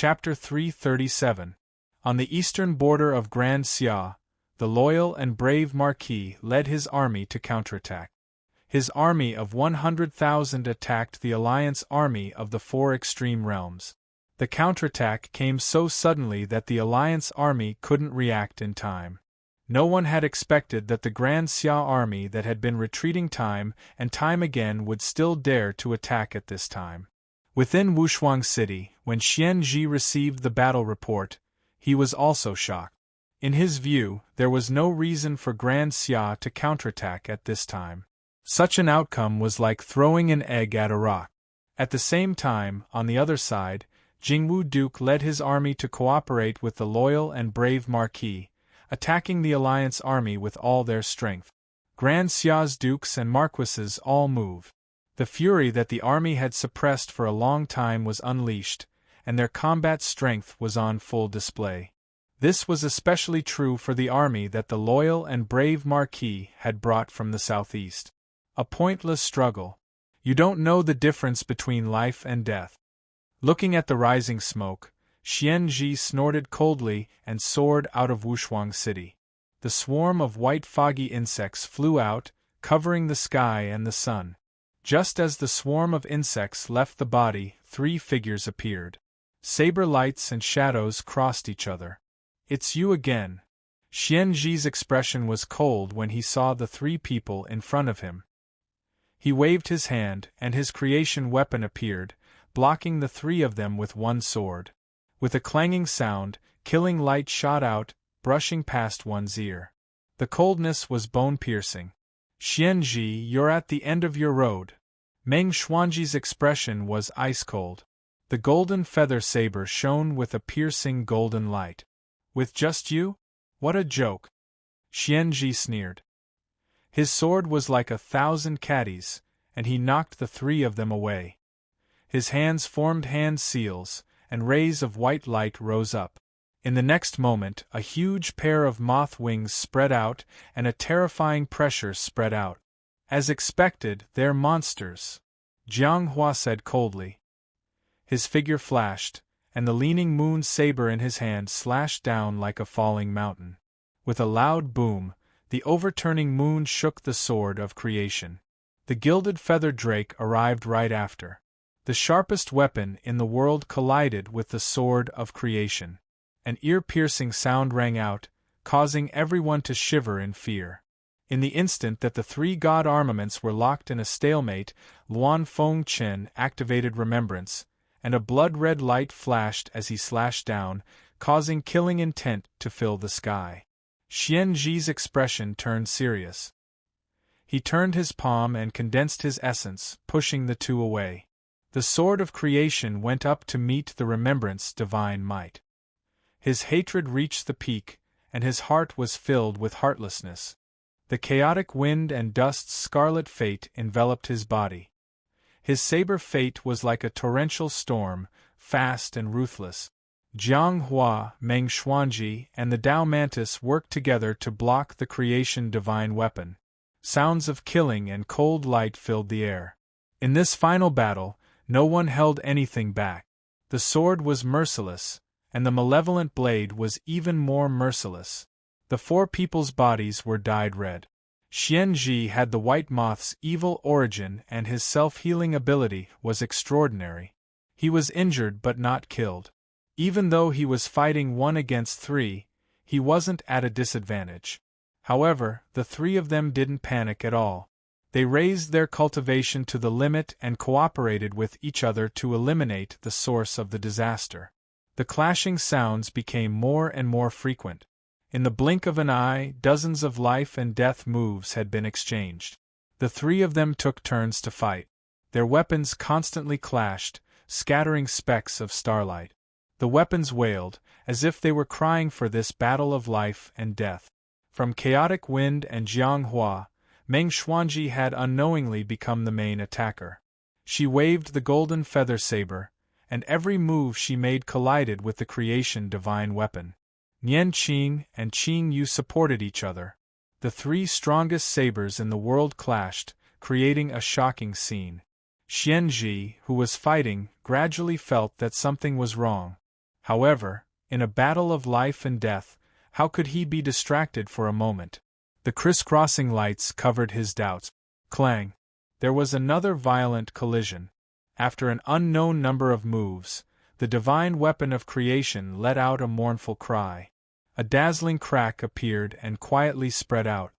Chapter 337. On the eastern border of Grand Xia, the loyal and brave Marquis led his army to counterattack. His army of 100,000 attacked the alliance army of the four extreme realms. The counterattack came so suddenly that the alliance army couldn't react in time. No one had expected that the Grand Xia army that had been retreating time and time again would still dare to attack at this time. Within Wushuang City, when Xianzhi received the battle report, he was also shocked. In his view, there was no reason for Grand Xia to counterattack at this time. Such an outcome was like throwing an egg at a rock. At the same time, on the other side, Jingwu Duke led his army to cooperate with the loyal and brave Marquis, attacking the alliance army with all their strength. Grand Xia's dukes and marquises all moved. The fury that the army had suppressed for a long time was unleashed, and their combat strength was on full display. This was especially true for the army that the loyal and brave Marquis had brought from the southeast. A pointless struggle. You don't know the difference between life and death. Looking at the rising smoke, Xianzhi snorted coldly and soared out of Wushuang City. The swarm of white foggy insects flew out, covering the sky and the sun. Just as the swarm of insects left the body, three figures appeared. Saber lights and shadows crossed each other. "It's you again." Xianzhi's expression was cold when he saw the three people in front of him. He waved his hand, and his creation weapon appeared, blocking the three of them with one sword. With a clanging sound, killing light shot out, brushing past one's ear. The coldness was bone-piercing. "Xianzhi, you're at the end of your road." Meng Xuanji's expression was ice-cold. The golden feather saber shone with a piercing golden light. "With just you? What a joke!" Xianzhi sneered. His sword was like 1,000 caddies, and he knocked the three of them away. His hands formed hand seals, and rays of white light rose up. In the next moment, a huge pair of moth wings spread out, and a terrifying pressure spread out. "As expected, they're monsters," Jiang Hua said coldly. His figure flashed, and the leaning moon saber in his hand slashed down like a falling mountain. With a loud boom, the overturning moon shook the sword of creation. The gilded feather drake arrived right after. The sharpest weapon in the world collided with the sword of creation. An ear-piercing sound rang out, causing everyone to shiver in fear. In the instant that the three god armaments were locked in a stalemate, Luan Fengchen activated remembrance, and a blood-red light flashed as he slashed down, causing killing intent to fill the sky. Xianzhi's expression turned serious. He turned his palm and condensed his essence, pushing the two away. The sword of creation went up to meet the remembrance divine might. His hatred reached the peak, and his heart was filled with heartlessness. The chaotic wind and dust's scarlet fate enveloped his body. His saber fate was like a torrential storm, fast and ruthless. Jiang Hua, Meng Xuanji, and the Tao Mantis worked together to block the creation divine weapon. Sounds of killing and cold light filled the air. In this final battle, no one held anything back. The sword was merciless, and the malevolent blade was even more merciless. The four people's bodies were dyed red. Xianzhi had the white moth's evil origin, and his self-healing ability was extraordinary. He was injured but not killed. Even though he was fighting 1 against 3, he wasn't at a disadvantage. However, the three of them didn't panic at all. They raised their cultivation to the limit and cooperated with each other to eliminate the source of the disaster. The clashing sounds became more and more frequent. In the blink of an eye, dozens of life and death moves had been exchanged. The three of them took turns to fight. Their weapons constantly clashed, scattering specks of starlight. The weapons wailed, as if they were crying for this battle of life and death. From chaotic wind and Jiang Hua, Meng Xuanji had unknowingly become the main attacker. She waved the golden feather saber, and every move she made collided with the creation divine weapon. Nian Qing and Qing Yu supported each other. The three strongest sabers in the world clashed, creating a shocking scene. Xianzhi, who was fighting, gradually felt that something was wrong. However, in a battle of life and death, how could he be distracted for a moment? The crisscrossing lights covered his doubts. Clang! There was another violent collision. After an unknown number of moves, the divine weapon of creation let out a mournful cry. A dazzling crack appeared and quietly spread out.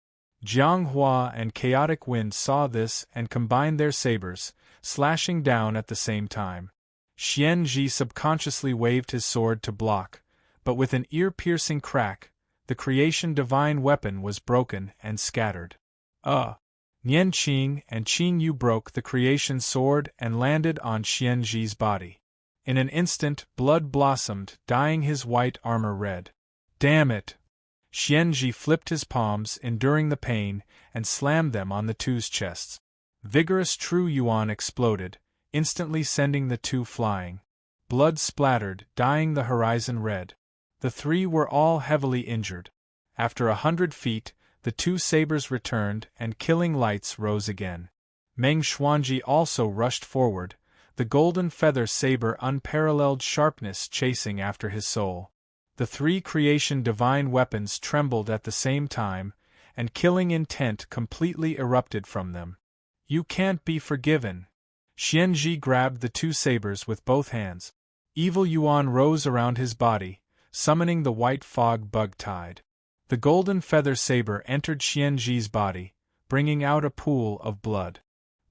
Jiang Hua and Chaotic Wind saw this and combined their sabers, slashing down at the same time. Xian Ji subconsciously waved his sword to block, but with an ear-piercing crack, the creation divine weapon was broken and scattered. Nian Qing and Qing Yu broke the creation sword and landed on Xian Ji's body. In an instant, blood blossomed, dyeing his white armor red. Damn it! Xian Ji flipped his palms, enduring the pain, and slammed them on the two's chests. Vigorous True Yuan exploded, instantly sending the two flying. Blood splattered, dyeing the horizon red. The three were all heavily injured. After 100 feet, the two sabers returned and killing lights rose again. Meng Xuanji also rushed forward, the golden feather saber unparalleled sharpness chasing after his soul. The three creation divine weapons trembled at the same time, and killing intent completely erupted from them. You can't be forgiven. Xianji grabbed the two sabers with both hands. Evil Yuan rose around his body, summoning the white fog bug tide. The golden feather saber entered Xianji's body, bringing out a pool of blood.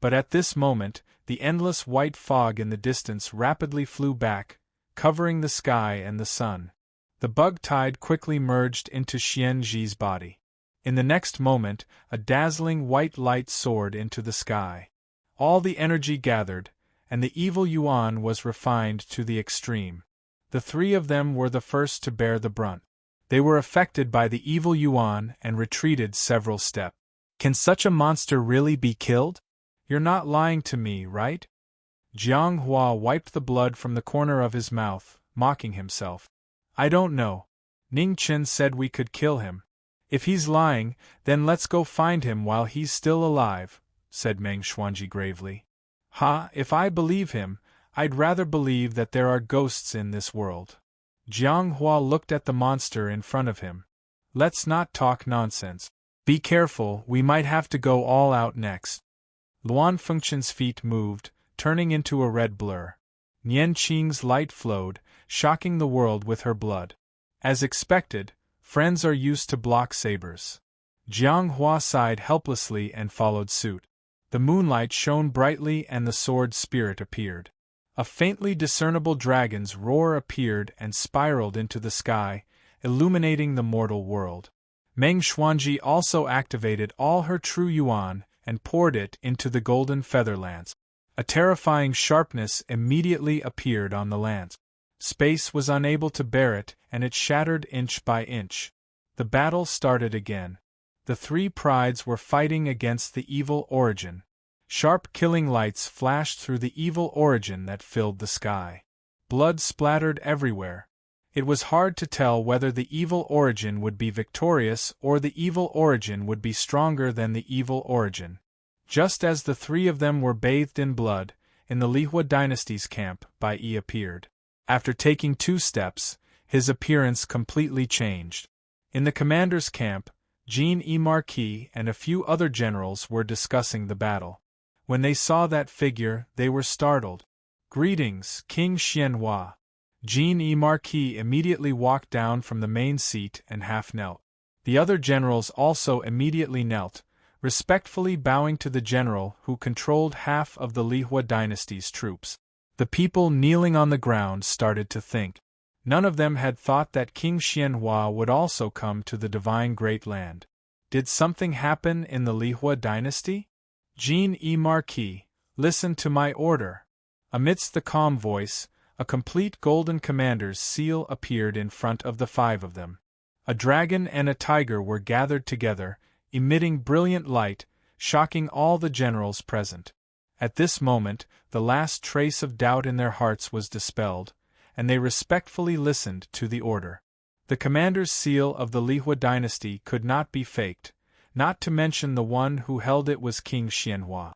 But at this moment, the endless white fog in the distance rapidly flew back, covering the sky and the sun. The bug tide quickly merged into Xianji's body. In the next moment, a dazzling white light soared into the sky. All the energy gathered, and the evil Yuan was refined to the extreme. The three of them were the first to bear the brunt. They were affected by the evil Yuan and retreated several steps. Can such a monster really be killed? You're not lying to me, right? Jiang Hua wiped the blood from the corner of his mouth, mocking himself. I don't know. Ning Chen said we could kill him. If he's lying, then let's go find him while he's still alive, said Meng Xuanji gravely. If I believe him, I'd rather believe that there are ghosts in this world. Jiang Hua looked at the monster in front of him. Let's not talk nonsense. Be careful, we might have to go all out next. Luan Fengchen's feet moved, turning into a red blur. Nian Qing's light flowed, shocking the world with her blood. As expected, friends are used to block sabers. Jiang Hua sighed helplessly and followed suit. The moonlight shone brightly and the sword spirit appeared. A faintly discernible dragon's roar appeared and spiraled into the sky, illuminating the mortal world. Meng Xuanji also activated all her true yuan and poured it into the golden feather lance. A terrifying sharpness immediately appeared on the lance. Space was unable to bear it, and it shattered inch by inch. The battle started again. The three prides were fighting against the evil origin. Sharp killing lights flashed through the evil origin that filled the sky. Blood splattered everywhere. It was hard to tell whether the evil origin would be victorious or the evil origin would be stronger than the evil origin. Just as the three of them were bathed in blood, in the Lihua dynasty's camp, Bai Yi appeared. After taking 2 steps, his appearance completely changed. In the commander's camp, Jean E. Marquis and a few other generals were discussing the battle. When they saw that figure, they were startled. Greetings, King Xianhua. Jean E. Marquis immediately walked down from the main seat and half knelt. The other generals also immediately knelt, respectfully bowing to the general who controlled half of the Lihua dynasty's troops. The people kneeling on the ground started to think. None of them had thought that King Xianhua would also come to the divine great land. Did something happen in the Lihua dynasty? Jean E. Marquis, listen to my order. Amidst the calm voice, a complete golden commander's seal appeared in front of the 5 of them. A dragon and a tiger were gathered together, emitting brilliant light, shocking all the generals present. At this moment, the last trace of doubt in their hearts was dispelled, and they respectfully listened to the order. The commander's seal of the Lihua dynasty could not be faked, not to mention the one who held it was King Xianhua.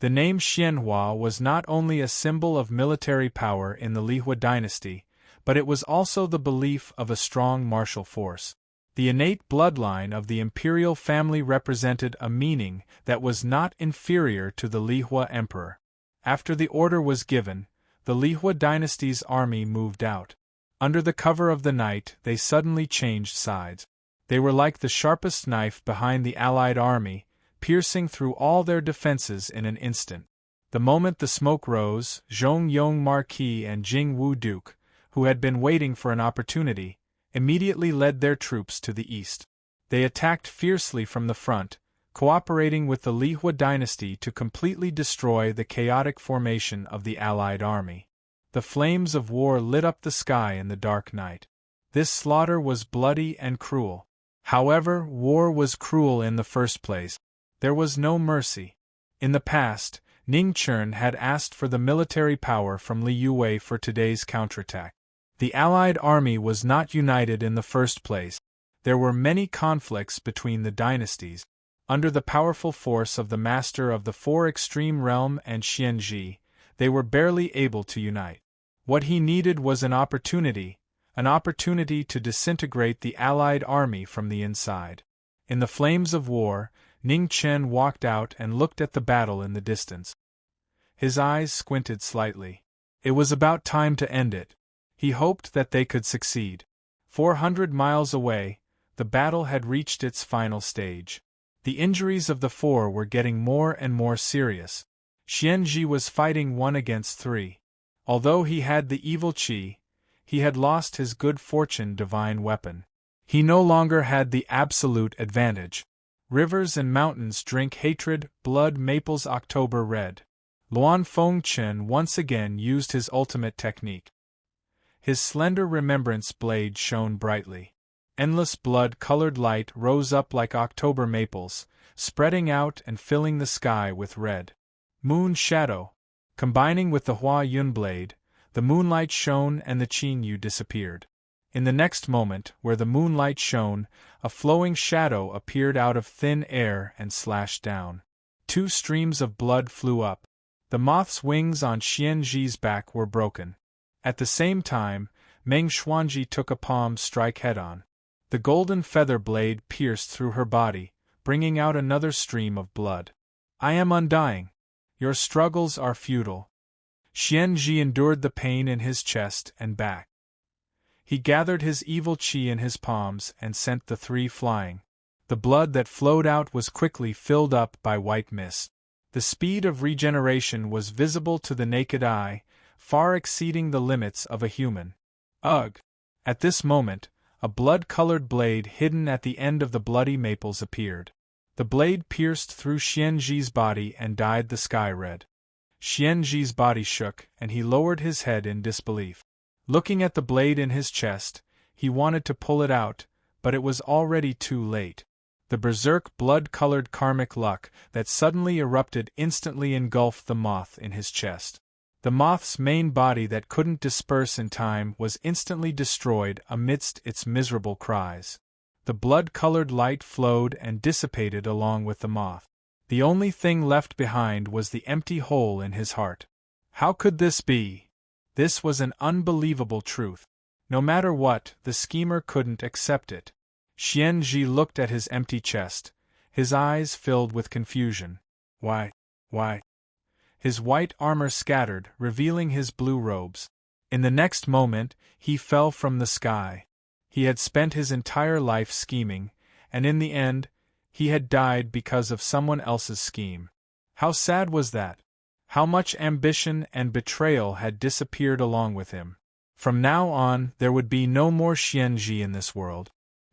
The name Xianhua was not only a symbol of military power in the Lihua dynasty, but it was also the belief of a strong martial force. The innate bloodline of the imperial family represented a meaning that was not inferior to the Lihua emperor. After the order was given, the Lihua dynasty's army moved out. Under the cover of the night, they suddenly changed sides. They were like the sharpest knife behind the allied army, piercing through all their defenses in an instant. The moment the smoke rose, Zhong Yong Marquis and Jing Wu Duke, who had been waiting for an opportunity, immediately led their troops to the east. They attacked fiercely from the front, cooperating with the Lihua dynasty to completely destroy the chaotic formation of the allied army. The flames of war lit up the sky in the dark night. This slaughter was bloody and cruel. However, war was cruel in the first place. There was no mercy. In the past, Ning Chun had asked for the military power from Li Yue for today's counterattack. The allied army was not united in the first place. There were many conflicts between the dynasties. Under the powerful force of the master of the Four Extreme Realm and Xianji, they were barely able to unite. What he needed was an opportunity to disintegrate the allied army from the inside. In the flames of war, Ning Chen walked out and looked at the battle in the distance. His eyes squinted slightly. It was about time to end it. He hoped that they could succeed. 400 miles away, the battle had reached its final stage. The injuries of the four were getting more and more serious. Xianji was fighting 1 against 3. Although he had the evil qi, he had lost his good fortune divine weapon. He no longer had the absolute advantage. Rivers and mountains drink hatred, blood maples October red. Luan Fengchen once again used his ultimate technique. His slender remembrance blade shone brightly. Endless blood-colored light rose up like October maples, spreading out and filling the sky with red. Moon shadow. Combining with the Hua Yun blade, the moonlight shone and the Qin Yu disappeared. In the next moment, where the moonlight shone, a flowing shadow appeared out of thin air and slashed down. 2 streams of blood flew up. The moth's wings on Xianji's back were broken. At the same time, Meng Xuanji took a palm strike head-on. The golden feather blade pierced through her body, bringing out another stream of blood. I am undying. Your struggles are futile. Xianji endured the pain in his chest and back. He gathered his evil qi in his palms and sent the 3 flying. The blood that flowed out was quickly filled up by white mist. The speed of regeneration was visible to the naked eye, far exceeding the limits of a human. Ugh! At this moment, a blood-colored blade hidden at the end of the bloody maples appeared. The blade pierced through Xianji's body and dyed the sky red. Xianji's body shook, and he lowered his head in disbelief. Looking at the blade in his chest, he wanted to pull it out, but it was already too late. The berserk blood-colored karmic luck that suddenly erupted instantly engulfed the moth in his chest. The moth's main body that couldn't disperse in time was instantly destroyed amidst its miserable cries. The blood-colored light flowed and dissipated along with the moth. The only thing left behind was the empty hole in his heart. How could this be? This was an unbelievable truth. No matter what, the schemer couldn't accept it. Xianji looked at his empty chest, his eyes filled with confusion. Why? His white armor scattered, revealing his blue robes. In the next moment, he fell from the sky. He had spent his entire life scheming, and in the end, he had died because of someone else's scheme. How sad was that? How much ambition and betrayal had disappeared along with him. From now on, there would be no more Xianji in this world.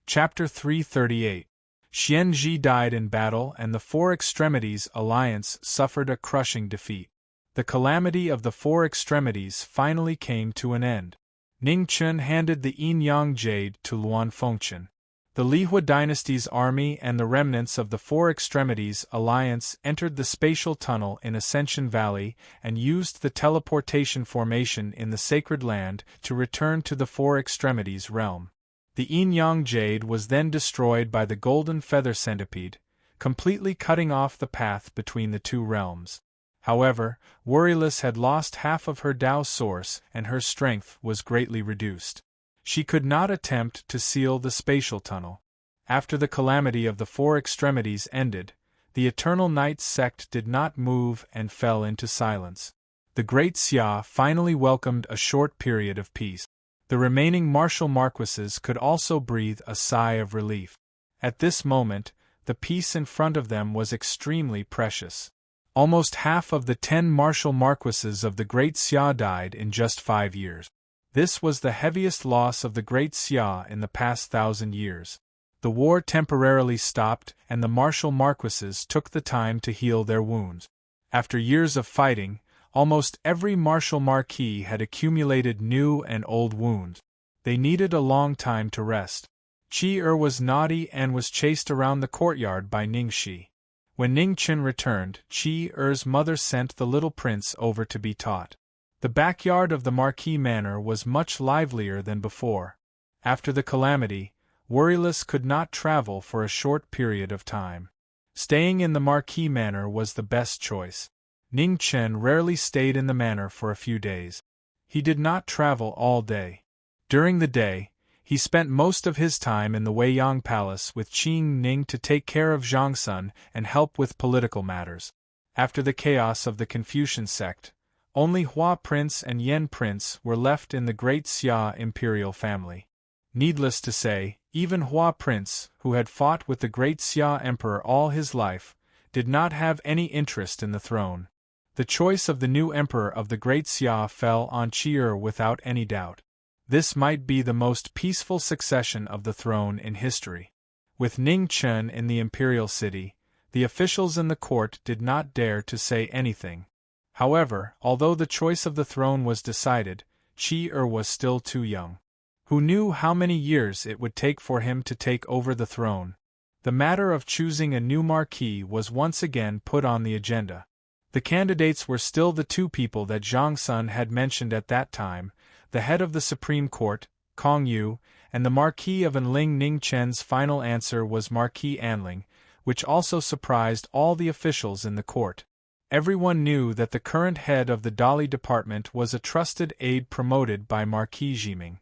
Chapter 338. Xianji died in battle and the Four Extremities Alliance suffered a crushing defeat. The calamity of the Four Extremities finally came to an end. Ning Chun handed the Yin-Yang Jade to Luan Fengchen. The Lihua dynasty's army and the remnants of the Four Extremities Alliance entered the spatial tunnel in Ascension Valley and used the teleportation formation in the Sacred Land to return to the Four Extremities realm. The Yin-Yang Jade was then destroyed by the Golden Feather Centipede, completely cutting off the path between the two realms. However, Worryless had lost half of her Tao source and her strength was greatly reduced. She could not attempt to seal the spatial tunnel. After the calamity of the four extremities ended, the Eternal Night sect did not move and fell into silence. The Great Xia finally welcomed a short period of peace. The remaining martial marquises could also breathe a sigh of relief. At this moment, the peace in front of them was extremely precious. Almost half of the 10 martial marquises of the Great Xia died in just 5 years. This was the heaviest loss of the Great Xia in the past 1,000 years. The war temporarily stopped and the martial marquises took the time to heal their wounds. After years of fighting, almost every martial marquis had accumulated new and old wounds. They needed a long time to rest. Qi was naughty and was chased around the courtyard by Ningxi. When Ningchen returned, Qi mother sent the little prince over to be taught. The backyard of the Marquis Manor was much livelier than before. After the calamity, Worryless could not travel for a short period of time. Staying in the Marquis Manor was the best choice. Ningchen rarely stayed in the manor for a few days. He did not travel all day. During the day, he spent most of his time in the Weiyang Palace with Qing Ning to take care of Zhangsun and help with political matters. After the chaos of the Confucian sect, only Hua Prince and Yan Prince were left in the Great Xia imperial family. Needless to say, even Hua Prince, who had fought with the Great Xia Emperor all his life, did not have any interest in the throne. The choice of the new emperor of the Great Xia fell on Qi without any doubt. This might be the most peaceful succession of the throne in history. With Ningchen in the imperial city, the officials in the court did not dare to say anything. However, although the choice of the throne was decided, Qi was still too young. Who knew how many years it would take for him to take over the throne? The matter of choosing a new marquis was once again put on the agenda. The candidates were still the two people that Zhangsun had mentioned at that time, the head of the Supreme Court, Kong Yu, and the Marquis of Anling. Ningchen's final answer was Marquis Anling, which also surprised all the officials in the court. Everyone knew that the current head of the Dali department was a trusted aide promoted by Marquis Jiming.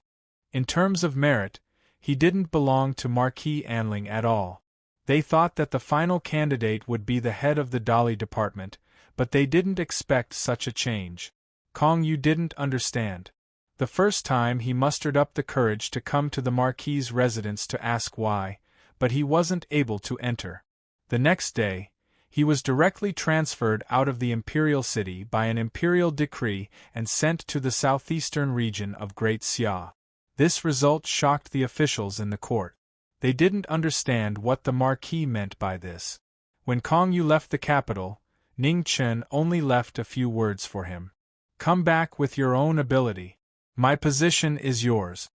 In terms of merit, he didn't belong to Marquis Anling at all. They thought that the final candidate would be the head of the Dali department, but they didn't expect such a change. Kong Yu didn't understand. The first time he mustered up the courage to come to the Marquis's residence to ask why, but he wasn't able to enter. The next day, he was directly transferred out of the imperial city by an imperial decree and sent to the southeastern region of Great Xia. This result shocked the officials in the court. They didn't understand what the Marquis meant by this. When Kong Yu left the capital, Ningchen only left a few words for him. "Come back with your own ability. My position is yours."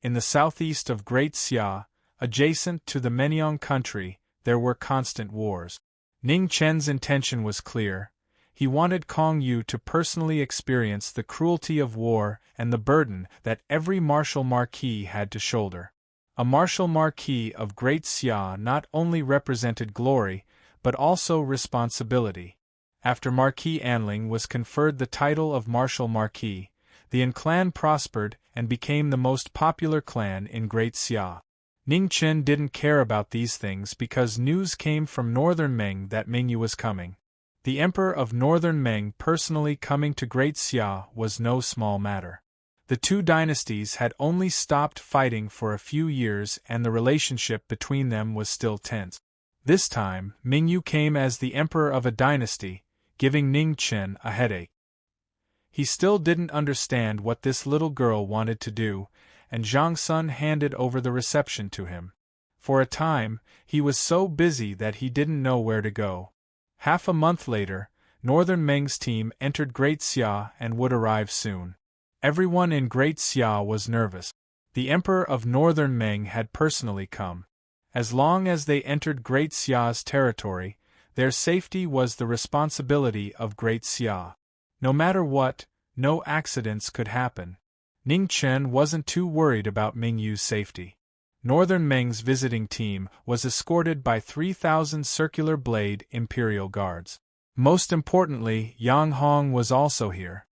In the southeast of Great Xia, adjacent to the Menyiong country, there were constant wars. Ningchen's intention was clear. He wanted Kong Yu to personally experience the cruelty of war and the burden that every martial marquis had to shoulder. A martial marquis of Great Xia not only represented glory, but also responsibility. After Marquis Anling was conferred the title of martial marquis, the An clan prospered and became the most popular clan in Great Xia. Ningchen didn't care about these things because news came from Northern Meng that Mingyu was coming. The Emperor of Northern Meng personally coming to Great Xia was no small matter. The two dynasties had only stopped fighting for a few years and the relationship between them was still tense. This time, Mingyu came as the emperor of a dynasty, giving Ningchen a headache. He still didn't understand what this little girl wanted to do, and Zhangsun handed over the reception to him. For a time, he was so busy that he didn't know where to go. Half a month later, Northern Meng's team entered Great Xia and would arrive soon. Everyone in Great Xia was nervous. The Emperor of Northern Meng had personally come. As long as they entered Great Xia's territory, their safety was the responsibility of Great Xia. No matter what, no accidents could happen. Ningchen wasn't too worried about Mingyu's safety. Northern Meng's visiting team was escorted by 3,000 circular blade imperial guards. Most importantly, Yang Hong was also here.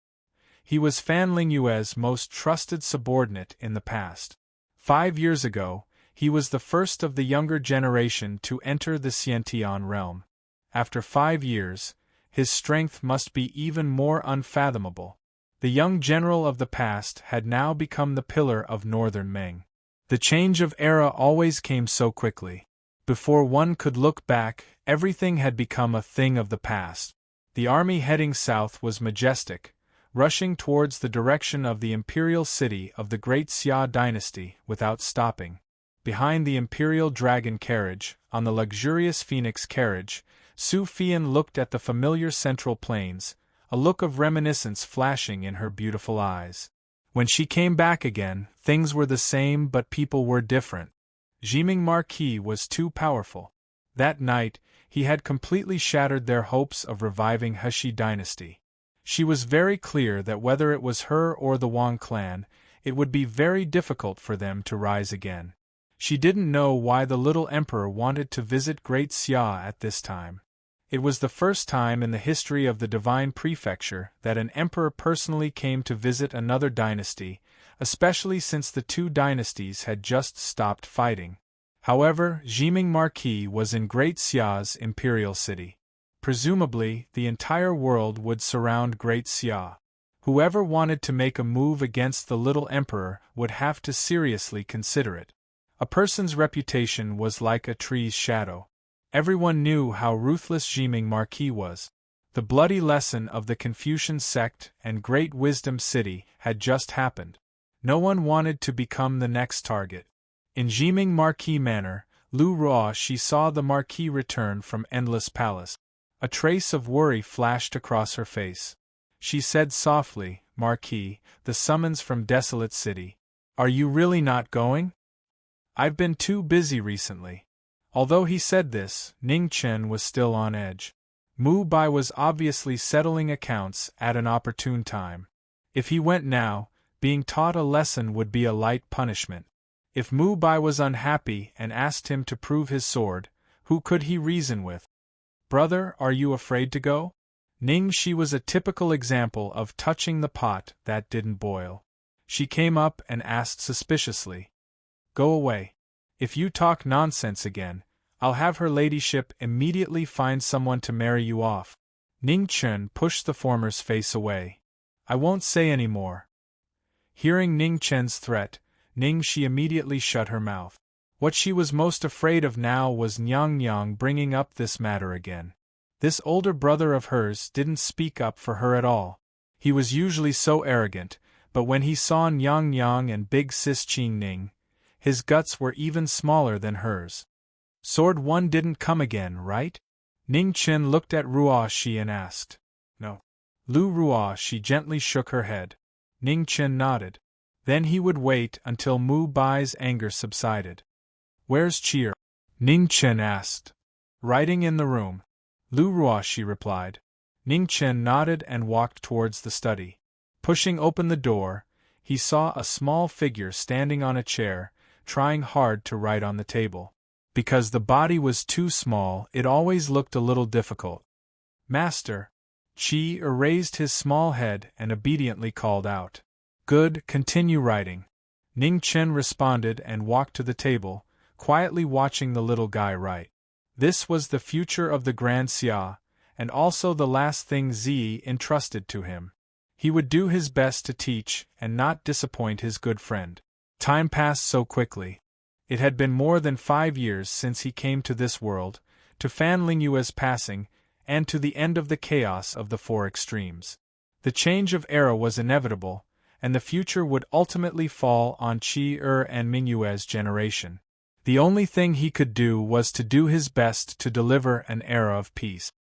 He was Fan Lingyue's most trusted subordinate in the past. 5 years ago, he was the first of the younger generation to enter the Xiantian realm. After 5 years, his strength must be even more unfathomable. The young general of the past had now become the pillar of northern Ming. The change of era always came so quickly. Before one could look back, everything had become a thing of the past. The army heading south was majestic, rushing towards the direction of the imperial city of the great Xia dynasty without stopping. Behind the imperial dragon carriage, on the luxurious phoenix carriage, Su Fian looked at the familiar central plains, a look of reminiscence flashing in her beautiful eyes. When she came back again, things were the same but people were different. Jiming Marquis was too powerful. That night, he had completely shattered their hopes of reviving Heshi dynasty. She was very clear that whether it was her or the Wang clan, it would be very difficult for them to rise again. She didn't know why the little emperor wanted to visit Great Xia at this time. It was the first time in the history of the Divine Prefecture that an emperor personally came to visit another dynasty, especially since the two dynasties had just stopped fighting. However, Jiming Marquis was in Great Xia's imperial city. Presumably, the entire world would surround Great Xia. Whoever wanted to make a move against the little emperor would have to seriously consider it. A person's reputation was like a tree's shadow. Everyone knew how ruthless Jiming Marquis was. The bloody lesson of the Confucian sect and Great Wisdom City had just happened. No one wanted to become the next target. In Jiming Marquis manner, Lu Ruo she saw the Marquis return from Endless Palace. A trace of worry flashed across her face. She said softly, "Marquis, the summons from Desolate City. Are you really not going?" "I've been too busy recently." Although he said this, Ning Chen was still on edge. Mu Bai was obviously settling accounts at an opportune time. If he went now, being taught a lesson would be a light punishment. If Mu Bai was unhappy and asked him to prove his sword, who could he reason with? "Brother, are you afraid to go?" Ning Shi was a typical example of touching the pot that didn't boil. She came up and asked suspiciously, "Go away. If you talk nonsense again, I'll have her ladyship immediately find someone to marry you off." Ning Chen pushed the former's face away. "I won't say any more." Hearing Ning Chen's threat, Ning Shi immediately shut her mouth. What she was most afraid of now was Nyang Nyang bringing up this matter again. This older brother of hers didn't speak up for her at all. He was usually so arrogant, but when he saw Nyang Nyang and big sis Qing Ning, his guts were even smaller than hers. "Sword one didn't come again, right?" Ning Chen looked at Ruo Shi and asked. "No." Lu Ruo Shi gently shook her head. Ning Chen nodded. Then he would wait until Mu Bai's anger subsided. "Where's Cheer?" Ning Chen asked. "Writing in the room." Lu Ruo Shi replied. Ning Chen nodded and walked towards the study. Pushing open the door, he saw a small figure standing on a chair, trying hard to write on the table. Because the body was too small, it always looked a little difficult. "Master." Qi raised his small head and obediently called out. "Good, continue writing." Ning Chen responded and walked to the table, quietly watching the little guy write. This was the future of the Grand Xia, and also the last thing Zi entrusted to him. He would do his best to teach and not disappoint his good friend. Time passed so quickly. It had been more than 5 years since he came to this world, to Fan Lingyue's passing, and to the end of the chaos of the four extremes. The change of era was inevitable, and the future would ultimately fall on Qi and Mingyue's generation. The only thing he could do was to do his best to deliver an era of peace.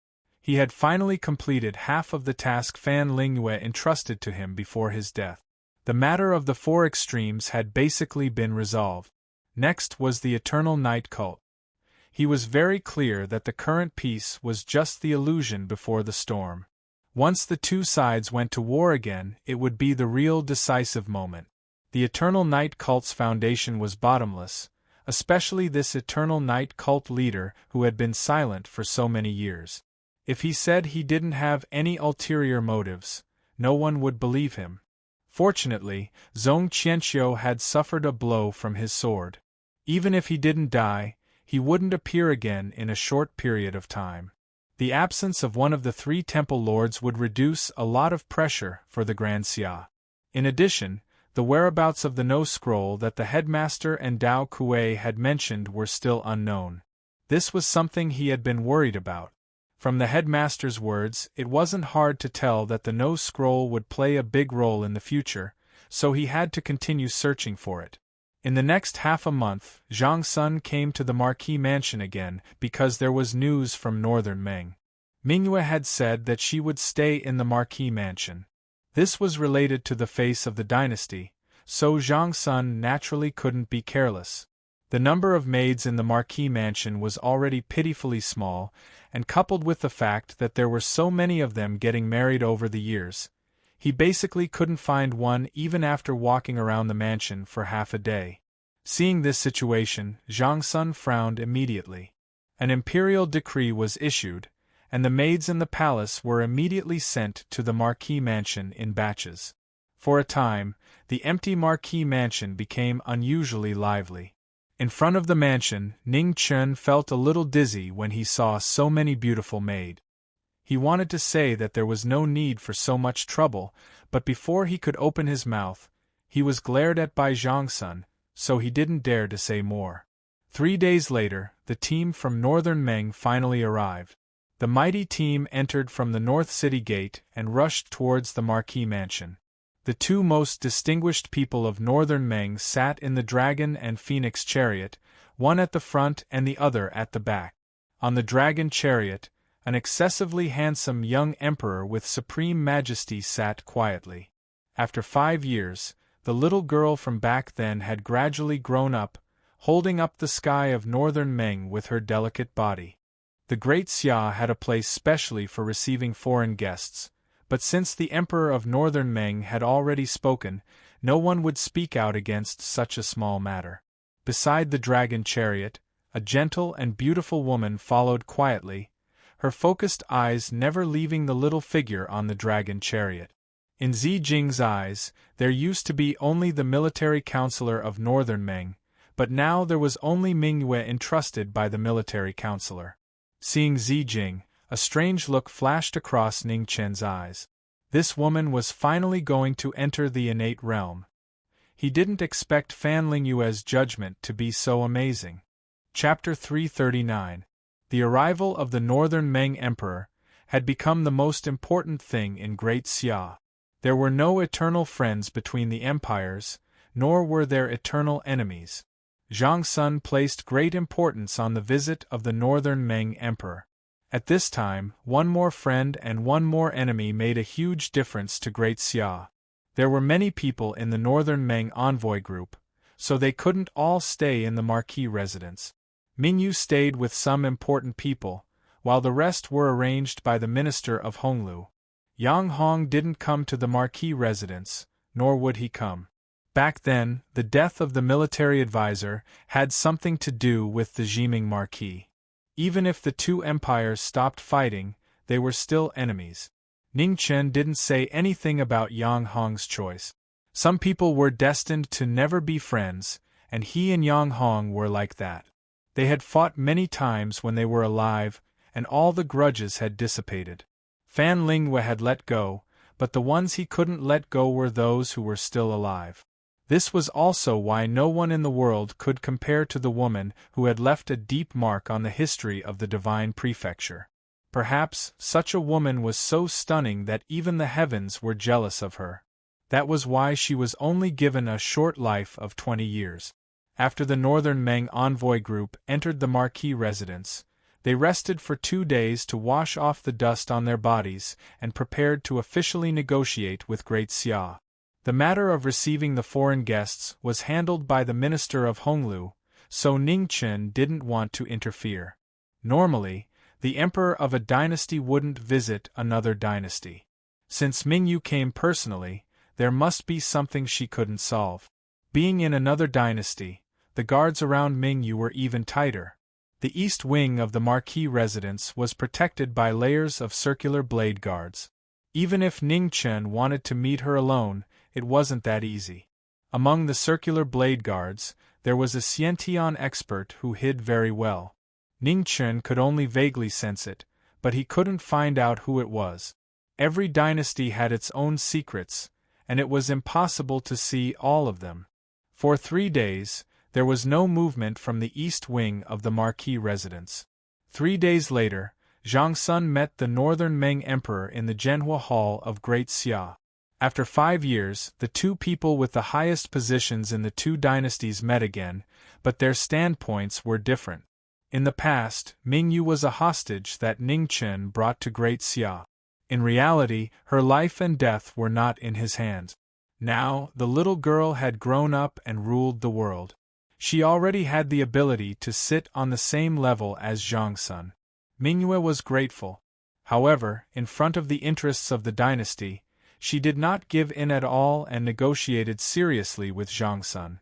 He had finally completed half of the task Fan Lingyue entrusted to him before his death. The matter of the four extremes had basically been resolved. Next was the eternal night cult. He was very clear that the current peace was just the illusion before the storm. Once the two sides went to war again, it would be the real decisive moment. The eternal night cult's foundation was bottomless, especially this eternal night cult leader who had been silent for so many years. If he said he didn't have any ulterior motives, no one would believe him. Fortunately, Zhong Qianxiu had suffered a blow from his sword. Even if he didn't die, he wouldn't appear again in a short period of time. The absence of one of the three temple lords would reduce a lot of pressure for the Grand Xia. In addition, the whereabouts of the No Scroll that the headmaster and Dao Kuei had mentioned were still unknown. This was something he had been worried about. From the headmaster's words, it wasn't hard to tell that the No Scroll would play a big role in the future, so he had to continue searching for it. In the next half a month, Zhang Sun came to the Marquis mansion again because there was news from northern Meng. Mingyue had said that she would stay in the Marquis mansion. This was related to the face of the dynasty, so Zhang Sun naturally couldn't be careless. The number of maids in the Marquis mansion was already pitifully small, and coupled with the fact that there were so many of them getting married over the years, he basically couldn't find one even after walking around the mansion for half a day. Seeing this situation, Zhang Sun frowned immediately. An imperial decree was issued, and the maids in the palace were immediately sent to the Marquis mansion in batches. For a time, the empty Marquis mansion became unusually lively. In front of the mansion, Ning Chen felt a little dizzy when he saw so many beautiful maids. He wanted to say that there was no need for so much trouble, but before he could open his mouth, he was glared at by Zhang Sun, so he didn't dare to say more. 3 days later, the team from northern Meng finally arrived. The mighty team entered from the North City Gate and rushed towards the Marquis mansion. The two most distinguished people of northern Meng sat in the dragon and phoenix chariot, one at the front and the other at the back. On the dragon chariot, an excessively handsome young emperor with supreme majesty sat quietly. After 5 years, the little girl from back then had gradually grown up, holding up the sky of northern Meng with her delicate body. The Great Xia had a place specially for receiving foreign guests, but since the emperor of northern Meng had already spoken, no one would speak out against such a small matter. Beside the dragon chariot, a gentle and beautiful woman followed quietly, her focused eyes never leaving the little figure on the dragon chariot. In Zi Jing's eyes, there used to be only the military counselor of northern Meng, but now there was only Mingyue entrusted by the military counselor. Seeing Zi Jing, a strange look flashed across Ning Chen's eyes. This woman was finally going to enter the innate realm. He didn't expect Fan Lingyue's judgment to be so amazing. Chapter 339. The arrival of the northern Meng emperor had become the most important thing in Great Xia. There were no eternal friends between the empires, nor were there eternal enemies. Zhang Sun placed great importance on the visit of the northern Meng emperor. At this time, one more friend and one more enemy made a huge difference to Great Xia. There were many people in the northern Meng envoy group, so they couldn't all stay in the Marquis residence. Mingyu stayed with some important people, while the rest were arranged by the minister of Honglu. Yang Hong didn't come to the Marquis residence, nor would he come. Back then, the death of the military advisor had something to do with the Jiming Marquis. Even if the two empires stopped fighting, they were still enemies. Ning Chen didn't say anything about Yang Hong's choice. Some people were destined to never be friends, and he and Yang Hong were like that. They had fought many times when they were alive, and all the grudges had dissipated. Fan Lingyue had let go, but the ones he couldn't let go were those who were still alive. This was also why no one in the world could compare to the woman who had left a deep mark on the history of the divine prefecture. Perhaps such a woman was so stunning that even the heavens were jealous of her. That was why she was only given a short life of 20 years. After the northern Meng envoy group entered the Marquis residence, they rested for 2 days to wash off the dust on their bodies and prepared to officially negotiate with Great Xia. The matter of receiving the foreign guests was handled by the minister of Honglu, so Ning Chen didn't want to interfere. Normally, the emperor of a dynasty wouldn't visit another dynasty. Since Mingyu came personally, there must be something she couldn't solve. Being in another dynasty, the guards around Mingyu were even tighter. The east wing of the Marquis residence was protected by layers of circular blade guards. Even if Ning Chen wanted to meet her alone, it wasn't that easy. Among the circular blade guards, there was a Xiantian expert who hid very well. Ning Chen could only vaguely sense it, but he couldn't find out who it was. Every dynasty had its own secrets, and it was impossible to see all of them. For 3 days, there was no movement from the east wing of the Marquis residence. 3 days later, Zhang Sun met the Northern Meng Emperor in the Zhenhua Hall of Great Xia. After 5 years, the two people with the highest positions in the two dynasties met again, but their standpoints were different. In the past, Mingyu was a hostage that Ning Chen brought to Great Xia. In reality, her life and death were not in his hands. Now, the little girl had grown up and ruled the world. She already had the ability to sit on the same level as Zhang Sun. Mingyue was grateful. However, in front of the interests of the dynasty, she did not give in at all and negotiated seriously with Zhang Sun.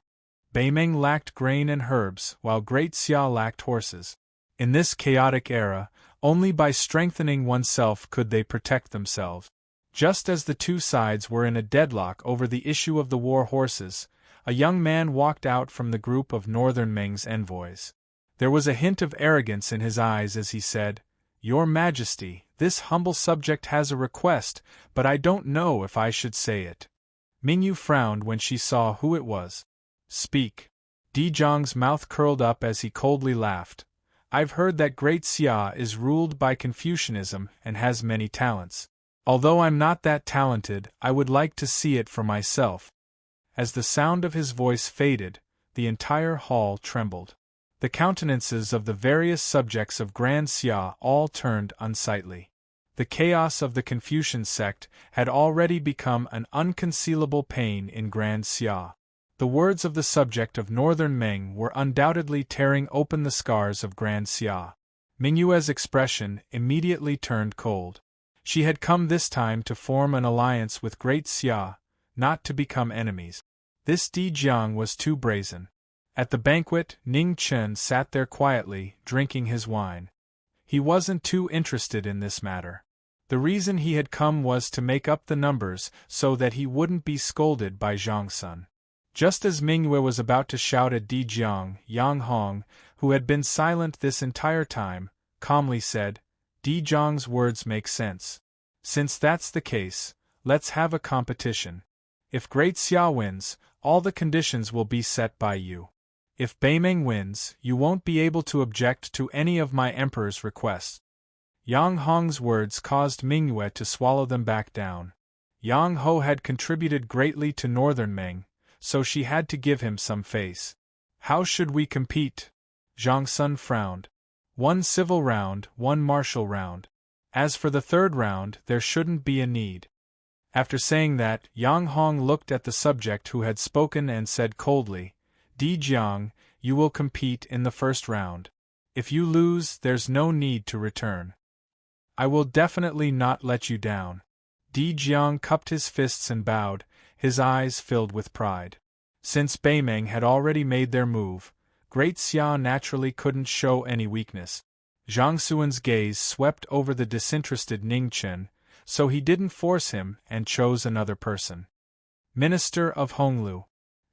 Beimeng lacked grain and herbs, while Great Xia lacked horses. In this chaotic era, only by strengthening oneself could they protect themselves. Just as the two sides were in a deadlock over the issue of the war horses, a young man walked out from the group of Northern Meng's envoys. There was a hint of arrogance in his eyes as he said, "Your Majesty, this humble subject has a request, but I don't know if I should say it." Mingyu frowned when she saw who it was. "Speak." Di Zhang's mouth curled up as he coldly laughed. "I've heard that Great Xia is ruled by Confucianism and has many talents. Although I'm not that talented, I would like to see it for myself." As the sound of his voice faded, the entire hall trembled. The countenances of the various subjects of Grand Xia all turned unsightly. The chaos of the Confucian sect had already become an unconcealable pain in Grand Xia. The words of the subject of Northern Meng were undoubtedly tearing open the scars of Grand Xia. Mingyue's expression immediately turned cold. She had come this time to form an alliance with Great Xia, not to become enemies. This Di Jiang was too brazen. At the banquet, Ning Chen sat there quietly, drinking his wine. He wasn't too interested in this matter. The reason he had come was to make up the numbers so that he wouldn't be scolded by Zhang Sun. Just as Mingyue was about to shout at Di Jiang, Yang Hong, who had been silent this entire time, calmly said, "Di Jiang's words make sense. Since that's the case, let's have a competition. If Great Xia wins, all the conditions will be set by you. If Beimeng wins, you won't be able to object to any of my emperor's requests." Yang Hong's words caused Mingyue to swallow them back down. Yang Ho had contributed greatly to Northern Meng, so she had to give him some face. "How should we compete?" Zhang Sun frowned. "1 civil round, 1 martial round. As for the 3rd round, there shouldn't be a need." After saying that, Yang Hong looked at the subject who had spoken and said coldly, "Di Jiang, you will compete in the 1st round. If you lose, there's no need to return. I will definitely not let you down." Di Jiang cupped his fists and bowed, his eyes filled with pride. Since Beimeng had already made their move, Great Xia naturally couldn't show any weakness. Zhang Suan's gaze swept over the disinterested Ning Chen, so he didn't force him and chose another person. Minister of Honglu.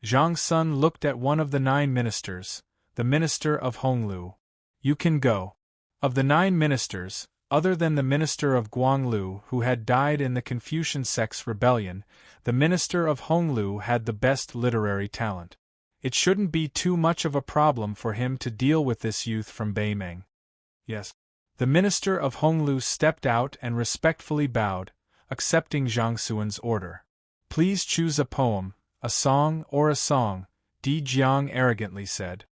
Zhang Sun looked at one of the 9 ministers, the minister of Honglu. "You can go." Of the 9 ministers, other than the minister of Guanglu who had died in the Confucian sect's rebellion, the minister of Honglu had the best literary talent. It shouldn't be too much of a problem for him to deal with this youth from Beimeng. "Yes." The minister of Honglu stepped out and respectfully bowed, accepting Zhang Suan's order. "Please choose a poem, a song or a song," Di Jiang arrogantly said.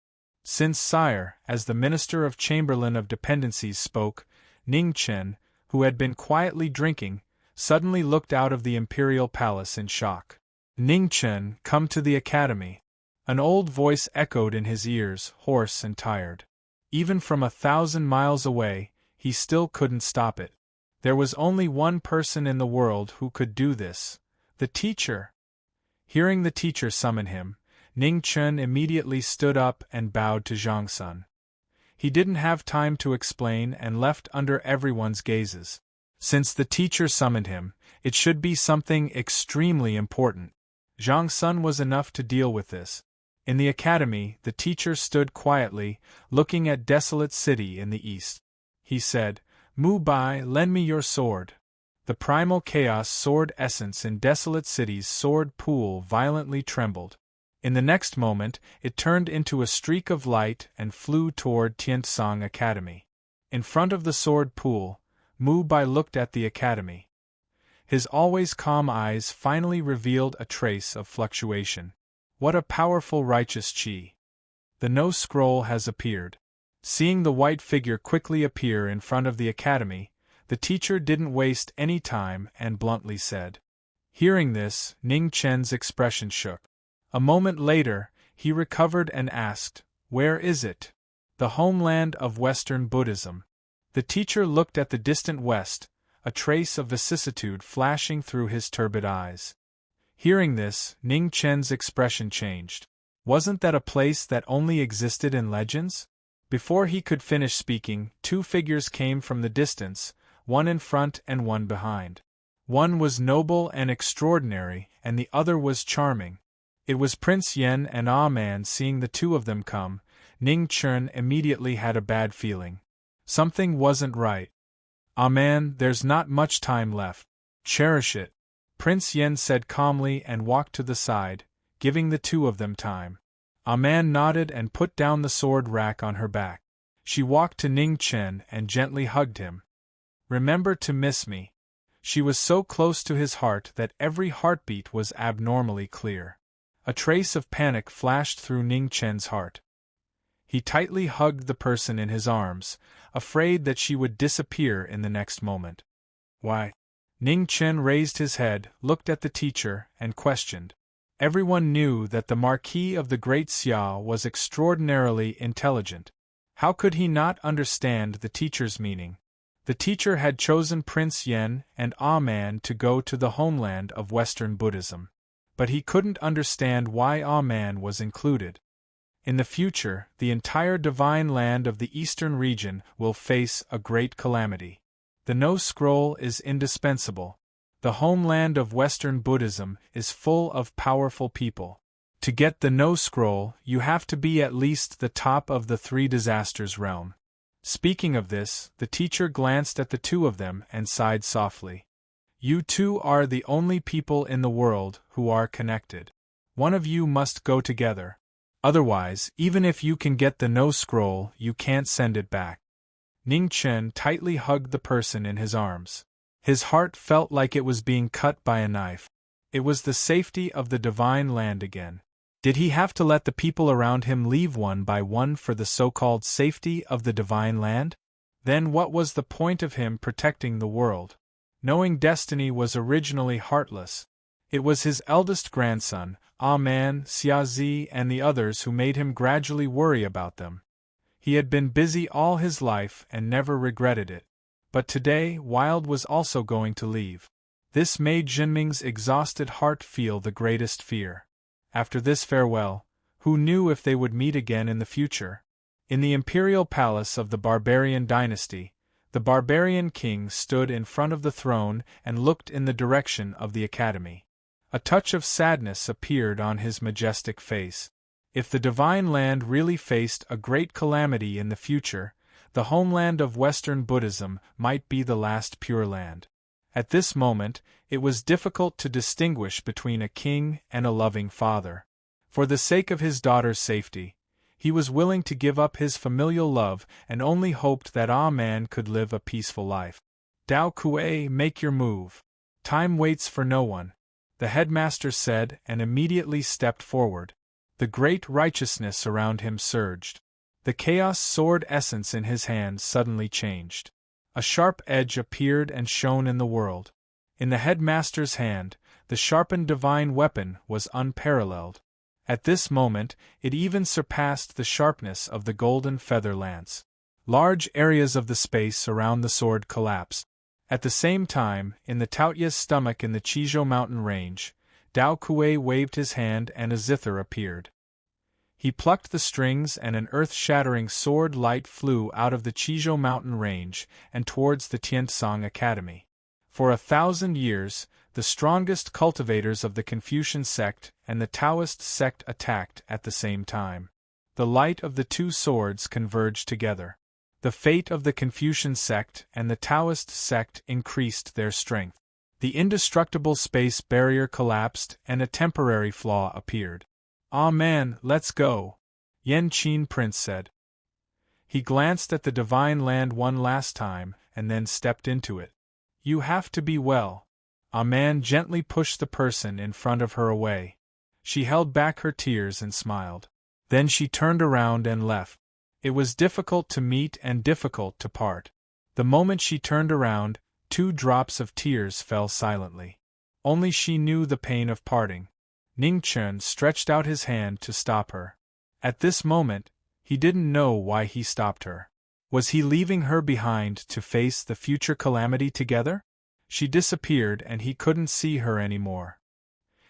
"Since sire," as the Minister of Chamberlain of Dependencies spoke, Ning Chen, who had been quietly drinking, suddenly looked out of the imperial palace in shock. "Ning Chen, come to the academy." An old voice echoed in his ears, hoarse and tired. Even from 1,000 miles away, he still couldn't stop it. There was only one person in the world who could do this: the teacher. Hearing the teacher summon him, Ning Chen immediately stood up and bowed to Zhang Sun. He didn't have time to explain and left under everyone's gazes. Since the teacher summoned him, it should be something extremely important. Zhang Sun was enough to deal with this. In the academy, the teacher stood quietly, looking at desolate city in the east. He said, "Mu Bai, lend me your sword." The primal chaos sword essence in desolate city's sword pool violently trembled. In the next moment, it turned into a streak of light and flew toward Tiantsang Academy. In front of the sword pool, Mu Bai looked at the academy. His always calm eyes finally revealed a trace of fluctuation. What a powerful righteous chi! The no scroll has appeared. Seeing the white figure quickly appear in front of the academy, the teacher didn't waste any time and bluntly said. Hearing this, Ning Chen's expression shook. A moment later, he recovered and asked, "Where is it?" "The homeland of Western Buddhism." The teacher looked at the distant west, a trace of vicissitude flashing through his turbid eyes. Hearing this, Ning Chen's expression changed. Wasn't that a place that only existed in legends? Before he could finish speaking, two figures came from the distance, one in front and one behind. One was noble and extraordinary, and the other was charming. It was Prince Yen and Ah Man. Seeing the two of them come, Ning Chen immediately had a bad feeling. Something wasn't right. "Ah Man, there's not much time left. Cherish it," Prince Yen said calmly and walked to the side, giving the two of them time. Ah Man nodded and put down the sword rack on her back. She walked to Ning Chen and gently hugged him. "Remember to miss me." She was so close to his heart that every heartbeat was abnormally clear. A trace of panic flashed through Ning Chen's heart. He tightly hugged the person in his arms, afraid that she would disappear in the next moment. "Why?" Ning Chen raised his head, looked at the teacher, and questioned. Everyone knew that the Marquis of the Great Xia was extraordinarily intelligent. How could he not understand the teacher's meaning? The teacher had chosen Prince Yen and Ah Man to go to the homeland of Western Buddhism. But he couldn't understand why Ah Man was included. In the future, the entire divine land of the eastern region will face a great calamity. The No Scroll is indispensable. The homeland of Western Buddhism is full of powerful people. To get the No Scroll, you have to be at least the top of the Three Disasters realm. Speaking of this, the teacher glanced at the two of them and sighed softly. You two are the only people in the world who are connected. One of you must go together. Otherwise, even if you can get the No Scroll, you can't send it back. Ning Chen tightly hugged the person in his arms. His heart felt like it was being cut by a knife. It was the safety of the divine land again. Did he have to let the people around him leave one by one for the so-called safety of the divine land? Then what was the point of him protecting the world? Knowing destiny was originally heartless. It was his eldest grandson, Ah Man, Xiazi, and the others who made him gradually worry about them. He had been busy all his life and never regretted it. But today, Wild was also going to leave. This made Jinming's exhausted heart feel the greatest fear. After this farewell, who knew if they would meet again in the future? In the imperial palace of the barbarian dynasty, the barbarian king stood in front of the throne and looked in the direction of the academy. A touch of sadness appeared on his majestic face. If the divine land really faced a great calamity in the future, the homeland of Western Buddhism might be the last pure land. At this moment, it was difficult to distinguish between a king and a loving father. For the sake of his daughter's safety, he was willing to give up his familial love and only hoped that Ah Man could live a peaceful life. Dao Kuei, make your move. Time waits for no one, the headmaster said and immediately stepped forward. The great righteousness around him surged. The chaos sword essence in his hand suddenly changed. A sharp edge appeared and shone in the world. In the headmaster's hand, the sharpened divine weapon was unparalleled. At this moment, it even surpassed the sharpness of the golden feather lance. Large areas of the space around the sword collapsed. At the same time, in the Taotia's stomach in the Chizhou mountain range, Dao Kuei waved his hand and a zither appeared. He plucked the strings and an earth-shattering sword light flew out of the Chizhou mountain range and towards the Tiantsong Academy. For 1,000 years, the strongest cultivators of the Confucian sect and the Taoist sect attacked at the same time. The light of the two swords converged together. The fate of the Confucian sect and the Taoist sect increased their strength. The indestructible space barrier collapsed and a temporary flaw appeared. "Ah man, let's go," Yan Qin Prince said. He glanced at the divine land one last time and then stepped into it. "You have to be well." A man gently pushed the person in front of her away. She held back her tears and smiled. Then she turned around and left. It was difficult to meet and difficult to part. The moment she turned around, 2 drops of tears fell silently. Only she knew the pain of parting. Ning Chen stretched out his hand to stop her. At this moment, he didn't know why he stopped her. Was he leaving her behind to face the future calamity together? She disappeared and he couldn't see her anymore.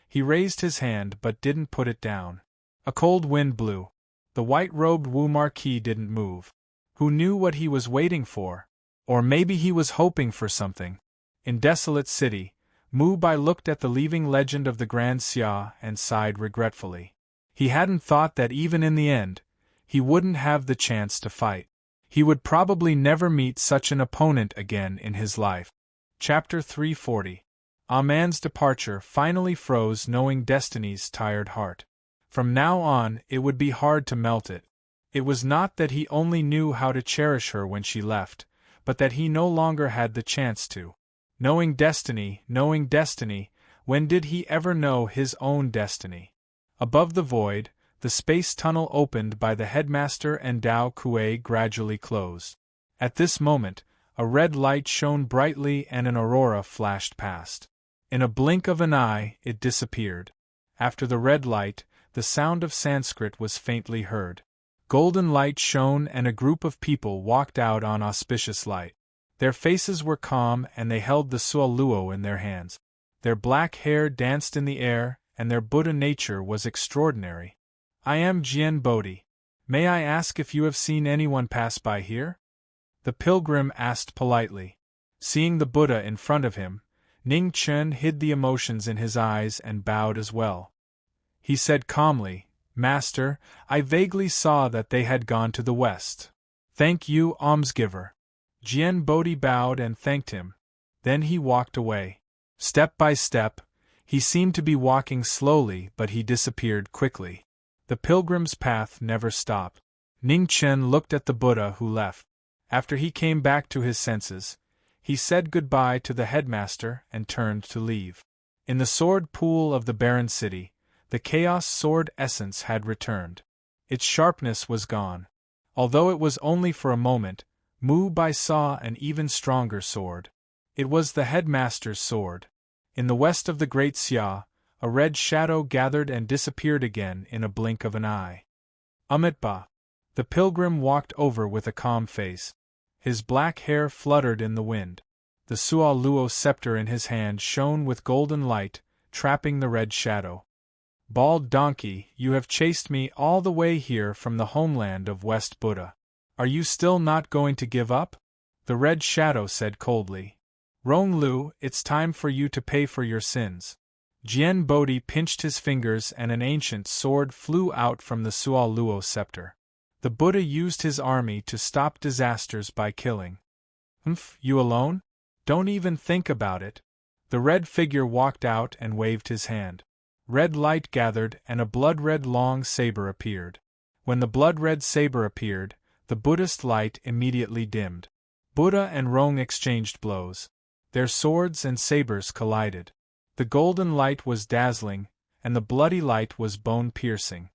He raised his hand but didn't put it down. A cold wind blew. The white-robed Wu Marquis didn't move. Who knew what he was waiting for? Or maybe he was hoping for something. In Desolate City, Mu Bai looked at the leaving legend of the Grand Xia and sighed regretfully. He hadn't thought that even in the end, he wouldn't have the chance to fight. He would probably never meet such an opponent again in his life. Chapter 340. A man's departure finally froze knowing Destiny's tired heart. From now on, it would be hard to melt it. It was not that he only knew how to cherish her when she left, but that he no longer had the chance to. Knowing destiny, when did he ever know his own destiny? Above the void, the space tunnel opened by the headmaster and Dao Kuei gradually closed. At this moment, a red light shone brightly and an aurora flashed past. In a blink of an eye, it disappeared. After the red light, the sound of Sanskrit was faintly heard. Golden light shone and a group of people walked out on auspicious light. Their faces were calm and they held the Suo Luo in their hands. Their black hair danced in the air and their Buddha nature was extraordinary. "I am Jian Bodhi. May I ask if you have seen anyone pass by here?" The pilgrim asked politely. Seeing the Buddha in front of him, Ning Chen hid the emotions in his eyes and bowed as well. He said calmly, "Master, I vaguely saw that they had gone to the west." "Thank you, almsgiver." Jian Bodhi bowed and thanked him. Then he walked away. Step by step, he seemed to be walking slowly but he disappeared quickly. The pilgrim's path never stopped. Ning Chen looked at the Buddha who left. After he came back to his senses, he said goodbye to the headmaster and turned to leave. In the sword pool of the barren city, the chaos sword essence had returned. Its sharpness was gone. Although it was only for a moment, Mu Bai saw an even stronger sword. It was the headmaster's sword. In the west of the Great Xia, a red shadow gathered and disappeared again in a blink of an eye. Amitba. The pilgrim walked over with a calm face. His black hair fluttered in the wind. The Suo Luo scepter in his hand shone with golden light, trapping the red shadow. "Bald donkey, you have chased me all the way here from the homeland of West Buddha. Are you still not going to give up?" The red shadow said coldly. "Rong Lu, it's time for you to pay for your sins." Jian Bodhi pinched his fingers and an ancient sword flew out from the Suo Luo scepter. The Buddha used his army to stop disasters by killing. You alone? Don't even think about it." The red figure walked out and waved his hand. Red light gathered and a blood-red long saber appeared. When the blood-red saber appeared, the Buddhist light immediately dimmed. Buddha and Rong exchanged blows. Their swords and sabers collided. The golden light was dazzling, and the bloody light was bone-piercing.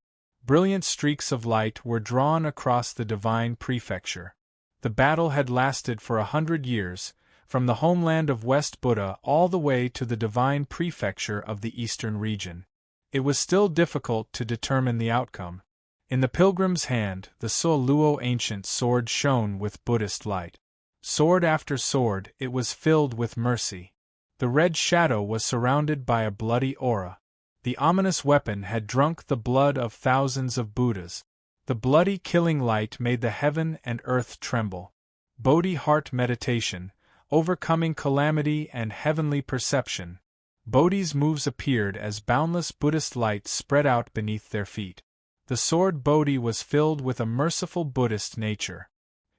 Brilliant streaks of light were drawn across the divine prefecture. The battle had lasted for 100 years, from the homeland of West Buddha all the way to the divine prefecture of the eastern region. It was still difficult to determine the outcome. In the pilgrim's hand, the Suo Luo ancient sword shone with Buddhist light. Sword after sword, it was filled with mercy. The red shadow was surrounded by a bloody aura. The ominous weapon had drunk the blood of thousands of Buddhas. The bloody killing light made the heaven and earth tremble. Bodhi heart meditation, overcoming calamity and heavenly perception. Bodhi's moves appeared as boundless Buddhist light spread out beneath their feet. The sword Bodhi was filled with a merciful Buddhist nature.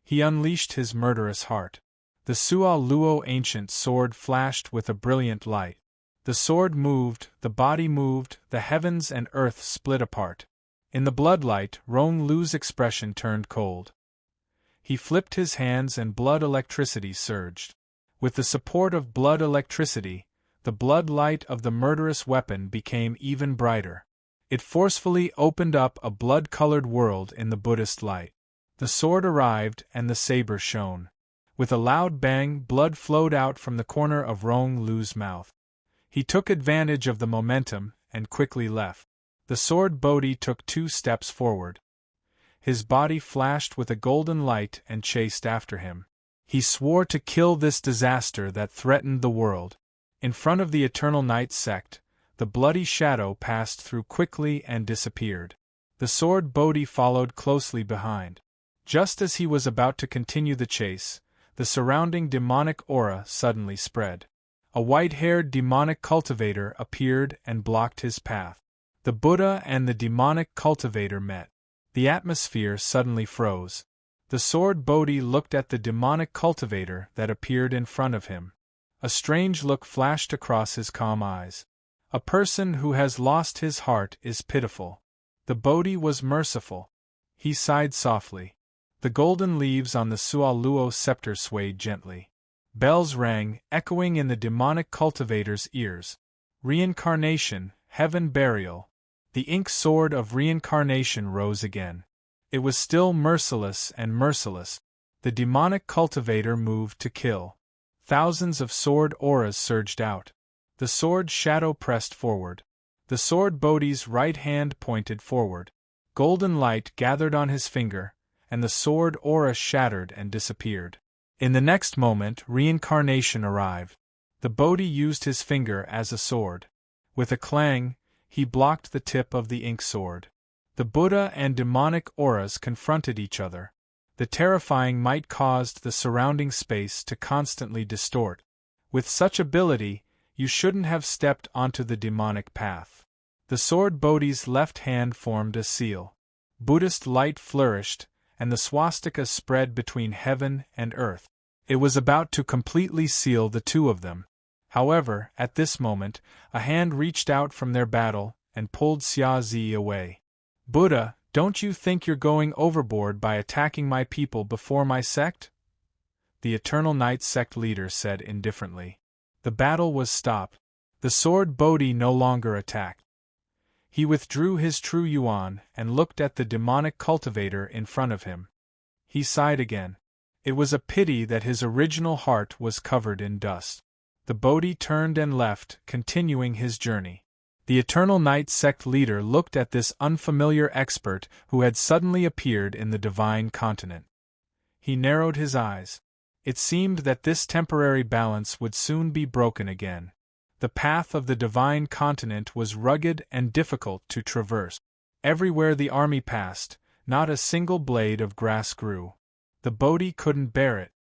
He unleashed his murderous heart. The Sua Luo ancient sword flashed with a brilliant light. The sword moved, the body moved, the heavens and earth split apart. In the bloodlight, Rong Lu's expression turned cold. He flipped his hands and blood electricity surged. With the support of blood electricity, the blood light of the murderous weapon became even brighter. It forcefully opened up a blood-colored world in the Buddhist light. The sword arrived and the saber shone. With a loud bang, blood flowed out from the corner of Rong Lu's mouth. He took advantage of the momentum and quickly left. The sword Bodhi took 2 steps forward. His body flashed with a golden light and chased after him. He swore to kill this disaster that threatened the world. In front of the Eternal Night sect, the bloody shadow passed through quickly and disappeared. The sword Bodhi followed closely behind. Just as he was about to continue the chase, the surrounding demonic aura suddenly spread. A white-haired demonic cultivator appeared and blocked his path. The Buddha and the demonic cultivator met. The atmosphere suddenly froze. The sword Bodhi looked at the demonic cultivator that appeared in front of him. A strange look flashed across his calm eyes. A person who has lost his heart is pitiful. The Bodhi was merciful. He sighed softly. The golden leaves on the Sua Luo scepter swayed gently. Bells rang, echoing in the demonic cultivator's ears. Reincarnation, heaven burial. The ink sword of reincarnation rose again. It was still merciless and merciless. The demonic cultivator moved to kill. Thousands of sword auras surged out. The sword shadow pressed forward. The sword Bodhi's right hand pointed forward. Golden light gathered on his finger, and the sword aura shattered and disappeared. In the next moment, reincarnation arrived. The Bodhi used his finger as a sword. With a clang, he blocked the tip of the ink sword. The Buddha and demonic auras confronted each other. The terrifying might caused the surrounding space to constantly distort. With such ability, you shouldn't have stepped onto the demonic path. The sword Bodhi's left hand formed a seal. Buddhist light flourished, and the swastika spread between heaven and earth. It was about to completely seal the two of them. However, at this moment, a hand reached out from their battle and pulled Xia Zi away. Buddha, don't you think you're going overboard by attacking my people before my sect? The Eternal Night sect leader said indifferently. The battle was stopped. The sword Bodhi no longer attacked. He withdrew his true yuan and looked at the demonic cultivator in front of him. He sighed again. It was a pity that his original heart was covered in dust. The Bodhi turned and left, continuing his journey. The Eternal Night sect leader looked at this unfamiliar expert who had suddenly appeared in the divine continent. He narrowed his eyes. It seemed that this temporary balance would soon be broken again. The path of the divine continent was rugged and difficult to traverse. Everywhere the army passed, not a single blade of grass grew. The Bodhi couldn't bear it.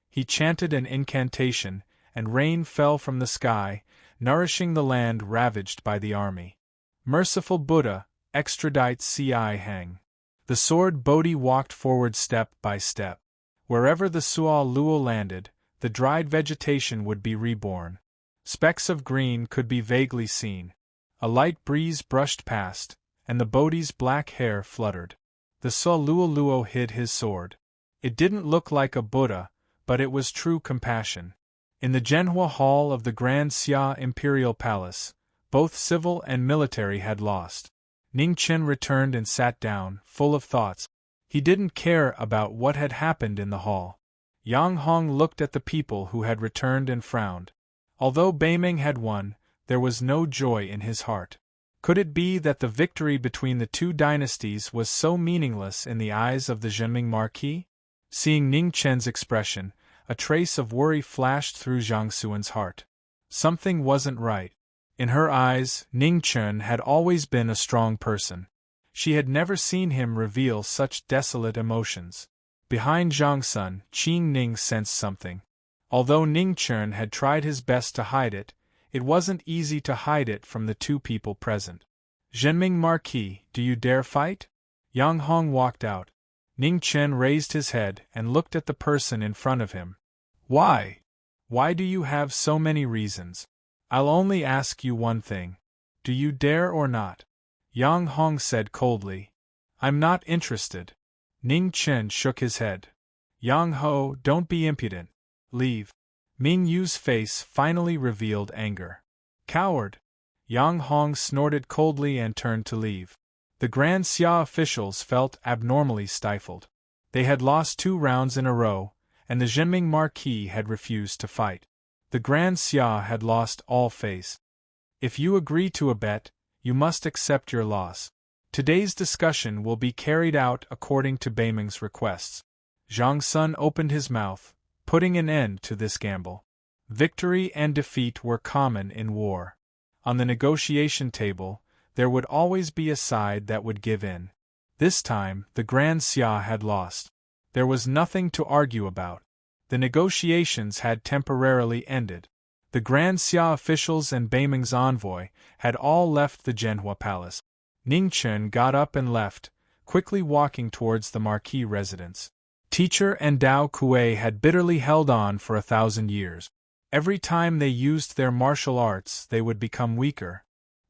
He chanted an incantation, and rain fell from the sky, nourishing the land ravaged by the army. Merciful Buddha, extradite Ci Hang. The sword Bodhi walked forward step by step. Wherever the Sua Luo landed, the dried vegetation would be reborn. Specks of green could be vaguely seen. A light breeze brushed past, and the Bodhi's black hair fluttered. The Sua Luo hid his sword. It didn't look like a Buddha, but it was true compassion. In the Zhenhua Hall of the Grand Xia Imperial Palace, both civil and military had lost. Ning Chen returned and sat down, full of thoughts. He didn't care about what had happened in the hall. Yang Hong looked at the people who had returned and frowned. Although Beimeng had won, there was no joy in his heart. Could it be that the victory between the two dynasties was so meaningless in the eyes of the Zhenming Marquis? Seeing Ning Chen's expression, a trace of worry flashed through Zhang Xuan's heart. Something wasn't right. In her eyes, Ning Chen had always been a strong person. She had never seen him reveal such desolate emotions. Behind Zhang Sun, Qing Ning sensed something. Although Ning Chen had tried his best to hide it, it wasn't easy to hide it from the two people present. Zhenming Marquis, do you dare fight? Yang Hong walked out. Ning Chen raised his head and looked at the person in front of him. Why? Why do you have so many reasons? I'll only ask you one thing. Do you dare or not? Yang Hong said coldly. I'm not interested. Ning Chen shook his head. Yang Ho, don't be impudent. Leave. Ming Yu's face finally revealed anger. Coward! Yang Hong snorted coldly and turned to leave. The Grand Xia officials felt abnormally stifled. They had lost 2 rounds in a row, and the Zhenming Marquis had refused to fight. The Grand Xia had lost all face. If you agree to a bet, you must accept your loss. Today's discussion will be carried out according to Beiming's requests. Zhang Sun opened his mouth, putting an end to this gamble. Victory and defeat were common in war. On the negotiation table, there would always be a side that would give in. This time, the Grand Xia had lost. There was nothing to argue about. The negotiations had temporarily ended. The Grand Xia officials and Beiming's envoy had all left the Zhenhua Palace. Ning Chen got up and left, quickly walking towards the Marquis residence. Teacher and Dao Kuei had bitterly held on for 1,000 years. Every time they used their martial arts, they would become weaker.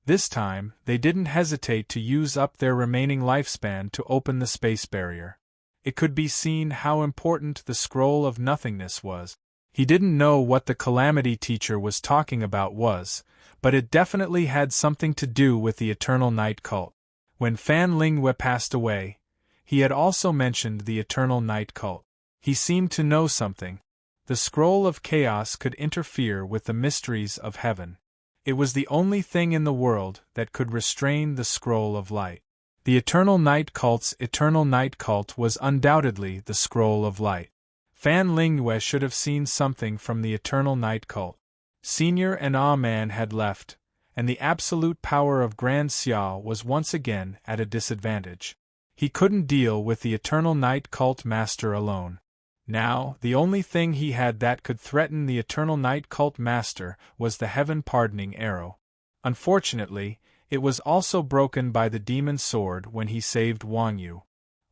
This time, they didn't hesitate to use up their remaining lifespan to open the space barrier. It could be seen how important the Scroll of Nothingness was. He didn't know what the Calamity Teacher was talking about was, but it definitely had something to do with the Eternal Night Cult. When Fan Lingwei passed away, he had also mentioned the Eternal Night Cult. He seemed to know something. The Scroll of Chaos could interfere with the mysteries of heaven. It was the only thing in the world that could restrain the Scroll of Light. The Eternal Night Cult's Eternal Night Cult was undoubtedly the Scroll of Light. Fan Lingwei should have seen something from the Eternal Night Cult. Senior and Ah-Man had left, and the absolute power of Grand Xia was once again at a disadvantage. He couldn't deal with the Eternal Night Cult Master alone. Now, the only thing he had that could threaten the Eternal Night Cult Master was the heaven-pardoning arrow. Unfortunately, it was also broken by the demon sword when he saved Wang Yu.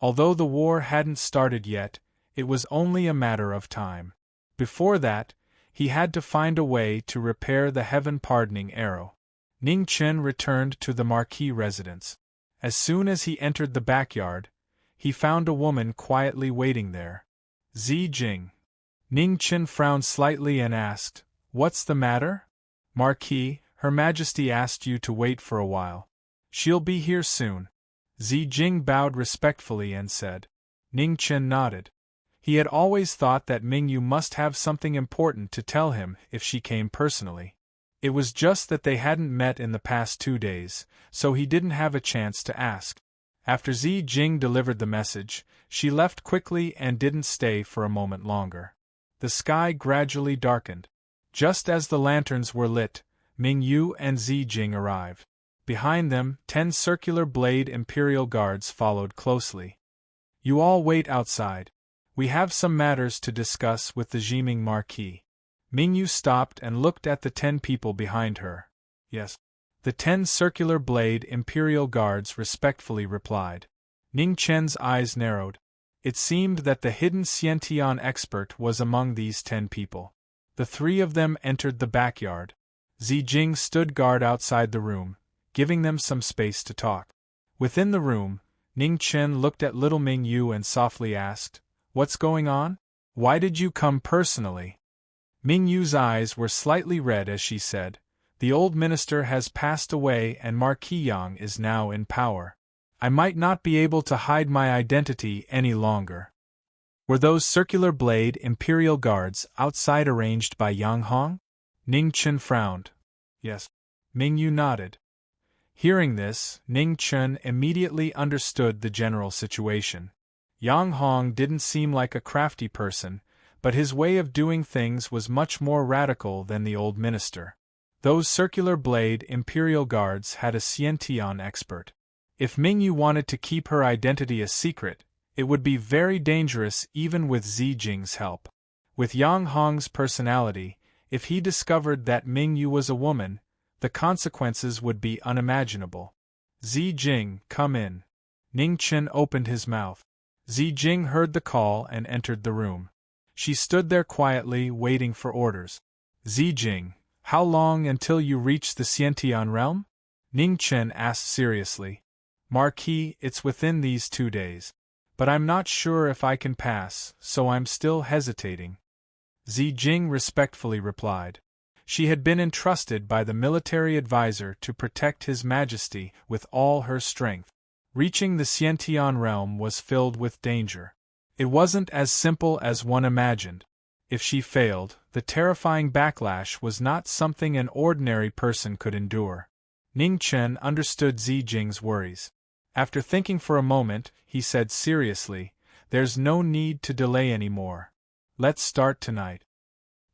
Although the war hadn't started yet, it was only a matter of time. Before that, he had to find a way to repair the heaven-pardoning arrow. Ning Chen returned to the Marquis residence. As soon as he entered the backyard, he found a woman quietly waiting there. Zi Jing. Ning Chen frowned slightly and asked, "What's the matter?" "Marquis, Her Majesty asked you to wait for a while. She'll be here soon." Zi Jing bowed respectfully and said. Ning Chen nodded. He had always thought that Ming Yu must have something important to tell him if she came personally. It was just that they hadn't met in the past 2 days, so he didn't have a chance to ask. After Zi Jing delivered the message, she left quickly and didn't stay for a moment longer. The sky gradually darkened. Just as the lanterns were lit, Ming Yu and Zi Jing arrived. Behind them, 10 circular blade Imperial Guards followed closely. "You all wait outside. We have some matters to discuss with the Zhenming Marquis." Ming Yu stopped and looked at the 10 people behind her. "Yes." The 10 circular blade Imperial Guards respectfully replied. Ning Chen's eyes narrowed. It seemed that the hidden Xiantian expert was among these 10 people. The 3 of them entered the backyard. Zi Jing stood guard outside the room, giving them some space to talk. Within the room, Ning Chen looked at little Ming Yu and softly asked, "What's going on? Why did you come personally?" Ming Yu's eyes were slightly red as she said, "The old minister has passed away and Marquis Yang is now in power. I might not be able to hide my identity any longer." Were those circular blade Imperial Guards outside arranged by Yang Hong? Ning Chen frowned. "Yes." Ming Yu nodded. Hearing this, Ning Chen immediately understood the general situation. Yang Hong didn't seem like a crafty person, but his way of doing things was much more radical than the old minister. Those circular blade Imperial Guards had a Xiantian expert. If Mingyu wanted to keep her identity a secret, it would be very dangerous even with Zi Jing's help. With Yang Hong's personality, if he discovered that Mingyu was a woman, the consequences would be unimaginable. Zi Jing, come in. Ning Chen opened his mouth. Zi Jing heard the call and entered the room. She stood there quietly, waiting for orders. Zi Jing, how long until you reach the Xiantian realm? Ning Chen asked seriously. Marquis, it's within these 2 days. But I'm not sure if I can pass, so I'm still hesitating. Zi Jing respectfully replied. She had been entrusted by the military advisor to protect His Majesty with all her strength. Reaching the Xiantian realm was filled with danger. It wasn't as simple as one imagined. If she failed, the terrifying backlash was not something an ordinary person could endure. Ning Chen understood Zi Jing's worries. After thinking for a moment, he said seriously, "There's no need to delay anymore. Let's start tonight."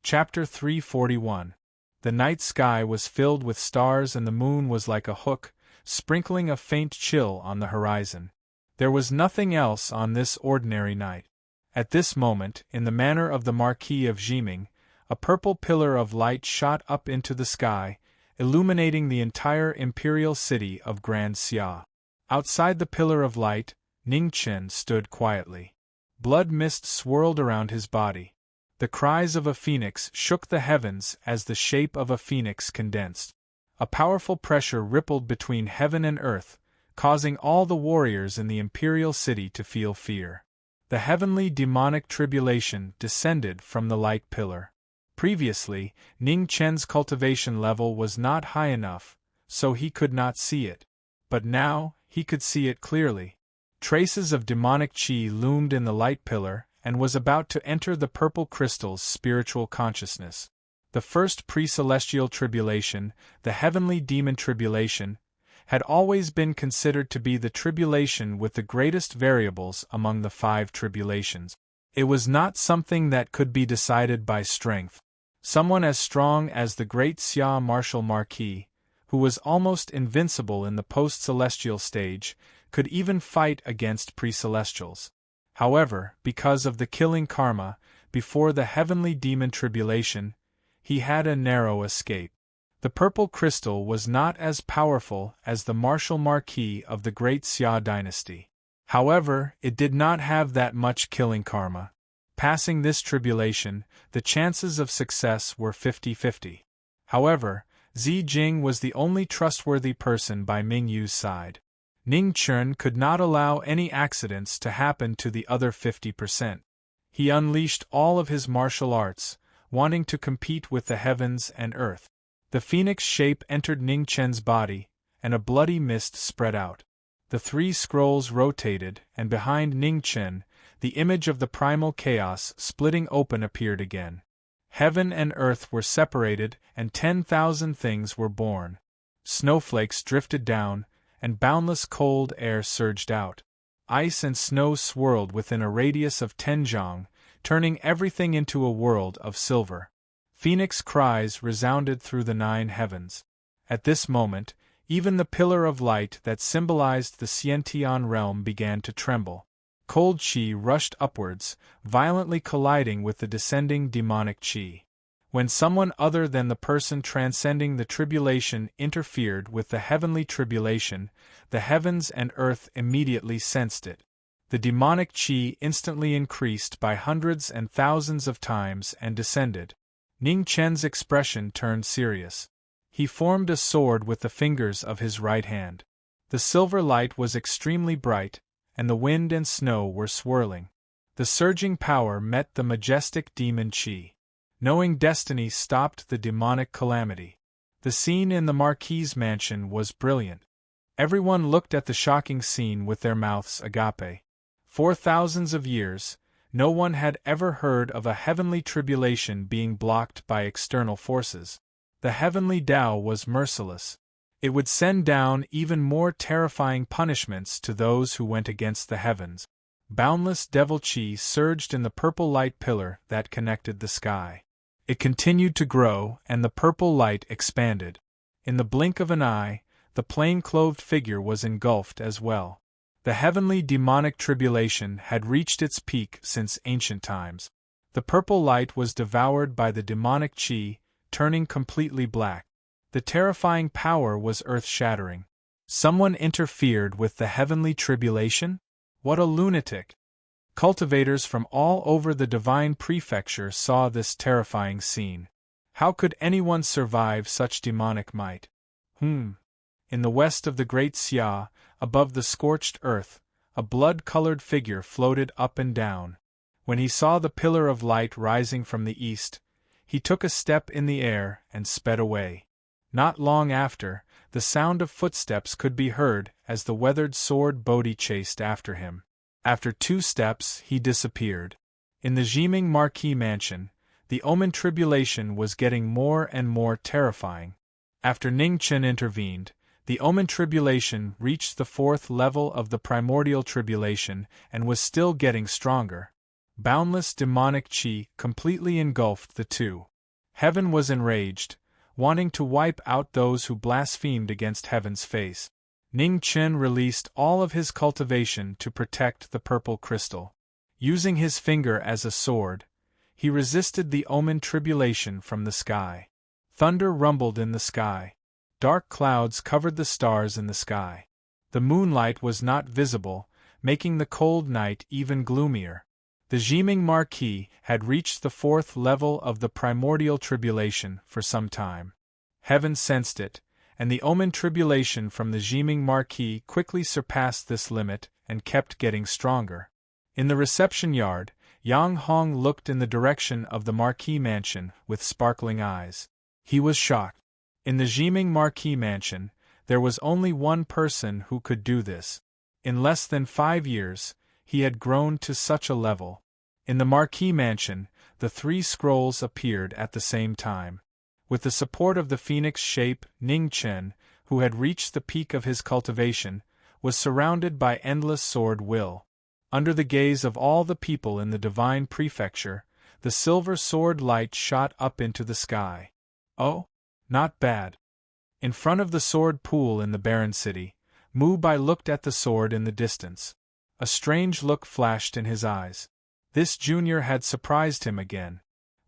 Chapter 341. The night sky was filled with stars and the moon was like a hook, sprinkling a faint chill on the horizon. There was nothing else on this ordinary night. At this moment, in the manner of the Marquis of Jiming, a purple pillar of light shot up into the sky, illuminating the entire imperial city of Grand Xia. Outside the pillar of light, Ning Chen stood quietly. Blood mist swirled around his body. The cries of a phoenix shook the heavens as the shape of a phoenix condensed. A powerful pressure rippled between heaven and earth, causing all the warriors in the imperial city to feel fear. The heavenly demonic tribulation descended from the light pillar. Previously, Ning Chen's cultivation level was not high enough, so he could not see it. But now, he could see it clearly. Traces of demonic qi loomed in the light pillar and was about to enter the purple crystal's spiritual consciousness. The first pre-celestial tribulation, the heavenly demon tribulation, had always been considered to be the tribulation with the greatest variables among the 5 tribulations. It was not something that could be decided by strength. Someone as strong as the great Xia Marshal Marquis, who was almost invincible in the post-celestial stage, could even fight against pre-celestials. However, because of the killing karma, before the heavenly demon tribulation, he had a narrow escape. The purple crystal was not as powerful as the Marshal Marquis of the Great Xia dynasty. However, it did not have that much killing karma. Passing this tribulation, the chances of success were 50-50. However, Zi Jing was the only trustworthy person by Mingyu's side. Ning Chen could not allow any accidents to happen to the other 50%. He unleashed all of his martial arts, wanting to compete with the heavens and earth. The phoenix shape entered Ning Chen's body, and a bloody mist spread out. The 3 scrolls rotated, and behind Ning Chen, the image of the primal chaos splitting open appeared again. Heaven and earth were separated, and 10,000 things were born. Snowflakes drifted down, and boundless cold air surged out. Ice and snow swirled within a radius of 10 zhang, turning everything into a world of silver. Phoenix cries resounded through the 9 heavens. At this moment, even the pillar of light that symbolized the Xiantian realm began to tremble. Cold qi rushed upwards, violently colliding with the descending demonic qi. When someone other than the person transcending the tribulation interfered with the heavenly tribulation, the heavens and earth immediately sensed it. The demonic qi instantly increased by hundreds and thousands of times and descended. Ning Chen's expression turned serious. He formed a sword with the fingers of his right hand. The silver light was extremely bright, and the wind and snow were swirling. The surging power met the majestic demon qi. Knowing destiny stopped the demonic calamity. The scene in the Marquis' mansion was brilliant. Everyone looked at the shocking scene with their mouths agape. For thousands of years, no one had ever heard of a heavenly tribulation being blocked by external forces. The heavenly Tao was merciless. It would send down even more terrifying punishments to those who went against the heavens. Boundless devil qi surged in the purple light pillar that connected the sky. It continued to grow, and the purple light expanded. In the blink of an eye, the plain-clothed figure was engulfed as well. The heavenly demonic tribulation had reached its peak since ancient times. The purple light was devoured by the demonic chi, turning completely black. The terrifying power was earth-shattering. Someone interfered with the heavenly tribulation? What a lunatic! Cultivators from all over the divine prefecture saw this terrifying scene. How could anyone survive such demonic might? In the west of the great Xia, above the scorched earth, a blood-colored figure floated up and down. When he saw the pillar of light rising from the east, he took a step in the air and sped away. Not long after, the sound of footsteps could be heard as the weathered sword Bodhi chased after him. After 2 steps, he disappeared. In the Jiming Marquis mansion, the omen tribulation was getting more and more terrifying. After Ning Chen intervened, the omen tribulation reached the 4th level of the primordial tribulation and was still getting stronger. Boundless demonic chi completely engulfed the two. Heaven was enraged, wanting to wipe out those who blasphemed against heaven's face. Ning Chen released all of his cultivation to protect the purple crystal. Using his finger as a sword, he resisted the omen tribulation from the sky. Thunder rumbled in the sky. Dark clouds covered the stars in the sky. The moonlight was not visible, making the cold night even gloomier. The Jiming Marquis had reached the 4th level of the primordial tribulation for some time. Heaven sensed it, and the omen tribulation from the Jiming Marquis quickly surpassed this limit and kept getting stronger. In the reception yard, Yang Hong looked in the direction of the Marquis mansion with sparkling eyes. He was shocked. In the Jiming Marquis mansion, there was only one person who could do this. In less than 5 years, he had grown to such a level. In the Marquis mansion, the 3 scrolls appeared at the same time. With the support of the phoenix shape, Ning Chen, who had reached the peak of his cultivation, was surrounded by endless sword will. Under the gaze of all the people in the divine prefecture, the silver sword light shot up into the sky. Oh, not bad. In front of the sword pool in the barren city, Mu Bai looked at the sword in the distance. A strange look flashed in his eyes. This junior had surprised him again.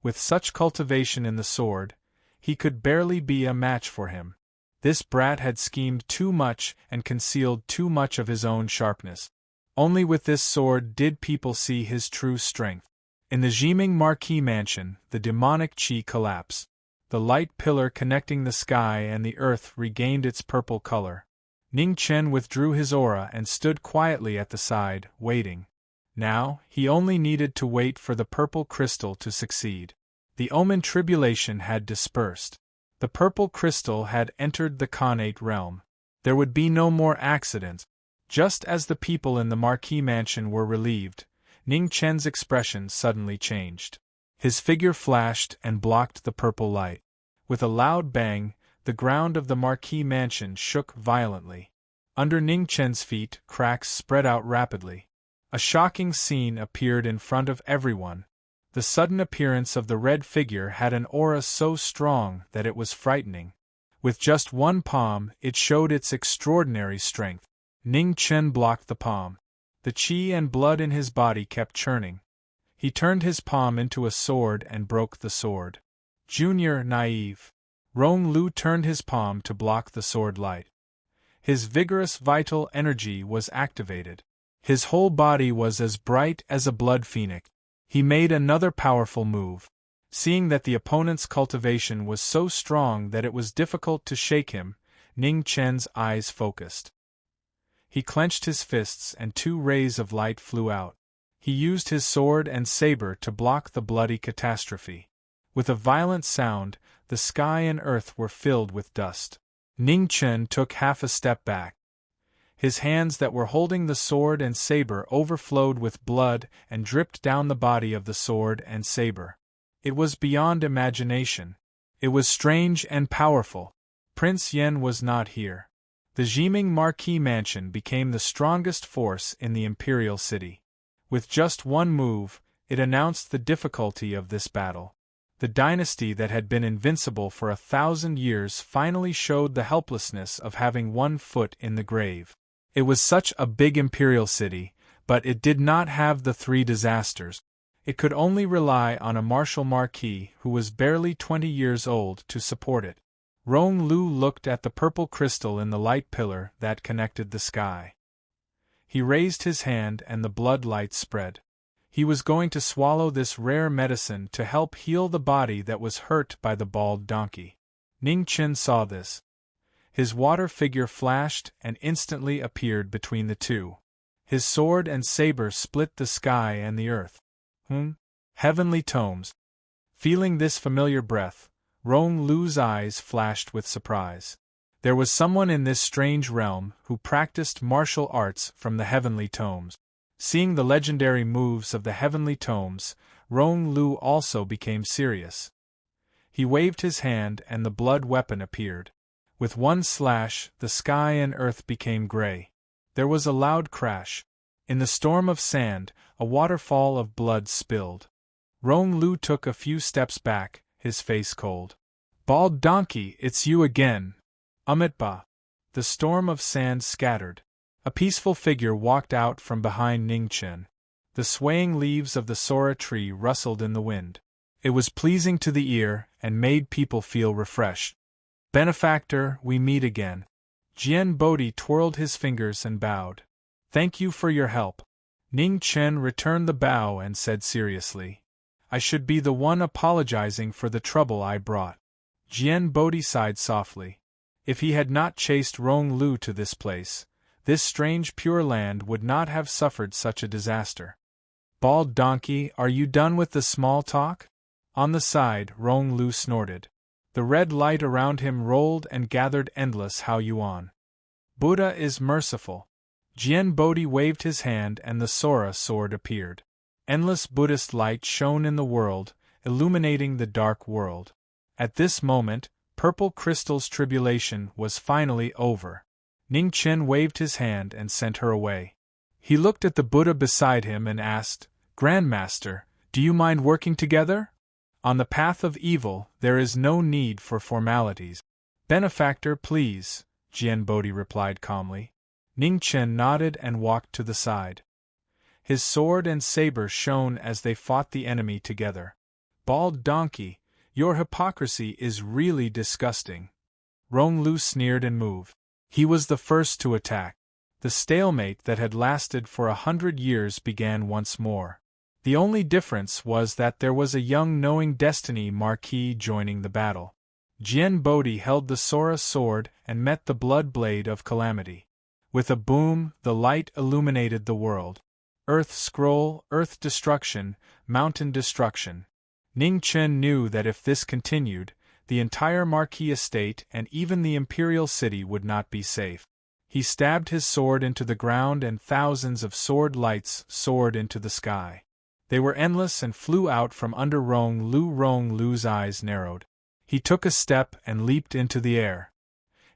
With such cultivation in the sword, he could barely be a match for him. This brat had schemed too much and concealed too much of his own sharpness. Only with this sword did people see his true strength. In the Jiming Marquis mansion, the demonic chi collapsed. The light pillar connecting the sky and the earth regained its purple color. Ning Chen withdrew his aura and stood quietly at the side, waiting. Now, he only needed to wait for the purple crystal to succeed. The omen tribulation had dispersed. The purple crystal had entered the connate realm. There would be no more accidents. Just as the people in the Marquis mansion were relieved, Ning Chen's expression suddenly changed. His figure flashed and blocked the purple light. With a loud bang, the ground of the Marquis mansion shook violently. Under Ning Chen's feet, cracks spread out rapidly. A shocking scene appeared in front of everyone. The sudden appearance of the red figure had an aura so strong that it was frightening. With just one palm, it showed its extraordinary strength. Ning Chen blocked the palm. The qi and blood in his body kept churning. He turned his palm into a sword and broke the sword. Junior naive. Rong Lu turned his palm to block the sword light. His vigorous vital energy was activated. His whole body was as bright as a blood phoenix. He made another powerful move. Seeing that the opponent's cultivation was so strong that it was difficult to shake him, Ning Chen's eyes focused. He clenched his fists and 2 rays of light flew out. He used his sword and saber to block the bloody catastrophe. With a violent sound, the sky and earth were filled with dust. Ning Chen took half a step back. His hands that were holding the sword and saber overflowed with blood and dripped down the body of the sword and saber. It was beyond imagination. It was strange and powerful. Prince Yen was not here. The Jiming Marquis mansion became the strongest force in the imperial city. With just one move, it announced the difficulty of this battle. The dynasty that had been invincible for 1,000 years finally showed the helplessness of having one foot in the grave. It was such a big imperial city, but it did not have the 3 disasters. It could only rely on a martial Marquis who was barely 20 years old to support it. Rong Lu looked at the purple crystal in the light pillar that connected the sky. He raised his hand and the blood light spread. He was going to swallow this rare medicine to help heal the body that was hurt by the bald donkey. Ning Chen saw this. His water figure flashed and instantly appeared between the two. His sword and saber split the sky and the earth. Heavenly tomes. Feeling this familiar breath, Rong Lu's eyes flashed with surprise. There was someone in this strange realm who practiced martial arts from the heavenly tomes. Seeing the legendary moves of the heavenly tomes, Rong Lu also became serious. He waved his hand and the blood weapon appeared. With one slash, the sky and earth became gray. There was a loud crash. In the storm of sand, a waterfall of blood spilled. Rong Lu took a few steps back, his face cold. "Bald donkey, it's you again." Ba. The storm of sand scattered. A peaceful figure walked out from behind Ning Chen. The swaying leaves of the Sora tree rustled in the wind. It was pleasing to the ear and made people feel refreshed. "Benefactor, we meet again." Jian Bodhi twirled his fingers and bowed. "Thank you for your help." Ning Chen returned the bow and said seriously, "I should be the one apologizing for the trouble I brought." Jian Bodhi sighed softly. If he had not chased Rong Lu to this place, this strange pure land would not have suffered such a disaster. "Bald donkey, are you done with the small talk?" On the side, Rong Lu snorted. The red light around him rolled and gathered endless Hao Yuan. "Buddha is merciful." Jian Bodhi waved his hand and the Sora sword appeared. Endless Buddhist light shone in the world, illuminating the dark world. At this moment, Purple Crystal's tribulation was finally over. Ning Chen waved his hand and sent her away. He looked at the Buddha beside him and asked, "Grandmaster, do you mind working together? On the path of evil, there is no need for formalities." "Benefactor, please," Jian Bodhi replied calmly. Ning Chen nodded and walked to the side. His sword and saber shone as they fought the enemy together. "Bald donkey, your hypocrisy is really disgusting." Rong Lu sneered and moved. He was the first to attack. The stalemate that had lasted for 100 years began once more. The only difference was that there was a young knowing destiny Marquis joining the battle. Jian Bodhi held the Sora sword and met the blood blade of calamity. With a boom, the light illuminated the world. Earth scroll, earth destruction, mountain destruction. Ning Chen knew that if this continued, the entire Marquis estate and even the imperial city would not be safe. He stabbed his sword into the ground and thousands of sword lights soared into the sky. They were endless and flew out from under Rong Lu. Rong Lu's eyes narrowed. He took a step and leaped into the air.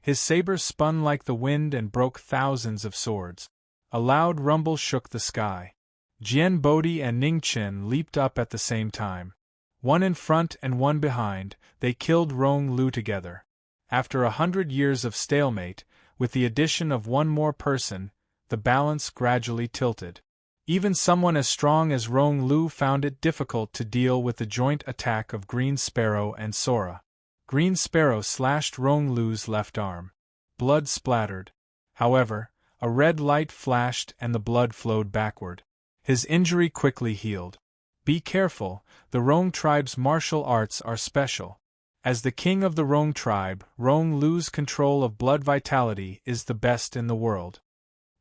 His saber spun like the wind and broke thousands of swords. A loud rumble shook the sky. Jian Bodhi and Ning Chen leaped up at the same time. One in front and one behind, they killed Rong Lu together. After 100 years of stalemate, with the addition of one more person, the balance gradually tilted. Even someone as strong as Rong Lu found it difficult to deal with the joint attack of Green Sparrow and Sora. Green Sparrow slashed Rong Lu's left arm. Blood splattered. However, a red light flashed and the blood flowed backward. His injury quickly healed. Be careful, the Rong tribe's martial arts are special. As the king of the Rong tribe, Rong Lu's control of blood vitality is the best in the world.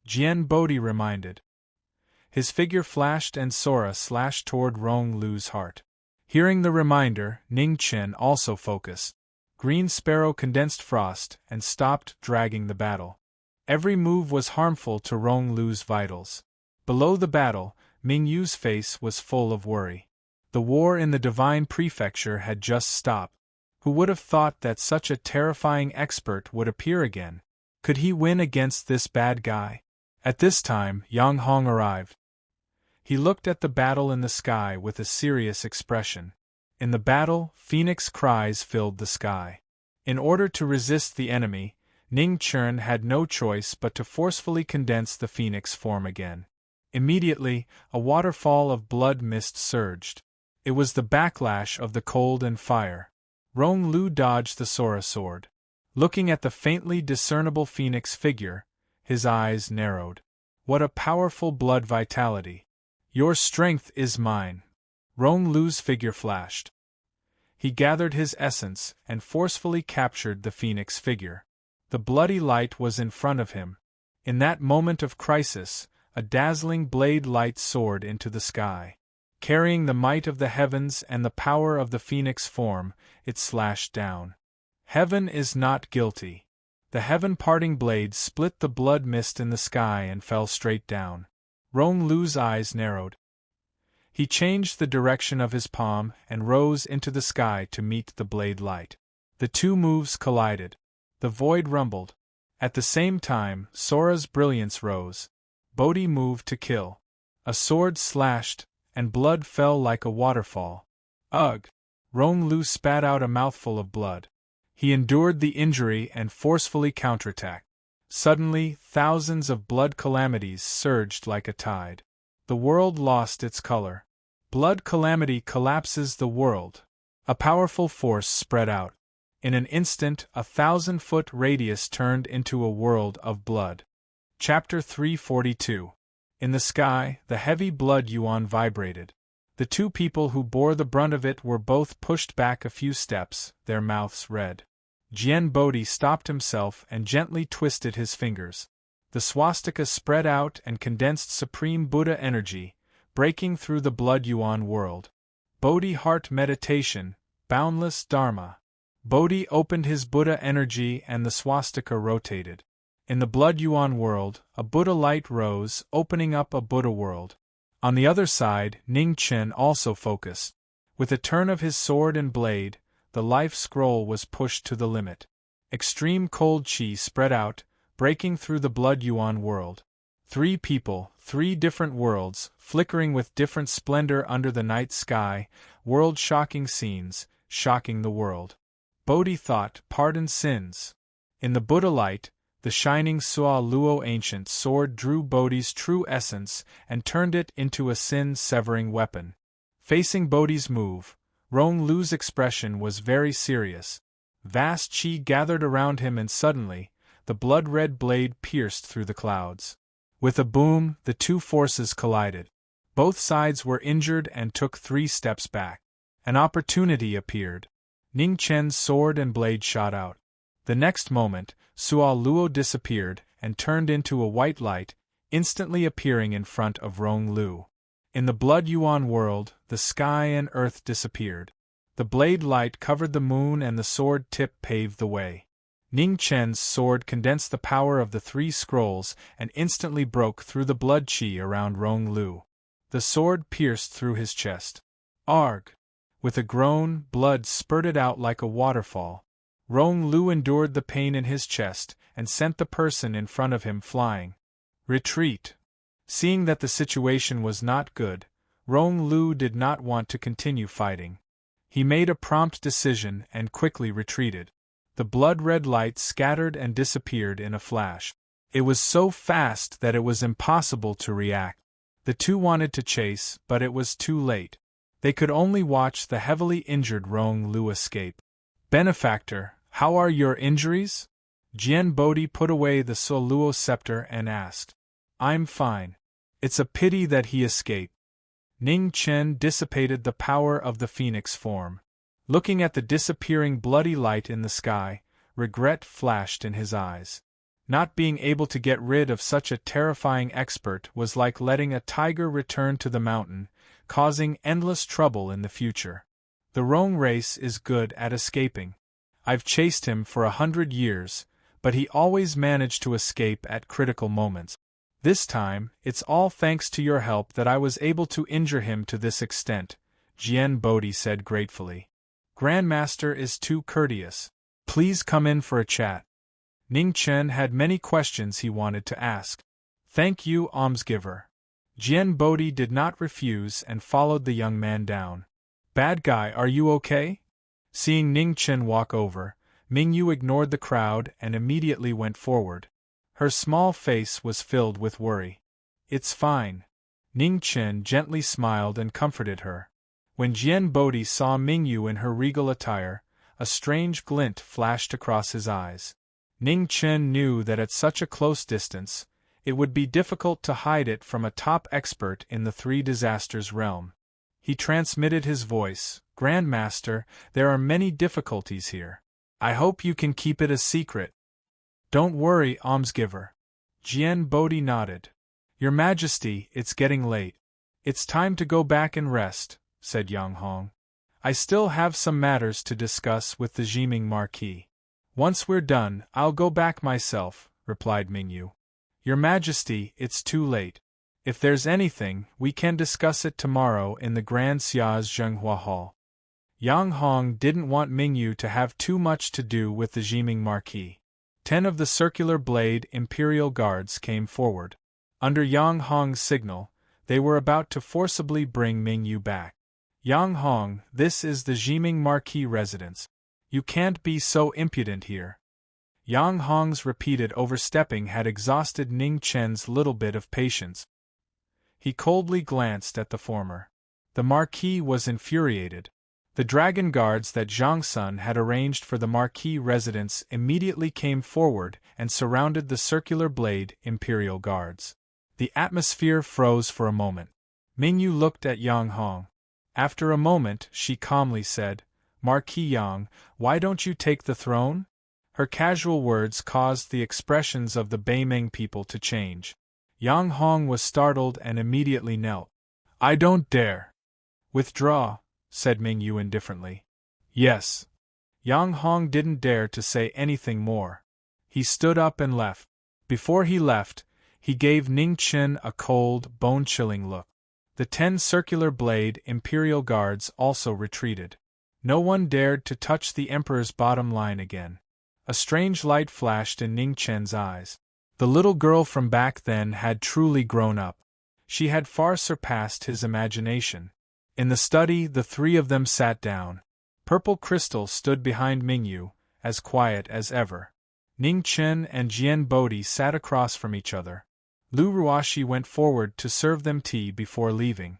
Jian Bodhi reminded. His figure flashed and Sora slashed toward Rong Lu's heart. Hearing the reminder, Ning Chen also focused. Green Sparrow condensed frost and stopped dragging the battle. Every move was harmful to Rong Lu's vitals. Below the battle, Ming Yu's face was full of worry. The war in the Divine Prefecture had just stopped. Who would have thought that such a terrifying expert would appear again? Could he win against this bad guy? At this time, Yang Hong arrived. He looked at the battle in the sky with a serious expression. In the battle, phoenix cries filled the sky. In order to resist the enemy, Ning Chen had no choice but to forcefully condense the phoenix form again. Immediately, a waterfall of blood mist surged. It was the backlash of the cold and fire. Rong Lu dodged the Sora sword. Looking at the faintly discernible phoenix figure, his eyes narrowed. What a powerful blood vitality! Your strength is mine. Rong Lu's figure flashed. He gathered his essence and forcefully captured the phoenix figure. The bloody light was in front of him. In that moment of crisis, a dazzling blade light soared into the sky. Carrying the might of the heavens and the power of the phoenix form, it slashed down. Heaven is not guilty. The heaven-parting blade split the blood mist in the sky and fell straight down. Rong Lu's eyes narrowed. He changed the direction of his palm and rose into the sky to meet the blade light. The two moves collided. The void rumbled. At the same time, Sora's brilliance rose. Bodhi moved to kill. A sword slashed, and blood fell like a waterfall. Ugh! Rong Lu spat out a mouthful of blood. He endured the injury and forcefully counterattacked. Suddenly, thousands of blood calamities surged like a tide. The world lost its color. Blood calamity collapses the world. A powerful force spread out. In an instant, a 1,000-foot radius turned into a world of blood. Chapter 342. In the sky, the heavy blood yuan vibrated. The two people who bore the brunt of it were both pushed back a few steps, their mouths red. Jian Bodhi stopped himself and gently twisted his fingers. The swastika spread out and condensed supreme Buddha energy, breaking through the blood yuan world. Bodhi heart meditation, boundless Dharma. Bodhi opened his Buddha energy and the swastika rotated. In the blood yuan world, a Buddha light rose, opening up a Buddha world. On the other side, Ning Chen also focused. With a turn of his sword and blade, the life scroll was pushed to the limit. Extreme cold chi spread out, breaking through the blood yuan world. 3 people, 3 different worlds, flickering with different splendor under the night sky, world-shocking scenes, shocking the world. Bodhi thought, pardon sins. In the Buddha light, the shining Sua Luo ancient sword drew Bodhi's true essence and turned it into a sin-severing weapon. Facing Bodhi's move, Rong Lu's expression was very serious. Vast chi gathered around him and suddenly, the blood-red blade pierced through the clouds. With a boom, the two forces collided. Both sides were injured and took 3 steps back. An opportunity appeared. Ning Chen's sword and blade shot out. The next moment, Sua Luo disappeared and turned into a white light, instantly appearing in front of Rong Lu. In the blood yuan world, the sky and earth disappeared. The blade light covered the moon and the sword tip paved the way. Ning Chen's sword condensed the power of the 3 scrolls and instantly broke through the blood chi around Rong Lu. The sword pierced through his chest. Arg! With a groan, blood spurted out like a waterfall. Rong Lu endured the pain in his chest and sent the person in front of him flying. Retreat! Seeing that the situation was not good, Rong Lu did not want to continue fighting. He made a prompt decision and quickly retreated. The blood-red light scattered and disappeared in a flash. It was so fast that it was impossible to react. The two wanted to chase, but it was too late. They could only watch the heavily injured Rong Lu escape. Benefactor, how are your injuries? Jian Bodhi put away the So Luo scepter and asked. I'm fine. It's a pity that he escaped. Ning Chen dissipated the power of the phoenix form. Looking at the disappearing bloody light in the sky, regret flashed in his eyes. Not being able to get rid of such a terrifying expert was like letting a tiger return to the mountain, causing endless trouble in the future. The Rong race is good at escaping. I've chased him for 100 years, but he always managed to escape at critical moments. This time, it's all thanks to your help that I was able to injure him to this extent, Jian Bodhi said gratefully. Grandmaster is too courteous. Please come in for a chat. Ning Chen had many questions he wanted to ask. Thank you, almsgiver. Jian Bodhi did not refuse and followed the young man down. Bad guy, are you okay? Seeing Ning Chen walk over, Mingyu ignored the crowd and immediately went forward. Her small face was filled with worry. It's fine. Ning Chen gently smiled and comforted her. When Jian Bodhi saw Mingyu in her regal attire, a strange glint flashed across his eyes. Ning Chen knew that at such a close distance, it would be difficult to hide it from a top expert in the three disasters realm. He transmitted his voice, Grandmaster, there are many difficulties here. I hope you can keep it a secret. Don't worry, almsgiver. Jian Bodhi nodded. Your Majesty, it's getting late. It's time to go back and rest, said Yang Hong. I still have some matters to discuss with the Jiming Marquis. Once we're done, I'll go back myself, replied Mingyu. Your Majesty, it's too late. If there's anything, we can discuss it tomorrow in the Grand Xia's Zhenghua Hall. Yang Hong didn't want Mingyu to have too much to do with the Jiming Marquis. 10 of the circular blade Imperial Guards came forward. Under Yang Hong's signal, they were about to forcibly bring Mingyu back. Yang Hong, this is the Jiming Marquis residence. You can't be so impudent here. Yang Hong's repeated overstepping had exhausted Ning Chen's little bit of patience. He coldly glanced at the former. The Marquis was infuriated. The dragon guards that Zhang Sun had arranged for the Marquis residence immediately came forward and surrounded the circular blade Imperial Guards. The atmosphere froze for a moment. Mingyu looked at Yang Hong. After a moment, she calmly said, Marquis Yang, why don't you take the throne? Her casual words caused the expressions of the Beimeng people to change. Yang Hong was startled and immediately knelt. I don't dare. Withdraw, said Mingyu indifferently. Yes. Yang Hong didn't dare to say anything more. He stood up and left. Before he left, he gave Ning Chen a cold, bone-chilling look. The 10 circular blade Imperial Guards also retreated. No one dared to touch the Emperor's bottom line again. A strange light flashed in Ning Chen's eyes. The little girl from back then had truly grown up. She had far surpassed his imagination. In the study, the three of them sat down. Purple Crystal stood behind Mingyu, as quiet as ever. Ning Chen and Jian Bodhi sat across from each other. Lu Ruoxi went forward to serve them tea before leaving.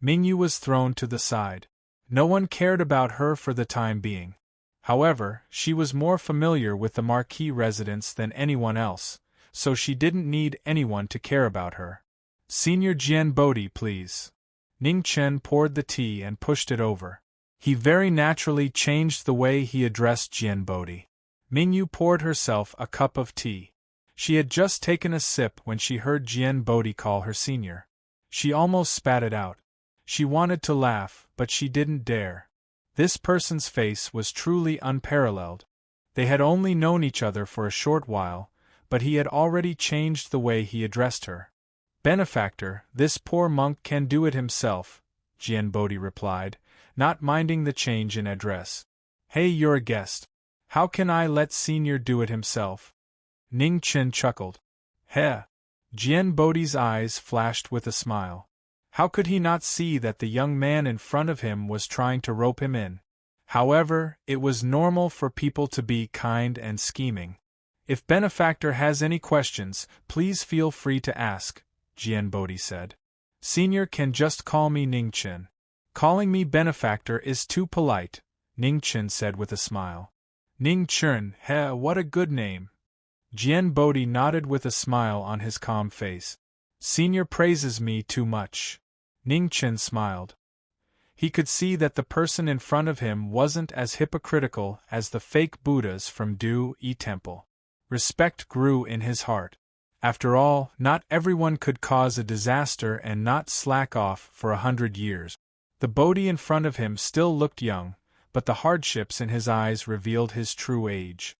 Mingyu was thrown to the side. No one cared about her for the time being. However, she was more familiar with the Marquis residence than anyone else, so she didn't need anyone to care about her. Senior Jian Bodhi, please. Ning Chen poured the tea and pushed it over. He very naturally changed the way he addressed Jian Bodhi. Mingyu poured herself a cup of tea. She had just taken a sip when she heard Jian Bodhi call her senior. She almost spat it out. She wanted to laugh, but she didn't dare. This person's face was truly unparalleled. They had only known each other for a short while, but he had already changed the way he addressed her. Benefactor, this poor monk can do it himself, Jian Bodhi replied, not minding the change in address. Hey, you're a guest. How can I let senior do it himself? Ning Chen chuckled. Heh. Jian Bodhi's eyes flashed with a smile. How could he not see that the young man in front of him was trying to rope him in? However, it was normal for people to be kind and scheming. If Benefactor has any questions, please feel free to ask, Jian Bodhi said. Senior can just call me Ning Chen. Calling me Benefactor is too polite, Ning Chen said with a smile. Ning Chen, heh, what a good name. Jian Bodhi nodded with a smile on his calm face. Senior praises me too much. Ning Chen smiled. He could see that the person in front of him wasn't as hypocritical as the fake Buddhas from Du Yi Temple. Respect grew in his heart. After all, not everyone could cause a disaster and not slack off for 100 years. The Bodhi in front of him still looked young, but the hardships in his eyes revealed his true age.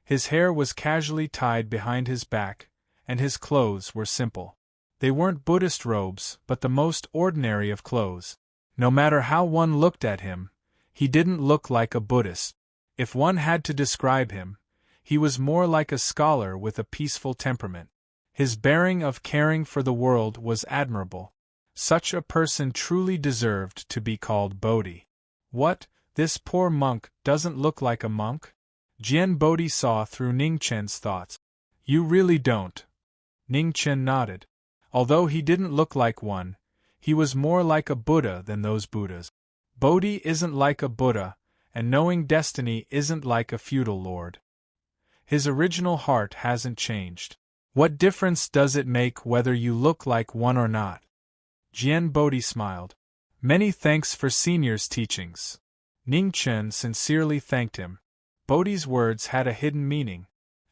His hair was casually tied behind his back, and his clothes were simple. They weren't Buddhist robes, but the most ordinary of clothes. No matter how one looked at him, he didn't look like a Buddhist. If one had to describe him, he was more like a scholar with a peaceful temperament. His bearing of caring for the world was admirable. Such a person truly deserved to be called Bodhi. What, this poor monk doesn't look like a monk? Jian Bodhi saw through Ning Chen's thoughts. You really don't. Ning Chen nodded. Although he didn't look like one, he was more like a Buddha than those Buddhas. Bodhi isn't like a Buddha, and knowing destiny isn't like a feudal lord. His original heart hasn't changed. What difference does it make whether you look like one or not? Jian Bodhi smiled. Many thanks for Senior's teachings. Ning Chen sincerely thanked him. Bodhi's words had a hidden meaning.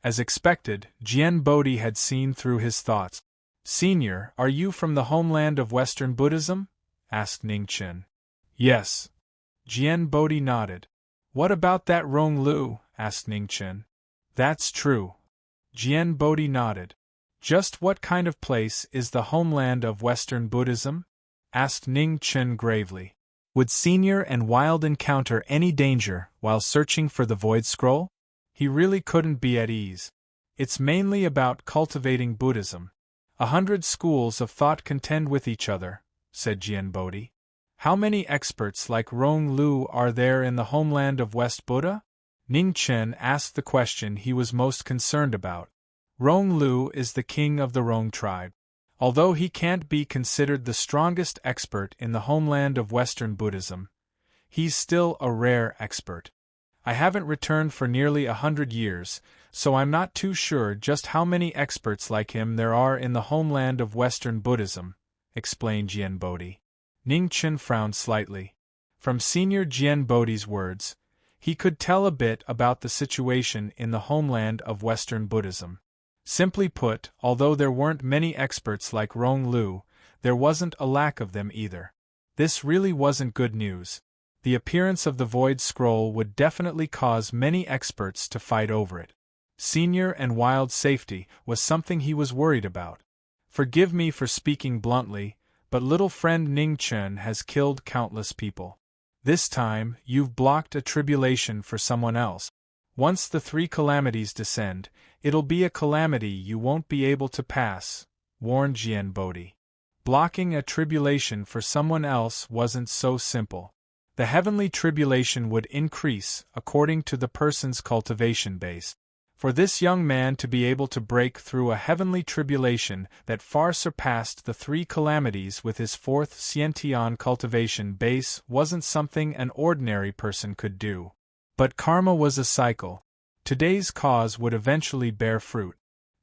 As expected, Jian Bodhi had seen through his thoughts. Senior, are you from the homeland of Western Buddhism? Asked Ning Chen. Yes. Jian Bodhi nodded. What about that Rong Lu? Asked Ning Chen. That's true. Jian Bodhi nodded. Just what kind of place is the homeland of Western Buddhism? Asked Ning Chen gravely. Would Senior and Wild encounter any danger while searching for the Void Scroll? He really couldn't be at ease. It's mainly about cultivating Buddhism. 100 schools of thought contend with each other, said Jian Bodhi. How many experts like Rong Lu are there in the homeland of West Buddha? Ning Chen asked the question he was most concerned about. Rong Lu is the king of the Rong tribe. Although he can't be considered the strongest expert in the homeland of Western Buddhism, he's still a rare expert. I haven't returned for nearly 100 years, so I'm not too sure just how many experts like him there are in the homeland of Western Buddhism, explained Jian Bodhi. Ning Chen frowned slightly. From Senior Jian Bodhi's words, he could tell a bit about the situation in the homeland of Western Buddhism. Simply put, although there weren't many experts like Rong Lu, there wasn't a lack of them either. This really wasn't good news. The appearance of the Void Scroll would definitely cause many experts to fight over it. Senior and Wild's safety was something he was worried about. Forgive me for speaking bluntly, but little friend Ning Chen has killed countless people. This time, you've blocked a tribulation for someone else. Once the 3 calamities descend, it'll be a calamity you won't be able to pass, warned Jian Bodhi. Blocking a tribulation for someone else wasn't so simple. The heavenly tribulation would increase according to the person's cultivation base. For this young man to be able to break through a heavenly tribulation that far surpassed the 3 calamities with his 4th Xiantian cultivation base wasn't something an ordinary person could do. But karma was a cycle. Today's cause would eventually bear fruit.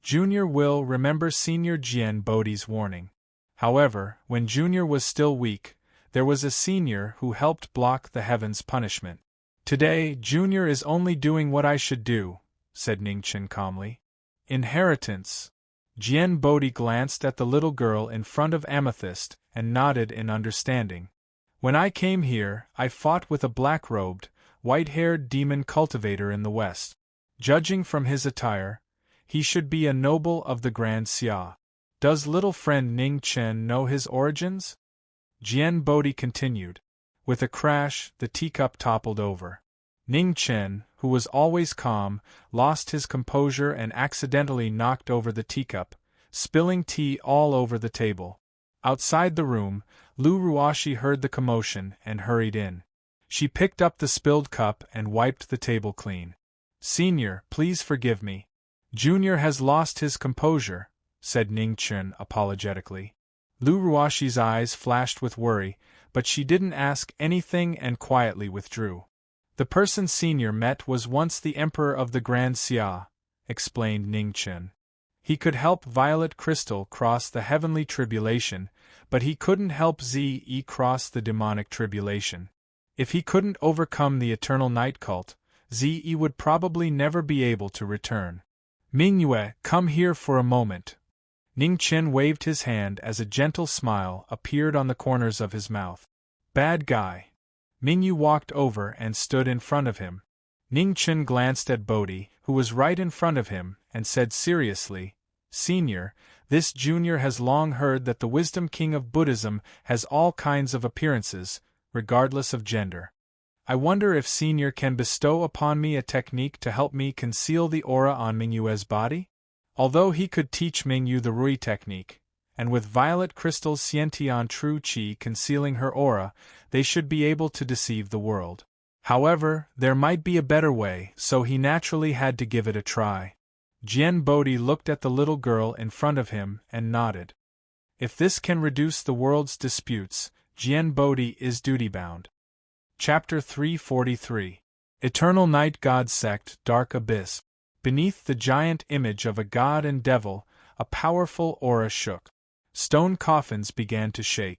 Junior will remember Senior Jian Bodhi's warning. However, when Junior was still weak, there was a Senior who helped block the heaven's punishment. Today, Junior is only doing what I should do, said Ning Chen calmly. Inheritance. Jian Bodhi glanced at the little girl in front of Amethyst and nodded in understanding. When I came here, I fought with a black-robed, white-haired demon cultivator in the West. Judging from his attire, he should be a noble of the Grand Xia. Does little friend Ning Chen know his origins? Jian Bodhi continued. With a crash, the teacup toppled over. Ning Chen, who was always calm, lost his composure and accidentally knocked over the teacup, spilling tea all over the table. Outside the room, Lu Ruashi heard the commotion and hurried in. She picked up the spilled cup and wiped the table clean. Senior, please forgive me. Junior has lost his composure, said Ning Chen apologetically. Lu Ruashi's eyes flashed with worry, but she didn't ask anything and quietly withdrew. The person Senior met was once the Emperor of the Grand Xia, explained Ning Chen. He could help Violet Crystal cross the heavenly tribulation, but he couldn't help Ze cross the demonic tribulation. If he couldn't overcome the eternal night cult, Ze would probably never be able to return. Mingyue, come here for a moment. Ning Chen waved his hand as a gentle smile appeared on the corners of his mouth. Bad guy. Mingyu walked over and stood in front of him. Ning Chen glanced at Bodhi, who was right in front of him, and said seriously, Senior, this junior has long heard that the Wisdom King of Buddhism has all kinds of appearances, regardless of gender. I wonder if Senior can bestow upon me a technique to help me conceal the aura on Mingyue's body? Although he could teach Mingyu the Rui technique, and with violet crystals Xiantian True Qi concealing her aura, they should be able to deceive the world. However, there might be a better way, so he naturally had to give it a try. Jian Bodhi looked at the little girl in front of him and nodded. If this can reduce the world's disputes, Jian Bodhi is duty-bound. Chapter 343. Eternal Night God Sect Dark Abyss. Beneath the giant image of a god and devil, a powerful aura shook. Stone coffins began to shake.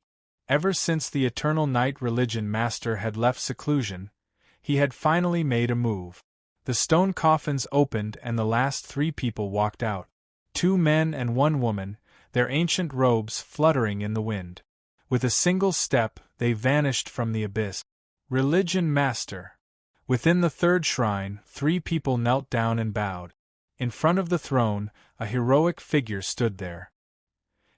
Ever since the Eternal Night Religion Master had left seclusion, he had finally made a move. The stone coffins opened and the last 3 people walked out. 2 men and 1 woman, their ancient robes fluttering in the wind. With a single step, they vanished from the abyss. Religion Master. Within the 3rd shrine, 3 people knelt down and bowed. In front of the throne, a heroic figure stood there.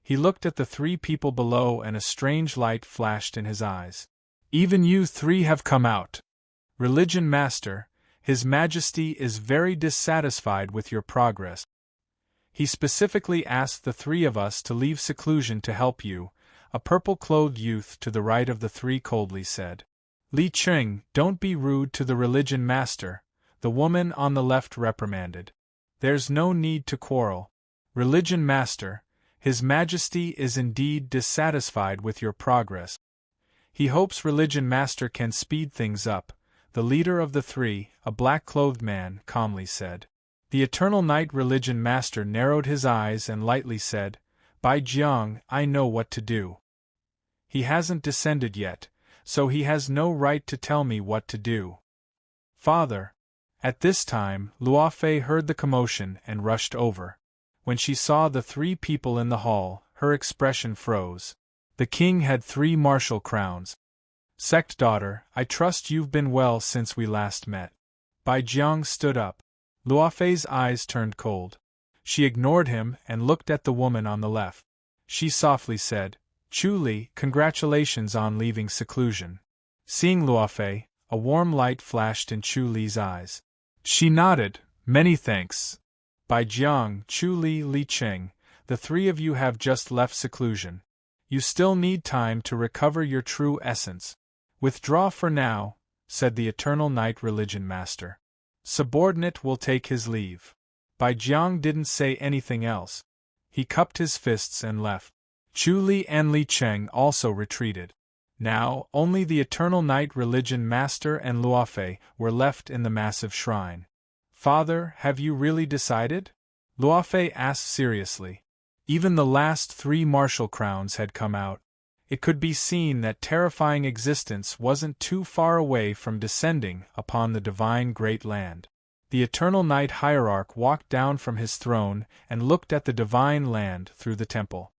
He looked at the 3 people below and a strange light flashed in his eyes. Even you 3 have come out. Religion Master, His Majesty is very dissatisfied with your progress. He specifically asked the 3 of us to leave seclusion to help you, a purple-clothed youth to the right of the 3 coldly said. Li Cheng, don't be rude to the Religion Master, the woman on the left reprimanded. There's no need to quarrel. Religion Master, His Majesty is indeed dissatisfied with your progress. He hopes Religion Master can speed things up, the leader of the 3, a black-clothed man, calmly said. The Eternal Night Religion Master narrowed his eyes and lightly said, Bai Jiang, I know what to do. He hasn't descended yet, so he has no right to tell me what to do. Father. At this time, Luofei heard the commotion and rushed over. When she saw the 3 people in the hall, her expression froze. The king had 3 martial crowns. Sect daughter, I trust you've been well since we last met. Bai Jiang stood up. Luofei's eyes turned cold. She ignored him and looked at the woman on the left. She softly said, Chu Li, congratulations on leaving seclusion. Seeing Luofei, a warm light flashed in Chu Li's eyes. She nodded, many thanks. Bai Jiang, Chu Li, Li Cheng, the 3 of you have just left seclusion. You still need time to recover your true essence. Withdraw for now, said the Eternal Night Religion Master. Subordinate will take his leave. Bai Jiang didn't say anything else. He cupped his fists and left. Chu Li and Li Cheng also retreated. Now, only the Eternal Night Religion Master and Luofei were left in the massive shrine. Father, have you really decided? Luofei asked seriously. Even the last 3 martial crowns had come out. It could be seen that terrifying existence wasn't too far away from descending upon the divine great land. The Eternal Night Hierarch walked down from his throne and looked at the divine land through the temple.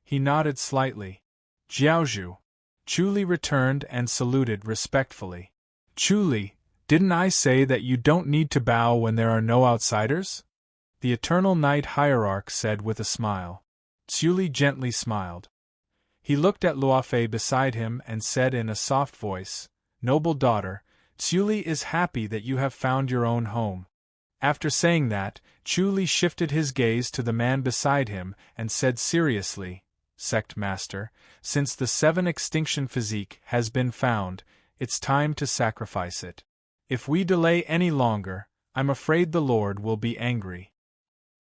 He nodded slightly. Jiaozhu. Chu Li returned and saluted respectfully. Chu Li, didn't I say that you don't need to bow when there are no outsiders? The Eternal Night Hierarch said with a smile. Chu Li gently smiled. He looked at Luofei beside him and said in a soft voice, Noble daughter, Chu Li is happy that you have found your own home. After saying that, Chu Li shifted his gaze to the man beside him and said seriously, Sect Master, since the 7 extinction physique has been found, it's time to sacrifice it. If we delay any longer, I'm afraid the Lord will be angry.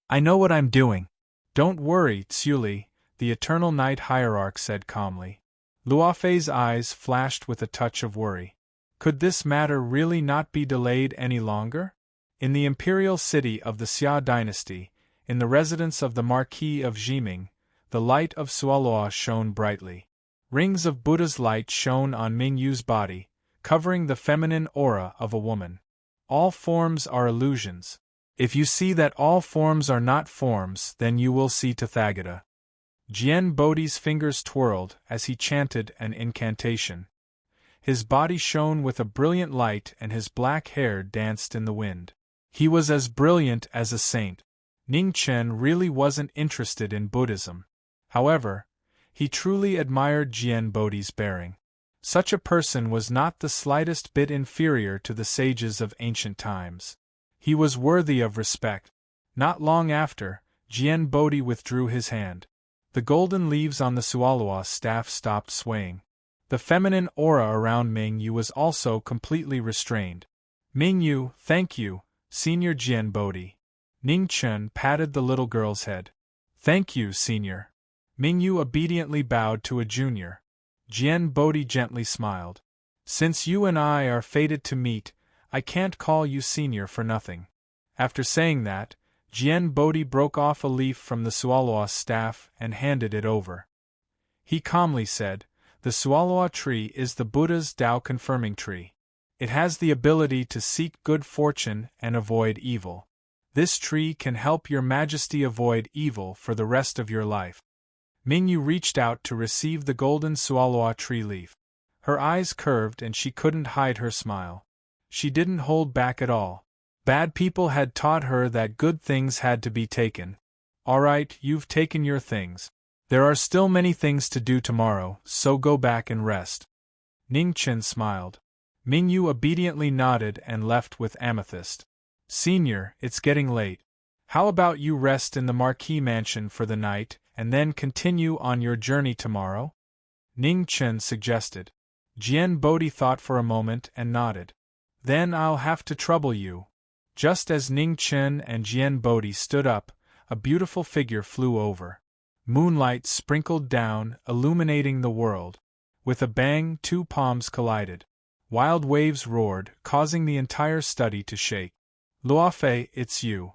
I know what I'm doing. Don't worry, Chu Li, the Eternal Night Hierarch said calmly. Luofei's eyes flashed with a touch of worry. Could this matter really not be delayed any longer? In the imperial city of the Xia dynasty, in the residence of the Marquis of Jiming, the light of Sualoa shone brightly. Rings of Buddha's light shone on Ming Yu's body, covering the feminine aura of a woman. All forms are illusions. If you see that all forms are not forms, then you will see Tathagata. Jian Bodhi's fingers twirled as he chanted an incantation. His body shone with a brilliant light and his black hair danced in the wind. He was as brilliant as a saint. Ning Chen really wasn't interested in Buddhism. However, he truly admired Jian Bodhi's bearing. Such a person was not the slightest bit inferior to the sages of ancient times. He was worthy of respect. Not long after, Jian Bodhi withdrew his hand. The golden leaves on the Sualua staff stopped swaying. The feminine aura around Mingyu was also completely restrained. Mingyu, thank you, Senior Jian Bodhi. Ning Chen patted the little girl's head. Thank you, Senior. Mingyu obediently bowed to a junior. Jian Bodhi gently smiled. Since you and I are fated to meet, I can't call you Senior for nothing. After saying that, Jian Bodhi broke off a leaf from the Sualua staff and handed it over. He calmly said, the Sualua tree is the Buddha's Tao-confirming tree. It has the ability to seek good fortune and avoid evil. This tree can help your majesty avoid evil for the rest of your life. Mingyu reached out to receive the golden Sualua tree leaf. Her eyes curved and she couldn't hide her smile. She didn't hold back at all. Bad people had taught her that good things had to be taken. All right, you've taken your things. There are still many things to do tomorrow, so go back and rest. Ning Chen smiled. Mingyu obediently nodded and left with Amethyst. Senior, it's getting late. How about you rest in the Marquis mansion for the night, and then continue on your journey tomorrow? Ning Chen suggested. Jian Bodhi thought for a moment and nodded. Then I'll have to trouble you. Just as Ning Chen and Jian Bodhi stood up, a beautiful figure flew over. Moonlight sprinkled down, illuminating the world. With a bang, two palms collided. Wild waves roared, causing the entire study to shake. Luofei, it's you.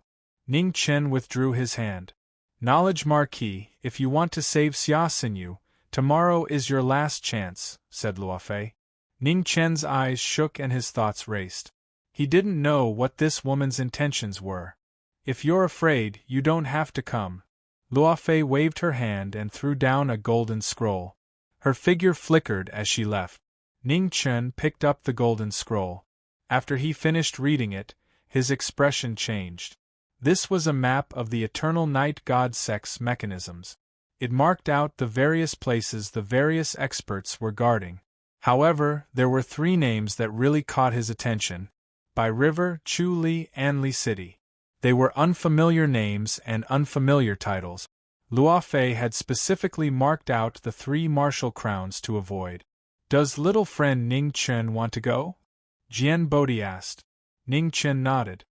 Ning Chen withdrew his hand. Knowledge Marquis, if you want to save Xia Xinyu, tomorrow is your last chance, said Luofei. Ning Chen's eyes shook and his thoughts raced. He didn't know what this woman's intentions were. If you're afraid, you don't have to come. Luofei waved her hand and threw down a golden scroll. Her figure flickered as she left. Ning Chen picked up the golden scroll. After he finished reading it, his expression changed. This was a map of the eternal night god sex mechanisms. It marked out the various places the various experts were guarding. However, there were three names that really caught his attention. By River, Chu Li, Anli City. They were unfamiliar names and unfamiliar titles. Luofei had specifically marked out the three martial crowns to avoid. Does little friend Ning Chen want to go? Jian Bodhi asked. Ning Chen nodded.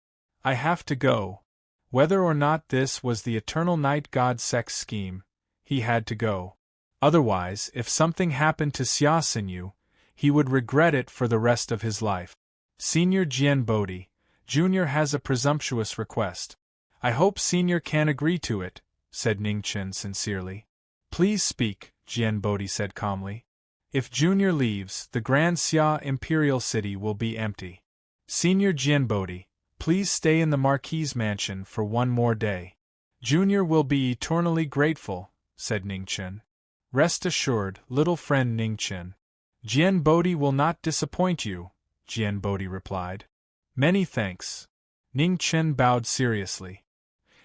I have to go. Whether or not this was the eternal night god sex scheme, he had to go. Otherwise, if something happened to Xia Xinyu, he would regret it for the rest of his life. Senior Jian Bodhi, Junior has a presumptuous request. I hope Senior can agree to it, said Ning Chen sincerely. Please speak, Jian Bodhi said calmly. If Junior leaves, the Grand Xia Imperial City will be empty. Senior Jian Bodhi, please stay in the Marquis mansion for one more day. Junior will be eternally grateful, said Ning Chen. Rest assured, little friend Ning Chen. Jian Bodhi will not disappoint you, Jian Bodhi replied. Many thanks. Ning Chen bowed seriously.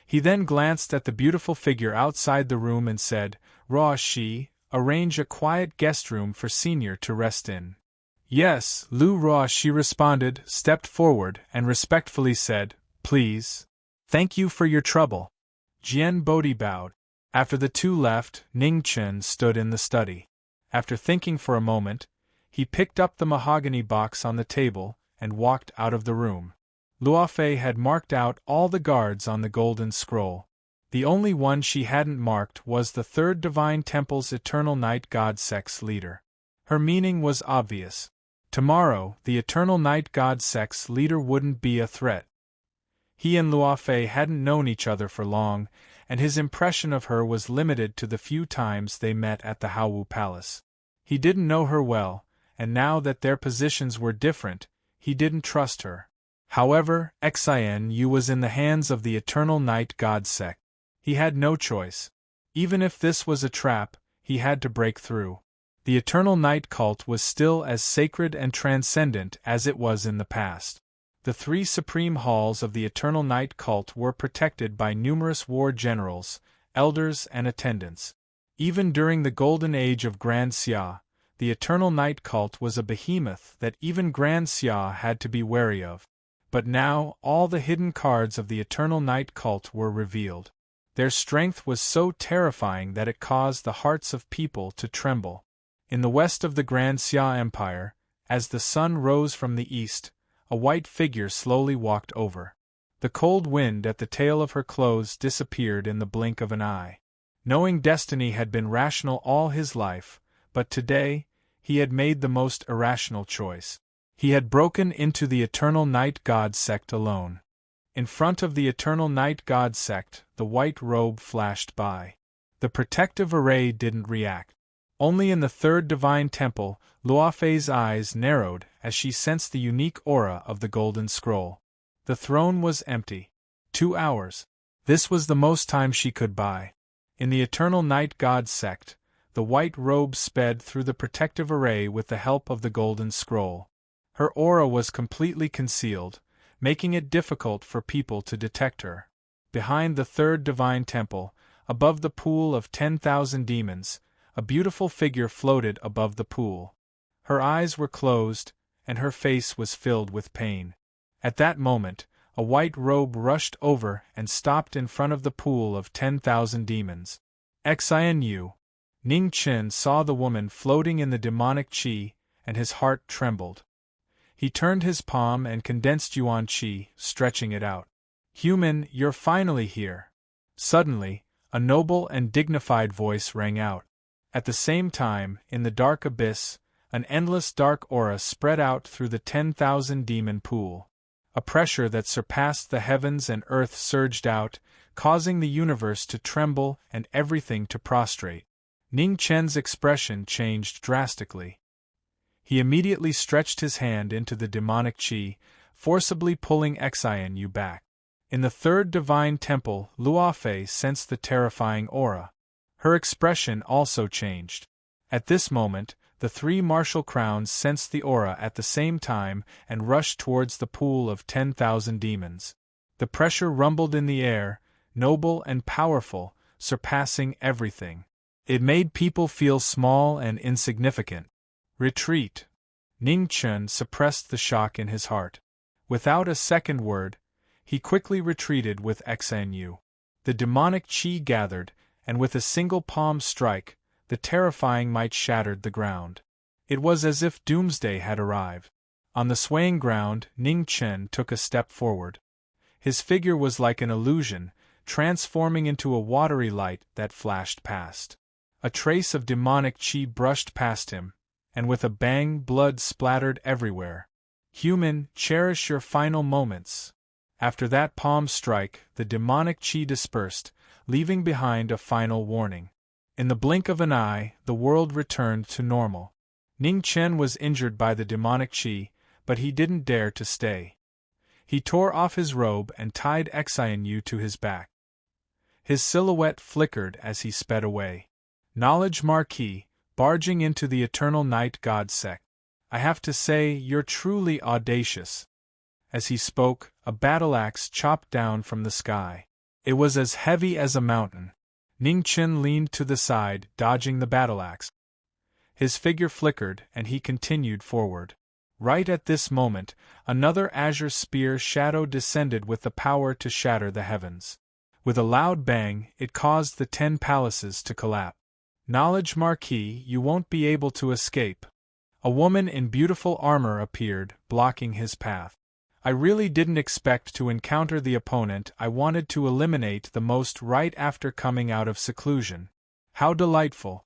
He then glanced at the beautiful figure outside the room and said, Ra Shi, arrange a quiet guest room for Senior to rest in. Yes, Lu Ra Shi responded, stepped forward, and respectfully said, Please. Thank you for your trouble. Jian Bodhi bowed. After the two left, Ning Chen stood in the study. After thinking for a moment, he picked up the mahogany box on the table and walked out of the room. Luofei had marked out all the guards on the golden scroll. The only one she hadn't marked was the Third Divine Temple's Eternal Night God Sex leader. Her meaning was obvious. Tomorrow, the Eternal Night God Sex leader wouldn't be a threat. He and Luofei hadn't known each other for long, and his impression of her was limited to the few times they met at the Haowu Palace. He didn't know her well, and now that their positions were different, he didn't trust her. However, Xian was in the hands of the Eternal Night God Sect. He had no choice. Even if this was a trap, he had to break through. The Eternal Night cult was still as sacred and transcendent as it was in the past. The three supreme halls of the Eternal Night cult were protected by numerous war generals, elders, and attendants. Even during the golden age of Grand Xia, the Eternal Night cult was a behemoth that even Grand Xia had to be wary of. But now, all the hidden cards of the Eternal Night cult were revealed. Their strength was so terrifying that it caused the hearts of people to tremble. In the west of the Grand Xia Empire, as the sun rose from the east, a white figure slowly walked over. The cold wind at the tail of her clothes disappeared in the blink of an eye. Knowing destiny had been rational all his life, but today, he had made the most irrational choice. He had broken into the Eternal Night God sect alone. In front of the Eternal Night God sect, the white robe flashed by. The protective array didn't react. Only in the third divine temple, Luofei's eyes narrowed as she sensed the unique aura of the golden scroll. The throne was empty. 2 hours. This was the most time she could buy. In the Eternal Night God sect, the white robe sped through the protective array with the help of the golden scroll. Her aura was completely concealed, making it difficult for people to detect her. Behind the third divine temple, above the pool of 10,000 demons, a beautiful figure floated above the pool. Her eyes were closed, and her face was filled with pain. At that moment, a white robe rushed over and stopped in front of the pool of 10,000 demons. Xinu. Ning Chen saw the woman floating in the demonic qi, and his heart trembled. He turned his palm and condensed yuan qi, stretching it out. Human, you're finally here. Suddenly, a noble and dignified voice rang out. At the same time, in the dark abyss, an endless dark aura spread out through the 10,000 demon pool. A pressure that surpassed the heavens and earth surged out, causing the universe to tremble and everything to prostrate. Ning Chen's expression changed drastically. He immediately stretched his hand into the demonic qi, forcibly pulling Xinu back. In the third divine temple, Luofei sensed the terrifying aura. Her expression also changed. At this moment, the 3 martial crowns sensed the aura at the same time and rushed towards the pool of 10,000 demons. The pressure rumbled in the air, noble and powerful, surpassing everything. It made people feel small and insignificant. Retreat. Ning Chen suppressed the shock in his heart. Without a second word, he quickly retreated with Xinu. The demonic qi gathered, and with a single palm strike, the terrifying might shattered the ground. It was as if doomsday had arrived. On the swaying ground, Ning Chen took a step forward. His figure was like an illusion, transforming into a watery light that flashed past. A trace of demonic qi brushed past him, and with a bang blood splattered everywhere. Human, cherish your final moments. After that palm strike, the demonic qi dispersed, leaving behind a final warning. In the blink of an eye, the world returned to normal. Ning Chen was injured by the demonic qi, but he didn't dare to stay. He tore off his robe and tied Xinu to his back. His silhouette flickered as he sped away. Knowledge Marquis, barging into the Eternal Night God sect. I have to say, you're truly audacious. As he spoke, a battle-axe chopped down from the sky. It was as heavy as a mountain. Ning Chen leaned to the side, dodging the battle-axe. His figure flickered, and he continued forward. Right at this moment, another azure spear shadow descended with the power to shatter the heavens. With a loud bang, it caused the 10 palaces to collapse. Knowledge Marquis, you won't be able to escape. A woman in beautiful armor appeared, blocking his path. I really didn't expect to encounter the opponent I wanted to eliminate the most right after coming out of seclusion. How delightful.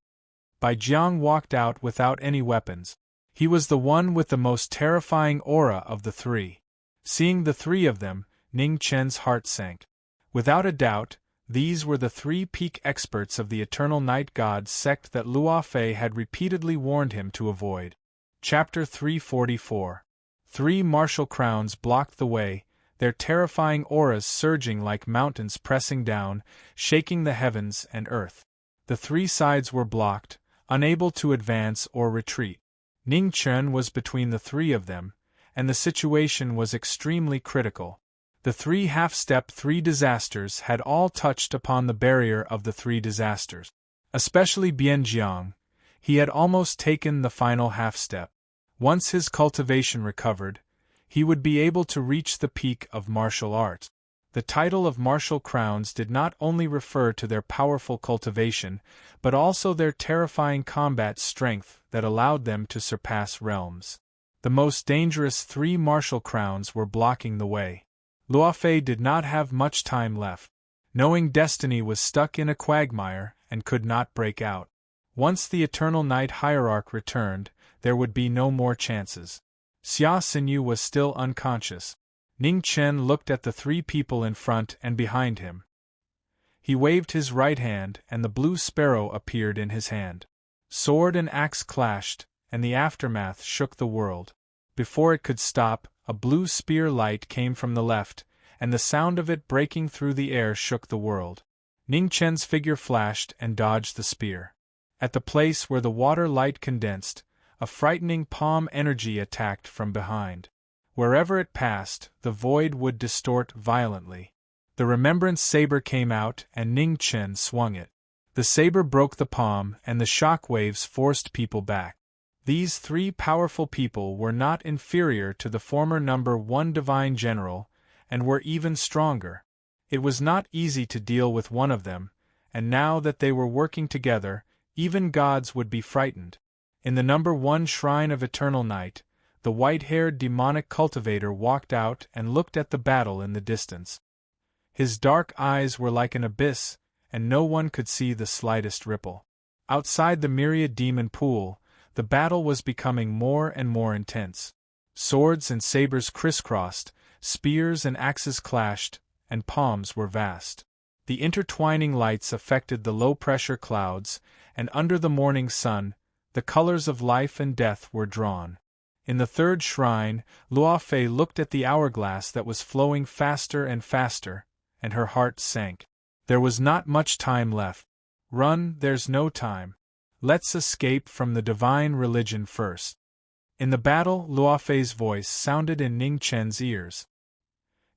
Bai Jiang walked out without any weapons. He was the one with the most terrifying aura of the 3. Seeing the 3 of them, Ning Chen's heart sank. Without a doubt, these were the 3 peak experts of the Eternal Night God sect that Luofei had repeatedly warned him to avoid. Chapter 344. 3 martial crowns blocked the way, their terrifying auras surging like mountains pressing down, shaking the heavens and earth. The 3 sides were blocked, unable to advance or retreat. Ning Chen was between the 3 of them, and the situation was extremely critical. The 3 half-step 3 disasters had all touched upon the barrier of the 3 disasters. Especially Bianjiang, he had almost taken the final half-step. Once his cultivation recovered, he would be able to reach the peak of martial arts. The title of martial crowns did not only refer to their powerful cultivation, but also their terrifying combat strength that allowed them to surpass realms. The most dangerous 3 martial crowns were blocking the way. Luofei did not have much time left. Knowing destiny was stuck in a quagmire and could not break out. Once the Eternal Night Hierarch returned, there would be no more chances. Xia Xinyu was still unconscious. Ning Chen looked at the 3 people in front and behind him. He waved his right hand and the blue sparrow appeared in his hand. Sword and axe clashed, and the aftermath shook the world. Before it could stop, a blue spear light came from the left, and the sound of it breaking through the air shook the world. Ning Chen's figure flashed and dodged the spear. At the place where the water light condensed, a frightening palm energy attacked from behind. Wherever it passed, the void would distort violently. The remembrance saber came out and Ning Chen swung it. The saber broke the palm and the shock waves forced people back. These 3 powerful people were not inferior to the former number 1 divine general, and were even stronger. It was not easy to deal with one of them, and now that they were working together, even gods would be frightened. In the number 1 shrine of Eternal Night, the white-haired demonic cultivator walked out and looked at the battle in the distance. His dark eyes were like an abyss, and no one could see the slightest ripple. Outside the myriad demon pool, the battle was becoming more and more intense. Swords and sabers crisscrossed, spears and axes clashed, and palms were vast. The intertwining lights affected the low-pressure clouds, and under the morning sun, the colors of life and death were drawn. In the 3rd shrine, Luofei looked at the hourglass that was flowing faster and faster, and her heart sank. There was not much time left. Run, there's no time. Let's escape from the divine religion first. In the battle, Luofei's voice sounded in Ning Chen's ears.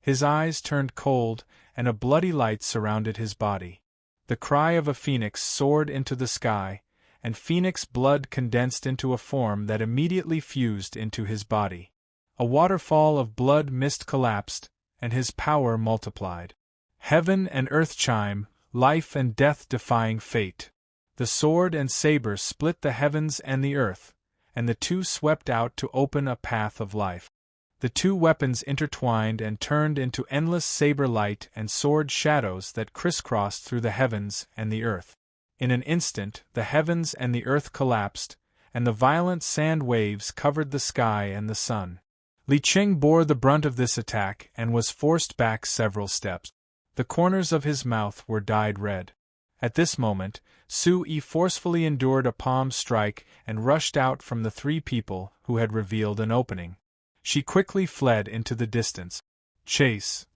His eyes turned cold, and a bloody light surrounded his body. The cry of a phoenix soared into the sky, and phoenix blood condensed into a form that immediately fused into his body. A waterfall of blood mist collapsed, and his power multiplied. Heaven and earth chime, life and death defying fate. The sword and saber split the heavens and the earth, and the 2 swept out to open a path of life. The 2 weapons intertwined and turned into endless saber light and sword shadows that crisscrossed through the heavens and the earth. In an instant, the heavens and the earth collapsed, and the violent sand waves covered the sky and the sun. Li Qing bore the brunt of this attack and was forced back several steps. The corners of his mouth were dyed red. At this moment, Su Yi forcefully endured a palm strike and rushed out from the 3 people who had revealed an opening. She quickly fled into the distance. Chase!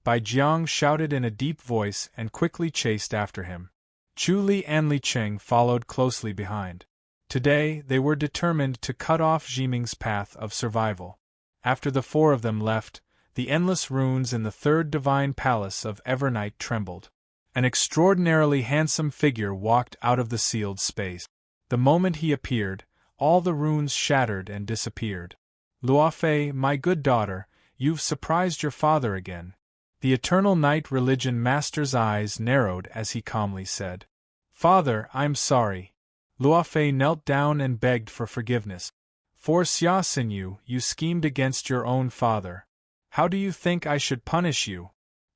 Bai Jiang shouted in a deep voice and quickly chased after him. Chu Li and Li Qing followed closely behind. Today, they were determined to cut off Jiming's path of survival. After the 4 of them left, the endless runes in the 3rd divine palace of Evernight trembled. An extraordinarily handsome figure walked out of the sealed space. The moment he appeared, all the runes shattered and disappeared. Luofei, my good daughter, you've surprised your father again. The Eternal Night Religion Master's eyes narrowed as he calmly said, Father, I'm sorry. Luofei knelt down and begged for forgiveness. For Xia Xinyu, you schemed against your own father. How do you think I should punish you?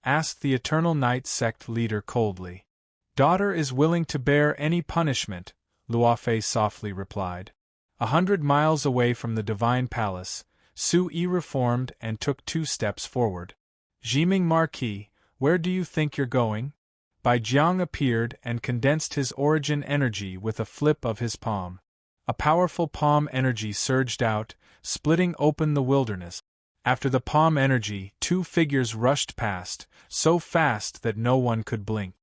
Asked the Eternal Night sect leader coldly. Daughter is willing to bear any punishment, Luofei softly replied. 100 miles away from the divine palace, Su Yi reformed and took 2 steps forward. Jiming Marquis, where do you think you're going? Bai Jiang appeared and condensed his origin energy with a flip of his palm. A powerful palm energy surged out, splitting open the wilderness. After the palm energy, 2 figures rushed past, so fast that no one could blink.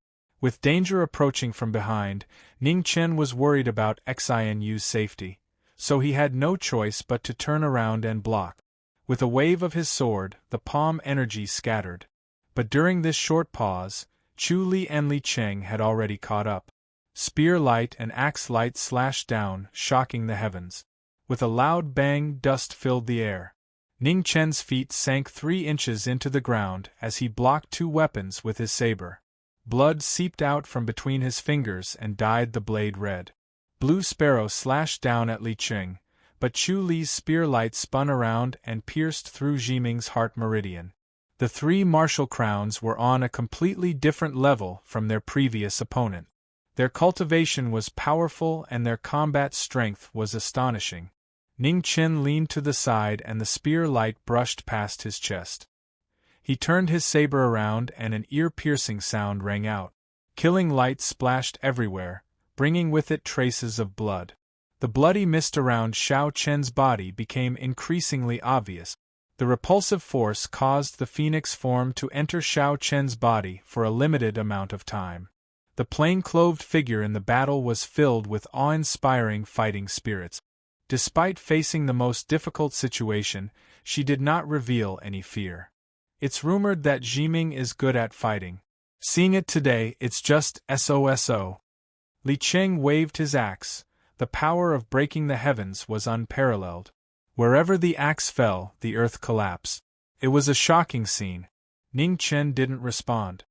With danger approaching from behind, Ning Chen was worried about Xinyu's safety, so he had no choice but to turn around and block. With a wave of his sword, the palm energy scattered. But during this short pause, Chu Li and Li Qing had already caught up. Spear light and axe light slashed down, shocking the heavens. With a loud bang, dust filled the air. Ning Chen's feet sank 3 inches into the ground as he blocked 2 weapons with his saber. Blood seeped out from between his fingers and dyed the blade red. Blue Sparrow slashed down at Li Qing, but Chu Li's spear light spun around and pierced through Jiming's heart meridian. The 3 martial crowns were on a completely different level from their previous opponent. Their cultivation was powerful and their combat strength was astonishing. Ning Chen leaned to the side and the spear light brushed past his chest. He turned his saber around and an ear-piercing sound rang out. Killing light splashed everywhere, bringing with it traces of blood. The bloody mist around Xiao Chen's body became increasingly obvious. The repulsive force caused the phoenix form to enter Xiao Chen's body for a limited amount of time. The plain-clothed figure in the battle was filled with awe-inspiring fighting spirits. Despite facing the most difficult situation, she did not reveal any fear. It's rumored that Jiming is good at fighting. Seeing it today, it's just SOSO. Li Qing waved his axe. The power of breaking the heavens was unparalleled. Wherever the axe fell, the earth collapsed. It was a shocking scene. Ning Chen didn't respond.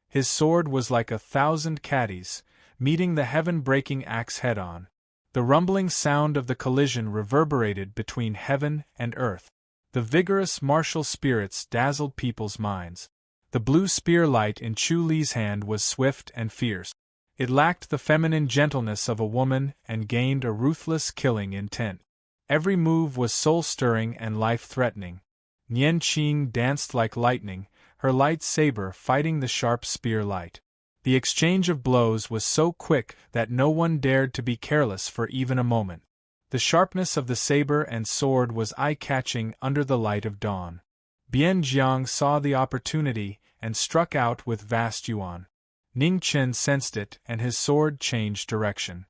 His sword was like 1,000 caddies, meeting the heaven-breaking axe head-on. The rumbling sound of the collision reverberated between heaven and earth. The vigorous martial spirits dazzled people's minds. The blue spear light in Chu Li's hand was swift and fierce. It lacked the feminine gentleness of a woman and gained a ruthless killing intent. Every move was soul-stirring and life-threatening. Nian Qing danced like lightning, her light saber fighting the sharp spear light. The exchange of blows was so quick that no one dared to be careless for even a moment. The sharpness of the saber and sword was eye-catching under the light of dawn. Bian Jiang saw the opportunity and struck out with vast yuan. Ning Chen sensed it and his sword changed direction.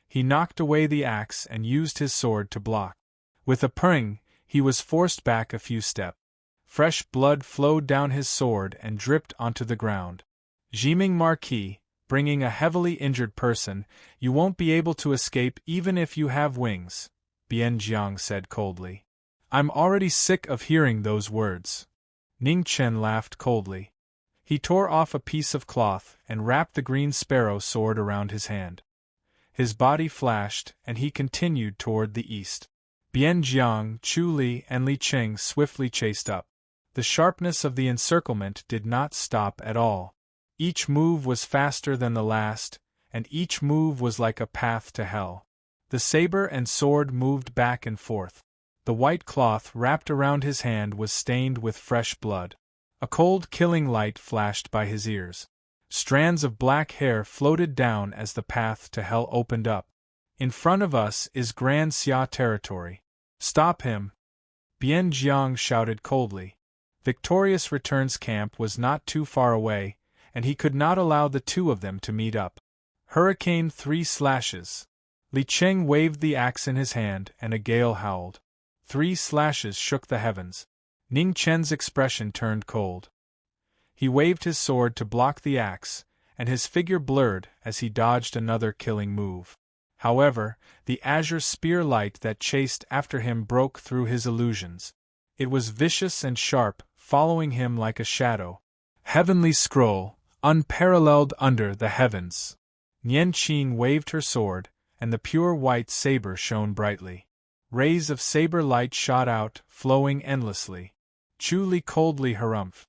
He knocked away the axe and used his sword to block. With a purring, he was forced back a few steps. Fresh blood flowed down his sword and dripped onto the ground. Jiming Marquis, bringing a heavily injured person, you won't be able to escape even if you have wings, Bian Jiang said coldly. I'm already sick of hearing those words. Ning Chen laughed coldly. He tore off a piece of cloth and wrapped the green sparrow sword around his hand. His body flashed, and he continued toward the east. Bian Jiang, Chu Li, and Li Qing swiftly chased up. The sharpness of the encirclement did not stop at all. Each move was faster than the last, and each move was like a path to hell. The saber and sword moved back and forth. The white cloth wrapped around his hand was stained with fresh blood. A cold killing light flashed by his ears. Strands of black hair floated down as the path to hell opened up. In front of us is Grand Xia territory. Stop him! Bian Jiang shouted coldly. Victorious Return's camp was not too far away, and he could not allow the two of them to meet up. Hurricane 3 slashes. Li Qing waved the axe in his hand and a gale howled. 3 slashes shook the heavens. Ning Chen's expression turned cold. He waved his sword to block the axe, and his figure blurred as he dodged another killing move. However, the azure spear light that chased after him broke through his illusions. It was vicious and sharp, following him like a shadow. Heavenly scroll, unparalleled under the heavens. Nian Qing waved her sword, and the pure white saber shone brightly. Rays of saber light shot out, flowing endlessly. Chu Li coldly harumphed.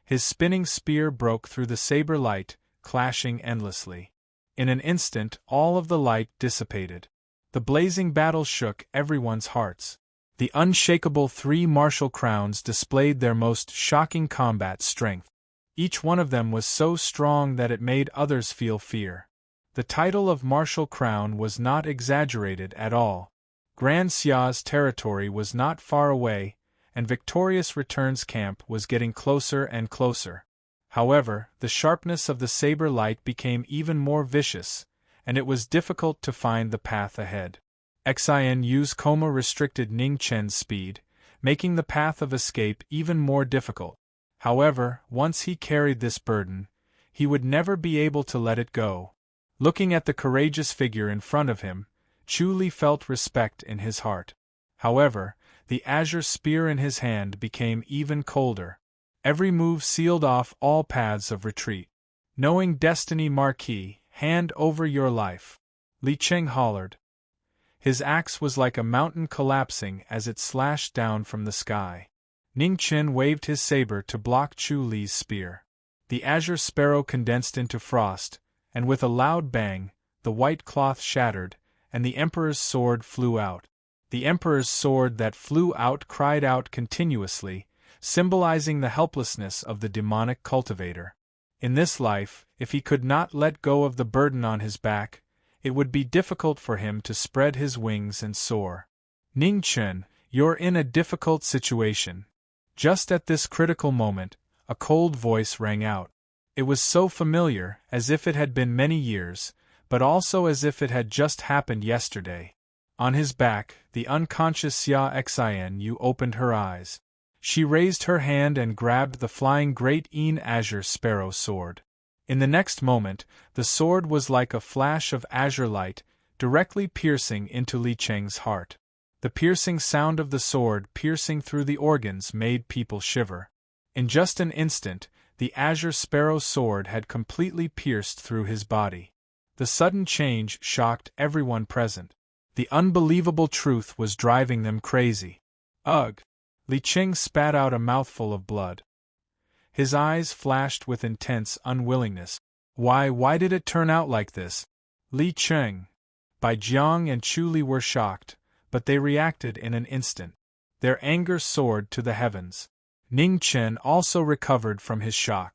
His spinning spear broke through the saber light, clashing endlessly. In an instant, all of the light dissipated. The blazing battle shook everyone's hearts. The unshakable 3 martial crowns displayed their most shocking combat strength. Each one of them was so strong that it made others feel fear. The title of Martial Crown was not exaggerated at all. Grand Xia's territory was not far away, and Victorious Return's camp was getting closer and closer. However, the sharpness of the saber light became even more vicious, and it was difficult to find the path ahead. Xinu's coma restricted Ning Chen's speed, making the path of escape even more difficult. However, once he carried this burden, he would never be able to let it go. Looking at the courageous figure in front of him, Chu Li felt respect in his heart. However, the azure spear in his hand became even colder. Every move sealed off all paths of retreat. Knowing destiny, Marquis, hand over your life. Li Cheng hollered. His axe was like a mountain collapsing as it slashed down from the sky. Ning Chen waved his saber to block Chu Li's spear. The azure sparrow condensed into frost, and with a loud bang, the white cloth shattered, and the Emperor's sword flew out. The Emperor's sword that flew out cried out continuously, symbolizing the helplessness of the demonic cultivator. In this life, if he could not let go of the burden on his back, it would be difficult for him to spread his wings and soar. Ning Chen, you're in a difficult situation. Just at this critical moment, a cold voice rang out. It was so familiar, as if it had been many years, but also as if it had just happened yesterday. On his back, the unconscious Xia Xian opened her eyes. She raised her hand and grabbed the flying great azure sparrow sword. In the next moment, the sword was like a flash of azure light, directly piercing into Li Cheng's heart. The piercing sound of the sword piercing through the organs made people shiver. In just an instant, the azure sparrow sword had completely pierced through his body. The sudden change shocked everyone present. The unbelievable truth was driving them crazy. Ugh! Li Cheng spat out a mouthful of blood. His eyes flashed with intense unwillingness. Why did it turn out like this? Li Cheng, Bai Jiang and Chu Li were shocked, but they reacted in an instant. Their anger soared to the heavens. Ning Chen also recovered from his shock.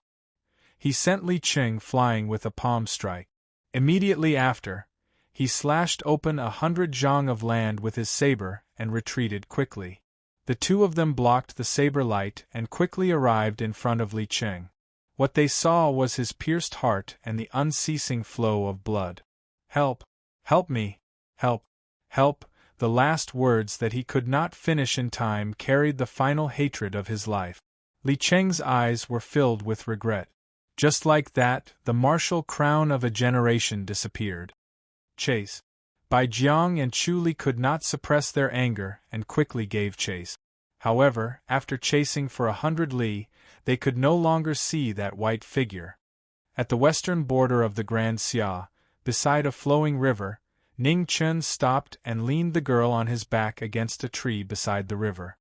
He sent Li Cheng flying with a palm strike. Immediately after, he slashed open 100 zhang of land with his saber and retreated quickly. The two of them blocked the saber light and quickly arrived in front of Li Cheng. What they saw was his pierced heart and the unceasing flow of blood. Help! Help me! Help! Help! The last words that he could not finish in time carried the final hatred of his life. Li Cheng's eyes were filled with regret. Just like that, the martial crown of a generation disappeared. Chase. Bai Jiang and Chu Li could not suppress their anger and quickly gave chase. However, after chasing for 100 li, they could no longer see that white figure. At the western border of the Grand Xia, beside a flowing river, Ning Chen stopped and leaned the girl on his back against a tree beside the river.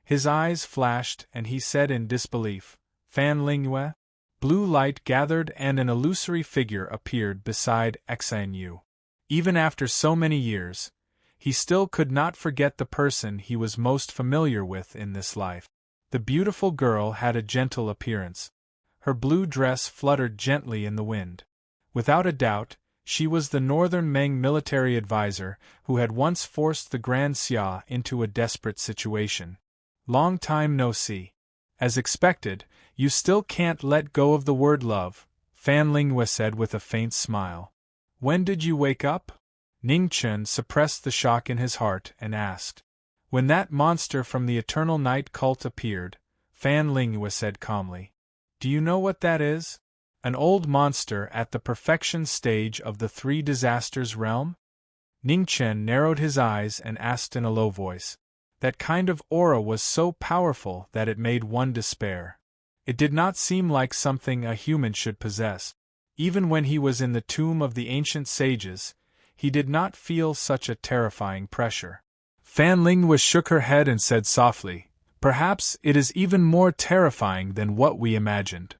His eyes flashed and he said in disbelief, "Fan Lingyue?" Blue light gathered and an illusory figure appeared beside Xian Yu. Even after so many years, he still could not forget the person he was most familiar with in this life. The beautiful girl had a gentle appearance. Her blue dress fluttered gently in the wind. Without a doubt, she was the Northern Meng military advisor who had once forced the Grand Xia into a desperate situation. Long time no see. As expected, you still can't let go of the word love, Fan Lingyue said with a faint smile. When did you wake up? Ning Chen suppressed the shock in his heart and asked. When that monster from the Eternal Night cult appeared, Fan Lingyue said calmly. Do you know what that is? An old monster at the perfection stage of the Three Disasters realm? Ning Chen narrowed his eyes and asked in a low voice. That kind of aura was so powerful that it made one despair. It did not seem like something a human should possess. Even when he was in the tomb of the ancient sages, he did not feel such a terrifying pressure. Fan Lingyue shook her head and said softly, Perhaps it is even more terrifying than what we imagined.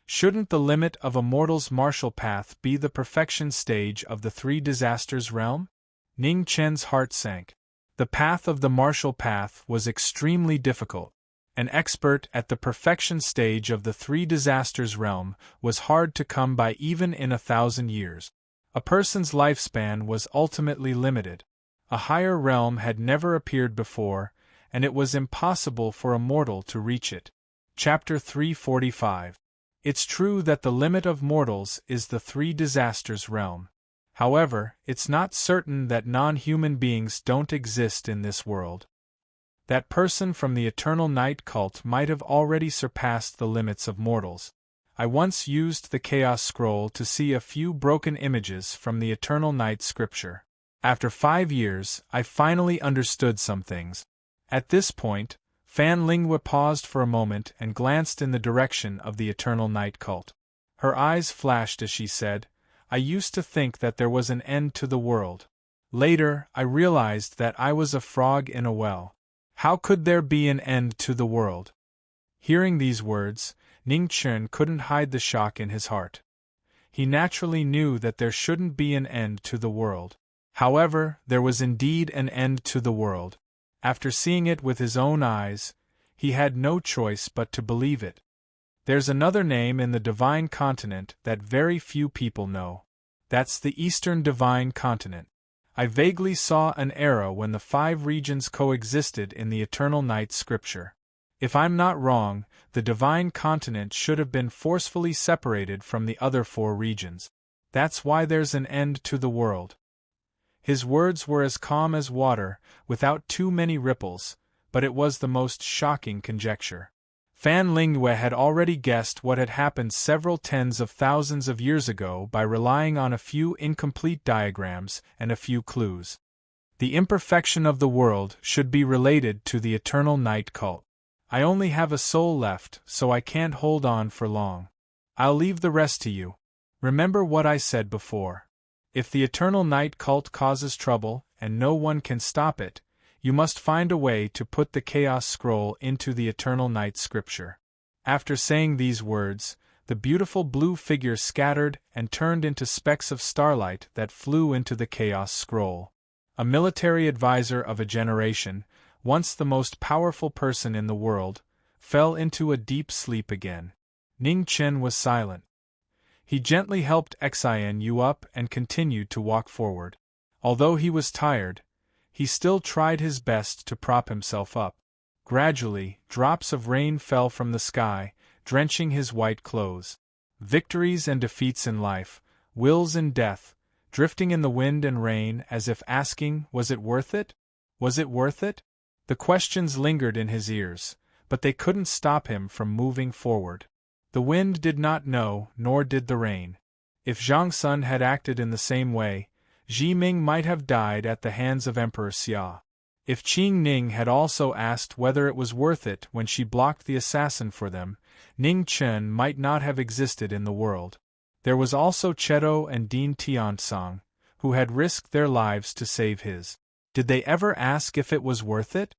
Shouldn't the limit of a mortal's martial path be the perfection stage of the Three Disasters realm? Ning Chen's heart sank. The path of the martial path was extremely difficult. An expert at the perfection stage of the Three Disasters realm was hard to come by even in 1,000 years. A person's lifespan was ultimately limited. A higher realm had never appeared before, and it was impossible for a mortal to reach it. Chapter 345. It's true that the limit of mortals is the Three Disasters realm. However, it's not certain that non-human beings don't exist in this world. That person from the Eternal Night cult might have already surpassed the limits of mortals. I once used the Chaos Scroll to see a few broken images from the Eternal Night scripture. After 5 years, I finally understood some things. At this point, Fan Lingua paused for a moment and glanced in the direction of the Eternal Night Cult. Her eyes flashed as she said, "I used to think that there was an end to the world. Later, I realized that I was a frog in a well. How could there be an end to the world?" Hearing these words, Ning Chen couldn't hide the shock in his heart. He naturally knew that there shouldn't be an end to the world. However, there was indeed an end to the world. After seeing it with his own eyes, he had no choice but to believe it. There's another name in the Divine Continent that very few people know. That's the Eastern Divine Continent. I vaguely saw an era when the 5 regions coexisted in the Eternal Night scripture. If I'm not wrong, the Divine Continent should have been forcefully separated from the other 4 regions. That's why there's an end to the world. His words were as calm as water, without too many ripples, but it was the most shocking conjecture. Fan Lingua had already guessed what had happened several tens of thousands of years ago by relying on a few incomplete diagrams and a few clues. The imperfection of the world should be related to the Eternal Night Cult. I only have a soul left, so I can't hold on for long. I'll leave the rest to you. Remember what I said before. If the Eternal Night Cult causes trouble, and no one can stop it, you must find a way to put the Chaos Scroll into the Eternal Night Scripture. After saying these words, the beautiful blue figure scattered and turned into specks of starlight that flew into the Chaos Scroll. A military advisor of a generation, once the most powerful person in the world, fell into a deep sleep again. Ning Chen was silent. He gently helped Xian Yu up and continued to walk forward. Although he was tired, he still tried his best to prop himself up. Gradually, drops of rain fell from the sky, drenching his white clothes. Victories and defeats in life, wills and death, drifting in the wind and rain as if asking, was it worth it? Was it worth it? The questions lingered in his ears, but they couldn't stop him from moving forward. The wind did not know, nor did the rain. If Zhang Sun had acted in the same way, Ji Ming might have died at the hands of Emperor Xia. If Qing Ning had also asked whether it was worth it when she blocked the assassin for them, Ning Chen might not have existed in the world. There was also Cheto and Dean Tiansong, who had risked their lives to save his. Did they ever ask if it was worth it?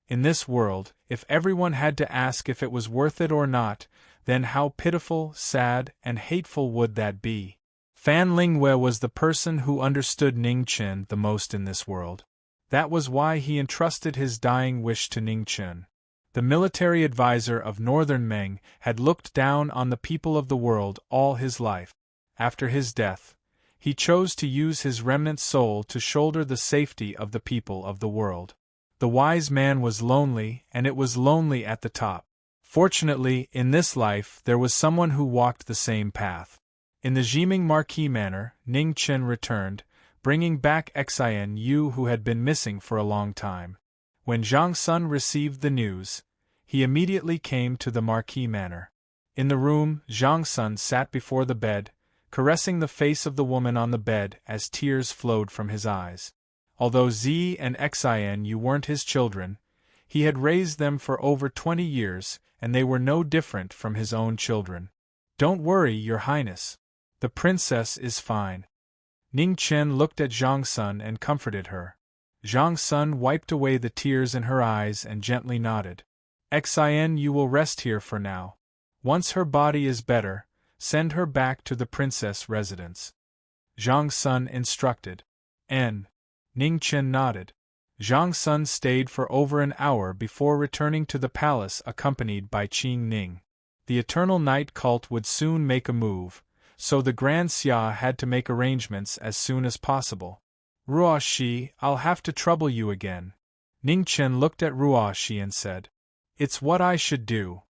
In this world, if everyone had to ask if it was worth it or not, then how pitiful, sad, and hateful would that be? Fan Lingua was the person who understood Ning Chen the most in this world. That was why he entrusted his dying wish to Ning Chen. The military advisor of Northern Meng had looked down on the people of the world all his life. After his death, he chose to use his remnant soul to shoulder the safety of the people of the world. The wise man was lonely, and it was lonely at the top. Fortunately, in this life there was someone who walked the same path. In the Jiming Marquis manor, Ning Chen returned, bringing back Xian Yu who had been missing for a long time. When Zhang Sun received the news, he immediately came to the Marquis manor. In the room, Zhang Sun sat before the bed, caressing the face of the woman on the bed as tears flowed from his eyes. Although Zi and Xian Yu weren't his children, he had raised them for over 20 years, and they were no different from his own children. "Don't worry, Your Highness. The princess is fine." Ning Chen looked at Zhang Sun and comforted her. Zhang Sun wiped away the tears in her eyes and gently nodded. "Xian Yu will rest here for now. Once her body is better, send her back to the princess residence," Zhang Sun instructed. Ning Chen nodded. Zhang Sun stayed for over an hour before returning to the palace accompanied by Qing Ning. The Eternal Night Cult would soon make a move, so the Grand Xia had to make arrangements as soon as possible. "Ruoxi, I'll have to trouble you again." Ning Chen looked at Ruoxi and said, "It's what I should do."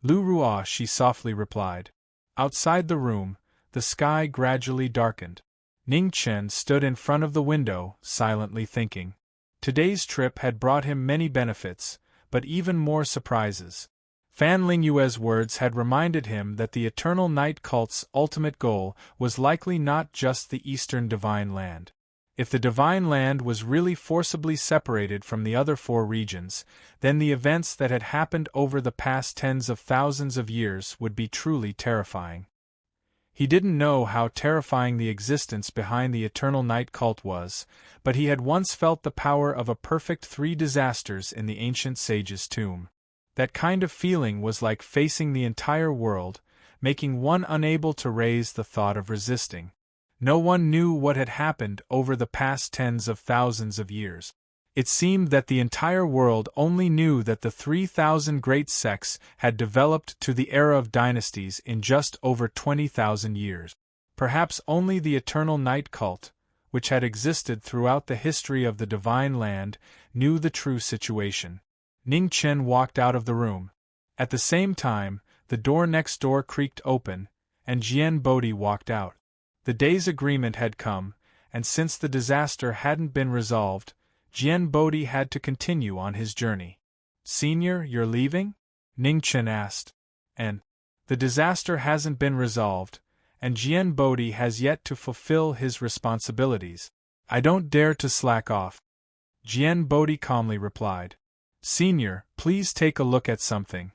"Lu Ruoxi softly replied. Outside the room, the sky gradually darkened. Ning Chen stood in front of the window, silently thinking. Today's trip had brought him many benefits, but even more surprises. Fan Lingyue's words had reminded him that the Eternal Night Cult's ultimate goal was likely not just the Eastern Divine Land. If the divine land was really forcibly separated from the other 4 regions, then the events that had happened over the past tens of thousands of years would be truly terrifying. He didn't know how terrifying the existence behind the Eternal Night cult was, but he had once felt the power of a perfect 3 disasters in the ancient sage's tomb. That kind of feeling was like facing the entire world, making one unable to raise the thought of resisting. No one knew what had happened over the past tens of thousands of years. It seemed that the entire world only knew that the 3,000 great sects had developed to the era of dynasties in just over 20,000 years. Perhaps only the Eternal Night cult, which had existed throughout the history of the Divine Land, knew the true situation. Ning Chen walked out of the room. At the same time, the door next door creaked open, and Jian Bodhi walked out. The day's agreement had come, and since the disaster hadn't been resolved, Jian Bodhi had to continue on his journey. "Senior, you're leaving?" Ning Chen asked. "And the disaster hasn't been resolved, and Jian Bodhi has yet to fulfill his responsibilities. I don't dare to slack off." Jian Bodhi calmly replied. "Senior, please take a look at something."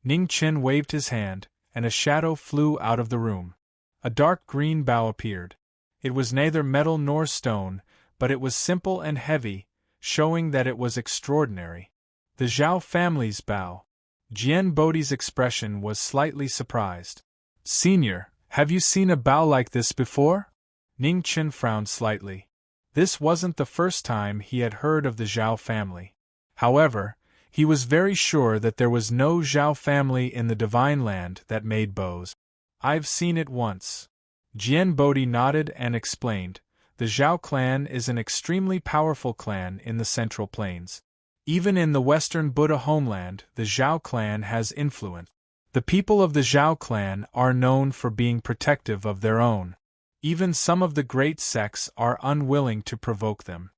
Ning Chen waved his hand, and a shadow flew out of the room. A dark green bow appeared. It was neither metal nor stone, but it was simple and heavy, showing that it was extraordinary. The Zhao family's bow. Jian Bodhi's expression was slightly surprised. "Senior, have you seen a bow like this before?" Ning Chen frowned slightly. This wasn't the first time he had heard of the Zhao family. However, he was very sure that there was no Zhao family in the Divine Land that made bows. "I've seen it once." Jian Bodhi nodded and explained. The Zhao clan is an extremely powerful clan in the Central Plains. Even in the Western Buddha homeland, the Zhao clan has influence. The people of the Zhao clan are known for being protective of their own. Even some of the great sects are unwilling to provoke them.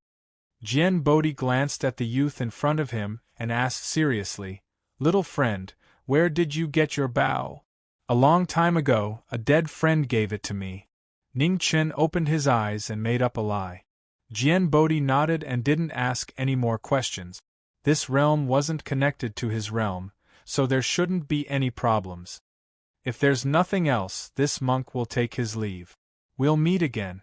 Jian Bodhi glanced at the youth in front of him and asked seriously, "Little friend, where did you get your bow?" "A long time ago, a dead friend gave it to me." Ning Chen opened his eyes and made up a lie. Jian Bodhi nodded and didn't ask any more questions. This realm wasn't connected to his realm, so there shouldn't be any problems. "If there's nothing else, this monk will take his leave. We'll meet again."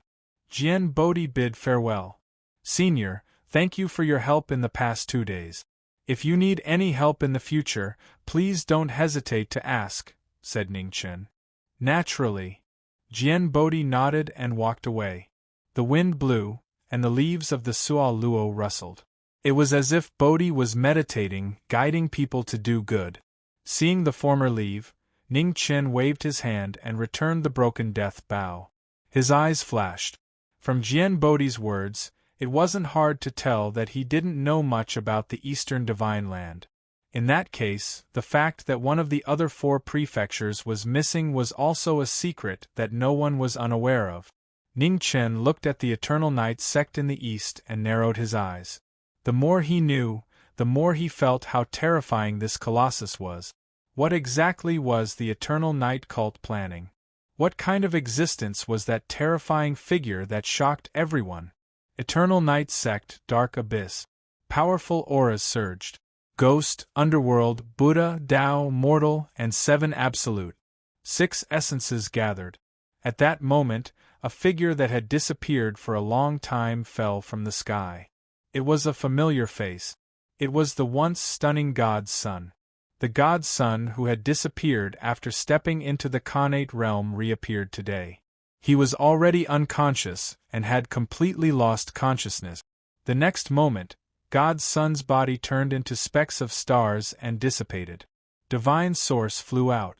Jian Bodhi bid farewell. "Senior, thank you for your help in the past 2 days. If you need any help in the future, please don't hesitate to ask," said Ning Chen. "Naturally." Jian Bodhi nodded and walked away. The wind blew, and the leaves of the Suo Luo rustled. It was as if Bodhi was meditating, guiding people to do good. Seeing the former leave, Ning Chen waved his hand and returned the broken death bow. His eyes flashed. From Jian Bodhi's words, it wasn't hard to tell that he didn't know much about the Eastern Divine Land. In that case, the fact that one of the other 4 prefectures was missing was also a secret that no one was unaware of. Ning Chen looked at the Eternal Night sect in the east and narrowed his eyes. The more he knew, the more he felt how terrifying this colossus was. What exactly was the Eternal Night cult planning? What kind of existence was that terrifying figure that shocked everyone? Eternal Night sect, dark abyss. Powerful auras surged. Ghost, underworld, Buddha, Tao, mortal, and 7 absolute. 6 essences gathered. At that moment, a figure that had disappeared for a long time fell from the sky. It was a familiar face. It was the once stunning God's Son. The God's Son who had disappeared after stepping into the Khanate realm reappeared today. He was already unconscious and had completely lost consciousness. The next moment, God's Son's body turned into specks of stars and dissipated. Divine Source flew out.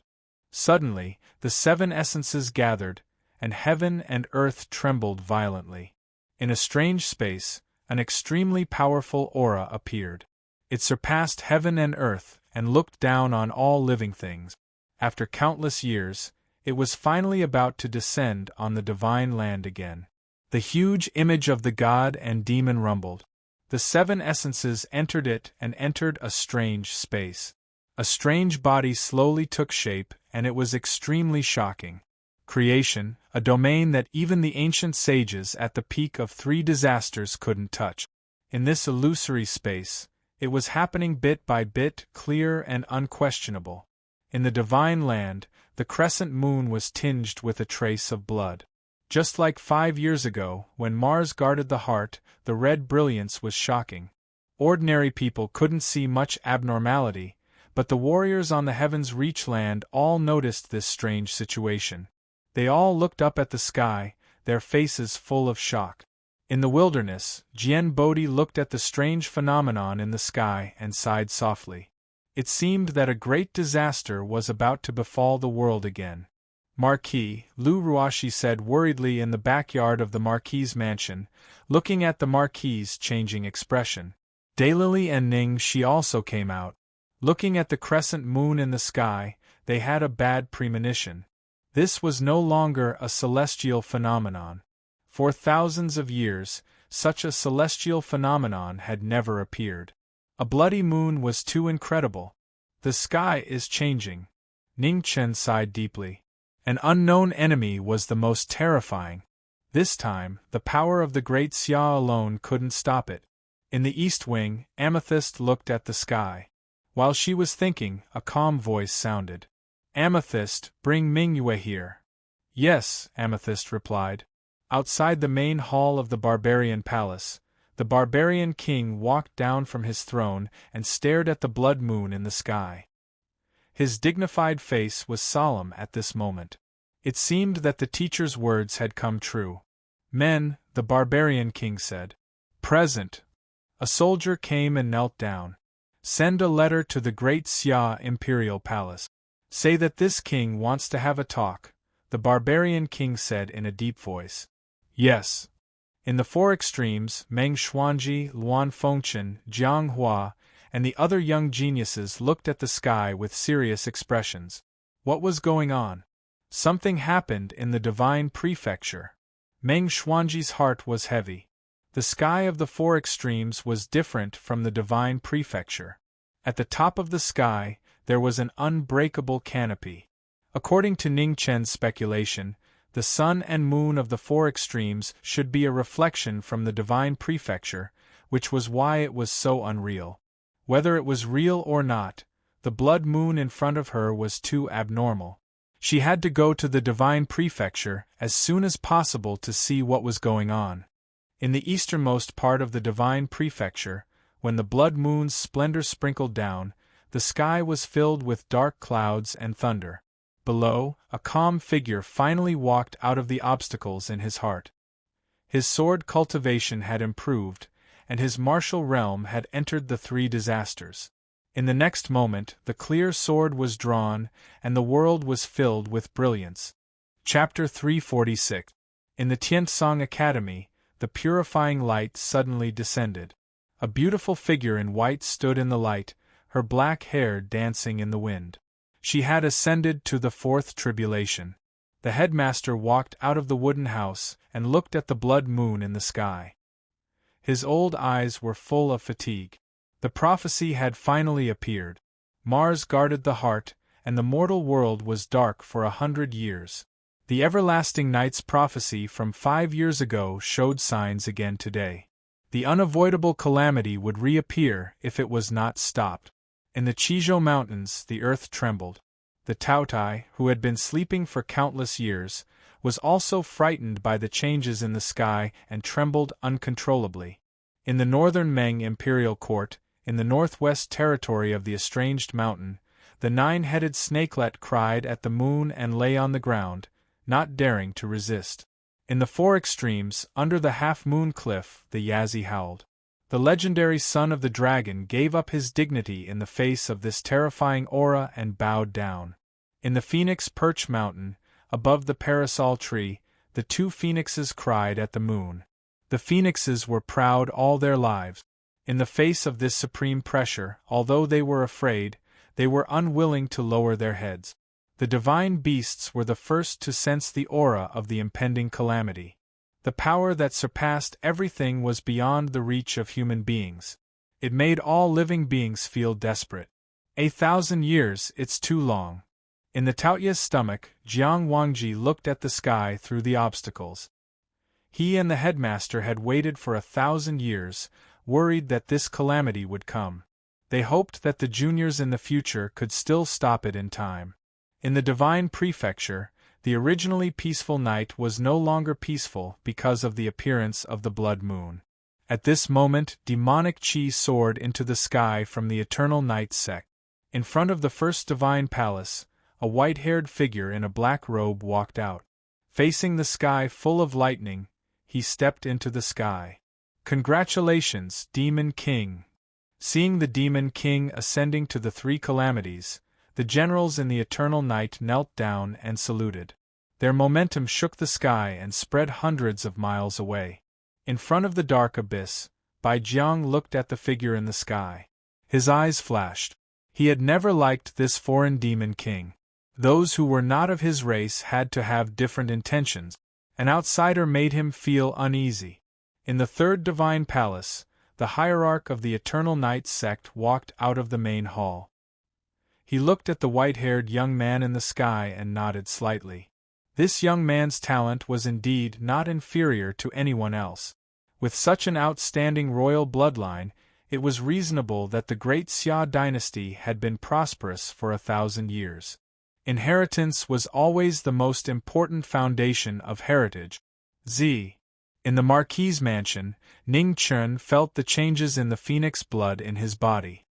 Suddenly, the 7 essences gathered, and heaven and earth trembled violently. In a strange space, an extremely powerful aura appeared. It surpassed heaven and earth and looked down on all living things. After countless years, it was finally about to descend on the Divine Land again. The huge image of the god and demon rumbled. The 7 essences entered it and entered a strange space. A strange body slowly took shape, and it was extremely shocking. Creation, a domain that even the ancient sages at the peak of 3 disasters couldn't touch. In this illusory space, it was happening bit by bit, clear and unquestionable. In the divine land, the crescent moon was tinged with a trace of blood. Just like 5 years ago, when Mars guarded the heart, the red brilliance was shocking. Ordinary people couldn't see much abnormality, but the warriors on the Heaven's Reach land all noticed this strange situation. They all looked up at the sky, their faces full of shock. In the wilderness, Jian Bodhi looked at the strange phenomenon in the sky and sighed softly. It seemed that a great disaster was about to befall the world again. Marquis, Lu Ruashi said worriedly in the backyard of the Marquis' mansion, looking at the Marquis' changing expression. Daylily and Ning Shi also came out. Looking at the crescent moon in the sky, they had a bad premonition. This was no longer a celestial phenomenon. For thousands of years, such a celestial phenomenon had never appeared. A bloody moon was too incredible. The sky is changing. Ning Chen sighed deeply. An unknown enemy was the most terrifying. This time, the power of the great Xia alone couldn't stop it. In the east wing, Amethyst looked at the sky. While she was thinking, a calm voice sounded. Amethyst, bring Mingyue here. Yes, Amethyst replied. Outside the main hall of the barbarian palace, the barbarian king walked down from his throne and stared at the blood moon in the sky. His dignified face was solemn at this moment. It seemed that the teacher's words had come true. Men, the barbarian king said. Present. A soldier came and knelt down. Send a letter to the great Xia imperial palace. Say that this king wants to have a talk, the barbarian king said in a deep voice. Yes. In the 4 extremes, Meng Xuanji, Luan Fengchen, Jiang Hua, and the other young geniuses looked at the sky with serious expressions. What was going on? Something happened in the divine prefecture. Meng Xuanji's heart was heavy. The sky of the 4 extremes was different from the divine prefecture. At the top of the sky, there was an unbreakable canopy. According to Ning Chen's speculation, the sun and moon of the 4 extremes should be a reflection from the divine prefecture, which was why it was so unreal. Whether it was real or not, the blood moon in front of her was too abnormal. She had to go to the divine prefecture as soon as possible to see what was going on. In the easternmost part of the divine prefecture, when the blood moon's splendor sprinkled down, the sky was filled with dark clouds and thunder. Below, a calm figure finally walked out of the obstacles in his heart. His sword cultivation had improved, and his martial realm had entered the 3 disasters. In the next moment, the clear sword was drawn, and the world was filled with brilliance. Chapter 346. In the Tiansong Academy, the purifying light suddenly descended. A beautiful figure in white stood in the light, her black hair dancing in the wind. She had ascended to the 4th tribulation. The headmaster walked out of the wooden house and looked at the blood moon in the sky. His old eyes were full of fatigue. The prophecy had finally appeared. Mars guarded the heart, and the mortal world was dark for 100 years. The everlasting night's prophecy from 5 years ago showed signs again today. The unavoidable calamity would reappear if it was not stopped. In the Chizhou Mountains, the earth trembled. The Taotai, who had been sleeping for countless years, was also frightened by the changes in the sky and trembled uncontrollably. In the northern Meng imperial court, in the northwest territory of the estranged mountain, the 9-headed snakelet cried at the moon and lay on the ground, not daring to resist. In the 4 extremes, under the half-moon cliff, the Yazi howled. The legendary son of the dragon gave up his dignity in the face of this terrifying aura and bowed down. In the Phoenix Perch Mountain, above the parasol tree, the 2 phoenixes cried at the moon. The phoenixes were proud all their lives. In the face of this supreme pressure, although they were afraid, they were unwilling to lower their heads. The divine beasts were the first to sense the aura of the impending calamity. The power that surpassed everything was beyond the reach of human beings. It made all living beings feel desperate. 1,000 years, it's too long. In the Taoya's stomach, Jiang Wangji looked at the sky through the obstacles. He and the headmaster had waited for 1,000 years, worried that this calamity would come. They hoped that the juniors in the future could still stop it in time. In the divine prefecture, the originally peaceful night was no longer peaceful because of the appearance of the blood moon. At this moment, demonic chi soared into the sky from the eternal night sect. In front of the first divine palace, a white-haired figure in a black robe walked out. Facing the sky full of lightning, he stepped into the sky. "Congratulations, Demon King!" Seeing the Demon King ascending to the three calamities, the generals in the eternal night knelt down and saluted. Their momentum shook the sky and spread hundreds of miles away. In front of the dark abyss, Bai Jiang looked at the figure in the sky. His eyes flashed. He had never liked this foreign Demon King. Those who were not of his race had to have different intentions. An outsider made him feel uneasy. In the third divine palace, the hierarch of the Eternal Night sect walked out of the main hall. He looked at the white-haired young man in the sky and nodded slightly. This young man's talent was indeed not inferior to anyone else. With such an outstanding royal bloodline, it was reasonable that the great Xia dynasty had been prosperous for 1,000 years. Inheritance was always the most important foundation of heritage. In the Marquis' mansion, Ning Chen felt the changes in the phoenix blood in his body.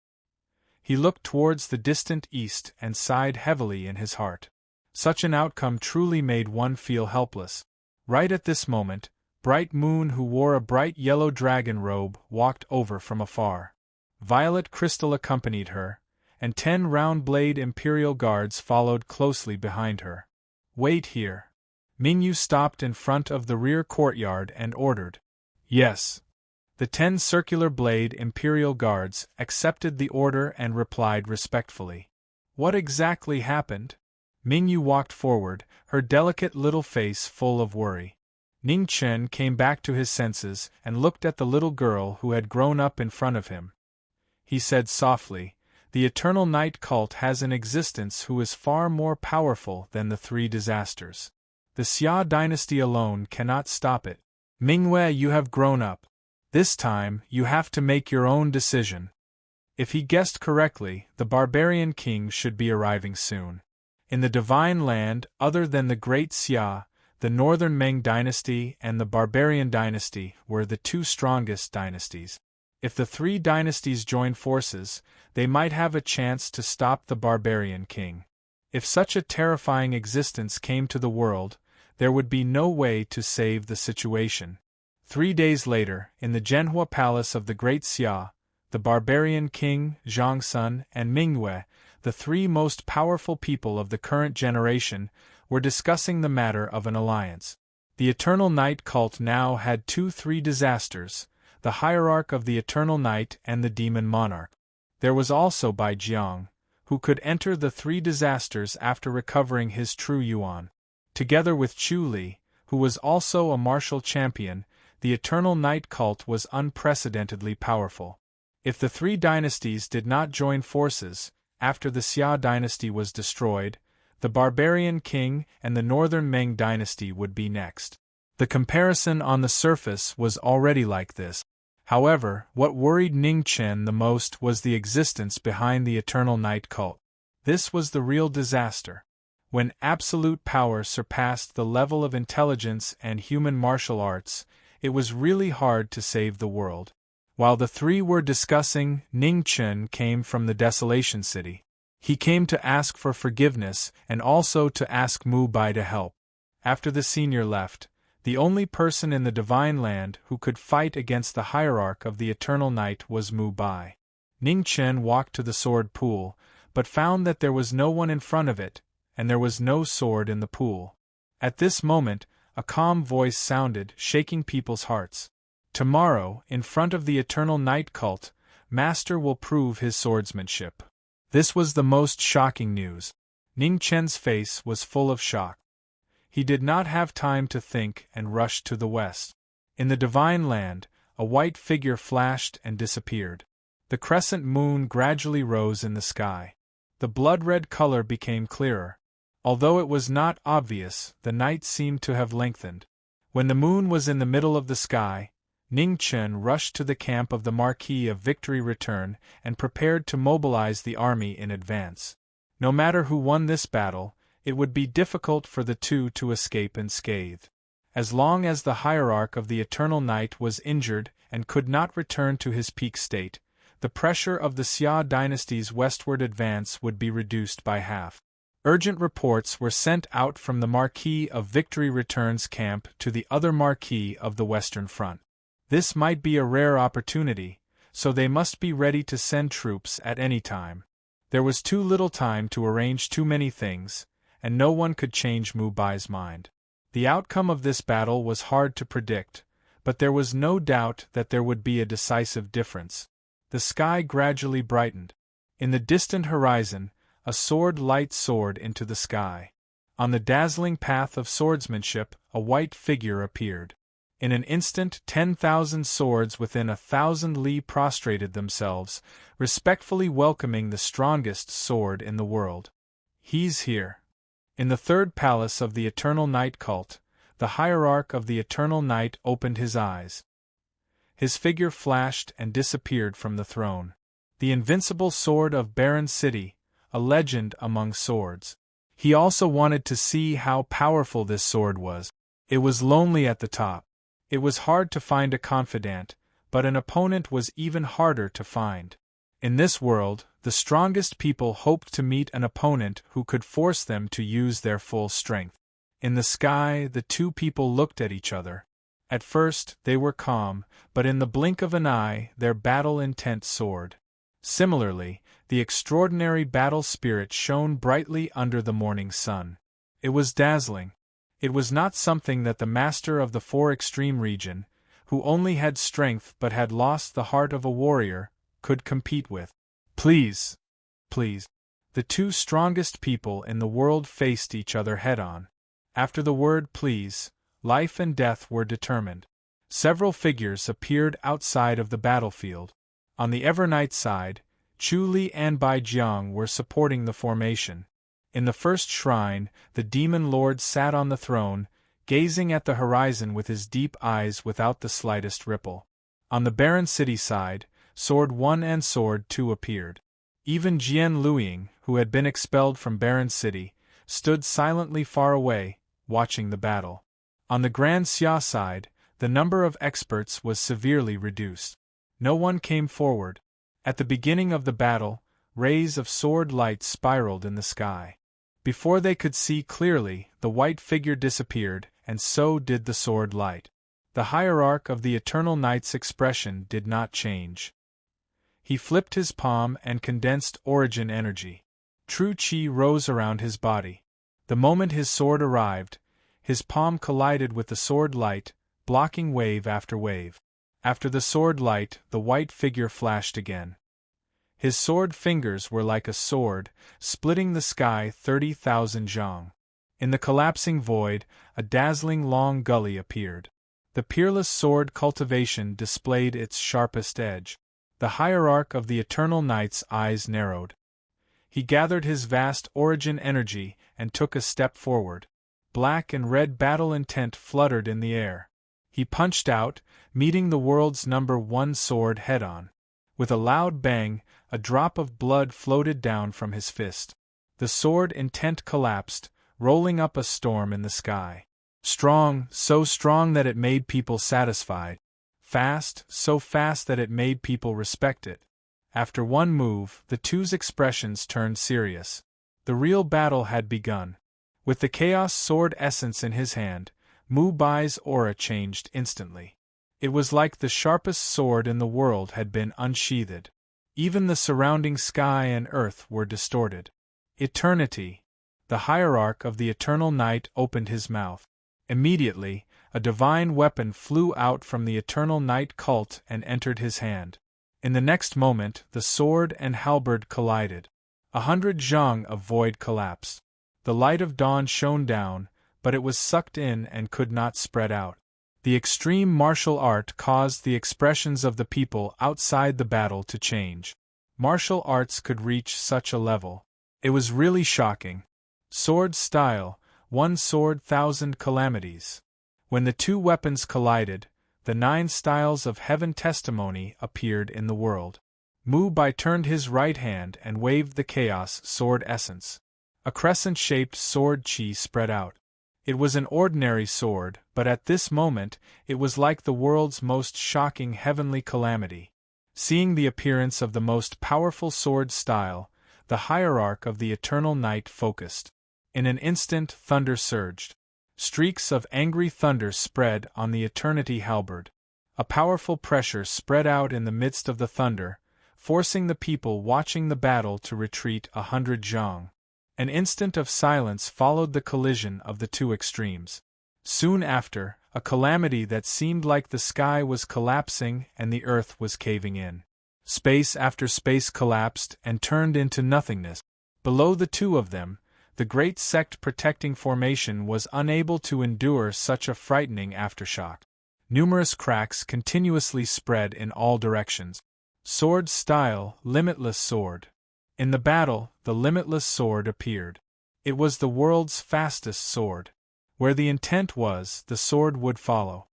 He looked towards the distant east and sighed heavily in his heart. Such an outcome truly made one feel helpless. Right at this moment, Bright Moon, who wore a bright yellow dragon robe, walked over from afar. Violet Crystal accompanied her, and 10 round-blade Imperial Guards followed closely behind her. "Wait here." Mingyu stopped in front of the rear courtyard and ordered. "Yes." The 10 circular-blade Imperial Guards accepted the order and replied respectfully. "What exactly happened?" Mingyu walked forward, her delicate little face full of worry. Ning Chen came back to his senses and looked at the little girl who had grown up in front of him. He said softly, "The Eternal Night cult has an existence who is far more powerful than the 3 disasters. The Xia dynasty alone cannot stop it. Mingwei, you have grown up. This time, you have to make your own decision." If he guessed correctly, the barbarian king should be arriving soon. In the divine land, other than the Great Xia, the Northern Ming dynasty and the Barbarian dynasty were the 2 strongest dynasties. If the 3 dynasties joined forces, they might have a chance to stop the barbarian king. If such a terrifying existence came to the world, there would be no way to save the situation. 3 days later, in the Zhenhua Palace of the Great Xia, the barbarian king, Zhangsun, and Mingwei, the 3 most powerful people of the current generation, were discussing the matter of an alliance. The Eternal Night cult now had 3 disasters, the hierarch of the Eternal Night and the Demon Monarch. There was also Bai Jiang, who could enter the 3 disasters after recovering his true yuan. Together with Chu Li, who was also a martial champion, the Eternal Night cult was unprecedentedly powerful. If the 3 dynasties did not join forces, after the Xia dynasty was destroyed, the Barbarian King and the Northern Ming dynasty would be next. The comparison on the surface was already like this. However, what worried Ning Chen the most was the existence behind the Eternal Night cult. This was the real disaster. When absolute power surpassed the level of intelligence and human martial arts, it was really hard to save the world. While the 3 were discussing, Ning Chen came from the Desolation City. He came to ask for forgiveness and also to ask Mu Bai to help. After the senior left, the only person in the Divine Land who could fight against the hierarch of the Eternal Night was Mu Bai. Ning Chen walked to the sword pool, but found that there was no one in front of it, and there was no sword in the pool. At this moment, a calm voice sounded, shaking people's hearts. "Tomorrow, in front of the Eternal Night cult, Master will prove his swordsmanship." This was the most shocking news. Ning Chen's face was full of shock. He did not have time to think and rushed to the west. In the Divine Land, a white figure flashed and disappeared. The crescent moon gradually rose in the sky. The blood-red color became clearer, Although it was not obvious, the night seemed to have lengthened. When the moon was in the middle of the sky, Ning Chen rushed to the camp of the Marquis of Victory Return and prepared to mobilize the army in advance. No matter who won this battle, it would be difficult for the two to escape unscathed. As long as the hierarch of the Eternal Night was injured and could not return to his peak state, the pressure of the Xia dynasty's westward advance would be reduced by half. Urgent reports were sent out from the Marquis of Victory Return's camp to the other Marquis of the Western Front. This might be a rare opportunity, so they must be ready to send troops at any time. There was too little time to arrange too many things, and no one could change Mu Bai's mind. The outcome of this battle was hard to predict, but there was no doubt that there would be a decisive difference. The sky gradually brightened. In the distant horizon, a sword light soared into the sky. On the dazzling path of swordsmanship, a white figure appeared. In an instant 10,000 swords within 1,000 li prostrated themselves, respectfully welcoming the strongest sword in the world. He's here. In the third palace of the Eternal Night cult, the hierarch of the Eternal Night opened his eyes. His figure flashed and disappeared from the throne. The invincible sword of Baron City, a legend among swords. He also wanted to see how powerful this sword was. It was lonely at the top. It was hard to find a confidant, but an opponent was even harder to find. In this world, the strongest people hoped to meet an opponent who could force them to use their full strength. In the sky, the two people looked at each other. At first, they were calm, but in the blink of an eye, their battle intent soared. Similarly, the extraordinary battle spirit shone brightly under the morning sun. It was dazzling. It was not something that the master of the Four Extreme region, who only had strength but had lost the heart of a warrior, could compete with. Please. Please. The two strongest people in the world faced each other head-on. After the word please, life and death were determined. Several figures appeared outside of the battlefield. On the Evernight side, Chu Li and Bai Jiang were supporting the formation. In the first shrine, the demon lord sat on the throne, gazing at the horizon with his deep eyes without the slightest ripple. On the Baron City side, Sword 1 and Sword 2 appeared. Even Jian Luiying, who had been expelled from Baron City, stood silently far away, watching the battle. On the Grand Xia side, the number of experts was severely reduced. No one came forward. At the beginning of the battle, rays of sword light spiraled in the sky. Before they could see clearly, the white figure disappeared, and so did the sword light. The hierarch of the Eternal Night's expression did not change. He flipped his palm and condensed origin energy. True Qi rose around his body. The moment his sword arrived, his palm collided with the sword light, blocking wave after wave. After the sword light, the white figure flashed again. His sword fingers were like a sword, splitting the sky 30,000 zhang. In the collapsing void, a dazzling long gully appeared. The peerless sword cultivation displayed its sharpest edge. The hierarch of the Eternal Night's eyes narrowed. He gathered his vast origin energy and took a step forward. Black and red battle intent fluttered in the air. He punched out, meeting the world's number 1 sword head-on. With a loud bang, a drop of blood floated down from his fist. The sword intent collapsed, rolling up a storm in the sky. Strong, so strong that it made people satisfied. Fast, so fast that it made people respect it. After one move, the two's expressions turned serious. The real battle had begun. With the Chaos Sword essence in his hand, Mu Bai's aura changed instantly. It was like the sharpest sword in the world had been unsheathed. Even the surrounding sky and earth were distorted. Eternity. The hierarch of the Eternal Night opened his mouth. Immediately, a divine weapon flew out from the Eternal Night cult and entered his hand. In the next moment, the sword and halberd collided. 100 zhang of void collapsed. The light of dawn shone down, but it was sucked in and could not spread out. The extreme martial art caused the expressions of the people outside the battle to change. Martial arts could reach such a level. It was really shocking. Sword style, one sword, thousand calamities. When the two weapons collided, the 9 styles of heaven testimony appeared in the world. Mu Bai turned his right hand and waved the chaos sword essence. A crescent-shaped sword chi spread out. It was an ordinary sword, but at this moment, it was like the world's most shocking heavenly calamity. Seeing the appearance of the most powerful sword style, the hierarch of the eternal night focused. In an instant, thunder surged. Streaks of angry thunder spread on the eternity halberd. A powerful pressure spread out in the midst of the thunder, forcing the people watching the battle to retreat 100 zhang. An instant of silence followed the collision of the two extremes. Soon after, a calamity that seemed like the sky was collapsing and the earth was caving in. Space after space collapsed and turned into nothingness. Below the two of them, the great sect protecting formation was unable to endure such a frightening aftershock. Numerous cracks continuously spread in all directions. Sword style, limitless sword. In the battle, the limitless sword appeared. It was the world's fastest sword. Where the intent was, the sword would follow.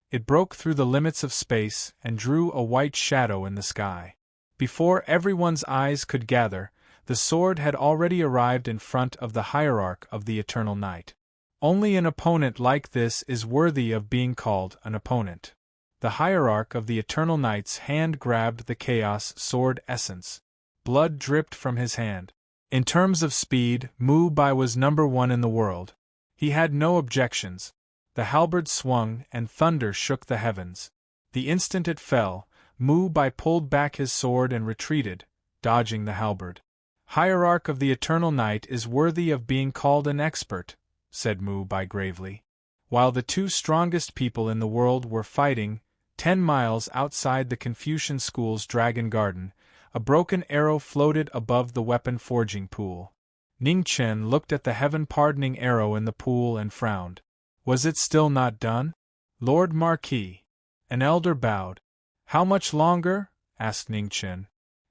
It broke through the limits of space and drew a white shadow in the sky. Before everyone's eyes could gather, the sword had already arrived in front of the hierarch of the eternal night. Only an opponent like this is worthy of being called an opponent. The hierarch of the eternal night's hand grabbed the chaos sword essence. Blood dripped from his hand. In terms of speed, Mu Bai was number 1 in the world. He had no objections. The halberd swung and thunder shook the heavens. The instant it fell, Mu Bai pulled back his sword and retreated, dodging the halberd. Hierarch of the eternal night is worthy of being called an expert, said Mu Bai gravely. While the two strongest people in the world were fighting, 10 miles outside the Confucian school's dragon garden, a broken arrow floated above the weapon forging pool. Ning Chen looked at the heaven-pardoning arrow in the pool and frowned. Was it still not done? Lord Marquis. An elder bowed. How much longer? Asked Ning Chen.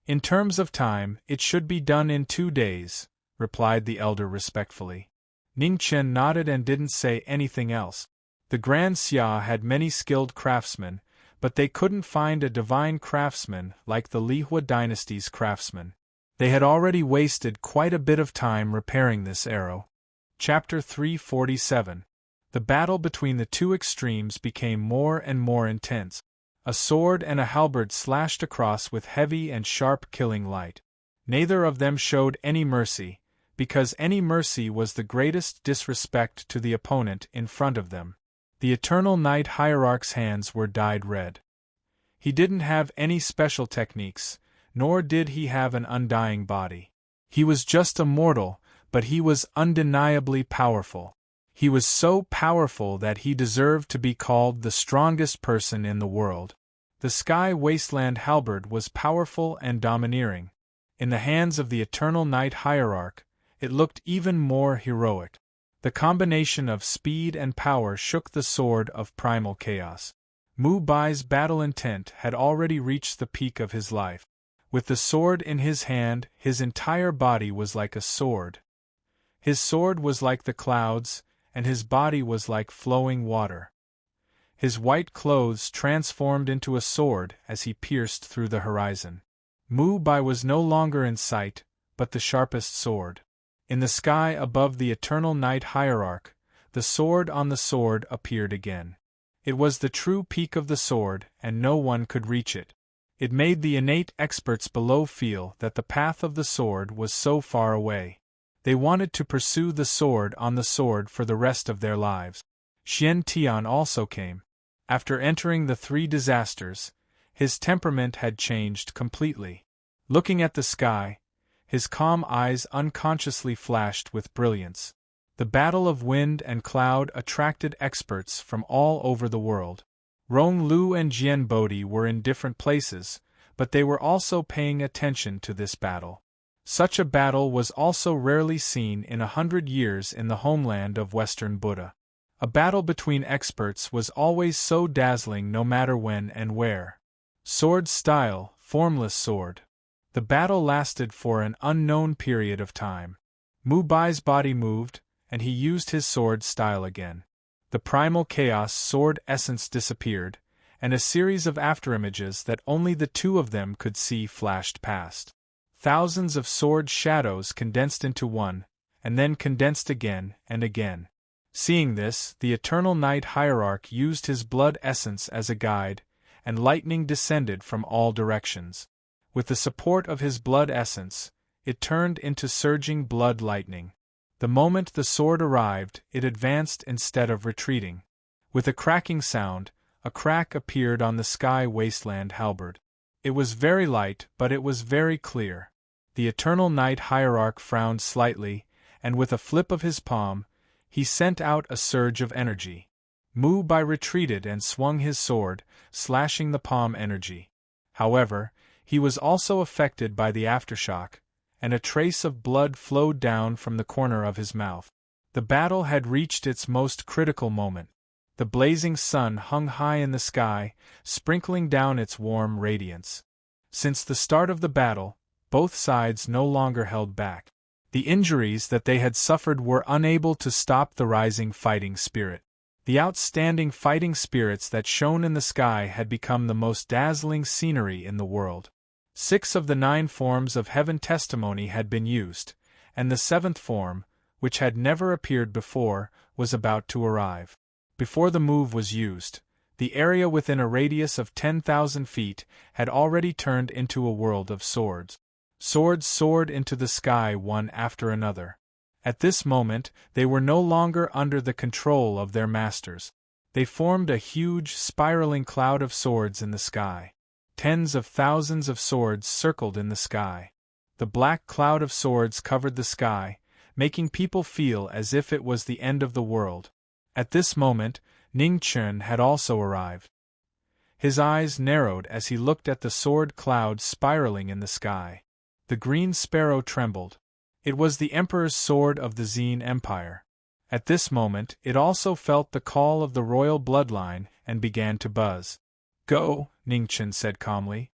In terms of time, it should be done in 2 days, replied the elder respectfully. Ning Chen nodded and didn't say anything else. The Grand Xia had many skilled craftsmen, but they couldn't find a divine craftsman like the Lihua dynasty's craftsman. They had already wasted quite a bit of time repairing this arrow. Chapter 347. The battle between the two extremes became more and more intense. A sword and a halberd slashed across with heavy and sharp killing light. Neither of them showed any mercy, because any mercy was the greatest disrespect to the opponent in front of them. The Eternal Night Hierarch's hands were dyed red. He didn't have any special techniques, nor did he have an undying body. He was just a mortal, but he was undeniably powerful. He was so powerful that he deserved to be called the strongest person in the world. The Sky Wasteland halberd was powerful and domineering. In the hands of the Eternal Night Hierarch, it looked even more heroic. The combination of speed and power shook the sword of primal chaos. Mu Bai's battle intent had already reached the peak of his life. With the sword in his hand, his entire body was like a sword. His sword was like the clouds, and his body was like flowing water. His white clothes transformed into a sword as he pierced through the horizon. Mu Bai was no longer in sight, but the sharpest sword. In the sky above the Eternal Night Hierarch, the sword on the sword appeared again. It was the true peak of the sword, and no one could reach it. It made the innate experts below feel that the path of the sword was so far away. They wanted to pursue the sword on the sword for the rest of their lives. Xian Tian also came. After entering the 3 disasters, his temperament had changed completely. Looking at the sky, his calm eyes unconsciously flashed with brilliance. The battle of wind and cloud attracted experts from all over the world. Rong Lu and Jian Bodhi were in different places, but they were also paying attention to this battle. Such a battle was also rarely seen in 100 years in the homeland of Western Buddha. A battle between experts was always so dazzling no matter when and where. Sword style, formless sword. The battle lasted for an unknown period of time. Mu Bai's body moved, and he used his sword style again. The primal chaos sword essence disappeared, and a series of afterimages that only the two of them could see flashed past. Thousands of sword shadows condensed into one, and then condensed again and again. Seeing this, the Eternal Night Hierarch used his blood essence as a guide, and lightning descended from all directions. With the support of his blood essence, it turned into surging blood lightning. The moment the sword arrived, it advanced instead of retreating. With a cracking sound, a crack appeared on the sky wasteland halberd. It was very light, but it was very clear. The Eternal Night Hierarch frowned slightly, and with a flip of his palm, he sent out a surge of energy. Mu Bai retreated and swung his sword, slashing the palm energy. However, he was also affected by the aftershock, and a trace of blood flowed down from the corner of his mouth. The battle had reached its most critical moment. The blazing sun hung high in the sky, sprinkling down its warm radiance. Since the start of the battle, both sides no longer held back. The injuries that they had suffered were unable to stop the rising fighting spirit. The outstanding fighting spirits that shone in the sky had become the most dazzling scenery in the world. 6 of the 9 forms of heaven testimony had been used, and the 7th form, which had never appeared before, was about to arrive. Before the move was used, the area within a radius of 10,000 feet had already turned into a world of swords. Swords soared into the sky one after another. At this moment, they were no longer under the control of their masters. They formed a huge, spiraling cloud of swords in the sky. Tens of thousands of swords circled in the sky. The black cloud of swords covered the sky, making people feel as if it was the end of the world. At this moment, Ning Chen had also arrived. His eyes narrowed as he looked at the sword cloud spiraling in the sky. The green sparrow trembled. It was the Emperor's sword of the Zine Empire. At this moment, it also felt the call of the royal bloodline and began to buzz. "Go," Ningchen said calmly.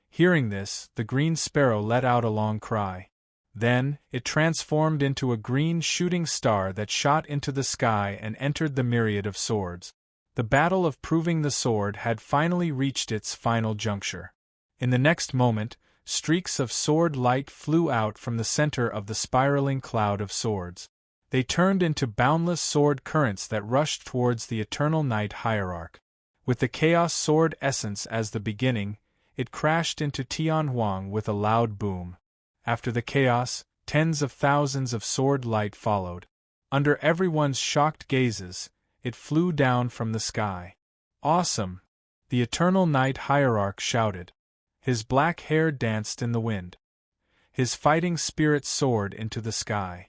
Hearing this, the green sparrow let out a long cry. Then, it transformed into a green shooting star that shot into the sky and entered the myriad of swords. The battle of proving the sword had finally reached its final juncture. In the next moment, streaks of sword light flew out from the center of the spiraling cloud of swords. They turned into boundless sword currents that rushed towards the Eternal Night Hierarch. With the Chaos Sword essence as the beginning, it crashed into Tianhuang with a loud boom. After the chaos, tens of thousands of sword light followed. Under everyone's shocked gazes, it flew down from the sky. "Awesome!" the Eternal Night Hierarch shouted. His black hair danced in the wind. His fighting spirit soared into the sky.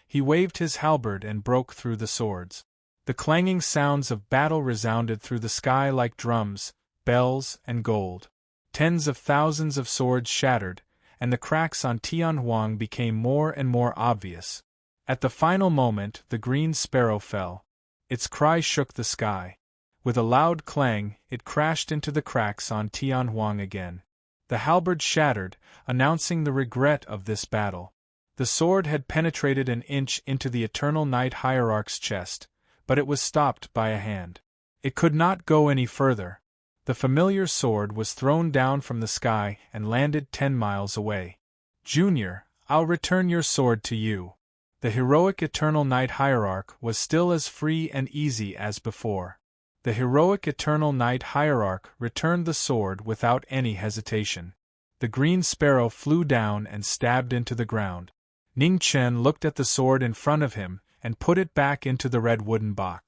He waved his halberd and broke through the swords. The clanging sounds of battle resounded through the sky like drums, bells, and gold. Tens of thousands of swords shattered, and the cracks on Tianhuang became more and more obvious. At the final moment, the green sparrow fell. Its cry shook the sky. With a loud clang, it crashed into the cracks on Tianhuang again. The halberd shattered, announcing the regret of this battle. The sword had penetrated an inch into the Eternal Night Hierarch's chest, but it was stopped by a hand. It could not go any further. The familiar sword was thrown down from the sky and landed 10 miles away. "Junior, I'll return your sword to you." The heroic Eternal Night Hierarch was still as free and easy as before. The heroic Eternal Night Hierarch returned the sword without any hesitation. The green sparrow flew down and stabbed into the ground. Ning Chen looked at the sword in front of him and put it back into the red wooden box.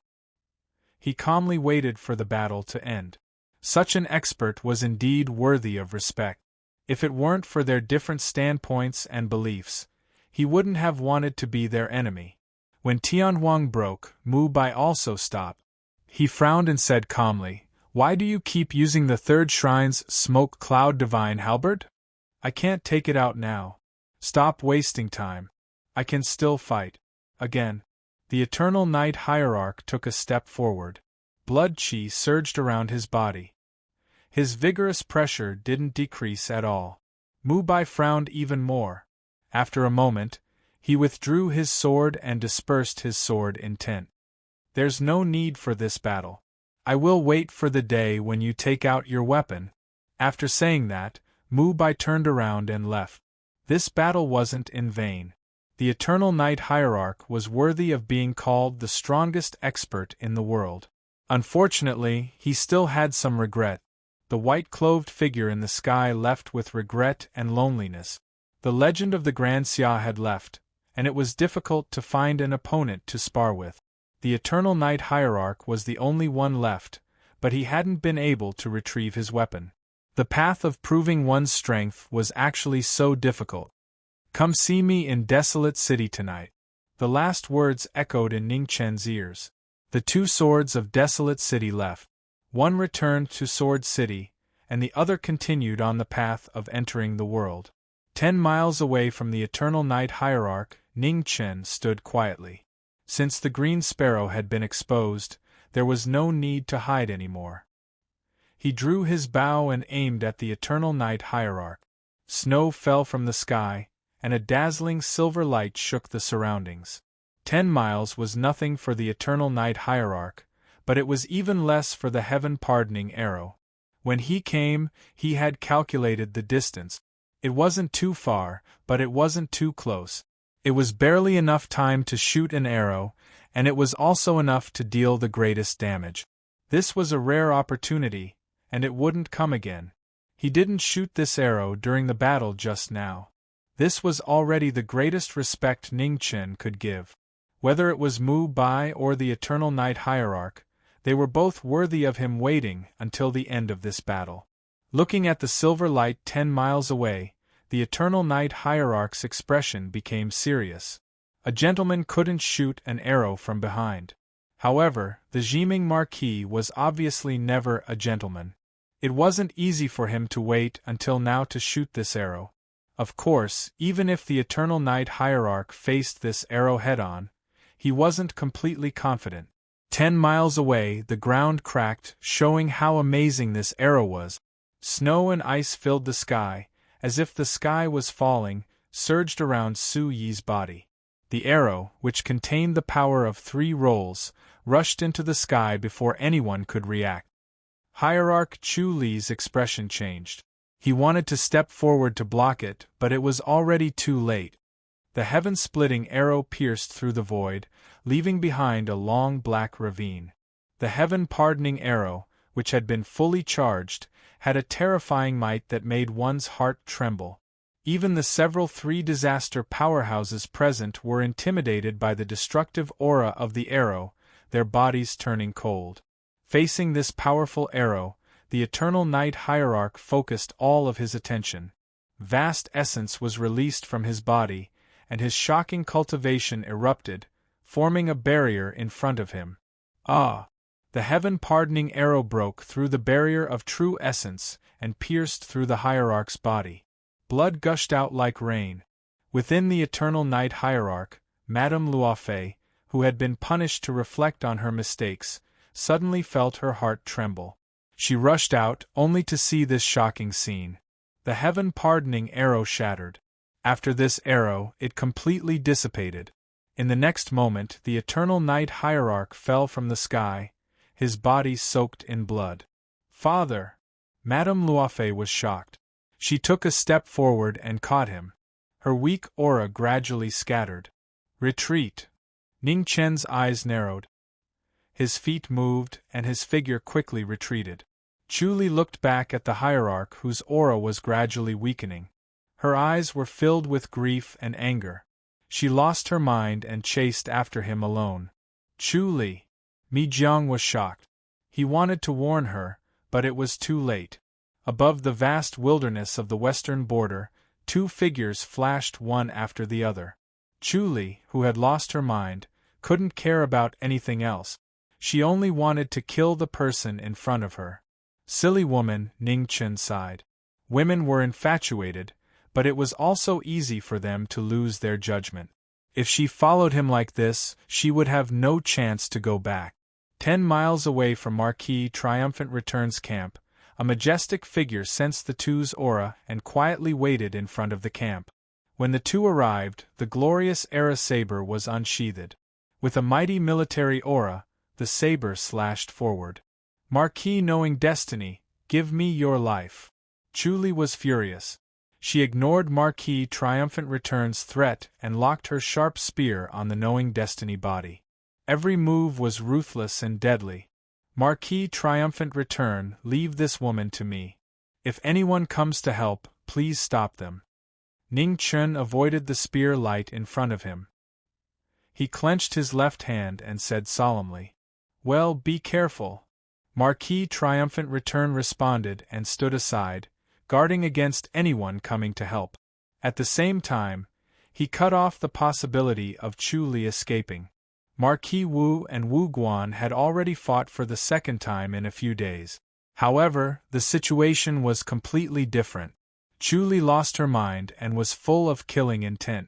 He calmly waited for the battle to end. Such an expert was indeed worthy of respect. If it weren't for their different standpoints and beliefs, he wouldn't have wanted to be their enemy. When Tianhuang broke, Mu Bai also stopped. He frowned and said calmly, "Why do you keep using the third shrine's smoke cloud divine halberd? I can't take it out now. Stop wasting time. I can still fight." Again, the Eternal Night Hierarch took a step forward. Blood chi surged around his body. His vigorous pressure didn't decrease at all. Mu Bai frowned even more. After a moment, He withdrew his sword and dispersed his sword intent. There's no need for this battle. I will wait for the day when you take out your weapon. After saying that, Mu Bai turned around and left. This battle wasn't in vain. The Eternal Night Hierarch was worthy of being called the strongest expert in the world. Unfortunately, he still had some regret. The white-clothed figure in the sky left with regret and loneliness. The legend of the Grand Xia had left, and it was difficult to find an opponent to spar with. The Eternal Night Hierarch was the only one left, but he hadn't been able to retrieve his weapon. The path of proving one's strength was actually so difficult. Come see me in Desolate City tonight. The last words echoed in Ning Chen's ears. The two swords of Desolate City left. One returned to Sword City, and the other continued on the path of entering the world. 10 miles away from the Eternal Night Hierarch, Ning Chen stood quietly. Since the Green Sparrow had been exposed, there was no need to hide anymore. He drew his bow and aimed at the Eternal Night Hierarch. Snow fell from the sky, and a dazzling silver light shook the surroundings. 10 miles was nothing for the Eternal Night Hierarch, but it was even less for the heaven-pardoning arrow. When he came, he had calculated the distance. It wasn't too far, but it wasn't too close. It was barely enough time to shoot an arrow, and it was also enough to deal the greatest damage. This was a rare opportunity, and it wouldn't come again. He didn't shoot this arrow during the battle just now. This was already the greatest respect Ning Chen could give. Whether it was Mu Bai or the Eternal Night Hierarch, they were both worthy of him waiting until the end of this battle. Looking at the silver light 10 miles away, the Eternal Night Hierarch's expression became serious. A gentleman couldn't shoot an arrow from behind. However, the Jiming Marquis was obviously never a gentleman. It wasn't easy for him to wait until now to shoot this arrow. Of course, even if the Eternal Night Hierarch faced this arrow head-on, he wasn't completely confident. 10 miles away, the ground cracked, showing how amazing this arrow was. Snow and ice filled the sky, as if the sky was falling, surged around Su Yi's body. The arrow, which contained the power of 3 rolls, rushed into the sky before anyone could react. Hierarch Chu Li's expression changed. He wanted to step forward to block it, but it was already too late. The heaven-splitting arrow pierced through the void, leaving behind a long black ravine. The heaven-pardoning arrow, which had been fully charged, had a terrifying might that made one's heart tremble. Even the several 3-disaster powerhouses present were intimidated by the destructive aura of the arrow, their bodies turning cold. Facing this powerful arrow, the Eternal Night Hierarch focused all of his attention. Vast essence was released from his body, and his shocking cultivation erupted, forming a barrier in front of him. Ah! The heaven-pardoning arrow broke through the barrier of true essence and pierced through the Hierarch's body. Blood gushed out like rain. Within the Eternal Night Hierarch, Madame Luofei, who had been punished to reflect on her mistakes, suddenly felt her heart tremble. She rushed out, only to see this shocking scene. The heaven-pardoning arrow shattered. After this arrow, it completely dissipated. In the next moment, the Eternal Night Hierarch fell from the sky, his body soaked in blood. "Father!" Madame Luofei was shocked. She took a step forward and caught him. Her weak aura gradually scattered. "Retreat!" Ning Chen's eyes narrowed. His feet moved, and his figure quickly retreated. Chu Li looked back at the Hierarch, whose aura was gradually weakening. Her eyes were filled with grief and anger. She lost her mind and chased after him alone. "Chu Li!" Mi Jiang was shocked. He wanted to warn her, but it was too late. Above the vast wilderness of the western border, 2 figures flashed one after the other. Chu Li, who had lost her mind, couldn't care about anything else. She only wanted to kill the person in front of her. "Silly woman," Ning Chen sighed. Women were infatuated, but it was also easy for them to lose their judgment. If she followed him like this, she would have no chance to go back. 10 miles away from Marquis Triumphant Return's camp, a majestic figure sensed the two's aura and quietly waited in front of the camp. When the two arrived, the glorious Era saber was unsheathed. With a mighty military aura, the saber slashed forward. Marquis, knowing destiny, give me your life. Chuli was furious. She ignored Marquis Triumphant Return's threat and locked her sharp spear on the knowing destiny body. Every move was ruthless and deadly. Marquis Triumphant Return, leave this woman to me. If anyone comes to help, please stop them. Ning Chen avoided the spear light in front of him. He clenched his left hand and said solemnly, "Well, be careful." Marquis Triumphant Return responded and stood aside, guarding against anyone coming to help. At the same time, he cut off the possibility of Chu Li escaping. Marquis Wu and Wu Guan had already fought for the second time in a few days. However, the situation was completely different. Chu Li lost her mind and was full of killing intent.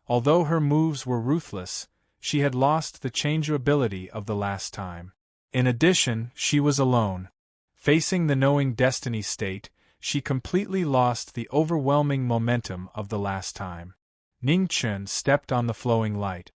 Although her moves were ruthless, she had lost the changeability of the last time. In addition, she was alone. Facing the knowing destiny state, she completely lost the overwhelming momentum of the last time. Ning Chen stepped on the flowing light.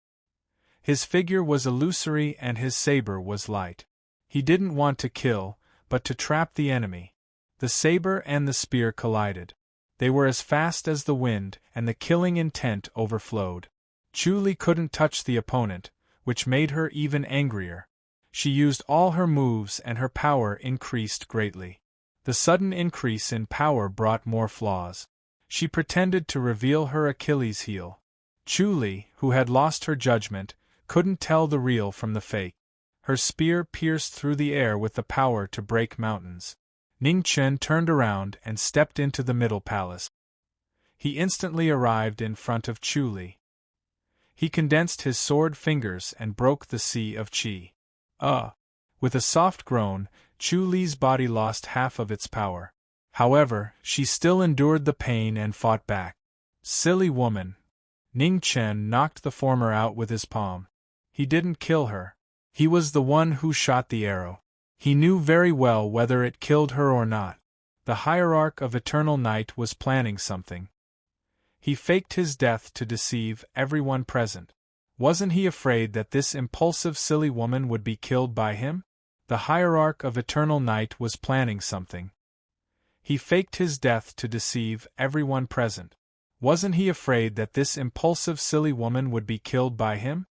His figure was illusory and his saber was light. He didn't want to kill, but to trap the enemy. The saber and the spear collided. They were as fast as the wind, and the killing intent overflowed. Chu Li couldn't touch the opponent, which made her even angrier. She used all her moves and her power increased greatly. The sudden increase in power brought more flaws. She pretended to reveal her Achilles heel. Chu Li, who had lost her judgment, couldn't tell the real from the fake. Her spear pierced through the air with the power to break mountains. Ning Chen turned around and stepped into the middle palace. He instantly arrived in front of Chu Li. He condensed his sword fingers and broke the sea of qi. With a soft groan, Chu Li's body lost half of its power. However, she still endured the pain and fought back. Silly woman. Ning Chen knocked the former out with his palm. He didn't kill her. He was the one who shot the arrow. He knew very well whether it killed her or not. The hierarch of Eternal Night was planning something. He faked his death to deceive everyone present. Wasn't he afraid that this impulsive silly woman would be killed by him? The hierarch of Eternal Night was planning something. He faked his death to deceive everyone present. Wasn't he afraid that this impulsive silly woman would be killed by him?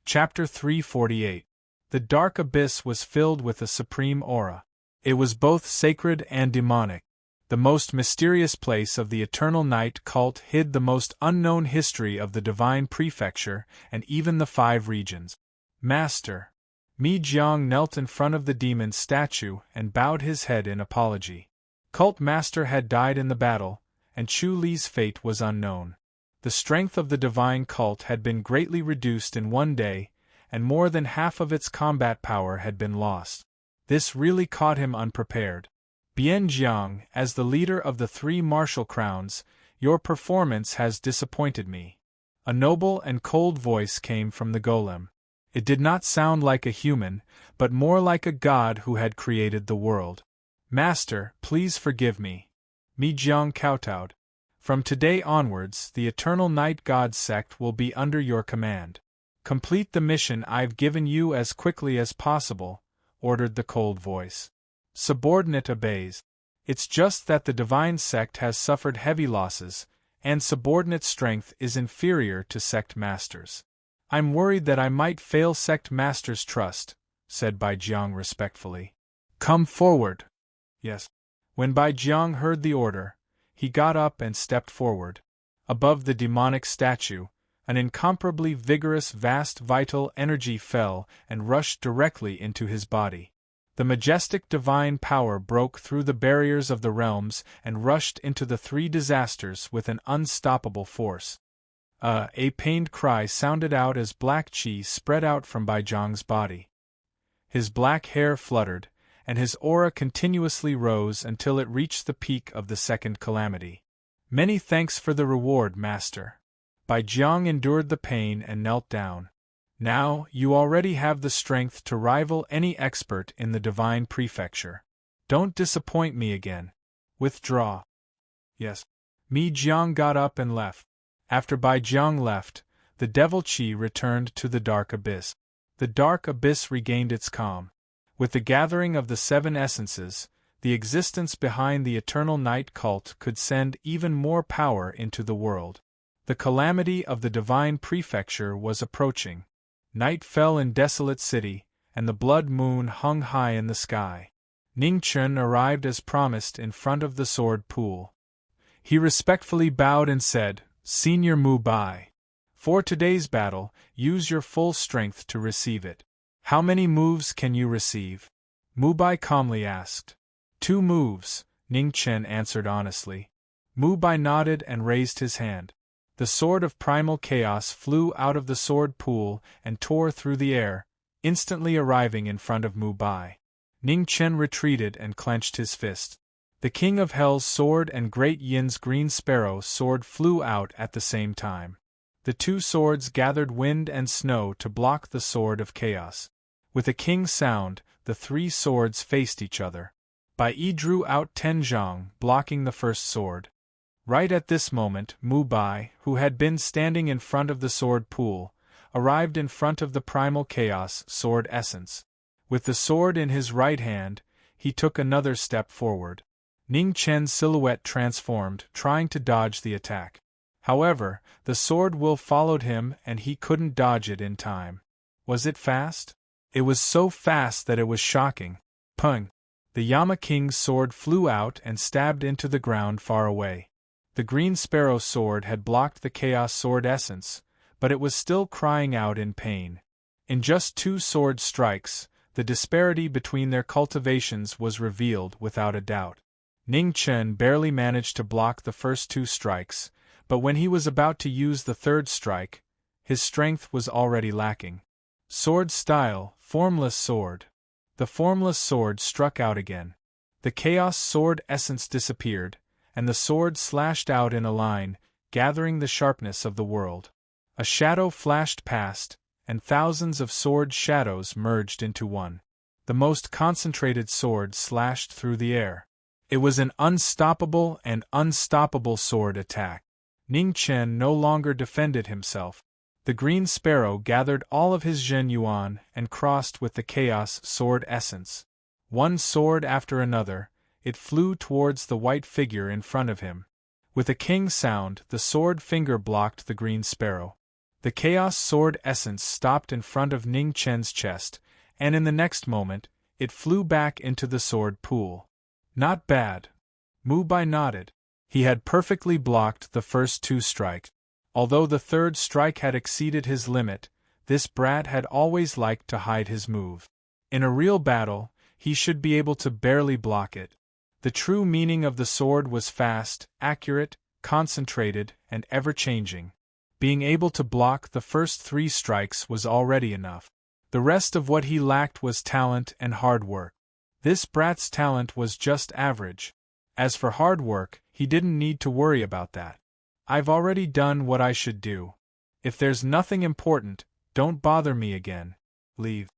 Chapter 348. The dark abyss was filled with a supreme aura. It was both sacred and demonic. The most mysterious place of the Eternal Night cult hid the most unknown history of the Divine Prefecture and even the 5 regions. Master. Mi Jiang knelt in front of the demon's statue and bowed his head in apology. Cult Master had died in the battle, and Chu Li's fate was unknown. The strength of the divine cult had been greatly reduced in one day, and more than half of its combat power had been lost. This really caught him unprepared. Bian Jiang, as the leader of the 3 martial crowns, your performance has disappointed me. A noble and cold voice came from the golem. It did not sound like a human, but more like a god who had created the world. Master, please forgive me. Mi Jiang kowtowed. From today onwards, the Eternal Night God sect will be under your command. Complete the mission I've given you as quickly as possible, ordered the cold voice. Subordinate obeys. It's just that the divine sect has suffered heavy losses, and subordinate strength is inferior to sect masters. I'm worried that I might fail sect masters' trust, said Bai Jiang respectfully. Come forward. Yes. When Bai Jiang heard the order, he got up and stepped forward. Above the demonic statue, an incomparably vigorous vast vital energy fell and rushed directly into his body. The majestic divine power broke through the barriers of the realms and rushed into the 3 disasters with an unstoppable force. A pained cry sounded out as black qi spread out from Bai Jiang's body. His black hair fluttered, and his aura continuously rose until it reached the peak of the second calamity. Many thanks for the reward, Master. Bai Jiang endured the pain and knelt down. Now, you already have the strength to rival any expert in the Divine Prefecture. Don't disappoint me again. Withdraw. Yes. Mi Jiang got up and left. After Bai Jiang left, the devil Qi returned to the dark abyss. The dark abyss regained its calm. With the gathering of the 7 essences, the existence behind the eternal night cult could send even more power into the world. The calamity of the divine prefecture was approaching. Night fell in desolate city, and the blood moon hung high in the sky. Ning Chen arrived as promised in front of the sword pool. He respectfully bowed and said, "Senior Mu Bai, for today's battle, use your full strength to receive it." "How many moves can you receive?" Mu Bai calmly asked. 2 moves, Ning Chen answered honestly. Mu Bai nodded and raised his hand. The sword of primal chaos flew out of the sword pool and tore through the air, instantly arriving in front of Mu Bai. Ning Chen retreated and clenched his fist. The King of Hell's sword and Great Yin's green sparrow sword flew out at the same time. The 2 swords gathered wind and snow to block the sword of chaos. With a king's sound, the 3 swords faced each other. Bai Yi drew out 10 zhang, blocking the first sword. Right at this moment, Mu Bai, who had been standing in front of the sword pool, arrived in front of the primal chaos sword essence. With the sword in his right hand, he took another step forward. Ning Chen's silhouette transformed, trying to dodge the attack. However, the sword will followed him and he couldn't dodge it in time. Was it fast? It was so fast that it was shocking. Pung! The Yama King's sword flew out and stabbed into the ground far away. The green sparrow sword had blocked the chaos sword essence, but it was still crying out in pain. In just 2 sword strikes, the disparity between their cultivations was revealed without a doubt. Ning Chen barely managed to block the first 2 strikes, but when he was about to use the 3rd strike, his strength was already lacking. Sword style, formless sword. The formless sword struck out again. The chaos sword essence disappeared, and the sword slashed out in a line, gathering the sharpness of the world. A shadow flashed past, and thousands of sword shadows merged into one. The most concentrated sword slashed through the air. It was an unstoppable and unstoppable sword attack. Ning Chen no longer defended himself. The green sparrow gathered all of his Zhen Yuan and crossed with the chaos sword essence. One sword after another, it flew towards the white figure in front of him. With a king sound, the sword finger blocked the green sparrow. The chaos sword essence stopped in front of Ning Chen's chest, and in the next moment, it flew back into the sword pool. Not bad. Mu Bai nodded. He had perfectly blocked the first 2 strikes. Although the 3rd strike had exceeded his limit, this brat had always liked to hide his move. In a real battle, he should be able to barely block it. The true meaning of the sword was fast, accurate, concentrated, and ever-changing. Being able to block the first 3 strikes was already enough. The rest of what he lacked was talent and hard work. This brat's talent was just average. As for hard work, he didn't need to worry about that. I've already done what I should do. If there's nothing important, don't bother me again. Leave.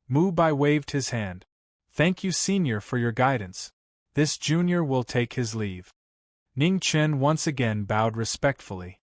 Mu Bai waved his hand. Thank you, Senior, for your guidance. This junior will take his leave. Ning Chen once again bowed respectfully.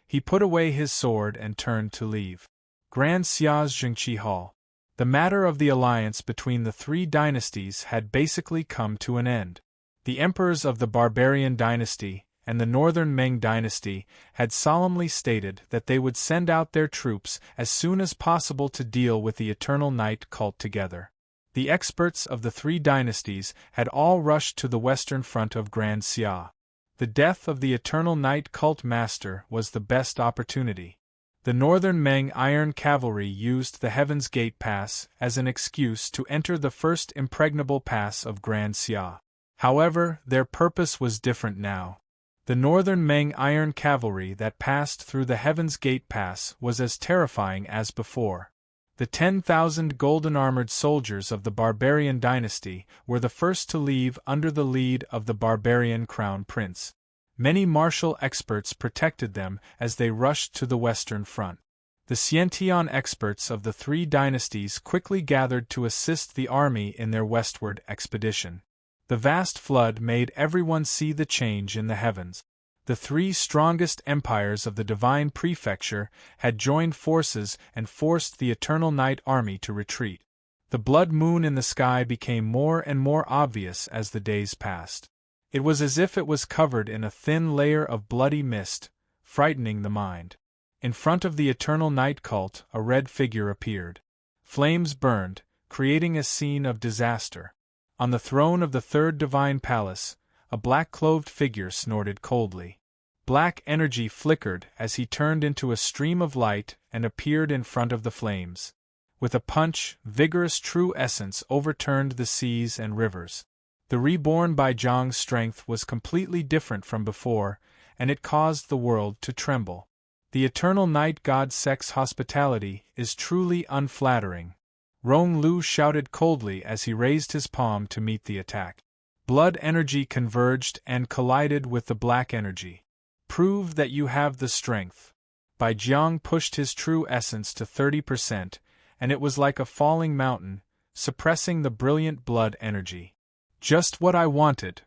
He put away his sword and turned to leave. Grand Xia's Zhengqi Hall. The matter of the alliance between the 3 dynasties had basically come to an end. The emperors of the Barbarian dynasty and the Northern Meng dynasty had solemnly stated that they would send out their troops as soon as possible to deal with the Eternal Night cult together. The experts of the 3 dynasties had all rushed to the western front of Grand Xia. The death of the Eternal Night cult master was the best opportunity. The Northern Meng Iron Cavalry used the Heaven's Gate Pass as an excuse to enter the first impregnable pass of Grand Xia. However, their purpose was different now. The Northern Meng Iron Cavalry that passed through the Heaven's Gate Pass was as terrifying as before. The 10,000 golden-armored soldiers of the Barbarian dynasty were the first to leave under the lead of the Barbarian Crown Prince. Many martial experts protected them as they rushed to the western front. The Xiantian experts of the 3 dynasties quickly gathered to assist the army in their westward expedition. The vast flood made everyone see the change in the heavens. The three strongest empires of the Divine Prefecture had joined forces and forced the Eternal Night Army to retreat. The blood moon in the sky became more and more obvious as the days passed. It was as if it was covered in a thin layer of bloody mist, frightening the mind. In front of the Eternal Night Cult, a red figure appeared. Flames burned, creating a scene of disaster. On the throne of the Third Divine Palace, a black-clothed figure snorted coldly. Black energy flickered as he turned into a stream of light and appeared in front of the flames. With a punch, vigorous true essence overturned the seas and rivers. The reborn Baijiang's strength was completely different from before, and it caused the world to tremble. The Eternal Night God's sex hospitality is truly unflattering. Rong Lu shouted coldly as he raised his palm to meet the attack. Blood energy converged and collided with the black energy. Prove that you have the strength. Baijiang pushed his true essence to 30%, and it was like a falling mountain, suppressing the brilliant blood energy. Just what I wanted.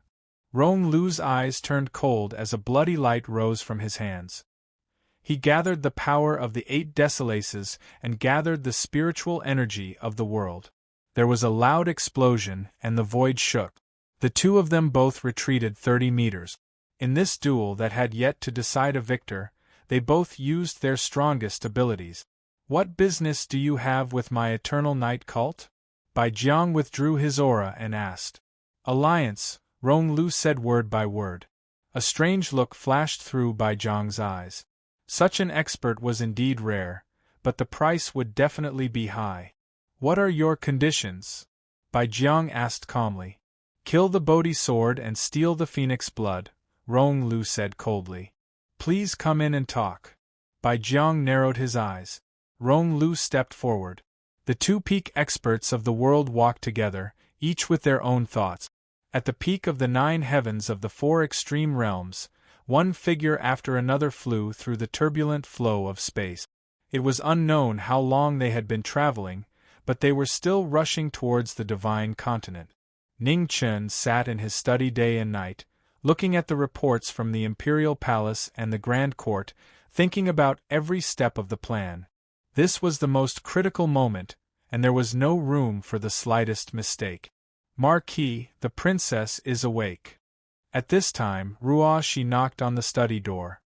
Rong Lu's eyes turned cold as a bloody light rose from his hands. He gathered the power of the 8 Decimalaces and gathered the spiritual energy of the world. There was a loud explosion, and the void shook. The two of them both retreated 30 meters. In this duel that had yet to decide a victor, they both used their strongest abilities. What business do you have with my Eternal Night Cult? Baijiang withdrew his aura and asked. Alliance, Rong Lu said word by word. A strange look flashed through Baijiang's eyes. Such an expert was indeed rare, but the price would definitely be high. What are your conditions? Baijiang asked calmly. Kill the Bodhi sword and steal the phoenix blood, Rong Lu said coldly. Please come in and talk. Baijiang narrowed his eyes. Rong Lu stepped forward. The two peak experts of the world walked together, each with their own thoughts. At the peak of the 9 heavens of the 4 extreme realms, one figure after another flew through the turbulent flow of space. It was unknown how long they had been traveling, but they were still rushing towards the divine continent. Ning Chen sat in his study day and night, looking at the reports from the imperial palace and the grand court, thinking about every step of the plan. This was the most critical moment, and there was no room for the slightest mistake. Marquis, the princess is awake. At this time, Ruoshi knocked on the study door.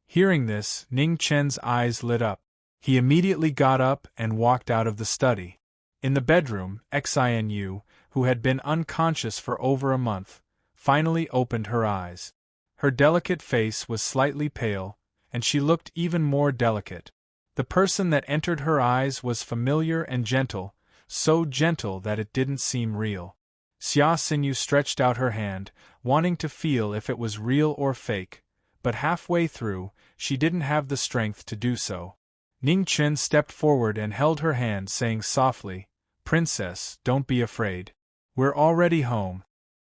Hearing this, Ning Chen's eyes lit up. He immediately got up and walked out of the study. In the bedroom, Xinu, who had been unconscious for over a month, finally opened her eyes. Her delicate face was slightly pale, and she looked even more delicate. The person that entered her eyes was familiar and gentle, so gentle that it didn't seem real. Xinu stretched out her hand, wanting to feel if it was real or fake, but halfway through, she didn't have the strength to do so. Ning Chen stepped forward and held her hand, saying softly, Princess, don't be afraid. We're already home.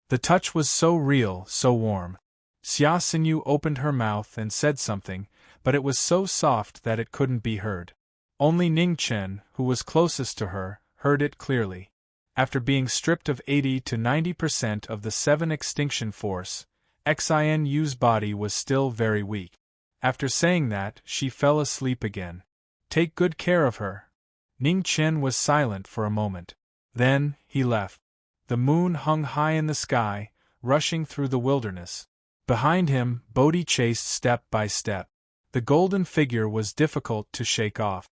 The touch was so real, so warm. Xinu opened her mouth and said something, but it was so soft that it couldn't be heard. Only Ning Chen, who was closest to her, heard it clearly. After being stripped of 80 to 90% of the 7 extinction force, Xinu's body was still very weak. After saying that, she fell asleep again. Take good care of her. Ning Chen was silent for a moment. Then, he left. The moon hung high in the sky, rushing through the wilderness. Behind him, Bodhi chased step by step. The golden figure was difficult to shake off.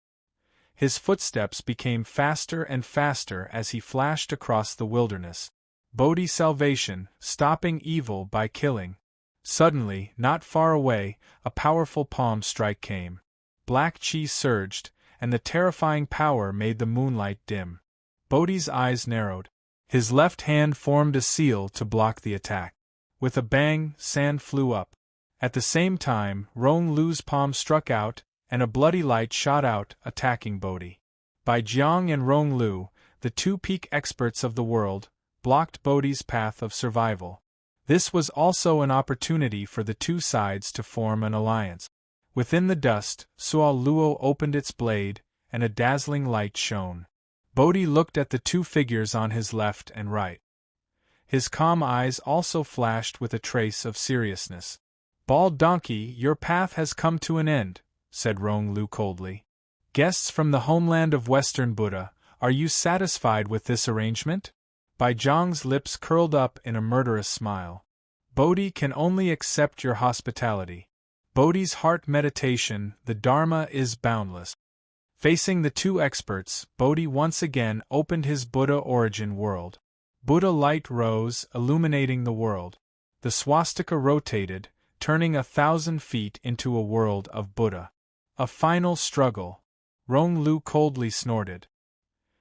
His footsteps became faster and faster as he flashed across the wilderness. Bodhi salvation, stopping evil by killing. Suddenly, not far away, a powerful palm strike came. Black chi surged, and the terrifying power made the moonlight dim. Bodhi's eyes narrowed. His left hand formed a seal to block the attack. With a bang, sand flew up. At the same time, Rong Lu's palm struck out, and a bloody light shot out, attacking Bodhi. Baijiang and Rong Lu, the two peak experts of the world, blocked Bodhi's path of survival. This was also an opportunity for the two sides to form an alliance. Within the dust, Suo Luo opened its blade, and a dazzling light shone. Bodhi looked at the two figures on his left and right. His calm eyes also flashed with a trace of seriousness. Bald donkey, your path has come to an end, said Rong Lu coldly. Guests from the homeland of Western Buddha, are you satisfied with this arrangement? Bai Zhang's lips curled up in a murderous smile. Bodhi can only accept your hospitality. Bodhi's heart meditation, the Dharma is boundless. Facing the two experts, Bodhi once again opened his Buddha origin world. Buddha light rose, illuminating the world. The swastika rotated, turning 1,000 feet into a world of Buddha. A final struggle. Rong Lu coldly snorted.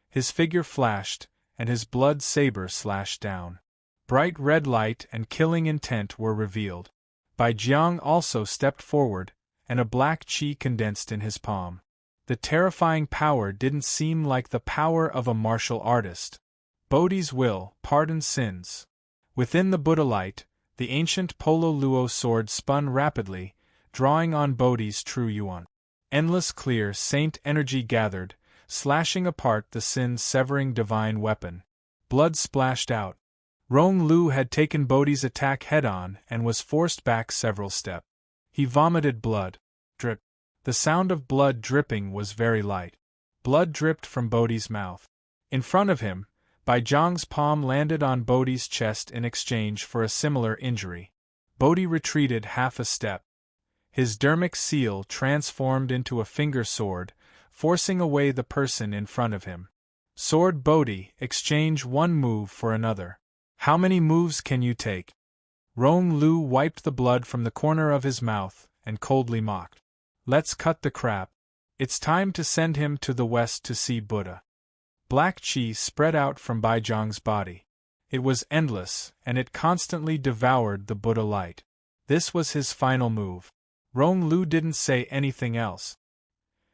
His figure flashed, and his blood saber slashed down. Bright red light and killing intent were revealed. Bai Jiang also stepped forward, and a black chi condensed in his palm. The terrifying power didn't seem like the power of a martial artist. Bodhi's will pardons sins. Within the Buddha light, the ancient Polo Luo sword spun rapidly, drawing on Bodhi's true yuan. Endless clear saint energy gathered, slashing apart the sin-severing divine weapon. Blood splashed out. Rong Lu had taken Bodhi's attack head-on and was forced back several steps. He vomited blood. Drip. The sound of blood dripping was very light. Blood dripped from Bodhi's mouth. In front of him, Bai Zhang's palm landed on Bodhi's chest in exchange for a similar injury. Bodhi retreated half a step. His dermic seal transformed into a finger sword, forcing away the person in front of him. Sword Bodhi, exchange one move for another. How many moves can you take? Rong Lu wiped the blood from the corner of his mouth and coldly mocked. Let's cut the crap. It's time to send him to the west to see Buddha. Black chi spread out from Bai Zhang's body. It was endless, and it constantly devoured the Buddha light. This was his final move. Rong Lu didn't say anything else.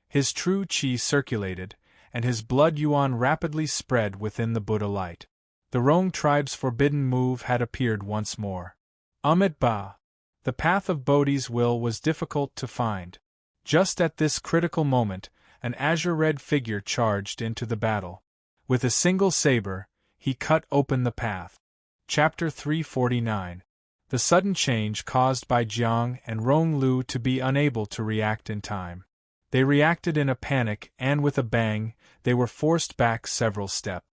His true chi circulated, and his blood yuan rapidly spread within the Buddha light. The Rong tribe's forbidden move had appeared once more. Amit Ba. The path of Bodhi's will was difficult to find. Just at this critical moment, an azure-red figure charged into the battle. With a single saber, he cut open the path. Chapter 349. The sudden change caused Bai Jiang and Rong Lu to be unable to react in time. They reacted in a panic, and with a bang, they were forced back several steps.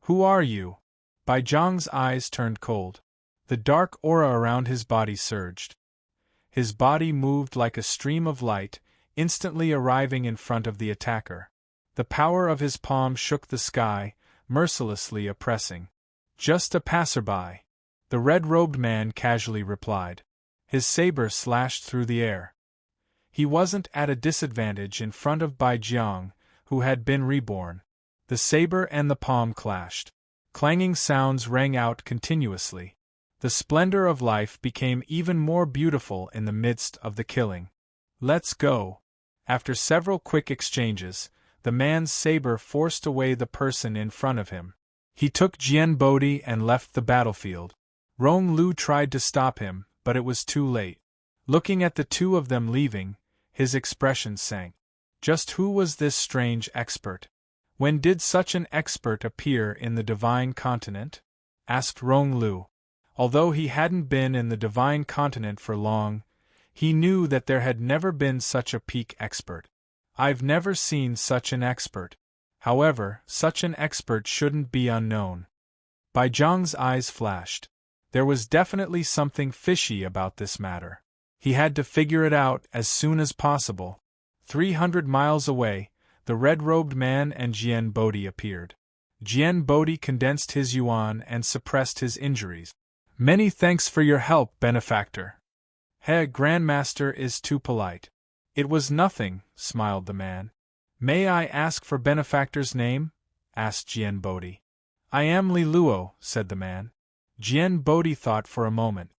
Who are you? Bai Zhang's eyes turned cold. The dark aura around his body surged. His body moved like a stream of light, instantly arriving in front of the attacker. The power of his palm shook the sky, mercilessly oppressing. Just a passerby. The red-robed man casually replied. His saber slashed through the air. He wasn't at a disadvantage in front of Bai Jiang, who had been reborn. The saber and the palm clashed. Clanging sounds rang out continuously. The splendor of life became even more beautiful in the midst of the killing. Let's go. After several quick exchanges, the man's saber forced away the person in front of him. He took Jian Bodhi and left the battlefield. Rong Lu tried to stop him, but it was too late. Looking at the two of them leaving, his expression sank. Just who was this strange expert? When did such an expert appear in the Divine Continent? Asked Rong Lu. Although he hadn't been in the Divine Continent for long, he knew that there had never been such a peak expert. I've never seen such an expert. However, such an expert shouldn't be unknown. Bai Zhang's eyes flashed. There was definitely something fishy about this matter. He had to figure it out as soon as possible. 300 miles away, the red-robed man and Jian Bodhi appeared. Jian Bodhi condensed his yuan and suppressed his injuries. Many thanks for your help, benefactor. He Grandmaster is too polite. It was nothing, smiled the man. May I ask for benefactor's name? Asked Jian Bodhi. I am Li Luo, said the man. Jian Bodhi thought for a moment.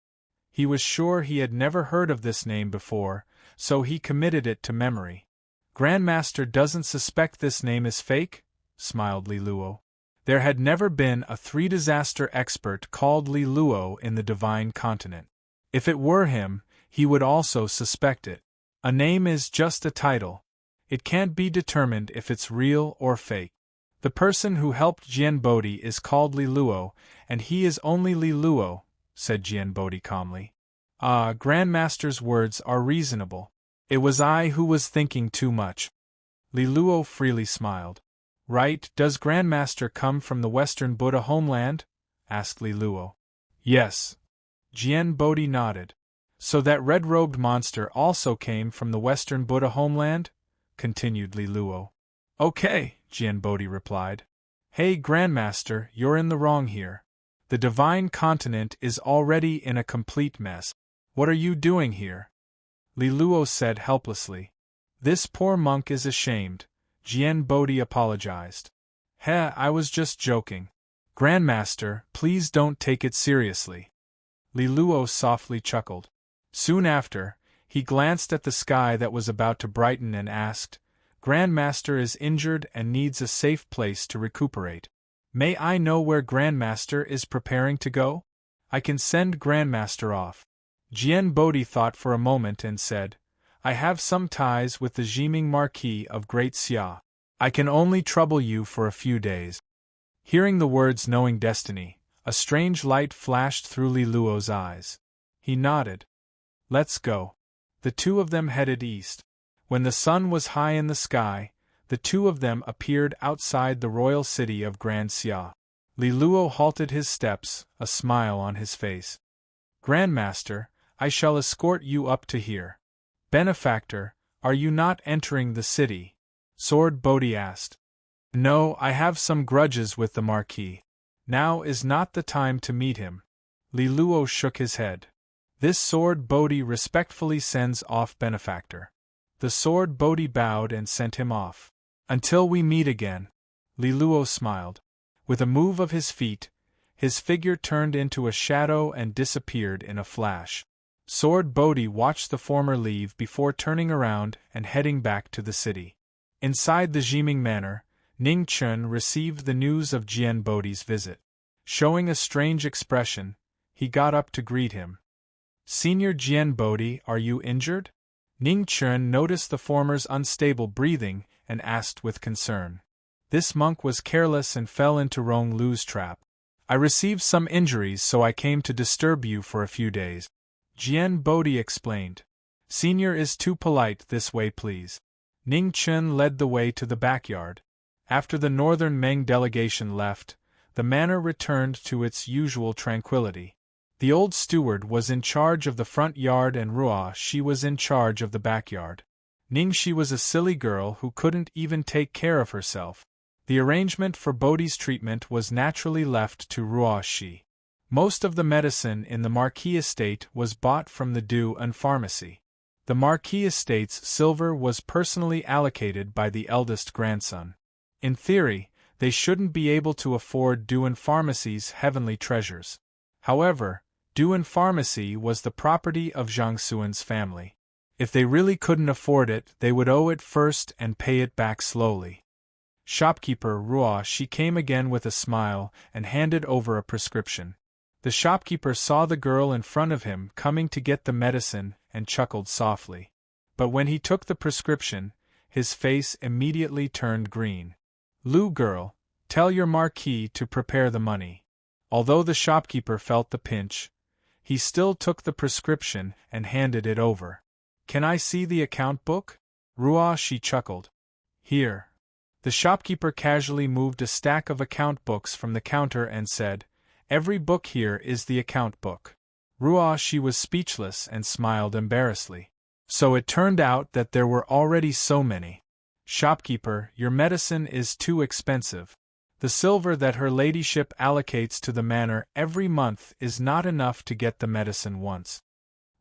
He was sure he had never heard of this name before, so he committed it to memory. Grandmaster doesn't suspect this name is fake? Smiled Li Luo. There had never been a three-disaster expert called Li Luo in the Divine Continent. If it were him, he would also suspect it. A name is just a title. It can't be determined if it's real or fake. The person who helped Jian Bodhi is called Li Luo, and he is only Li Luo, said Jian Bodhi calmly. Ah, Grandmaster's words are reasonable. It was I who was thinking too much. Li Luo freely smiled. Right, does Grandmaster come from the Western Buddha homeland? Asked Li Luo. Yes. Jian Bodhi nodded. So that red-robed monster also came from the Western Buddha homeland? Continued Li Luo. Okay, Jian Bodhi replied. Hey Grandmaster, you're in the wrong here. The divine continent is already in a complete mess. What are you doing here? Li Luo said helplessly. This poor monk is ashamed, Jian Bodhi apologized. I was just joking. Grandmaster, please don't take it seriously. Li Luo softly chuckled. Soon after, he glanced at the sky that was about to brighten and asked, Grandmaster is injured and needs a safe place to recuperate. May I know where Grandmaster is preparing to go? I can send Grandmaster off. Jian Bodhi thought for a moment and said, I have some ties with the Jiming Marquis of Great Xia. I can only trouble you for a few days. Hearing the words knowing destiny, a strange light flashed through Li Luo's eyes. He nodded. Let's go. The two of them headed east. When the sun was high in the sky, the two of them appeared outside the royal city of Grand Xia. Li Luo halted his steps, a smile on his face. Grandmaster, I shall escort you up to here. Benefactor, are you not entering the city? Sword Bodhi asked. No, I have some grudges with the Marquis. Now is not the time to meet him. Li Luo shook his head. This Sword Bodhi respectfully sends off Benefactor. The Sword Bodhi bowed and sent him off. Until we meet again. Li Luo smiled. With a move of his feet, his figure turned into a shadow and disappeared in a flash. Sword Bodhi watched the former leave before turning around and heading back to the city. Inside the Jiming Manor, Ning Chun received the news of Jian Bodhi's visit. Showing a strange expression, he got up to greet him. Senior Jian Bodhi, are you injured? Ning Chun noticed the former's unstable breathing and asked with concern. This monk was careless and fell into Rong Lu's trap. I received some injuries, so I came to disturb you for a few days. Jian Bodhi explained. Senior is too polite, this way please. Ning Chun led the way to the backyard. After the northern Meng delegation left, the manor returned to its usual tranquility. The old steward was in charge of the front yard and Ruo Shi was in charge of the backyard. Ning Shi was a silly girl who couldn't even take care of herself. The arrangement for Bodhi's treatment was naturally left to Ruo Shi. Most of the medicine in the Marquis estate was bought from the Duan pharmacy. The Marquis estate's silver was personally allocated by the eldest grandson. In theory, they shouldn't be able to afford Duan pharmacy's heavenly treasures. However, Duan pharmacy was the property of Zhang Xuan's family. If they really couldn't afford it, they would owe it first and pay it back slowly. Shopkeeper Ruo Shi came again with a smile and handed over a prescription. The shopkeeper saw the girl in front of him coming to get the medicine and chuckled softly. But when he took the prescription, his face immediately turned green. Lu girl, tell your Marquis to prepare the money. Although the shopkeeper felt the pinch, he still took the prescription and handed it over. Can I see the account book? Ruo Shi chuckled. Here. The shopkeeper casually moved a stack of account books from the counter and said, Every book here is the account book. Ruo Shi was speechless and smiled embarrassedly. So it turned out that there were already so many. Shopkeeper, your medicine is too expensive. The silver that her ladyship allocates to the manor every month is not enough to get the medicine once.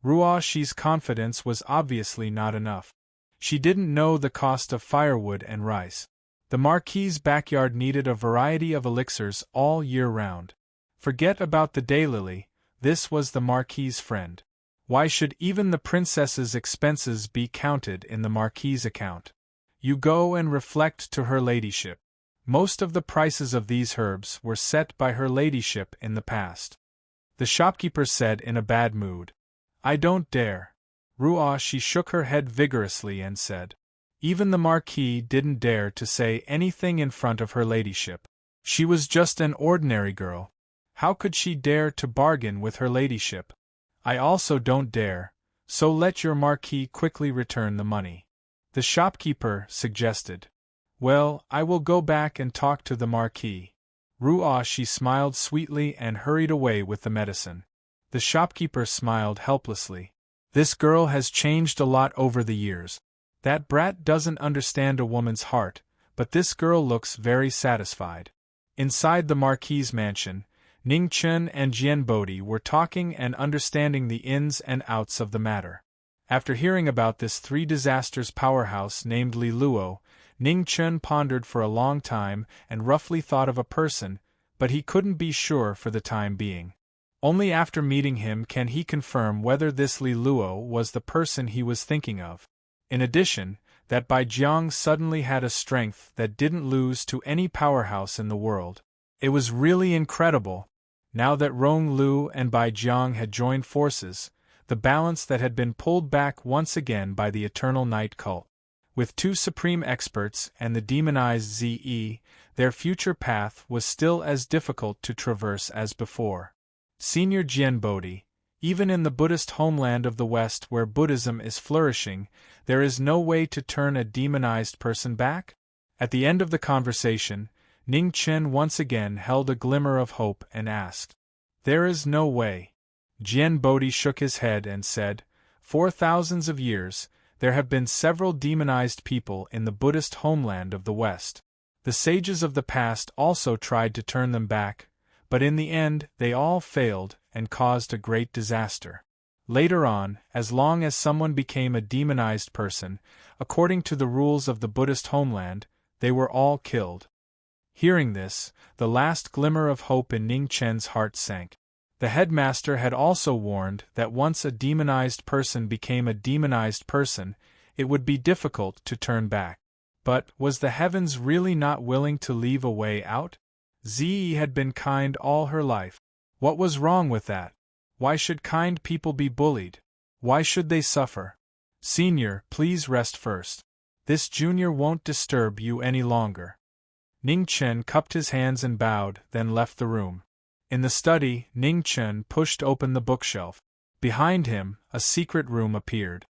Ruo Shi's confidence was obviously not enough. She didn't know the cost of firewood and rice. The Marquis's backyard needed a variety of elixirs all year round. Forget about the daylily, this was the Marquis's friend. Why should even the princess's expenses be counted in the Marquis's account? You go and reflect to her ladyship. Most of the prices of these herbs were set by her ladyship in the past. The shopkeeper said in a bad mood. I don't dare. Ruo Shi shook her head vigorously and said. Even the Marquis didn't dare to say anything in front of her ladyship. She was just an ordinary girl. How could she dare to bargain with her ladyship? I also don't dare, so let your Marquis quickly return the money. The shopkeeper suggested. Well, I will go back and talk to the Marquis. She smiled sweetly and hurried away with the medicine. The shopkeeper smiled helplessly. This girl has changed a lot over the years. That brat doesn't understand a woman's heart, but this girl looks very satisfied. Inside the Marquis's mansion, Ning Chen and Jian Bodhi were talking and understanding the ins and outs of the matter. After hearing about this three disasters powerhouse named Li Luo, Ning Chen pondered for a long time and roughly thought of a person, but he couldn't be sure for the time being. Only after meeting him can he confirm whether this Li Luo was the person he was thinking of. In addition, that Bai Jiang suddenly had a strength that didn't lose to any powerhouse in the world. It was really incredible. Now that Rong Lu and Bai Jiang had joined forces, the balance that had been pulled back once again by the Eternal Night cult. With two supreme experts and the demonized ZE, their future path was still as difficult to traverse as before. Senior Jian Bodhi, even in the Buddhist homeland of the West where Buddhism is flourishing, there is no way to turn a demonized person back? At the end of the conversation, Ning Chen once again held a glimmer of hope and asked. There is no way. Jian Bodhi shook his head and said, For thousands of years, there have been several demonized people in the Buddhist homeland of the West. The sages of the past also tried to turn them back, but in the end they all failed and caused a great disaster. Later on, as long as someone became a demonized person, according to the rules of the Buddhist homeland, they were all killed. Hearing this, the last glimmer of hope in Ning Chen's heart sank. The headmaster had also warned that once a demonized person became a demonized person, it would be difficult to turn back. But was the heavens really not willing to leave a way out? Ze had been kind all her life. What was wrong with that? Why should kind people be bullied? Why should they suffer? Senior, please rest first. This junior won't disturb you any longer. Ning Chen cupped his hands and bowed, then left the room. In the study, Ning Chen pushed open the bookshelf. Behind him, a secret room appeared.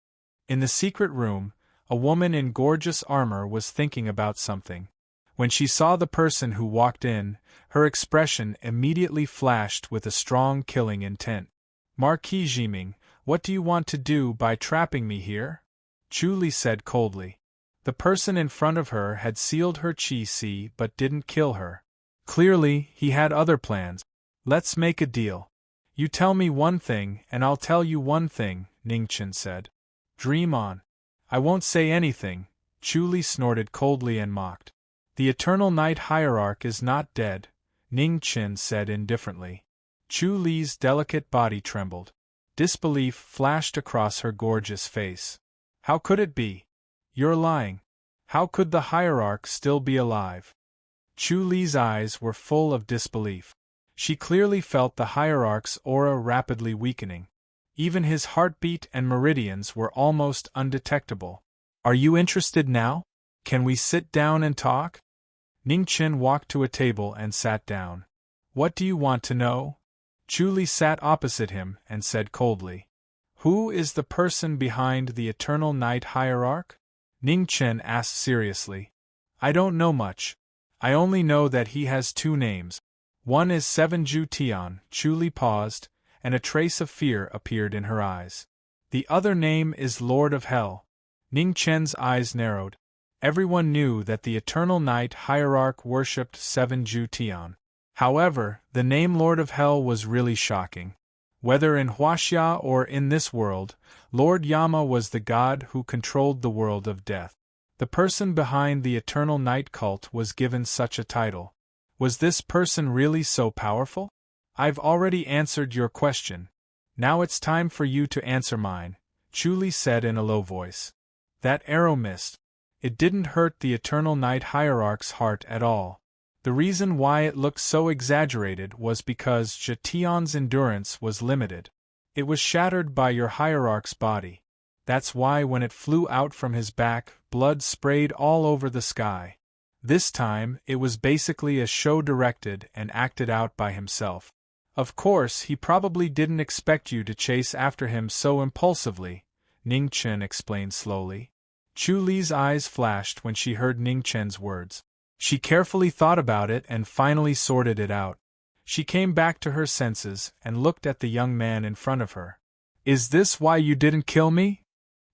In the secret room, a woman in gorgeous armor was thinking about something. When she saw the person who walked in, her expression immediately flashed with a strong killing intent. Marquis Jiming, what do you want to do by trapping me here? Chu Li said coldly. The person in front of her had sealed her qi but didn't kill her. Clearly, he had other plans. Let's make a deal. You tell me one thing and I'll tell you one thing, Ning Chen said. Dream on. I won't say anything, Chu Li snorted coldly and mocked. The Eternal Night Hierarch is not dead, Ning Chen said indifferently. Chu Li's delicate body trembled. Disbelief flashed across her gorgeous face. How could it be? You're lying. How could the Hierarch still be alive? Chu Li's eyes were full of disbelief. She clearly felt the Hierarch's aura rapidly weakening. Even his heartbeat and meridians were almost undetectable. Are you interested now? Can we sit down and talk? Ning Chen walked to a table and sat down. What do you want to know? Chu Li sat opposite him and said coldly. Who is the person behind the Eternal Night Hierarch? Ning Chen asked seriously. I don't know much. I only know that he has two names. One is Seven Ju Tian. Chu Li paused, and a trace of fear appeared in her eyes. The other name is Lord of Hell. Ning Chen's eyes narrowed. Everyone knew that the Eternal Night Hierarch worshipped Seven Ju Tian. However, the name Lord of Hell was really shocking. Whether in Huaxia or in this world, Lord Yama was the god who controlled the world of death. The person behind the Eternal Night cult was given such a title. Was this person really so powerful? I've already answered your question. Now it's time for you to answer mine, Chu Li said in a low voice. That arrow missed. It didn't hurt the Eternal Night Hierarch's heart at all. The reason why it looked so exaggerated was because Zhetian's endurance was limited. It was shattered by your Hierarch's body. That's why when it flew out from his back, blood sprayed all over the sky. This time, it was basically a show directed and acted out by himself. Of course, he probably didn't expect you to chase after him so impulsively, Ning Chen explained slowly. Chu Li's eyes flashed when she heard Ning Chen's words. She carefully thought about it and finally sorted it out. She came back to her senses and looked at the young man in front of her. Is this why you didn't kill me?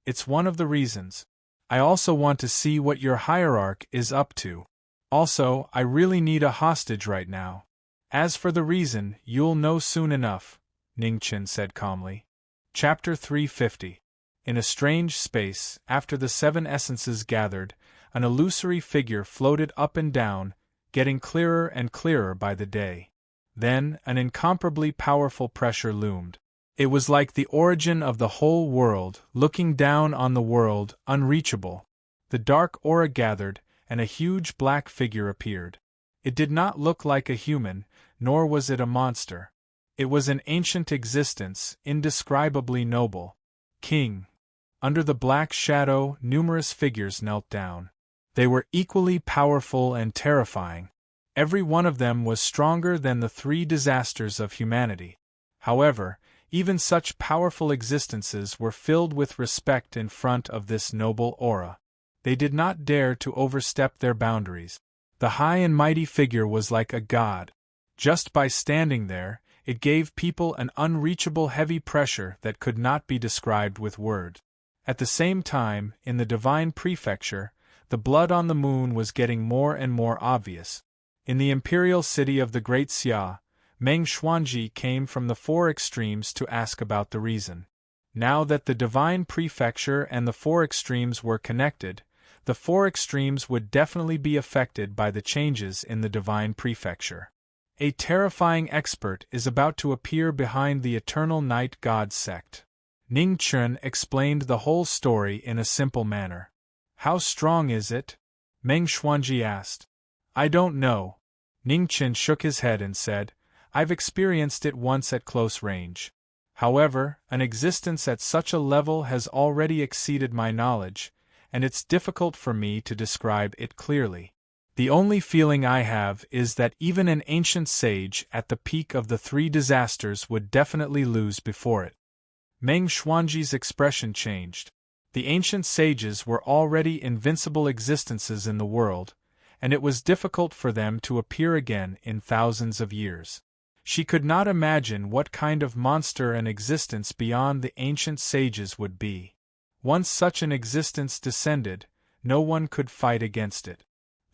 It's one of the reasons. I also want to see what your hierarch is up to. Also, I really need a hostage right now. As for the reason, you'll know soon enough, Ning Chen said calmly. Chapter 350. In a strange space, after the 7 essences gathered, an illusory figure floated up and down, getting clearer and clearer by the day. Then, an incomparably powerful pressure loomed. It was like the origin of the whole world, looking down on the world, unreachable. The dark aura gathered, and a huge black figure appeared. It did not look like a human, nor was it a monster. It was an ancient existence, indescribably noble. King. Under the black shadow, numerous figures knelt down. They were equally powerful and terrifying. Every one of them was stronger than the 3 disasters of humanity. However, even such powerful existences were filled with respect in front of this noble aura. They did not dare to overstep their boundaries. The high and mighty figure was like a god. Just by standing there, it gave people an unreachable heavy pressure that could not be described with words. At the same time, in the divine prefecture, the blood on the moon was getting more and more obvious. In the imperial city of the Great Xia, Meng Xuanji came from the 4 extremes to ask about the reason. Now that the divine prefecture and the 4 extremes were connected, the 4 extremes would definitely be affected by the changes in the divine prefecture. A terrifying expert is about to appear behind the Eternal Night God sect. Ning Chen explained the whole story in a simple manner. How strong is it? Meng Xuanji asked. I don't know. Ning Chen shook his head and said, I've experienced it once at close range. However, an existence at such a level has already exceeded my knowledge, and it's difficult for me to describe it clearly. The only feeling I have is that even an ancient sage at the peak of the 3 disasters would definitely lose before it. Meng Xuanji's expression changed. The ancient sages were already invincible existences in the world, and it was difficult for them to appear again in thousands of years. She could not imagine what kind of monster an existence beyond the ancient sages would be. Once such an existence descended, no one could fight against it.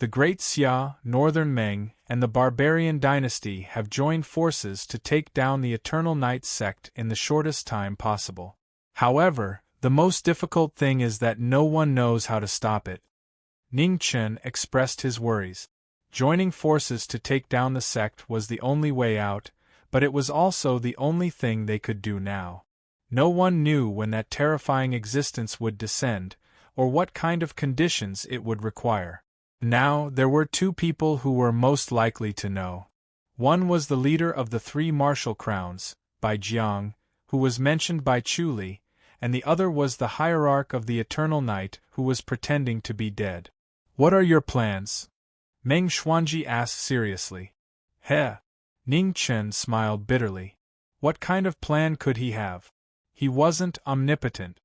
The Great Xia, Northern Meng, and the Barbarian dynasty have joined forces to take down the Eternal Night sect in the shortest time possible. However, the most difficult thing is that no one knows how to stop it. Ning Chen expressed his worries. Joining forces to take down the sect was the only way out, but it was also the only thing they could do now. No one knew when that terrifying existence would descend, or what kind of conditions it would require. Now, there were 2 people who were most likely to know. One was the leader of the 3 martial crowns, Bai Jiang, who was mentioned by Chu Li, and the other was the hierarch of the Eternal Night, who was pretending to be dead. What are your plans? Meng Xuanji asked seriously. Heh! Ning Chen smiled bitterly. What kind of plan could he have? He wasn't omnipotent.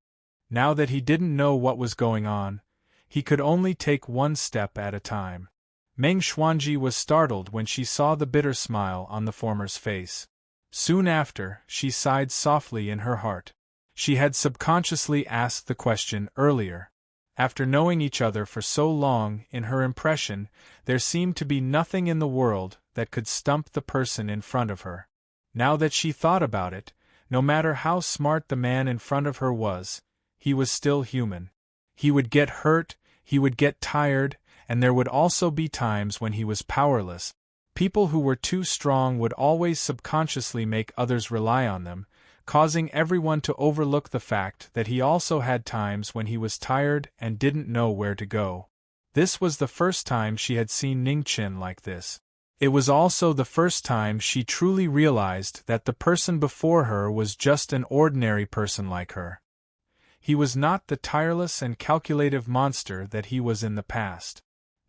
Now that he didn't know what was going on, he could only take one step at a time. Meng Xuanji was startled when she saw the bitter smile on the former's face. Soon after, she sighed softly in her heart. She had subconsciously asked the question earlier. After knowing each other for so long, in her impression, there seemed to be nothing in the world that could stump the person in front of her. Now that she thought about it, no matter how smart the man in front of her was, he was still human. He would get hurt, he would get tired, and there would also be times when he was powerless. People who were too strong would always subconsciously make others rely on them, causing everyone to overlook the fact that he also had times when he was tired and didn't know where to go. This was the first time she had seen Ning Chen like this. It was also the first time she truly realized that the person before her was just an ordinary person like her. He was not the tireless and calculative monster that he was in the past.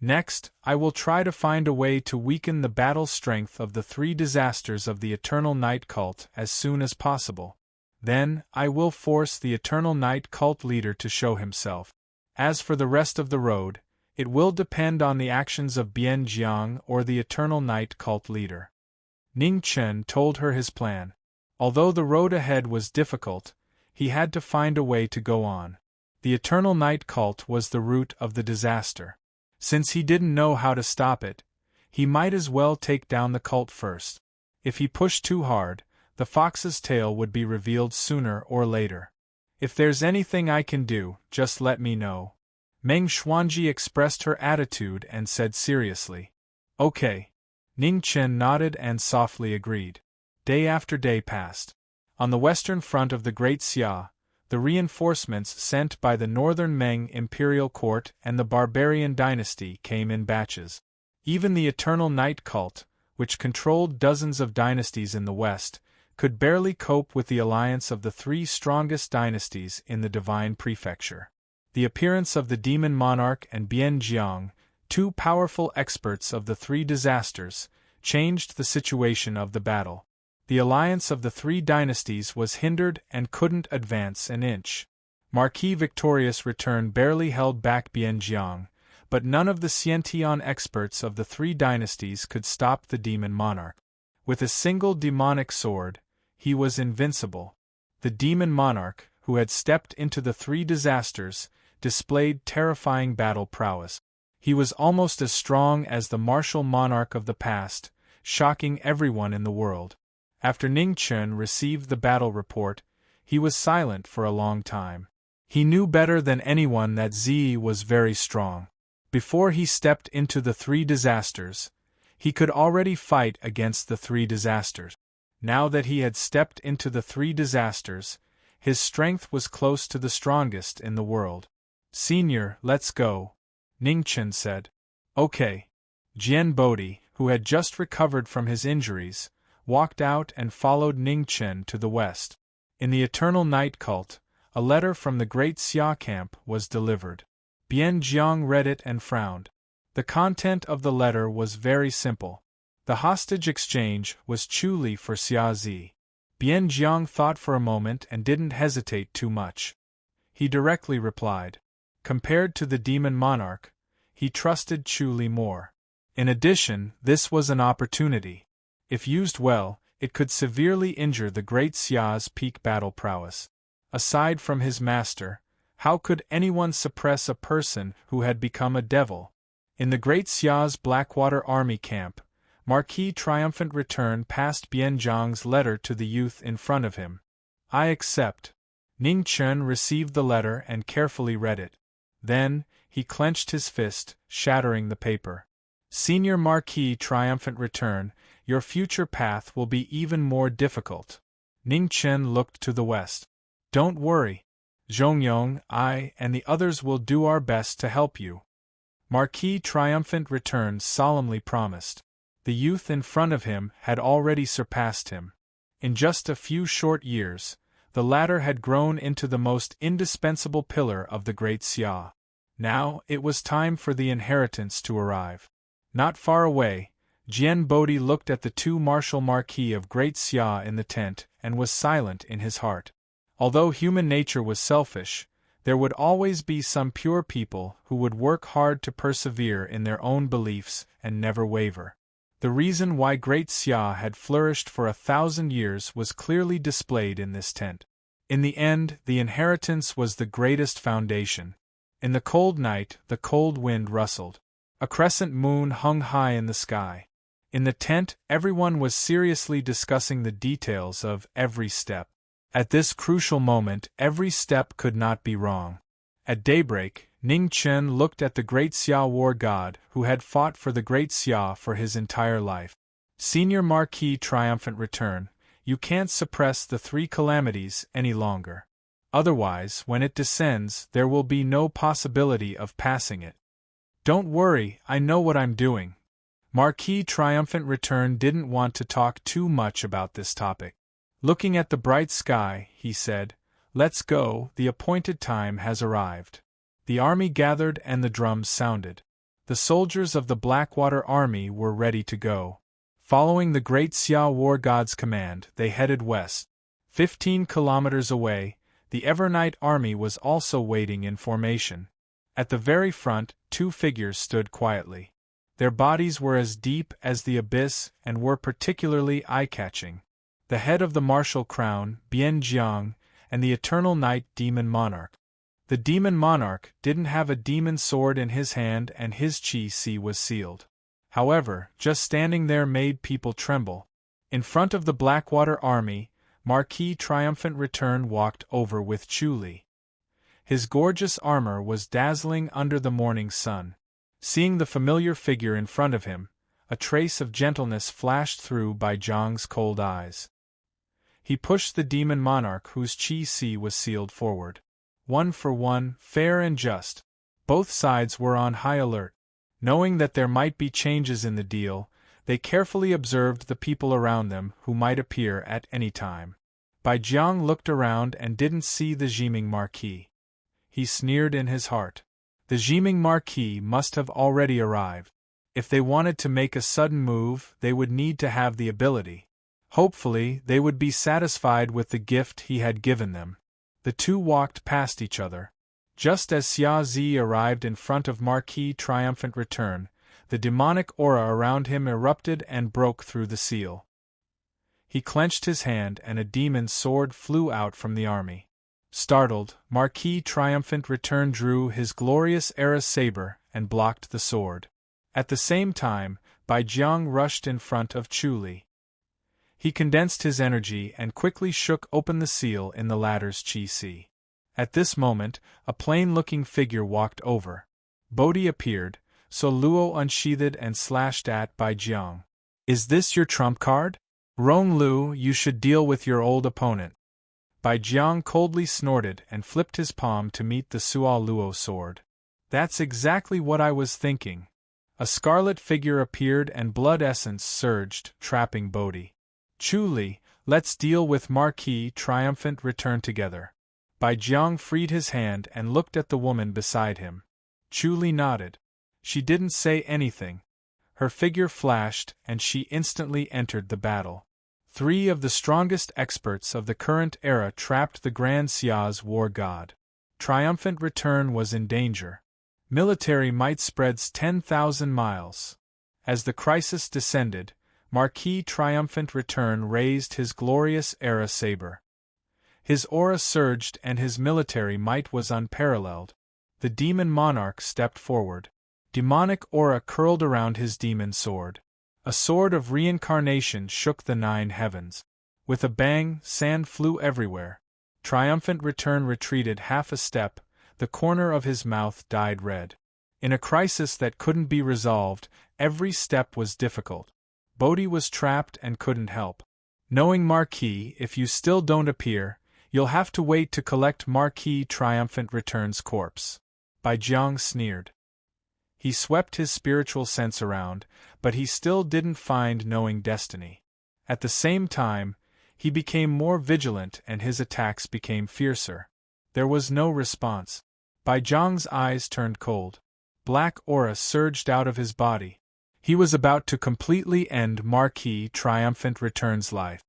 Next, I will try to find a way to weaken the battle strength of the three disasters of the Eternal Night Cult as soon as possible. Then, I will force the Eternal Night Cult leader to show himself. As for the rest of the road, it will depend on the actions of Bian Jiang or the Eternal Night Cult leader. Ning Chen told her his plan. Although the road ahead was difficult, he had to find a way to go on. The Eternal Night Cult was the root of the disaster. Since he didn't know how to stop it, he might as well take down the cult first. If he pushed too hard, the fox's tail would be revealed sooner or later. If there's anything I can do, just let me know. Meng Xuanji expressed her attitude and said seriously. Okay. Ning Chen nodded and softly agreed. Day after day passed. On the western front of the Great Xia, the reinforcements sent by the northern Meng imperial court and the barbarian dynasty came in batches. Even the Eternal Night Cult, which controlled dozens of dynasties in the west, could barely cope with the alliance of the three strongest dynasties in the Divine Prefecture. The appearance of the Demon Monarch and Bian Jiang, two powerful experts of the three disasters, changed the situation of the battle. The alliance of the three dynasties was hindered and couldn't advance an inch. Marquis victorious return barely held back Bian Jiang, but none of the Xiantian experts of the three dynasties could stop the Demon Monarch. With a single demonic sword, he was invincible. The Demon Monarch, who had stepped into the three disasters, displayed terrifying battle prowess. He was almost as strong as the martial monarch of the past, shocking everyone in the world. After Ning Chen received the battle report, he was silent for a long time. He knew better than anyone that Zi was very strong. Before he stepped into the three disasters, he could already fight against the three disasters. Now that he had stepped into the three disasters, his strength was close to the strongest in the world. Senior, let's go, Ning Chen said. Okay. Jian Bodhi, who had just recovered from his injuries, walked out and followed Ning Chen to the west. In the Eternal Night Cult, a letter from the Great Xia camp was delivered. Bian Jiang read it and frowned. The content of the letter was very simple. The hostage exchange was Chu Li for Xia Zi. Bian Jiang thought for a moment and didn't hesitate too much. He directly replied. Compared to the Demon Monarch, he trusted Chu Li more. In addition, this was an opportunity. If used well, it could severely injure the Great Xia's peak battle prowess. Aside from his master, how could anyone suppress a person who had become a devil? In the Great Xia's Blackwater army camp, Marquis triumphant return passed Bian Jiang's letter to the youth in front of him. I accept. Ning Chen received the letter and carefully read it. Then, he clenched his fist, shattering the paper. Senior Marquis triumphant return, your future path will be even more difficult. Ning Chen looked to the west. Don't worry. Zhongyong, I, and the others will do our best to help you. Marquis triumphant return solemnly promised. The youth in front of him had already surpassed him. In just a few short years, the latter had grown into the most indispensable pillar of the Great Xia. Now, it was time for the inheritance to arrive. Not far away, Jian Bodhi looked at the two martial Marquis of Great Xia in the tent and was silent in his heart. Although human nature was selfish, there would always be some pure people who would work hard to persevere in their own beliefs and never waver. The reason why Great Xia had flourished for 1,000 years was clearly displayed in this tent. In the end, the inheritance was the greatest foundation. In the cold night, the cold wind rustled. A crescent moon hung high in the sky. In the tent, everyone was seriously discussing the details of every step. At this crucial moment, every step could not be wrong. At daybreak, Ning Chen looked at the Great Xia war god who had fought for the Great Xia for his entire life. Senior Marquis triumphant return, you can't suppress the three calamities any longer. Otherwise, when it descends, there will be no possibility of passing it. Don't worry, I know what I'm doing. Marquis triumphant return didn't want to talk too much about this topic. Looking at the bright sky, he said, Let's go, the appointed time has arrived. The army gathered and the drums sounded. The soldiers of the Blackwater army were ready to go. Following the great Xia war god's command, they headed west. 15 kilometers away, the Evernight army was also waiting in formation. At the very front, 2 figures stood quietly. Their bodies were as deep as the abyss and were particularly eye-catching. The head of the martial crown, Bian Jiang, and the eternal night demon monarch. The demon monarch didn't have a demon sword in his hand and his chi was sealed. However, just standing there made people tremble. In front of the Blackwater army, Marquis Triumphant Return walked over with Chu Li. His gorgeous armor was dazzling under the morning sun. Seeing the familiar figure in front of him, a trace of gentleness flashed through Bai Jiang's cold eyes. He pushed the demon monarch whose chi was sealed forward. 1 for 1, fair and just. Both sides were on high alert. Knowing that there might be changes in the deal, they carefully observed the people around them who might appear at any time. Bai Jiang looked around and didn't see the Jiming Marquis. He sneered in his heart. The Jiming Marquis must have already arrived. If they wanted to make a sudden move, they would need to have the ability. Hopefully, they would be satisfied with the gift he had given them. The two walked past each other. Just as Xia Zi arrived in front of Marquis Triumphant Return, the demonic aura around him erupted and broke through the seal. He clenched his hand and a demon's sword flew out from the army. Startled, Marquis Triumphant Return drew his glorious Era saber and blocked the sword. At the same time, Bai Jiang rushed in front of Chu Li. He condensed his energy and quickly shook open the seal in the latter's chi. At this moment, a plain-looking figure walked over. Bodhi appeared, so Luo unsheathed and slashed at Bai Jiang. "Is this your trump card? Rong Lu, you should deal with your old opponent." Bai Jiang coldly snorted and flipped his palm to meet the Sua Luo sword. "That's exactly what I was thinking." A scarlet figure appeared and blood essence surged, trapping Bodhi. "Chu Li, let's deal with Marquis Triumphant Return together." Bai Jiang freed his hand and looked at the woman beside him. Chu Li nodded. She didn't say anything. Her figure flashed and she instantly entered the battle. 3 of the strongest experts of the current era trapped the Grand Xia's war god. Triumphant Return was in danger. Military might spreads 10,000 miles. As the crisis descended, Marquis Triumphant Return raised his glorious Era saber. His aura surged and his military might was unparalleled. The demon monarch stepped forward. Demonic aura curled around his demon sword. A sword of reincarnation shook the 9 heavens. With a bang, sand flew everywhere. Triumphant Return retreated half a step, the corner of his mouth dyed red. In a crisis that couldn't be resolved, every step was difficult. Bodhi was trapped and couldn't help. "Knowing Marquis, if you still don't appear, you'll have to wait to collect Marquis Triumphant Return's corpse." Bai Jiang sneered. He swept his spiritual sense around, but he still didn't find knowing destiny. At the same time, he became more vigilant and his attacks became fiercer. There was no response. Bai Jiang's eyes turned cold. Black aura surged out of his body. He was about to completely end Marquis Triumphant Return's life.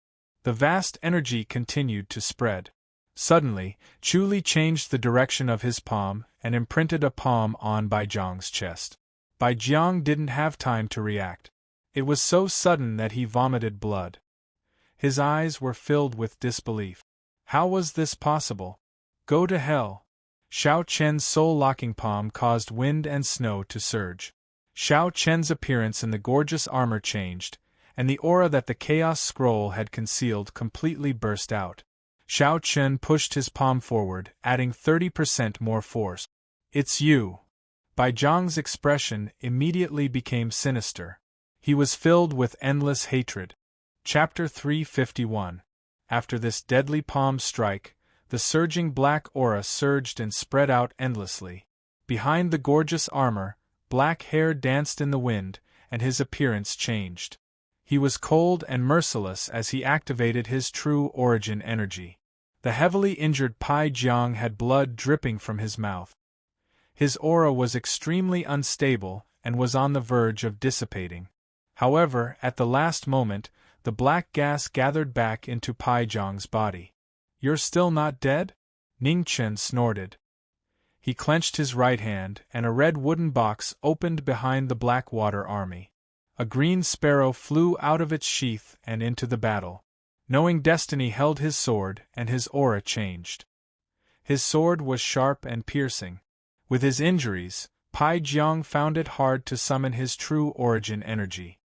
The vast energy continued to spread. Suddenly, Chu Li changed the direction of his palm and imprinted a palm on Bai Jiang's chest. Bai Jiang didn't have time to react. It was so sudden that he vomited blood. His eyes were filled with disbelief. How was this possible? Go to hell. Xiao Chen's soul-locking palm caused wind and snow to surge. Xiao Chen's appearance in the gorgeous armor changed, and the aura that the Chaos Scroll had concealed completely burst out. Xiao Chen pushed his palm forward, adding 30% more force. "It's you." Bai Jiang's expression immediately became sinister. He was filled with endless hatred. Chapter 351. After this deadly palm strike, the surging black aura surged and spread out endlessly. Behind the gorgeous armor, black hair danced in the wind, and his appearance changed. He was cold and merciless as he activated his true origin energy. The heavily injured Bai Jiang had blood dripping from his mouth. His aura was extremely unstable, and was on the verge of dissipating. However, at the last moment, the black gas gathered back into Paijiang's body. "You're still not dead?" Ning Chen snorted. He clenched his right hand, and a red wooden box opened behind the Blackwater army. A green sparrow flew out of its sheath and into the battle. Knowing Destiny held his sword, and his aura changed. His sword was sharp and piercing. With his injuries, Paijiang found it hard to summon his true origin energy.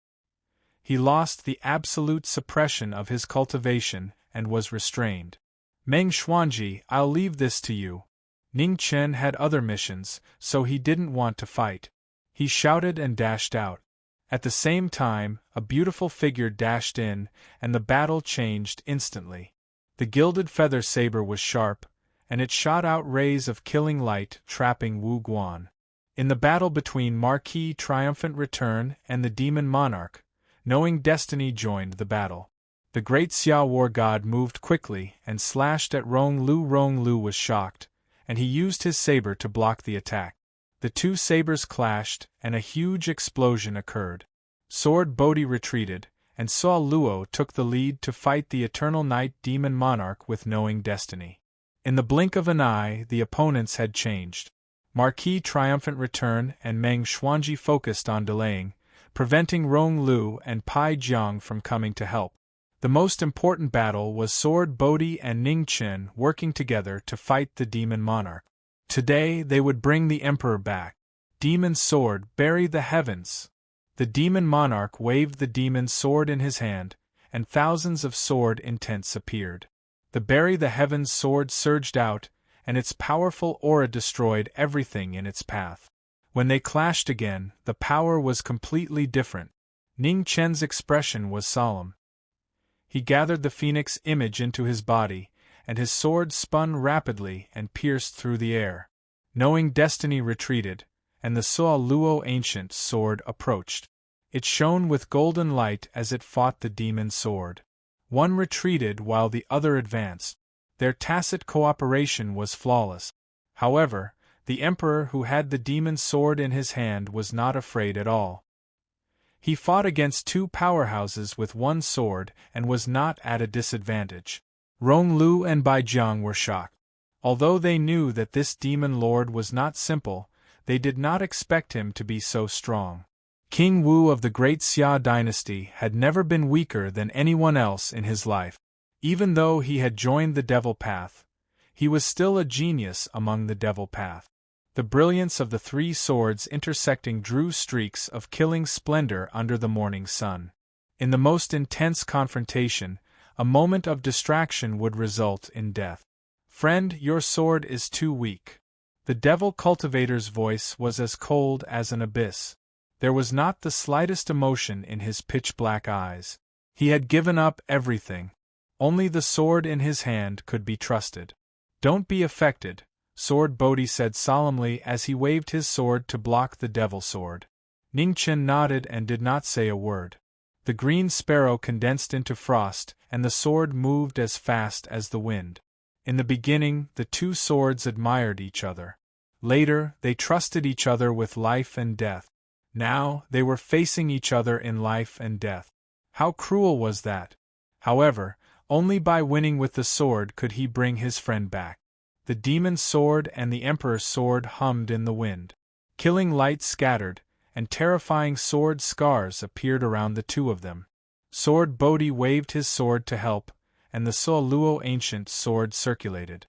He lost the absolute suppression of his cultivation and was restrained. "Meng Xuanji, I'll leave this to you." Ning Chen had other missions, so he didn't want to fight. He shouted and dashed out. At the same time, a beautiful figure dashed in, and the battle changed instantly. The gilded feather saber was sharp, and it shot out rays of killing light, trapping Wu Guan. In the battle between Marquis' triumphant return and the demon monarch, Knowing Destiny joined the battle. The great Xia war god moved quickly and slashed at Rong Lu. Rong Lu was shocked, and he used his saber to block the attack. The two sabers clashed, and a huge explosion occurred. Sword Bodhi retreated, and Saw Luo took the lead to fight the Eternal Night Demon Monarch with Knowing Destiny. In the blink of an eye, the opponents had changed. Marquis' triumphant return and Meng Xuanji focused on delaying, preventing Rong Lu and Paijiang from coming to help. The most important battle was Sword Bodhi and Ning Chen working together to fight the Demon Monarch. Today they would bring the Emperor back. Demon's sword, bury the heavens! The Demon Monarch waved the demon's sword in his hand, and thousands of sword intents appeared. The bury the heavens sword surged out, and its powerful aura destroyed everything in its path. When they clashed again, the power was completely different. Ning Chen's expression was solemn. He gathered the phoenix image into his body, and his sword spun rapidly and pierced through the air. Knowing Destiny retreated, and the Saw Luo ancient sword approached. It shone with golden light as it fought the demon sword. One retreated while the other advanced. Their tacit cooperation was flawless. However, the Emperor who had the demon sword in his hand was not afraid at all. He fought against two powerhouses with one sword and was not at a disadvantage. Rong Lu and Baijiang were shocked. Although they knew that this demon lord was not simple, they did not expect him to be so strong. King Wu of the Great Xia dynasty had never been weaker than anyone else in his life. Even though he had joined the Devil Path, he was still a genius among the Devil Path. The brilliance of the three swords intersecting drew streaks of killing splendor under the morning sun. In the most intense confrontation, a moment of distraction would result in death. "Friend, your sword is too weak." The devil cultivator's voice was as cold as an abyss. There was not the slightest emotion in his pitch-black eyes. He had given up everything. Only the sword in his hand could be trusted. "Don't be affected," Sword Bodhi said solemnly as he waved his sword to block the devil sword. Ning Chen nodded and did not say a word. The green sparrow condensed into frost, and the sword moved as fast as the wind. In the beginning, the two swords admired each other. Later, they trusted each other with life and death. Now, they were facing each other in life and death. How cruel was that? However, only by winning with the sword could he bring his friend back. The demon's sword and the Emperor's sword hummed in the wind. Killing light scattered, and terrifying sword scars appeared around the two of them. Sword Bodhi waved his sword to help, and the Saw Luo ancient sword circulated.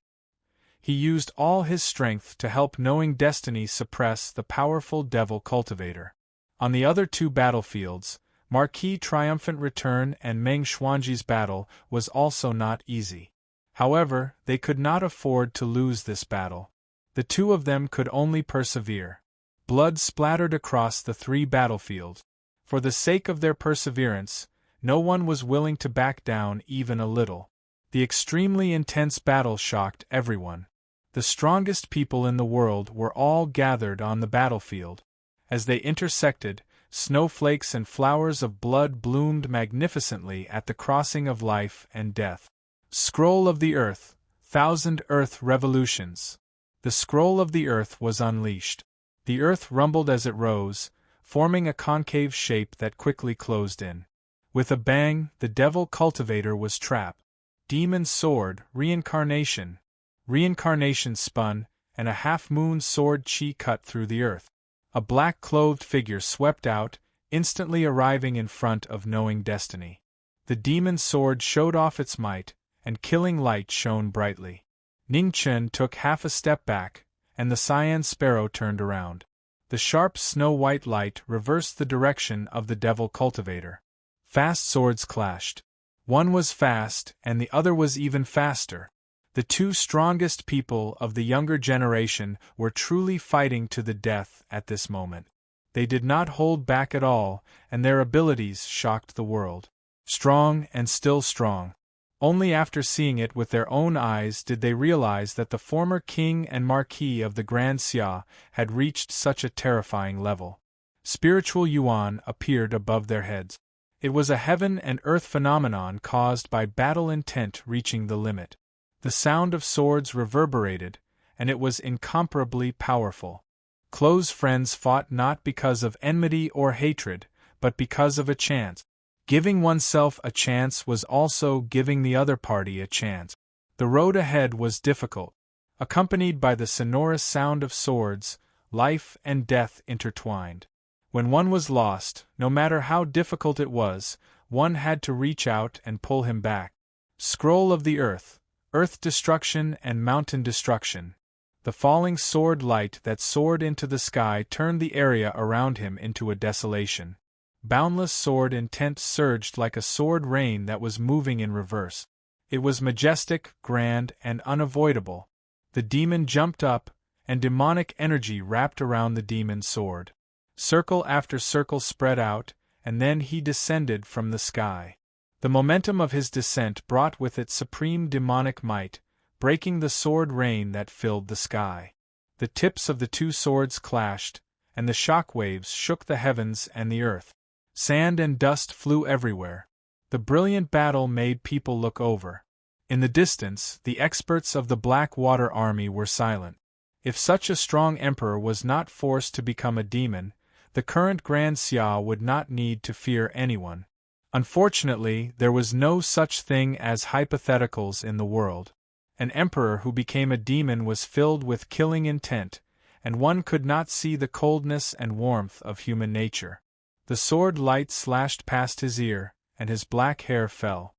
He used all his strength to help Knowing Destiny suppress the powerful devil cultivator. On the other two battlefields, Marquis' triumphant return and Meng Xuanji's battle was also not easy. However, they could not afford to lose this battle. The two of them could only persevere. Blood splattered across the three battlefields. For the sake of their perseverance, no one was willing to back down even a little. The extremely intense battle shocked everyone. The strongest people in the world were all gathered on the battlefield. As they intersected, snowflakes and flowers of blood bloomed magnificently at the crossing of life and death. Scroll of the Earth, 1,000 Earth Revolutions. The scroll of the Earth was unleashed. The Earth rumbled as it rose, forming a concave shape that quickly closed in. With a bang, the devil cultivator was trapped. Demon's sword, reincarnation. Reincarnation spun, and a half-moon sword chi cut through the earth. A black-clothed figure swept out, instantly arriving in front of knowing destiny. The demon's sword showed off its might, and killing light shone brightly. Ning Chen took half a step back, and the cyan sparrow turned around. The sharp snow-white light reversed the direction of the devil cultivator. Fast swords clashed. One was fast, and the other was even faster. The two strongest people of the younger generation were truly fighting to the death at this moment. They did not hold back at all, and their abilities shocked the world. Strong and still strong. Only after seeing it with their own eyes did they realize that the former king and marquis of the Grand Xia had reached such a terrifying level. Spiritual yuan appeared above their heads. It was a heaven and earth phenomenon caused by battle intent reaching the limit. The sound of swords reverberated, and it was incomparably powerful. Close friends fought not because of enmity or hatred, but because of a chance. Giving oneself a chance was also giving the other party a chance. The road ahead was difficult, accompanied by the sonorous sound of swords, life and death intertwined. When one was lost, no matter how difficult it was, one had to reach out and pull him back. Scroll of the earth, earth destruction and mountain destruction. The falling sword light that soared into the sky turned the area around him into a desolation. Boundless sword intent surged like a sword rain that was moving in reverse. It was majestic, grand, and unavoidable. The demon jumped up, and demonic energy wrapped around the demon's sword. Circle after circle spread out, and then he descended from the sky. The momentum of his descent brought with it supreme demonic might, breaking the sword rain that filled the sky. The tips of the two swords clashed, and the shock waves shook the heavens and the earth. Sand and dust flew everywhere. The brilliant battle made people look over. In the distance, the experts of the Black Water Army were silent. If such a strong emperor was not forced to become a demon, the current Grand Xia would not need to fear anyone. Unfortunately, there was no such thing as hypotheticals in the world. An emperor who became a demon was filled with killing intent, and one could not see the coldness and warmth of human nature. The sword light slashed past his ear, and his black hair fell.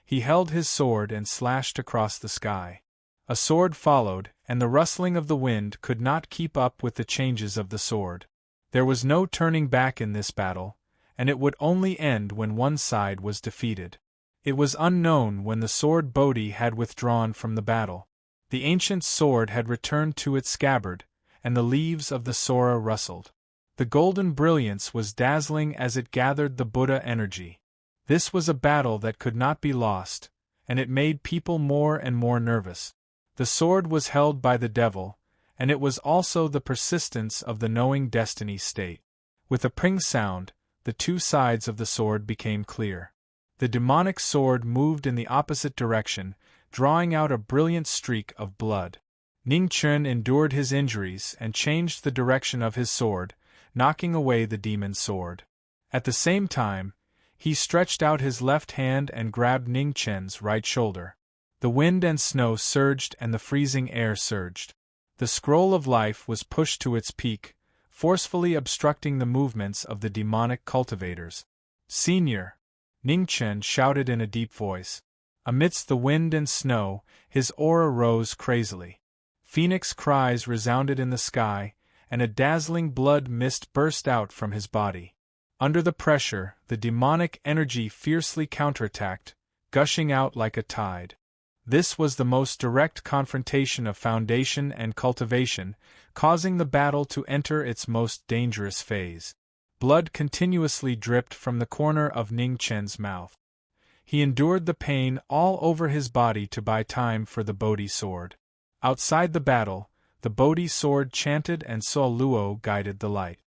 He held his sword and slashed across the sky. A sword followed, and the rustling of the wind could not keep up with the changes of the sword. There was no turning back in this battle, and it would only end when one side was defeated. It was unknown when the sword Bodhi had withdrawn from the battle. The ancient sword had returned to its scabbard, and the leaves of the Sora rustled. The golden brilliance was dazzling as it gathered the Buddha energy. This was a battle that could not be lost, and it made people more and more nervous. The sword was held by the devil, and it was also the persistence of the knowing destiny state. With a ping sound, the two sides of the sword became clear. The demonic sword moved in the opposite direction, drawing out a brilliant streak of blood. Ning Chen endured his injuries and changed the direction of his sword, knocking away the demon's sword. At the same time, he stretched out his left hand and grabbed Ning Chen's right shoulder. The wind and snow surged and the freezing air surged. The scroll of life was pushed to its peak, forcefully obstructing the movements of the demonic cultivators. "Senior!" Ning Chen shouted in a deep voice. Amidst the wind and snow, his aura rose crazily. Phoenix cries resounded in the sky, and a dazzling blood mist burst out from his body. Under the pressure, the demonic energy fiercely counterattacked, gushing out like a tide. This was the most direct confrontation of foundation and cultivation, causing the battle to enter its most dangerous phase. Blood continuously dripped from the corner of Ning Chen's mouth. He endured the pain all over his body to buy time for the Bodhi sword. Outside the battle, the Bodhi sword chanted and So Luo guided the light.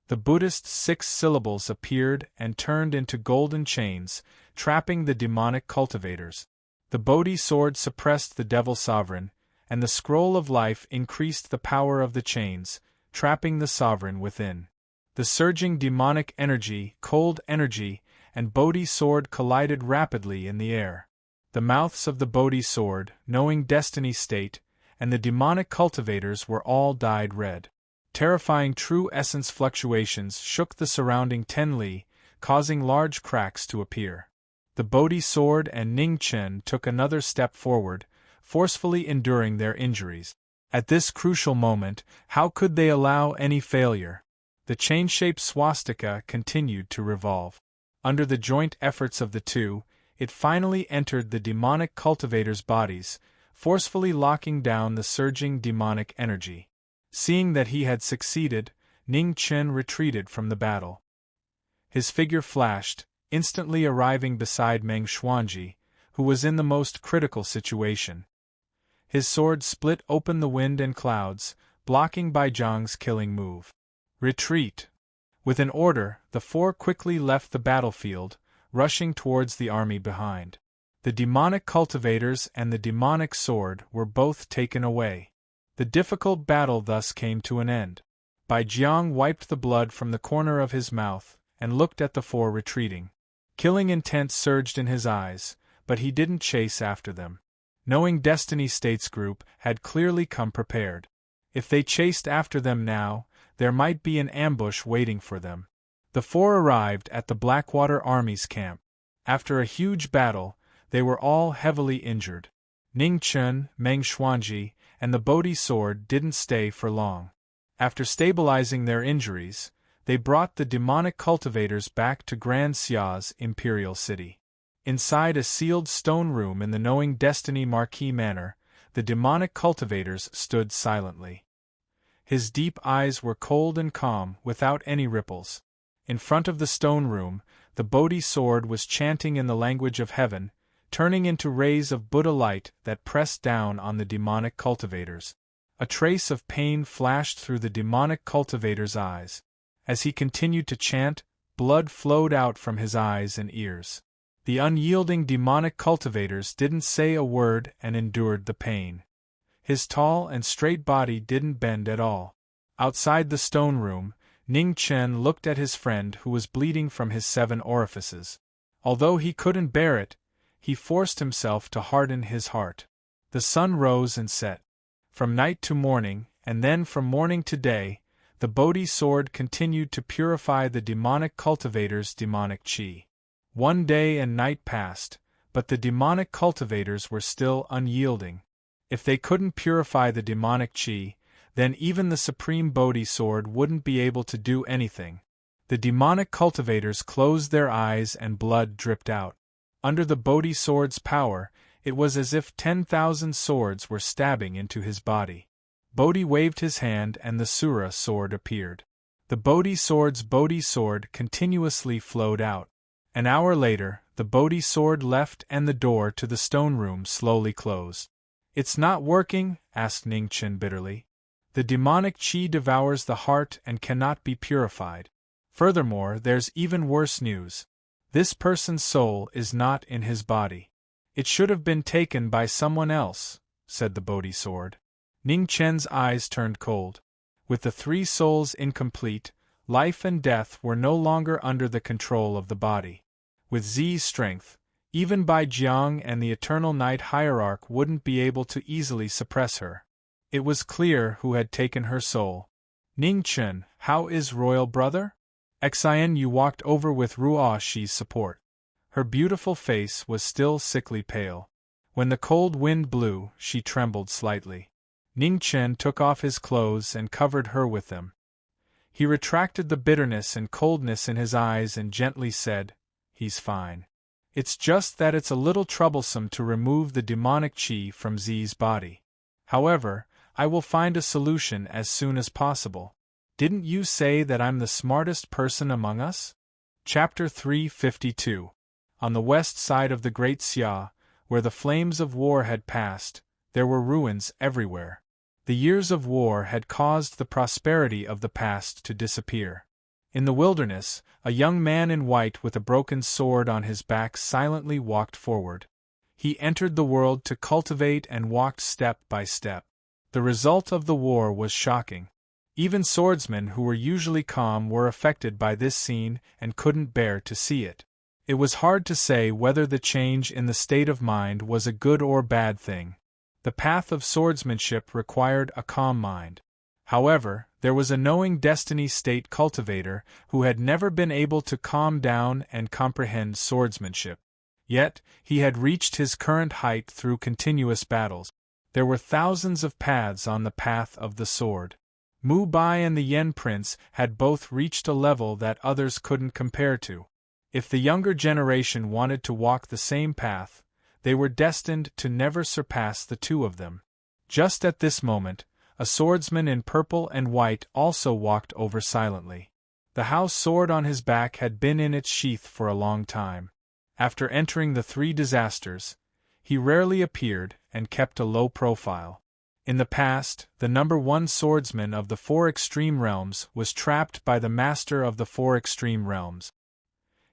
The Buddhist 6 syllables appeared and turned into golden chains, trapping the demonic cultivators. The Bodhi sword suppressed the devil sovereign, and the scroll of life increased the power of the chains, trapping the sovereign within. The surging demonic energy, cold energy, and Bodhi sword collided rapidly in the air. The mouths of the Bodhi sword, knowing destiny's state, and the demonic cultivators were all dyed red. Terrifying true essence fluctuations shook the surrounding Tenli, causing large cracks to appear. The Bodhi sword and Ning Chen took another step forward, forcefully enduring their injuries. At this crucial moment, how could they allow any failure? The chain-shaped swastika continued to revolve. Under the joint efforts of the two, it finally entered the demonic cultivators' bodies, forcefully locking down the surging demonic energy. Seeing that he had succeeded, Ning Chen retreated from the battle. His figure flashed, instantly arriving beside Meng Xuanji, who was in the most critical situation. His sword split open the wind and clouds, blocking Bai Zhang's killing move. Retreat! With an order, the four quickly left the battlefield, rushing towards the army behind. The demonic cultivators and the demonic sword were both taken away. The difficult battle thus came to an end. Bai Jiang wiped the blood from the corner of his mouth and looked at the four retreating. Killing intent surged in his eyes, but he didn't chase after them. Knowing Destiny States Group had clearly come prepared. If they chased after them now, there might be an ambush waiting for them. The four arrived at the Blackwater Army's camp. After a huge battle, they were all heavily injured. Ning Chen, Meng Xuanji, and the Bodhi sword didn't stay for long. After stabilizing their injuries, they brought the demonic cultivators back to Grand Xia's imperial city. Inside a sealed stone room in the Knowing Destiny Marquis manor, the demonic cultivators stood silently. His deep eyes were cold and calm, without any ripples. In front of the stone room, the Bodhi sword was chanting in the language of heaven, turning into rays of Buddha light that pressed down on the demonic cultivators. A trace of pain flashed through the demonic cultivator's eyes. As he continued to chant, blood flowed out from his eyes and ears. The unyielding demonic cultivators didn't say a word and endured the pain. His tall and straight body didn't bend at all. Outside the stone room, Ning Chen looked at his friend who was bleeding from his 7 orifices. Although he couldn't bear it, he forced himself to harden his heart. The sun rose and set. From night to morning, and then from morning to day, the Bodhi sword continued to purify the demonic cultivators' demonic chi. One day and night passed, but the demonic cultivators were still unyielding. If they couldn't purify the demonic chi, then even the supreme Bodhi sword wouldn't be able to do anything. The demonic cultivators closed their eyes and blood dripped out. Under the Bodhi sword's power, it was as if 10,000 swords were stabbing into his body. Bodhi waved his hand and the Sura sword appeared. The Bodhi sword's Bodhi sword continuously flowed out. An hour later, the Bodhi sword left and the door to the stone room slowly closed. "It's not working?" asked Ning Chen bitterly. "The demonic chi devours the heart and cannot be purified. Furthermore, there's even worse news. This person's soul is not in his body. It should have been taken by someone else," said the Bodhi sword. Ning Chen's eyes turned cold. With the 3 souls incomplete, life and death were no longer under the control of the body. With Zi's strength, even Bai Jiang and the Eternal Night Hierarch wouldn't be able to easily suppress her. It was clear who had taken her soul. "Ning Chen, how is royal brother?" Xian Yu walked over with Ruo Shi's support. Her beautiful face was still sickly pale. When the cold wind blew, she trembled slightly. Ning Chen took off his clothes and covered her with them. He retracted the bitterness and coldness in his eyes and gently said, "He's fine. It's just that it's a little troublesome to remove the demonic chi from Zi's body. However, I will find a solution as soon as possible. Didn't you say that I'm the smartest person among us?" Chapter 352. On the west side of the Great Xia, where the flames of war had passed, there were ruins everywhere. The years of war had caused the prosperity of the past to disappear. In the wilderness, a young man in white with a broken sword on his back silently walked forward. He entered the world to cultivate and walked step by step. The result of the war was shocking. Even swordsmen who were usually calm were affected by this scene and couldn't bear to see it. It was hard to say whether the change in the state of mind was a good or bad thing. The path of swordsmanship required a calm mind. However, there was a knowing destiny state cultivator who had never been able to calm down and comprehend swordsmanship. Yet, he had reached his current height through continuous battles. There were thousands of paths on the path of the sword. Mu Bai and the Yen Prince had both reached a level that others couldn't compare to. If the younger generation wanted to walk the same path, they were destined to never surpass the two of them. Just at this moment, a swordsman in purple and white also walked over silently. The house sword on his back had been in its sheath for a long time. After entering the three disasters, he rarely appeared and kept a low profile. In the past, the number one swordsman of the four extreme realms was trapped by the master of the four extreme realms.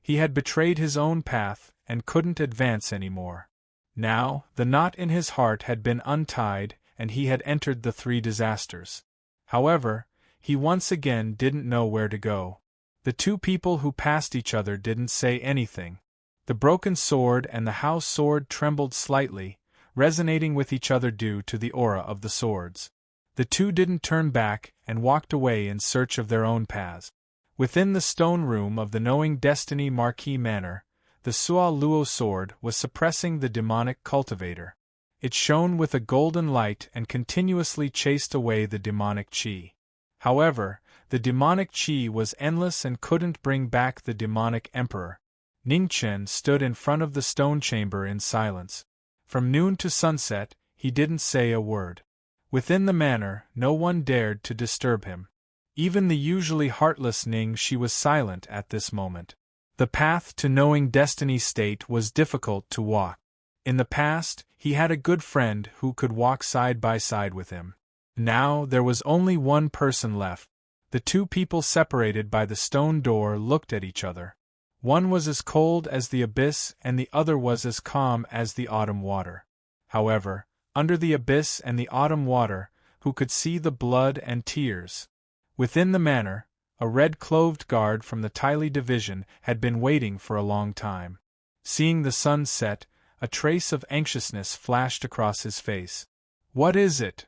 He had betrayed his own path and couldn't advance anymore. Now, the knot in his heart had been untied and he had entered the three disasters. However, he once again didn't know where to go. The two people who passed each other didn't say anything. The broken sword and the house sword trembled slightly, resonating with each other due to the aura of the swords. The two didn't turn back and walked away in search of their own paths. Within the stone room of the Knowing Destiny Marquis Manor, the Sua Luo sword was suppressing the demonic cultivator. It shone with a golden light and continuously chased away the demonic qi. However, the demonic qi was endless and couldn't bring back the demonic emperor. Ningchen stood in front of the stone chamber in silence. From noon to sunset, he didn't say a word. Within the manor, no one dared to disturb him. Even the usually heartless Ningxi was silent at this moment. The path to Knowing Destiny state was difficult to walk. In the past, he had a good friend who could walk side by side with him. Now there was only one person left. The two people separated by the stone door looked at each other. One was as cold as the abyss and the other was as calm as the autumn water. However, under the abyss and the autumn water, who could see the blood and tears? Within the manor, a red-clothed guard from the Tylee division had been waiting for a long time. Seeing the sun set, a trace of anxiousness flashed across his face. "What is it?"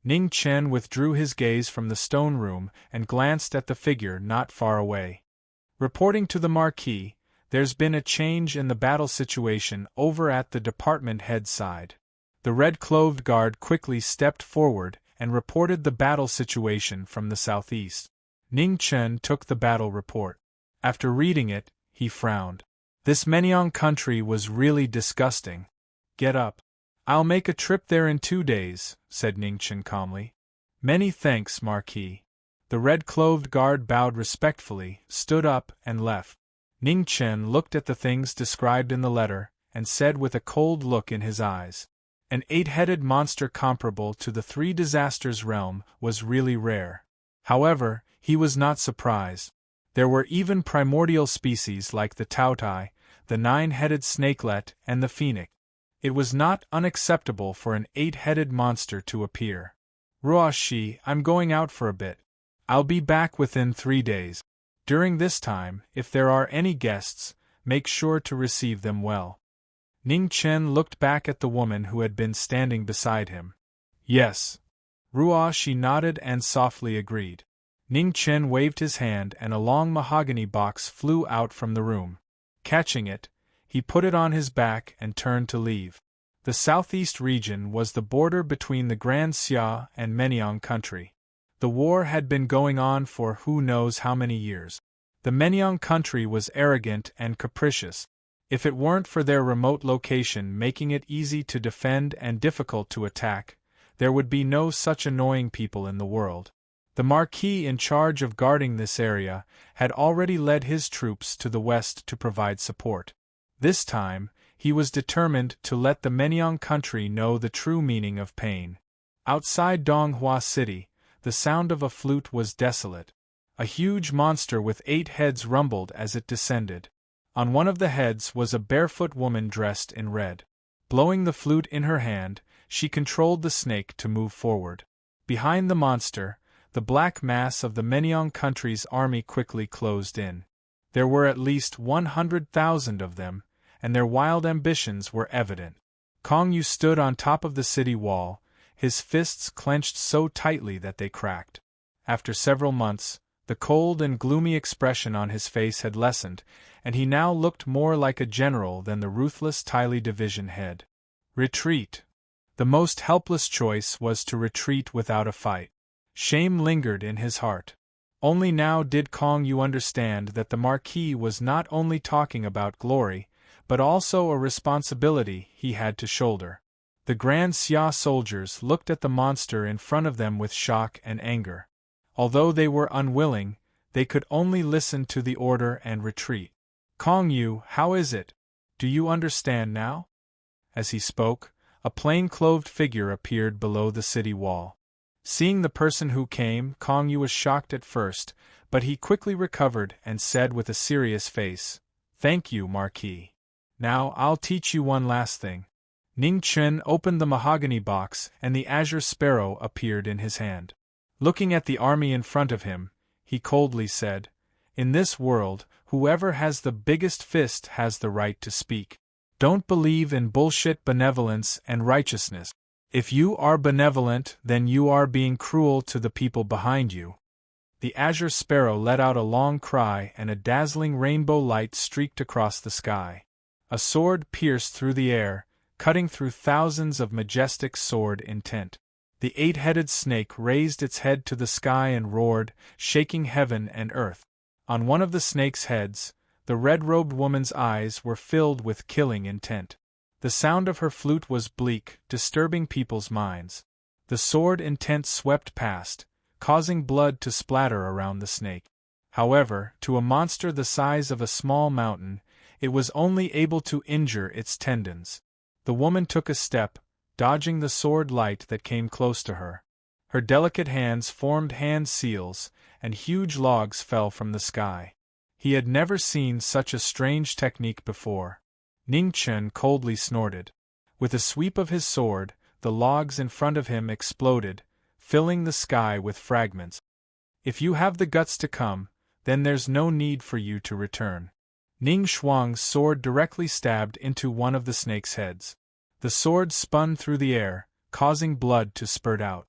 Ning Chen withdrew his gaze from the stone room and glanced at the figure not far away. "Reporting to the Marquis, there's been a change in the battle situation over at the department head side." The red-clothed guard quickly stepped forward and reported the battle situation from the southeast. Ning Chen took the battle report. After reading it, he frowned. This Menyiang country was really disgusting. "Get up. I'll make a trip there in 2 days," said Ning Chen calmly. "Many thanks, Marquis." The red-clothed guard bowed respectfully, stood up, and left. Ning Chen looked at the things described in the letter, and said with a cold look in his eyes, "An 8-headed monster comparable to the Three Disasters realm was really rare." However, he was not surprised. There were even primordial species like the Taotai, the 9-headed snakelet, and the phoenix. It was not unacceptable for an 8-headed monster to appear. "Ruoshi, I'm going out for a bit. I'll be back within 3 days. During this time, if there are any guests, make sure to receive them well." Ning Chen looked back at the woman who had been standing beside him. "Yes." Ruoshi nodded and softly agreed. Ning Chen waved his hand and a long mahogany box flew out from the room. Catching it, he put it on his back and turned to leave. The southeast region was the border between the Grand Xia and Menyiang country. The war had been going on for who knows how many years. The Menyiang country was arrogant and capricious. If it weren't for their remote location making it easy to defend and difficult to attack, there would be no such annoying people in the world. The Marquis in charge of guarding this area had already led his troops to the west to provide support. This time, he was determined to let the Menyiang country know the true meaning of pain. Outside Donghua City, the sound of a flute was desolate. A huge monster with 8 heads rumbled as it descended. On one of the heads was a barefoot woman dressed in red. Blowing the flute in her hand, she controlled the snake to move forward. Behind the monster, the black mass of the Menyong country's army quickly closed in. There were at least 100,000 of them, and their wild ambitions were evident. Kong Yu stood on top of the city wall, his fists clenched so tightly that they cracked. After several months, the cold and gloomy expression on his face had lessened, and he now looked more like a general than the ruthless Tylee division head. Retreat. The most helpless choice was to retreat without a fight. Shame lingered in his heart. Only now did Kong Yu understand that the Marquis was not only talking about glory, but also a responsibility he had to shoulder. The Grand Xia soldiers looked at the monster in front of them with shock and anger. Although they were unwilling, they could only listen to the order and retreat. Kong Yu, how is it? Do you understand now? As he spoke, a plain-clothed figure appeared below the city wall. Seeing the person who came, Kong Yu was shocked at first, but he quickly recovered and said with a serious face, "Thank you, Marquis. Now I'll teach you one last thing." Ning Chen opened the mahogany box and the azure sparrow appeared in his hand. Looking at the army in front of him, he coldly said, "In this world, whoever has the biggest fist has the right to speak. Don't believe in bullshit benevolence and righteousness. If you are benevolent, then you are being cruel to the people behind you." The azure sparrow let out a long cry and a dazzling rainbow light streaked across the sky. A sword pierced through the air, cutting through thousands of majestic sword intent. The eight-headed snake raised its head to the sky and roared, shaking heaven and earth. On one of the snake's heads, the red-robed woman's eyes were filled with killing intent. The sound of her flute was bleak, disturbing people's minds. The sword intent swept past, causing blood to splatter around the snake. However, to a monster the size of a small mountain, it was only able to injure its tendons. The woman took a step, dodging the sword light that came close to her. Her delicate hands formed hand seals, and huge logs fell from the sky. He had never seen such a strange technique before. Ning Chen coldly snorted. With a sweep of his sword, the logs in front of him exploded, filling the sky with fragments. "If you have the guts to come, then there's no need for you to return." Ning Shuang's sword directly stabbed into one of the snake's heads. The sword spun through the air, causing blood to spurt out.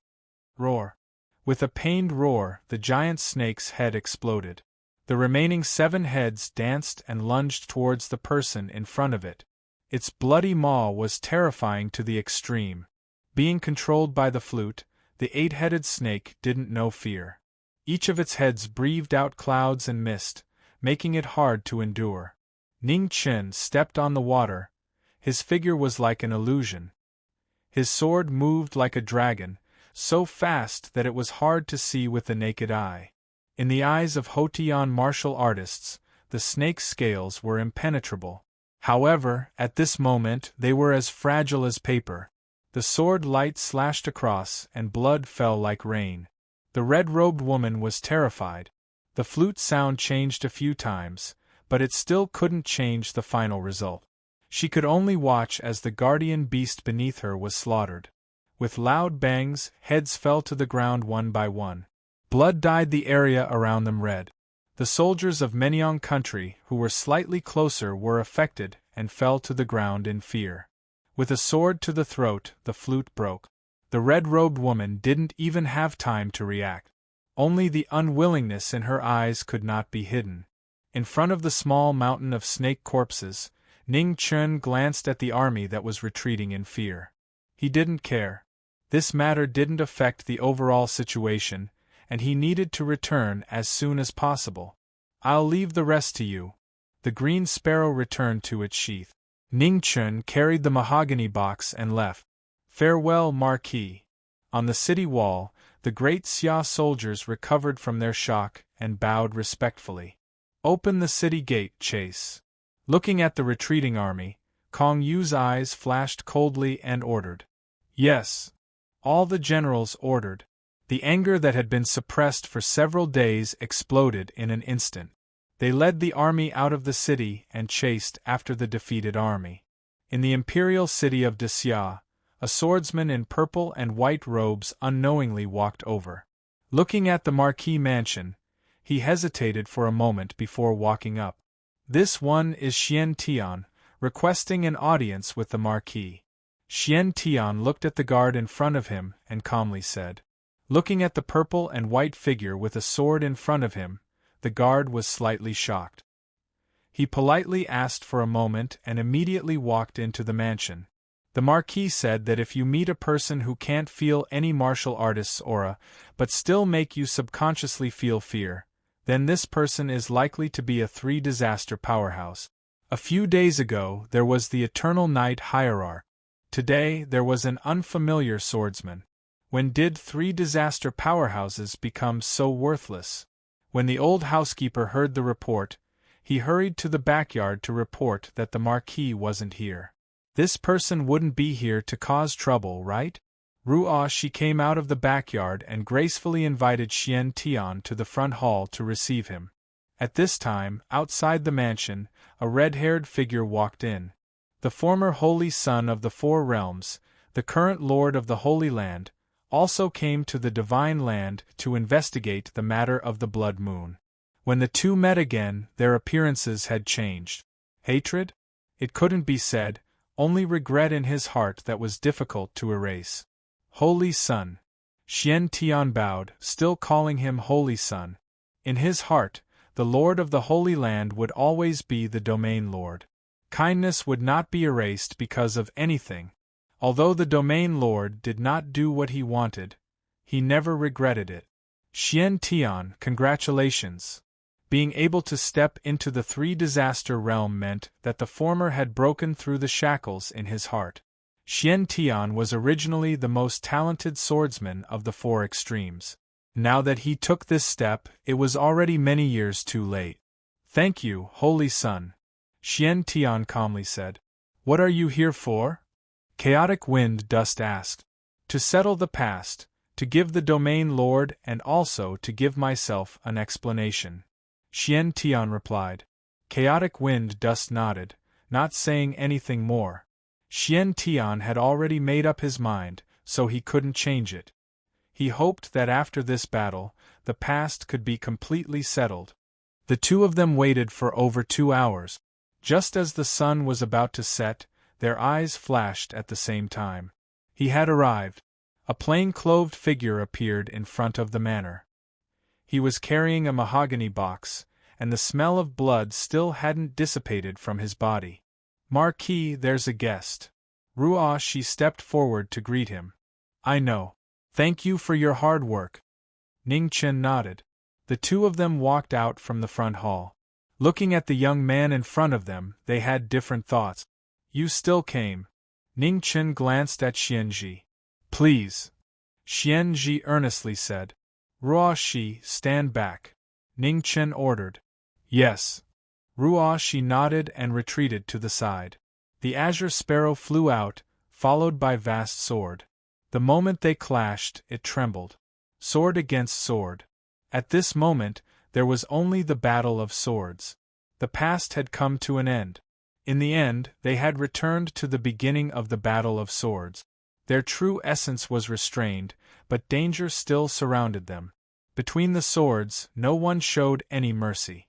Roar! With a pained roar, the giant snake's head exploded. The remaining 7 heads danced and lunged towards the person in front of it. Its bloody maw was terrifying to the extreme. Being controlled by the flute, the 8-headed snake didn't know fear. Each of its heads breathed out clouds and mist, making it hard to endure. Ning Chen stepped on the water. His figure was like an illusion. His sword moved like a dragon, so fast that it was hard to see with the naked eye. In the eyes of Hotian martial artists, the snake's scales were impenetrable. However, at this moment they were as fragile as paper. The sword light slashed across, and blood fell like rain. The red-robed woman was terrified. The flute sound changed a few times, but it still couldn't change the final result. She could only watch as the guardian beast beneath her was slaughtered. With loud bangs, heads fell to the ground one by one. Blood dyed the area around them red. The soldiers of Menyong country who were slightly closer were affected and fell to the ground in fear. With a sword to the throat, the flute broke. The red-robed woman didn't even have time to react. Only the unwillingness in her eyes could not be hidden. In front of the small mountain of snake corpses, Ning Chen glanced at the army that was retreating in fear. He didn't care. This matter didn't affect the overall situation, and he needed to return as soon as possible. "I'll leave the rest to you." The green sparrow returned to its sheath. Ning Chen carried the mahogany box and left. "Farewell, Marquis." On the city wall, the great Xia soldiers recovered from their shock and bowed respectfully. "Open the city gate, Chase." Looking at the retreating army, Kong Yu's eyes flashed coldly and ordered. "Yes." All the generals ordered. The anger that had been suppressed for several days exploded in an instant. They led the army out of the city and chased after the defeated army. In the imperial city of Xia, a swordsman in purple and white robes unknowingly walked over. Looking at the Marquis mansion, he hesitated for a moment before walking up. This one is Xian Tian, requesting an audience with the Marquis. Xian Tian looked at the guard in front of him and calmly said. Looking at the purple and white figure with a sword in front of him, the guard was slightly shocked. He politely asked for a moment and immediately walked into the mansion. The Marquis said that if you meet a person who can't feel any martial artist's aura, but still make you subconsciously feel fear, then this person is likely to be a three-disaster powerhouse. A few days ago there was the Eternal Knight Hierarch. Today there was an unfamiliar swordsman. When did three-disaster powerhouses become so worthless? When the old housekeeper heard the report, he hurried to the backyard to report that the Marquis wasn't here. This person wouldn't be here to cause trouble, right? She came out of the backyard and gracefully invited Xian Tian to the front hall to receive him. At this time, outside the mansion, a red-haired figure walked in. The former Holy Son of the Four Realms, the current Lord of the Holy Land, also came to the Divine Land to investigate the matter of the Blood Moon. When the two met again, their appearances had changed. Hatred? It couldn't be said, only regret in his heart that was difficult to erase. Holy Son. Xian Tian bowed, still calling him Holy Son. In his heart, the Lord of the Holy Land would always be the Domain Lord. Kindness would not be erased because of anything. Although the Domain Lord did not do what he wanted, he never regretted it. Xian Tian, congratulations. Being able to step into the three-disaster realm meant that the former had broken through the shackles in his heart. Xian Tian was originally the most talented swordsman of the four extremes. Now that he took this step, it was already many years too late. Thank you, Holy Son. Xian Tian calmly said. What are you here for? Chaotic Wind Dust asked. To settle the past, to give the Domain Lord and also to give myself an explanation. Xian Tian replied. Chaotic Wind Dust nodded, not saying anything more. Xian Tian had already made up his mind, so he couldn't change it. He hoped that after this battle, the past could be completely settled. The two of them waited for over 2 hours. Just as the sun was about to set, their eyes flashed at the same time. He had arrived. A plain-clothed figure appeared in front of the manor. He was carrying a mahogany box, and the smell of blood still hadn't dissipated from his body. Marquis, there's a guest. She stepped forward to greet him. I know. Thank you for your hard work. Ning Chen nodded. The two of them walked out from the front hall. Looking at the young man in front of them, they had different thoughts. You still came. Ning Chen glanced at Xianji. Please. Xianji earnestly said. Shi, stand back. Ning Chen ordered. Yes. Shi nodded and retreated to the side. The azure sparrow flew out, followed by vast sword. The moment they clashed, it trembled. Sword against sword. At this moment, there was only the battle of swords. The past had come to an end. In the end, they had returned to the beginning of the battle of swords. Their true essence was restrained, but danger still surrounded them. Between the swords, no one showed any mercy.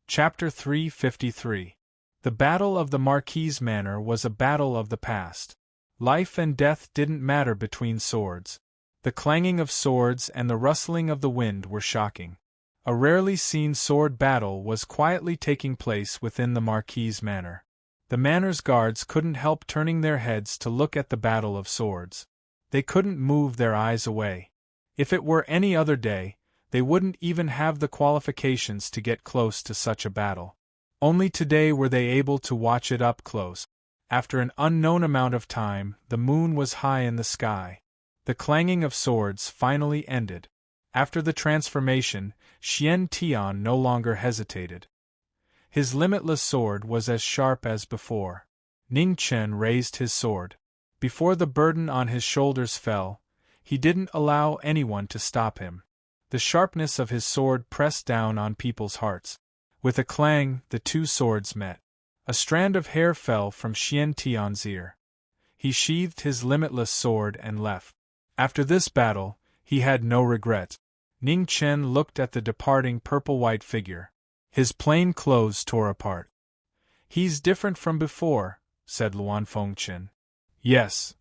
Chapter 353. The Battle of the Marquis Manor was a battle of the past. Life and death didn't matter between swords. The clanging of swords and the rustling of the wind were shocking. A rarely seen sword battle was quietly taking place within the Marquis Manor. The manor's guards couldn't help turning their heads to look at the battle of swords. They couldn't move their eyes away. If it were any other day, they wouldn't even have the qualifications to get close to such a battle. Only today were they able to watch it up close. After an unknown amount of time, the moon was high in the sky. The clanging of swords finally ended. After the transformation, Xian Tian no longer hesitated. His limitless sword was as sharp as before. Ning Chen raised his sword. Before the burden on his shoulders fell, he didn't allow anyone to stop him. The sharpness of his sword pressed down on people's hearts. With a clang, the two swords met. A strand of hair fell from Xian Tian's ear. He sheathed his limitless sword and left. After this battle, he had no regrets. Ning Chen looked at the departing purple-white figure. His plain clothes tore apart. "He's different from before," said Luan Fengchen. "Yes."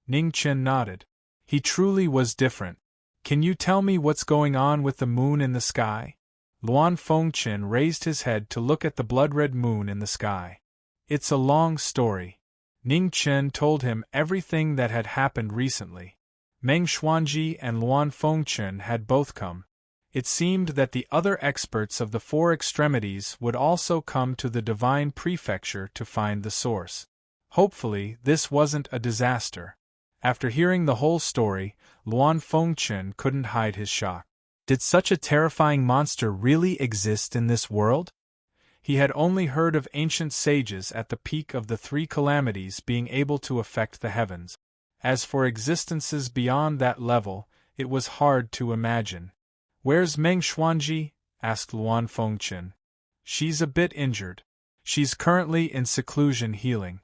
Ning Chen nodded. "He truly was different. Can you tell me what's going on with the moon in the sky?" Luan Fengchen raised his head to look at the blood-red moon in the sky. "It's a long story." Ning Chen told him everything that had happened recently. Meng Xuanji and Luan Fengchen had both come. It seemed that the other experts of the four extremities would also come to the Divine Prefecture to find the source. Hopefully, this wasn't a disaster. After hearing the whole story, Luan Fengchen couldn't hide his shock. Did such a terrifying monster really exist in this world? He had only heard of ancient sages at the peak of the three calamities being able to affect the heavens. As for existences beyond that level, it was hard to imagine. "Where's Meng Xuanji?" asked Luan Fengchen. "She's a bit injured. She's currently in seclusion healing."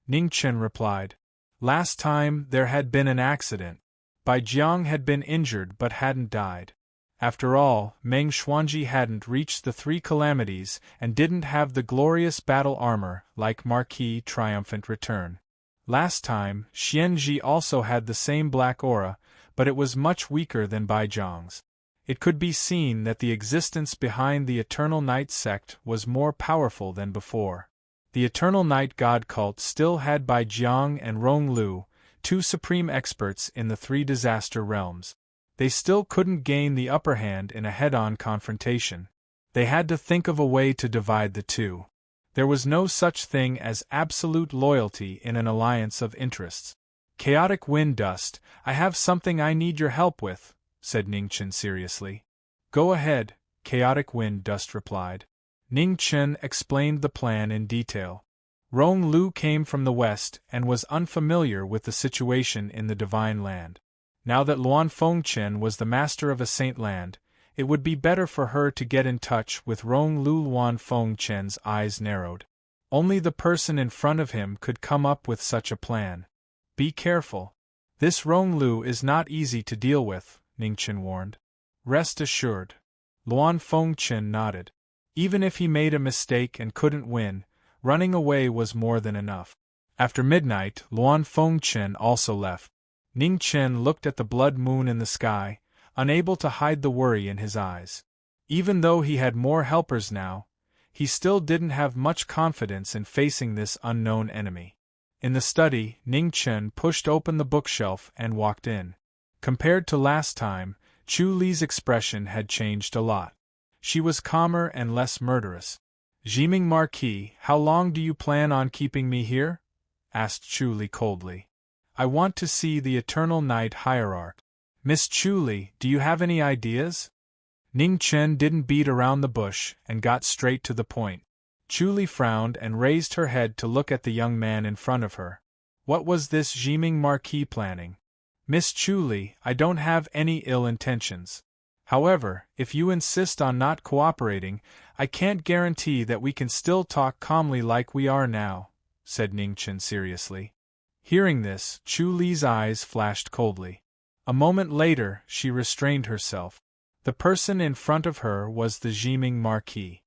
Ning Chen replied. "Last time there had been an accident. Bai Jiang had been injured but hadn't died. After all, Meng Xuanji hadn't reached the three calamities and didn't have the glorious battle armor like Marquis' triumphant return. Last time, Xianji also had the same black aura, but it was much weaker than Bai Jiang's. It could be seen that the existence behind the Eternal Night sect was more powerful than before. The Eternal Night God cult still had Bai Jiang and Rong Lu, two supreme experts in the three disaster realms. They still couldn't gain the upper hand in a head-on confrontation. They had to think of a way to divide the two. There was no such thing as absolute loyalty in an alliance of interests. "Chaotic Wind Dust, I have something I need your help with," said Ning Chen seriously. "Go ahead," Chaotic Wind Dust replied. Ning Chen explained the plan in detail. Rong Lu came from the west and was unfamiliar with the situation in the Divine Land. Now that Luan Fengchen was the master of a saint land, it would be better for her to get in touch with Rong Lu. Luan Fengchen's eyes narrowed. Only the person in front of him could come up with such a plan. "Be careful. This Rong Lu is not easy to deal with," Ning Chen warned. "Rest assured." Luan Fengchen nodded. Even if he made a mistake and couldn't win, running away was more than enough. After midnight, Luan Fengchen also left. Ning Chen looked at the blood moon in the sky, unable to hide the worry in his eyes. Even though he had more helpers now, he still didn't have much confidence in facing this unknown enemy. In the study, Ning Chen pushed open the bookshelf and walked in. Compared to last time, Chu Li's expression had changed a lot. She was calmer and less murderous. "Jiming Marquis, how long do you plan on keeping me here?" asked Chu Li coldly. "I want to see the Eternal Night Hierarch." "Miss Chu Li, do you have any ideas?" Ning Chen didn't beat around the bush and got straight to the point. Chu Li frowned and raised her head to look at the young man in front of her. What was this Jiming Marquis planning? "Miss Chu Li, I don't have any ill intentions. However, if you insist on not cooperating, I can't guarantee that we can still talk calmly like we are now," said Ning Chen seriously. Hearing this, Chu Li's eyes flashed coldly. A moment later, she restrained herself. The person in front of her was the Jiming Marquis.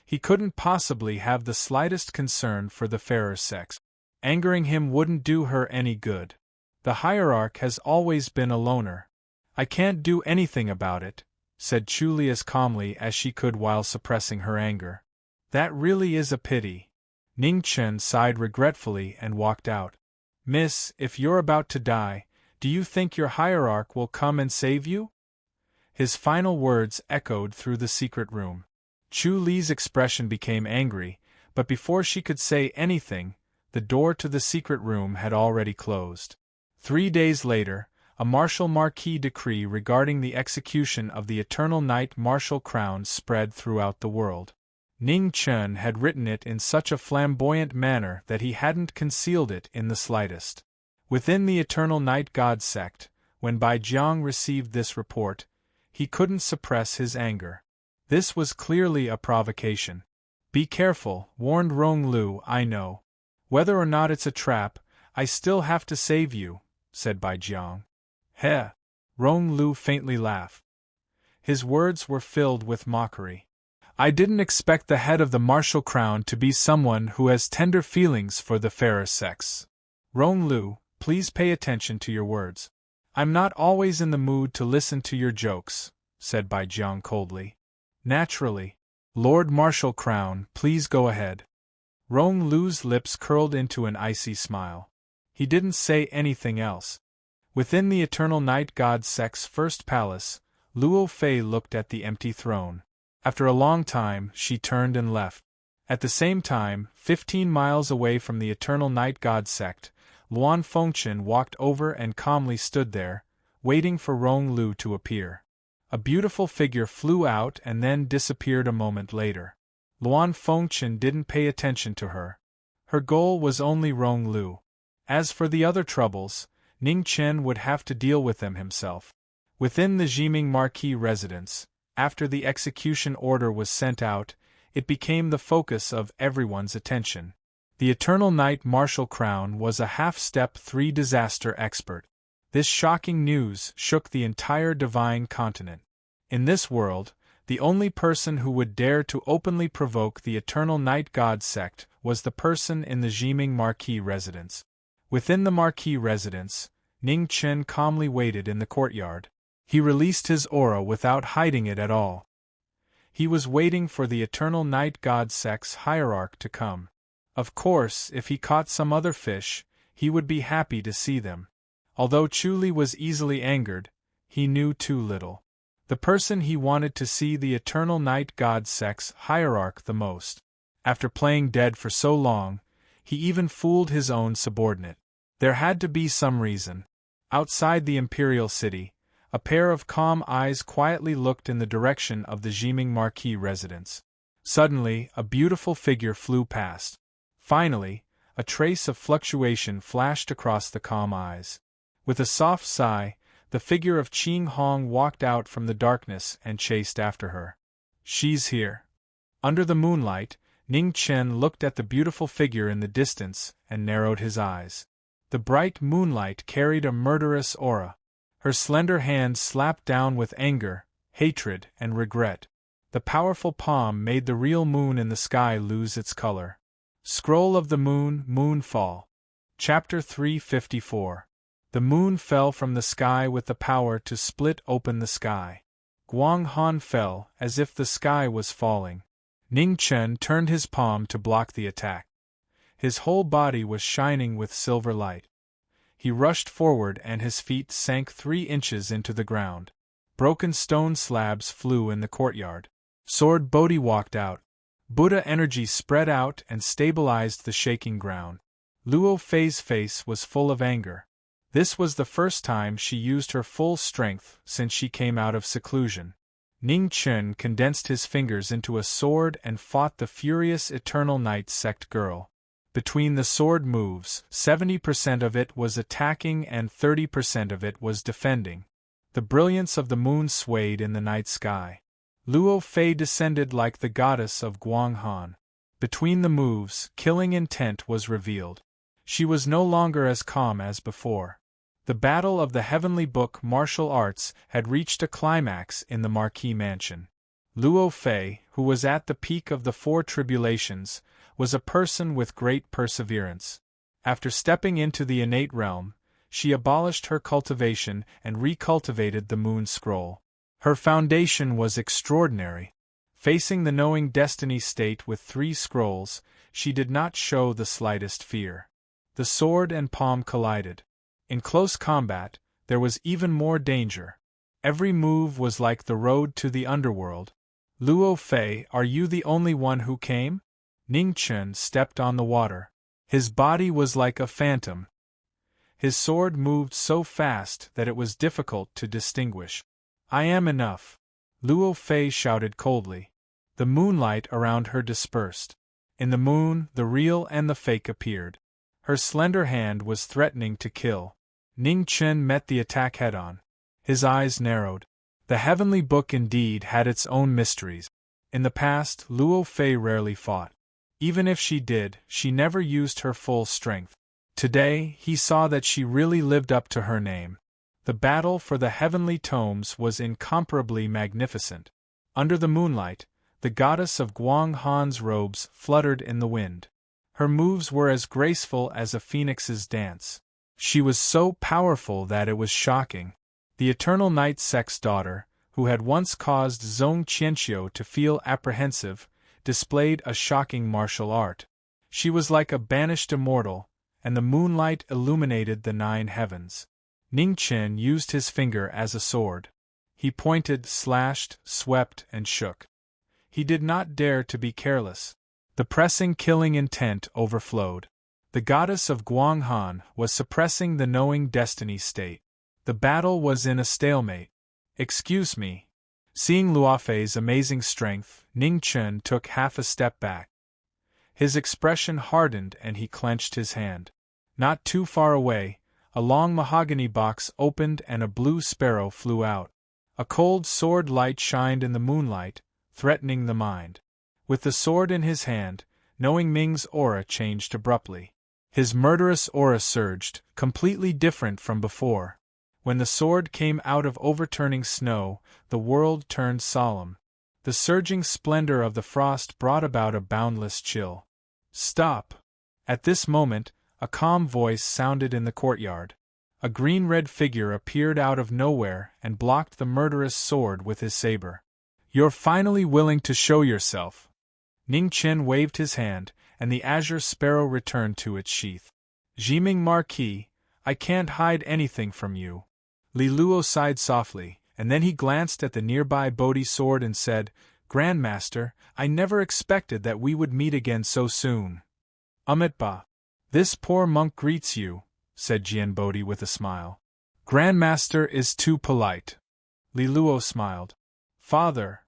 He couldn't possibly have the slightest concern for the fairer sex. Angering him wouldn't do her any good. The hierarch has always been a loner. "I can't do anything about it," said Chu Li as calmly as she could while suppressing her anger. "That really is a pity." Ning Chen sighed regretfully and walked out. "Miss, if you're about to die, do you think your hierarch will come and save you?" His final words echoed through the secret room. Chu Li's expression became angry, but before she could say anything, the door to the secret room had already closed. 3 days later, a martial Marquis decree regarding the execution of the Eternal Night Martial Crown spread throughout the world. Ning Chen had written it in such a flamboyant manner that he hadn't concealed it in the slightest. Within the Eternal Night God sect, when Bai Jiang received this report, he couldn't suppress his anger. This was clearly a provocation. "Be careful," warned Rong Lu. "I know. Whether or not it's a trap, I still have to save you," said Bai Jiang. "Heh!" Rong Lu faintly laughed. His words were filled with mockery. I didn't expect the head of the martial crown to be someone who has tender feelings for the fairer sex. Rong Lu, please pay attention to your words. I'm not always in the mood to listen to your jokes, said Bai Jiang coldly. Naturally. Lord Marshal Crown, please go ahead. Rong Lu's lips curled into an icy smile. He didn't say anything else. Within the Eternal Night God Sect's first palace, Luo Fei looked at the empty throne. After a long time, she turned and left. At the same time, 15 miles away from the Eternal Night God Sect, Luan Fengchen walked over and calmly stood there, waiting for Rong Lu to appear. A beautiful figure flew out and then disappeared a moment later. Luan Fengchen didn't pay attention to her. Her goal was only Rong Lu. As for the other troubles, Ning Chen would have to deal with them himself. Within the Jiming Marquis residence, after the execution order was sent out, it became the focus of everyone's attention. The Eternal Night Martial Crown was a half-step 3 disaster expert. This shocking news shook the entire divine continent. In this world, the only person who would dare to openly provoke the Eternal Night God Sect was the person in the Jiming Marquis residence. Within the Marquis residence, Ning Chen calmly waited in the courtyard. He released his aura without hiding it at all. He was waiting for the Eternal Night God Sect's hierarch to come. Of course, if he caught some other fish, he would be happy to see them. Although Chu Li was easily angered, he knew too little. The person he wanted to see the Eternal Night God Sect's hierarch the most. After playing dead for so long, he even fooled his own subordinate. There had to be some reason. Outside the Imperial City, a pair of calm eyes quietly looked in the direction of the Jiming Marquis residence. Suddenly, a beautiful figure flew past. Finally, a trace of fluctuation flashed across the calm eyes. With a soft sigh, the figure of Qing Hong walked out from the darkness and chased after her. She's here. Under the moonlight, Ning Chen looked at the beautiful figure in the distance and narrowed his eyes. The bright moonlight carried a murderous aura. Her slender hands slapped down with anger, hatred, and regret. The powerful palm made the real moon in the sky lose its color. Scroll of the Moon, Moonfall. Chapter 354. The moon fell from the sky with the power to split open the sky. Guang Han fell, as if the sky was falling. Ning Chen turned his palm to block the attack. His whole body was shining with silver light. He rushed forward and his feet sank 3 inches into the ground. Broken stone slabs flew in the courtyard. Sword Bodhi walked out. Buddha energy spread out and stabilized the shaking ground. Luo Fei's face was full of anger. This was the first time she used her full strength since she came out of seclusion. Ning Chen condensed his fingers into a sword and fought the furious Eternal Night Sect girl. Between the sword moves, 70% of it was attacking and 30% of it was defending. The brilliance of the moon swayed in the night sky. Luo Fei descended like the goddess of Guang Han. Between the moves, killing intent was revealed. She was no longer as calm as before. The battle of the Heavenly Book martial arts had reached a climax in the Marquis mansion. Luo Fei, who was at the peak of the 4 tribulations, was a person with great perseverance. After stepping into the innate realm, she abolished her cultivation and recultivated the moon scroll. Her foundation was extraordinary. Facing the knowing destiny state with 3 scrolls, she did not show the slightest fear. The sword and palm collided. In close combat, there was even more danger. Every move was like the road to the underworld. Luo Fei, are you the only one who came? Ning Chen stepped on the water. His body was like a phantom. His sword moved so fast that it was difficult to distinguish. I am enough. Luo Fei shouted coldly. The moonlight around her dispersed. In the moon, the real and the fake appeared. Her slender hand was threatening to kill. Ning Chen met the attack head-on. His eyes narrowed. The Heavenly Book indeed had its own mysteries. In the past, Luo Fei rarely fought. Even if she did, she never used her full strength. Today, he saw that she really lived up to her name. The battle for the heavenly tomes was incomparably magnificent. Under the moonlight, the goddess of Guang Han's robes fluttered in the wind. Her moves were as graceful as a phoenix's dance. She was so powerful that it was shocking. The Eternal Night Sect's daughter, who had once caused Zhong Qianxiu to feel apprehensive, displayed a shocking martial art. She was like a banished immortal, and the moonlight illuminated the 9 heavens. Ning Chen used his finger as a sword. He pointed, slashed, swept, and shook. He did not dare to be careless. The pressing killing intent overflowed. The goddess of Guang Han was suppressing the knowing destiny state. The battle was in a stalemate. Excuse me. Seeing Luofei's amazing strength, Ning Chen took half a step back. His expression hardened and he clenched his hand. Not too far away, a long mahogany box opened and a blue sparrow flew out. A cold sword light shined in the moonlight, threatening the mind. With the sword in his hand, Knowing Ming's aura changed abruptly. His murderous aura surged, completely different from before. When the sword came out of overturning snow, the world turned solemn. The surging splendor of the frost brought about a boundless chill. Stop! At this moment, a calm voice sounded in the courtyard. A green-red figure appeared out of nowhere and blocked the murderous sword with his saber. You're finally willing to show yourself. Ning Chen waved his hand, and the azure sparrow returned to its sheath. Jiming Marquis, I can't hide anything from you. Li Luo sighed softly, and then he glanced at the nearby Bodhi sword and said, Grandmaster, I never expected that we would meet again so soon. Amitba. This poor monk greets you, said Jian Bodhi with a smile. Grandmaster is too polite. Li Luo smiled. Father.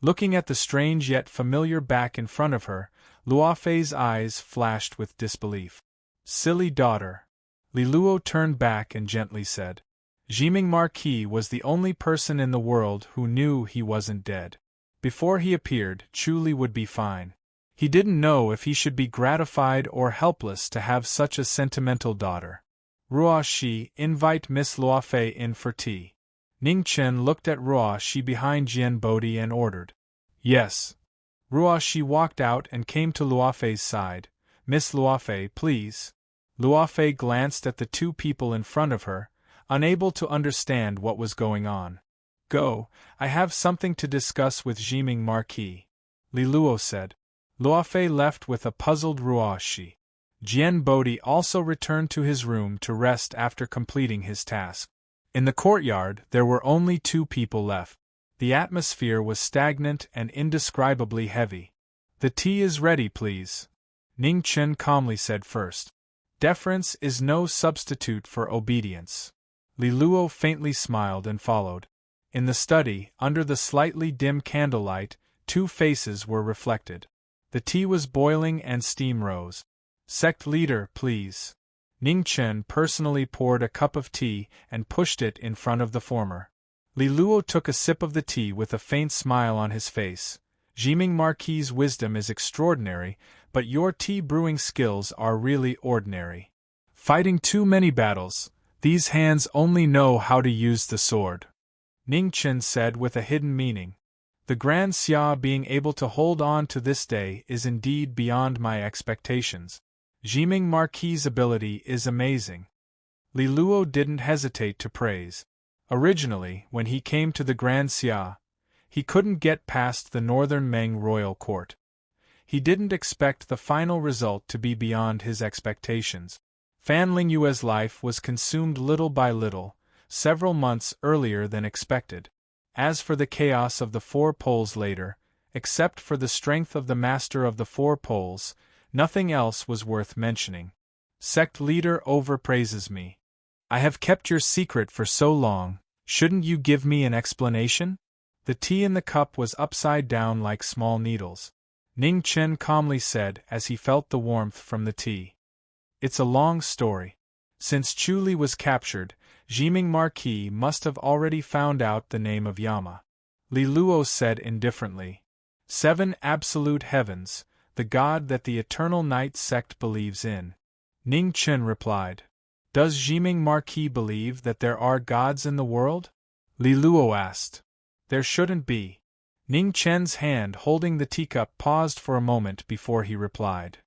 Looking at the strange yet familiar back in front of her, Luofei's eyes flashed with disbelief. Silly daughter. Li Luo turned back and gently said. Jiming Marquis was the only person in the world who knew he wasn't dead. Before he appeared, Chuli would be fine. He didn't know if he should be gratified or helpless to have such a sentimental daughter. Ruoshi, invite Miss Luofei in for tea. Ning Chen looked at Ruoshi behind Jian Bodhi and ordered. Yes. Ruoshi walked out and came to Luofei's side. Miss Luofei, please. Luofei glanced at the two people in front of her, unable to understand what was going on. Go, I have something to discuss with Jiming Marquis. Li Luo said. Luofei left with a puzzled Ruoshi. Jian Bodhi also returned to his room to rest after completing his task. In the courtyard, there were only two people left. The atmosphere was stagnant and indescribably heavy. The tea is ready, please. Ning Chen calmly said first. Deference is no substitute for obedience. Li Luo faintly smiled and followed. In the study, under the slightly dim candlelight, two faces were reflected. The tea was boiling and steam rose. Sect leader, please. Ning Chen personally poured a cup of tea and pushed it in front of the former. Li Luo took a sip of the tea with a faint smile on his face. Jiming Marquis' wisdom is extraordinary, but your tea brewing skills are really ordinary. Fighting too many battles, these hands only know how to use the sword. Ning Chen said with a hidden meaning. The Grand Xia being able to hold on to this day is indeed beyond my expectations. Jiming Marquis' ability is amazing. Li Luo didn't hesitate to praise. Originally, when he came to the Grand Xia, he couldn't get past the northern Meng royal court. He didn't expect the final result to be beyond his expectations. Fan Lingyue's life was consumed little by little, several months earlier than expected. As for the chaos of the Four Poles later, except for the strength of the Master of the Four Poles, nothing else was worth mentioning. Sect leader overpraises me. I have kept your secret for so long, shouldn't you give me an explanation? The tea in the cup was upside down like small needles. Ning Chen calmly said as he felt the warmth from the tea. It's a long story. Since Chuli was captured, Jiming Marquis must have already found out the name of Yama. Li Luo said indifferently. 7 absolute heavens, the god that the Eternal Night sect believes in. Ning Chen replied. Does Jiming Marquis believe that there are gods in the world? Li Luo asked. There shouldn't be. Ning Chen's hand holding the teacup paused for a moment before he replied.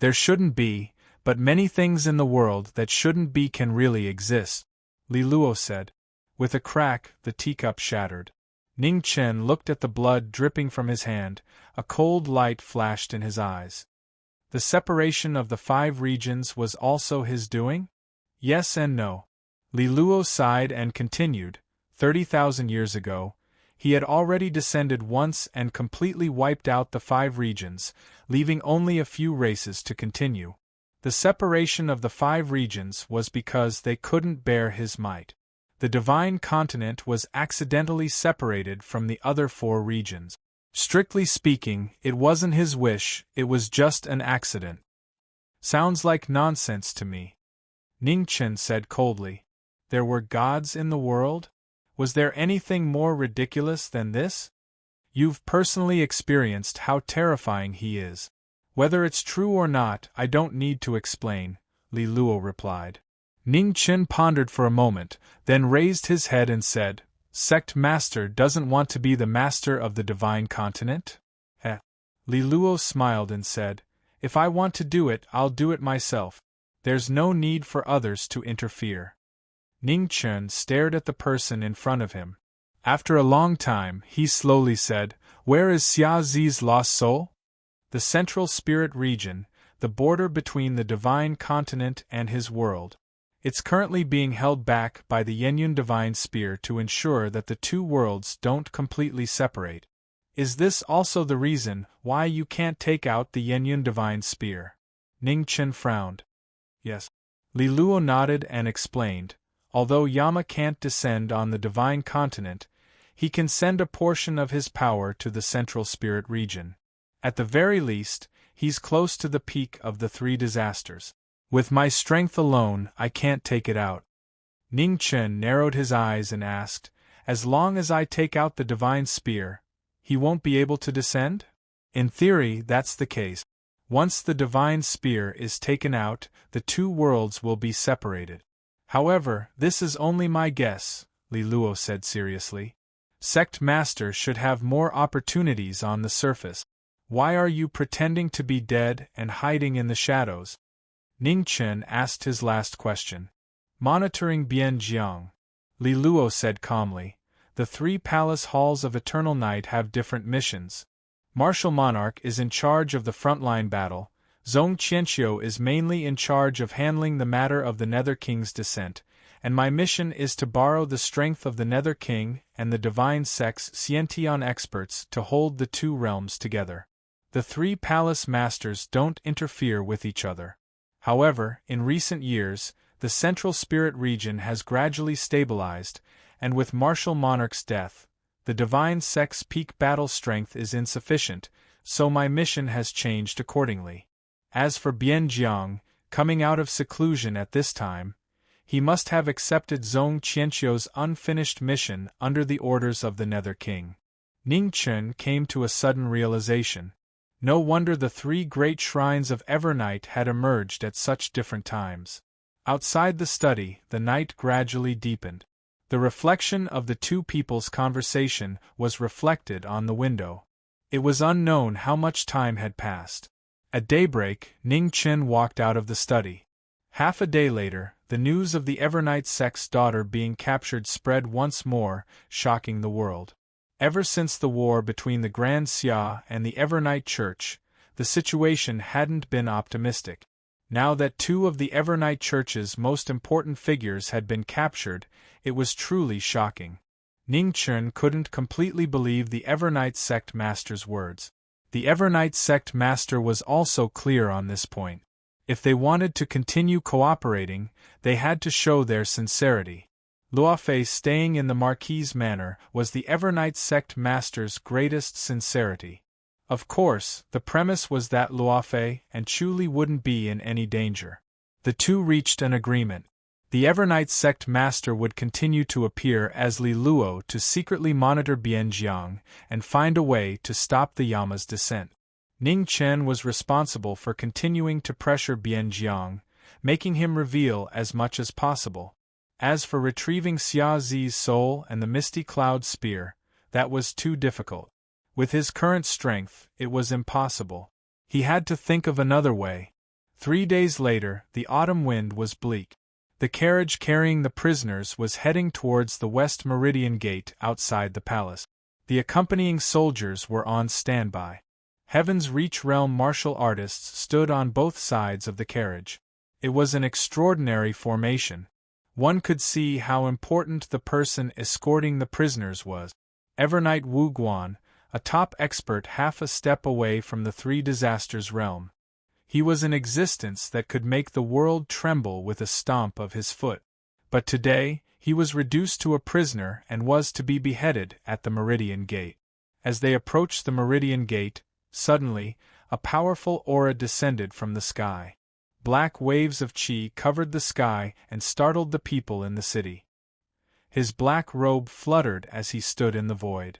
There shouldn't be, but many things in the world that shouldn't be can really exist, Li Luo said. With a crack, the teacup shattered. Ning Chen looked at the blood dripping from his hand, a cold light flashed in his eyes. The separation of the 5 regions was also his doing? Yes and no. Li Luo sighed and continued. 30,000 years ago, he had already descended once and completely wiped out the 5 regions, leaving only a few races to continue. The separation of the 5 regions was because they couldn't bear his might. The divine continent was accidentally separated from the other 4 regions. Strictly speaking, it wasn't his wish, it was just an accident. Sounds like nonsense to me. Ning Chen said coldly. There were gods in the world? Was there anything more ridiculous than this? You've personally experienced how terrifying he is. Whether it's true or not, I don't need to explain, Li Luo replied. Ning Chen pondered for a moment, then raised his head and said, Sect Master doesn't want to be the master of the divine continent? Li Luo smiled and said, If I want to do it, I'll do it myself. There's no need for others to interfere. Ning Chen stared at the person in front of him. After a long time, he slowly said, Where is Xia Zi's lost soul? The central spirit region, the border between the divine continent and his world. It's currently being held back by the Yenyun divine spear to ensure that the 2 worlds don't completely separate. Is this also the reason why you can't take out the Yenyun divine spear? Ning Chen frowned. Yes. Li Luo nodded and explained. Although Yama can't descend on the divine continent, he can send a portion of his power to the central spirit region. At the very least, he's close to the peak of the 3 disasters. With my strength alone, I can't take it out. Ning Chen narrowed his eyes and asked, As long as I take out the divine spear, he won't be able to descend? In theory, that's the case. Once the divine spear is taken out, the 2 worlds will be separated. However, this is only my guess, Li Luo said seriously. Sect Master should have more opportunities on the surface. Why are you pretending to be dead and hiding in the shadows? Ning Chen asked his last question. Monitoring Bianjiang, Li Luo said calmly. The 3 palace halls of eternal night have different missions. Martial Monarch is in charge of the frontline battle. Zhong Qianqiu is mainly in charge of handling the matter of the Nether King's descent, and my mission is to borrow the strength of the Nether King and the Divine Sect's Xiantian experts to hold the 2 realms together. The 3 palace masters don't interfere with each other. However, in recent years, the Central Spirit region has gradually stabilized, and with Martial Monarch's death, the Divine Sect's peak battle strength is insufficient, so my mission has changed accordingly. As for Bianjiang, coming out of seclusion at this time, he must have accepted Zhong Qianqiu's unfinished mission under the orders of the Nether King. Ning Chen came to a sudden realization. No wonder the 3 great shrines of Evernight had emerged at such different times. Outside the study, the night gradually deepened. The reflection of the 2 people's conversation was reflected on the window. It was unknown how much time had passed. At daybreak, Ning Chen walked out of the study. Half a day later, the news of the Evernight sect's daughter being captured spread once more, shocking the world. Ever since the war between the Grand Xia and the Evernight Church, the situation hadn't been optimistic. Now that 2 of the Evernight Church's most important figures had been captured, it was truly shocking. Ning Chen couldn't completely believe the Evernight sect master's words. The Evernight sect master was also clear on this point. If they wanted to continue cooperating, they had to show their sincerity. Luofei staying in the Marquis manor was the Evernight sect master's greatest sincerity. Of course, the premise was that Luofei and Chuli wouldn't be in any danger. The 2 reached an agreement. The Evernight sect master would continue to appear as Li Luo to secretly monitor Bianjiang and find a way to stop the Yama's descent. Ning Chen was responsible for continuing to pressure Bianjiang, making him reveal as much as possible. As for retrieving Xia Zi's soul and the misty cloud spear, that was too difficult. With his current strength, it was impossible. He had to think of another way. 3 days later, the autumn wind was bleak. The carriage carrying the prisoners was heading towards the West Meridian Gate outside the palace. The accompanying soldiers were on standby. Heaven's Reach realm martial artists stood on both sides of the carriage. It was an extraordinary formation. One could see how important the person escorting the prisoners was. Evernight Wu Guan, a top expert half a step away from the Three Disasters realm. He was an existence that could make the world tremble with a stomp of his foot. But today, he was reduced to a prisoner and was to be beheaded at the Meridian Gate. As they approached the Meridian Gate, suddenly, a powerful aura descended from the sky. Black waves of qi covered the sky and startled the people in the city. His black robe fluttered as he stood in the void.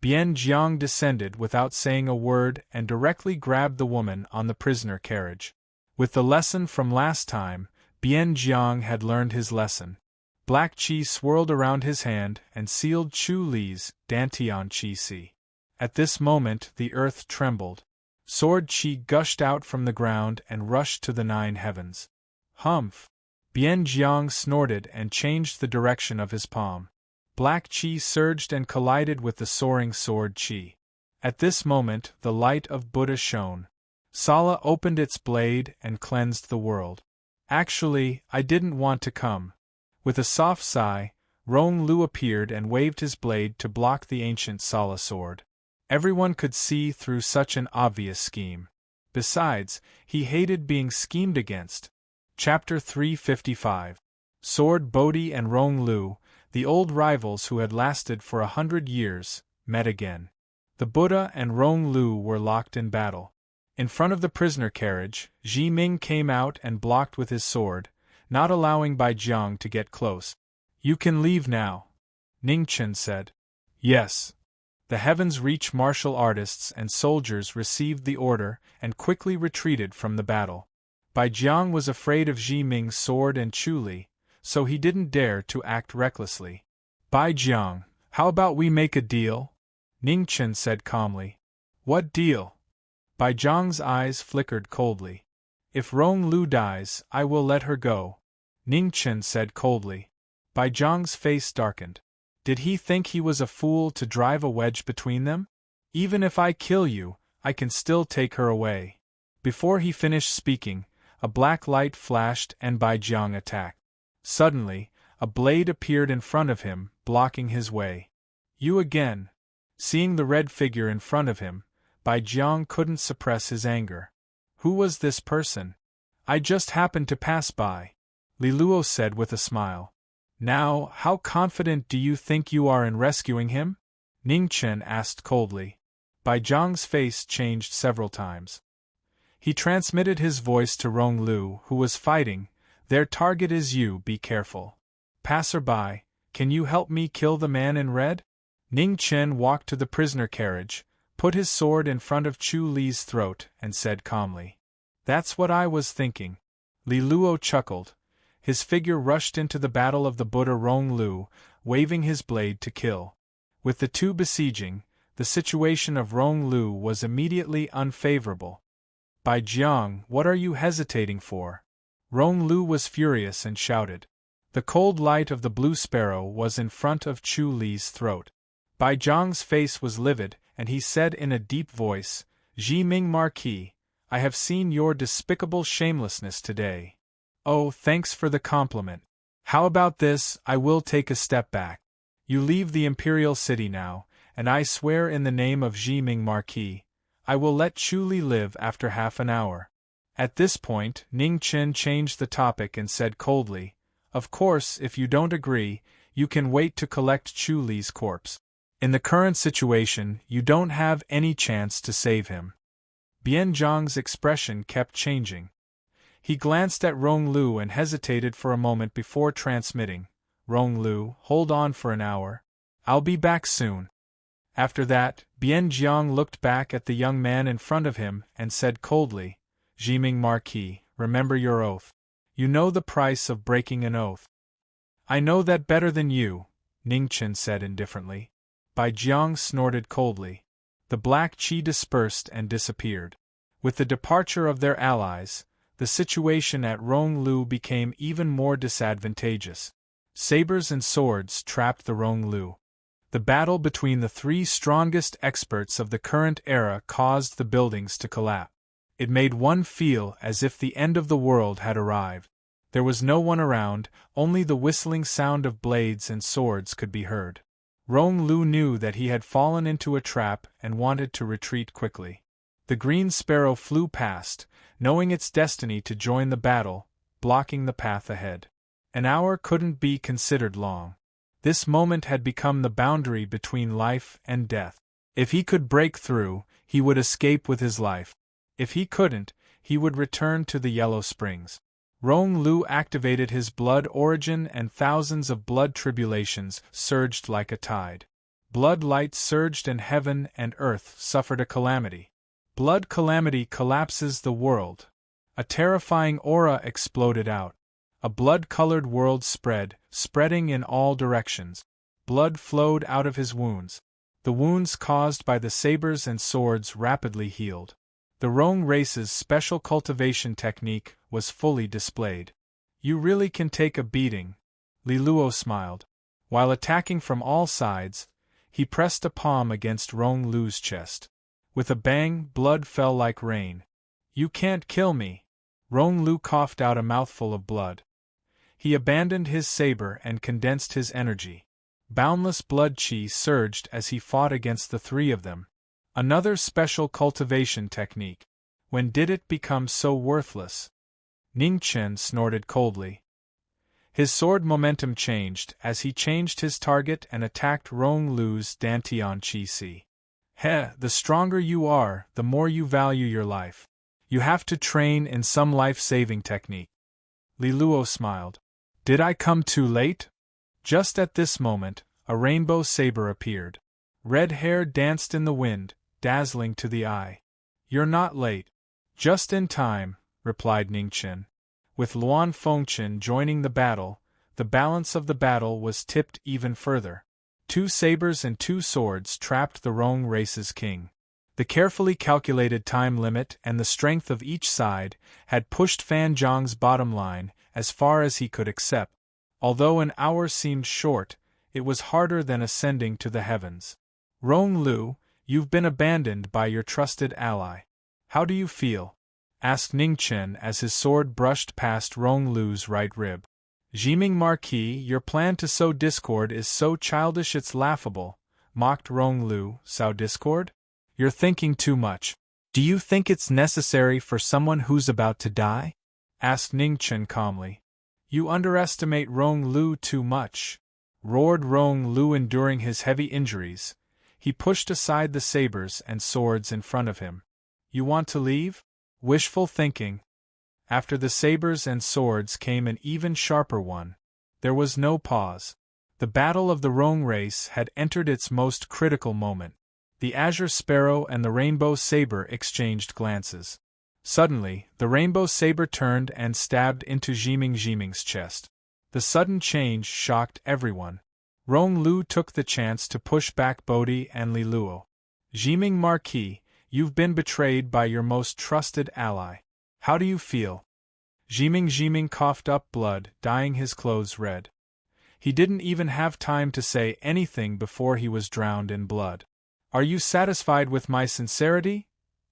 Bian Jiang descended without saying a word and directly grabbed the woman on the prisoner carriage. With the lesson from last time, Bian Jiang had learned his lesson. Black qi swirled around his hand and sealed Chu Li's Dantian qi si. At this moment the earth trembled. Sword qi gushed out from the ground and rushed to the 9 heavens. Humph! Bian Jiang snorted and changed the direction of his palm. Black qi surged and collided with the soaring sword qi. At this moment the light of Buddha shone. Sala opened its blade and cleansed the world. Actually, I didn't want to come. With a soft sigh, Rong Lu appeared and waved his blade to block the ancient Sala sword. Everyone could see through such an obvious scheme. Besides, he hated being schemed against. Chapter 355. Sword Bodhi and Rong Lu, the old rivals who had lasted for 100 years, met again. The Buddha and Rong Lu were locked in battle. In front of the prisoner carriage, Ji Ming came out and blocked with his sword, not allowing Bai Jiang to get close. "You can leave now," Ning Chen said. "Yes." The Heavens Reach martial artists and soldiers received the order and quickly retreated from the battle. Bai Jiang was afraid of Ji Ming's sword and Chu Li, so he didn't dare to act recklessly. "Bai Jiang, how about we make a deal?" Ning Chen said calmly. "What deal?" Bai Jiang's eyes flickered coldly. "If Rong Lu dies, I will let her go," Ning Chen said coldly. Bai Jiang's face darkened. Did he think he was a fool to drive a wedge between them? "Even if I kill you, I can still take her away." Before he finished speaking, a black light flashed and Bai Jiang attacked. Suddenly, a blade appeared in front of him, blocking his way. "You again." Seeing the red figure in front of him, Bai Jiang couldn't suppress his anger. Who was this person? "I just happened to pass by," Li Luo said with a smile. "Now, how confident do you think you are in rescuing him?" Ning Chen asked coldly. Bai Jiang's face changed several times. He transmitted his voice to Rong Lu, who was fighting. "Their target is you, be careful. Passerby, can you help me kill the man in red?" Ning Chen walked to the prisoner carriage, put his sword in front of Chu Li's throat, and said calmly, "That's what I was thinking." Li Luo chuckled. His figure rushed into the battle of the Buddha Rong Lu, waving his blade to kill. With the two besieging, the situation of Rong Lu was immediately unfavorable. "Bai Jiang, what are you hesitating for?" Rong Lu was furious and shouted. The cold light of the blue sparrow was in front of Chu Li's throat. Bai Jiang's face was livid, and he said in a deep voice, "Ji Ming Marquis, I have seen your despicable shamelessness today." "Oh, thanks for the compliment. How about this, I will take a step back. You leave the Imperial City now, and I swear in the name of Ji Ming Marquis, I will let Chu Li live after half an hour." At this point, Ning Chen changed the topic and said coldly, "Of course, if you don't agree, you can wait to collect Chu Li's corpse. In the current situation, you don't have any chance to save him." Bian Zhang's expression kept changing. He glanced at Rong Lu and hesitated for a moment before transmitting, "Rong Lu, hold on for an hour. I'll be back soon." After that, Bian Jiang looked back at the young man in front of him and said coldly, "Ji Ming Marquis, remember your oath. You know the price of breaking an oath. I know that better than you, Ningchen said indifferently. Bai Jiang snorted coldly. The black qi dispersed and disappeared. With the departure of their allies, the situation at Ronglu became even more disadvantageous. Sabers and swords trapped the Ronglu. The battle between the three strongest experts of the current era caused the buildings to collapse. It made one feel as if the end of the world had arrived. There was no one around, only the whistling sound of blades and swords could be heard. Ronglu knew that he had fallen into a trap and wanted to retreat quickly. The green sparrow flew past, knowing its destiny to join the battle, blocking the path ahead. An hour couldn't be considered long. This moment had become the boundary between life and death. If he could break through, he would escape with his life. If he couldn't, he would return to the Yellow Springs. Ronglu activated his blood origin and thousands of blood tribulations surged like a tide. Blood light surged and heaven and earth suffered a calamity. Blood calamity collapses the world. A terrifying aura exploded out. A blood-colored world spreading in all directions. Blood flowed out of his wounds. The wounds caused by the sabers and swords rapidly healed. The Rong race's special cultivation technique was fully displayed. You really can take a beating, Li Luo smiled. While attacking from all sides, he pressed a palm against Rong Lu's chest. With a bang, blood fell like rain. You can't kill me. Rong Lu coughed out a mouthful of blood. He abandoned his saber and condensed his energy. Boundless blood qi surged as he fought against the three of them. Another special cultivation technique. When did it become so worthless? Ningchen snorted coldly. His sword momentum changed as he changed his target and attacked Rong Lu's Dantian Qi Si. The stronger you are, the more you value your life. You have to train in some life-saving technique. Li Luo smiled. Did I come too late? Just at this moment, a rainbow saber appeared. Red hair danced in the wind, dazzling to the eye. You're not late. Just in time, replied Ningchen. With Luan Fengchen joining the battle, the balance of the battle was tipped even further. 2 sabers and 2 swords trapped the Rong race's king. The carefully calculated time limit and the strength of each side had pushed Fan Zhang's bottom line as far as he could accept. Although an hour seemed short, it was harder than ascending to the heavens. Rong Lu, you've been abandoned by your trusted ally. How do you feel? Asked Ningchen as his sword brushed past Rong Lu's right rib. Jiming Marquis, your plan to sow discord is so childish it's laughable, mocked Rong Lu. Sow discord? You're thinking too much. Do you think it's necessary for someone who's about to die? Asked Ningchen calmly. You underestimate Rong Lu too much, roared Rong Lu, enduring his heavy injuries. He pushed aside the sabers and swords in front of him. You want to leave? Wishful thinking. After the sabers and swords came an even sharper one. There was no pause. The battle of the Rong race had entered its most critical moment. The azure sparrow and the rainbow saber exchanged glances. Suddenly, the rainbow saber turned and stabbed into Jiming's chest. The sudden change shocked everyone. Rong Lu took the chance to push back Bodhi and Li Luo. Jiming Marquis, you've been betrayed by your most trusted ally. How do you feel? Jiming coughed up blood, dyeing his clothes red. He didn't even have time to say anything before he was drowned in blood. Are you satisfied with my sincerity?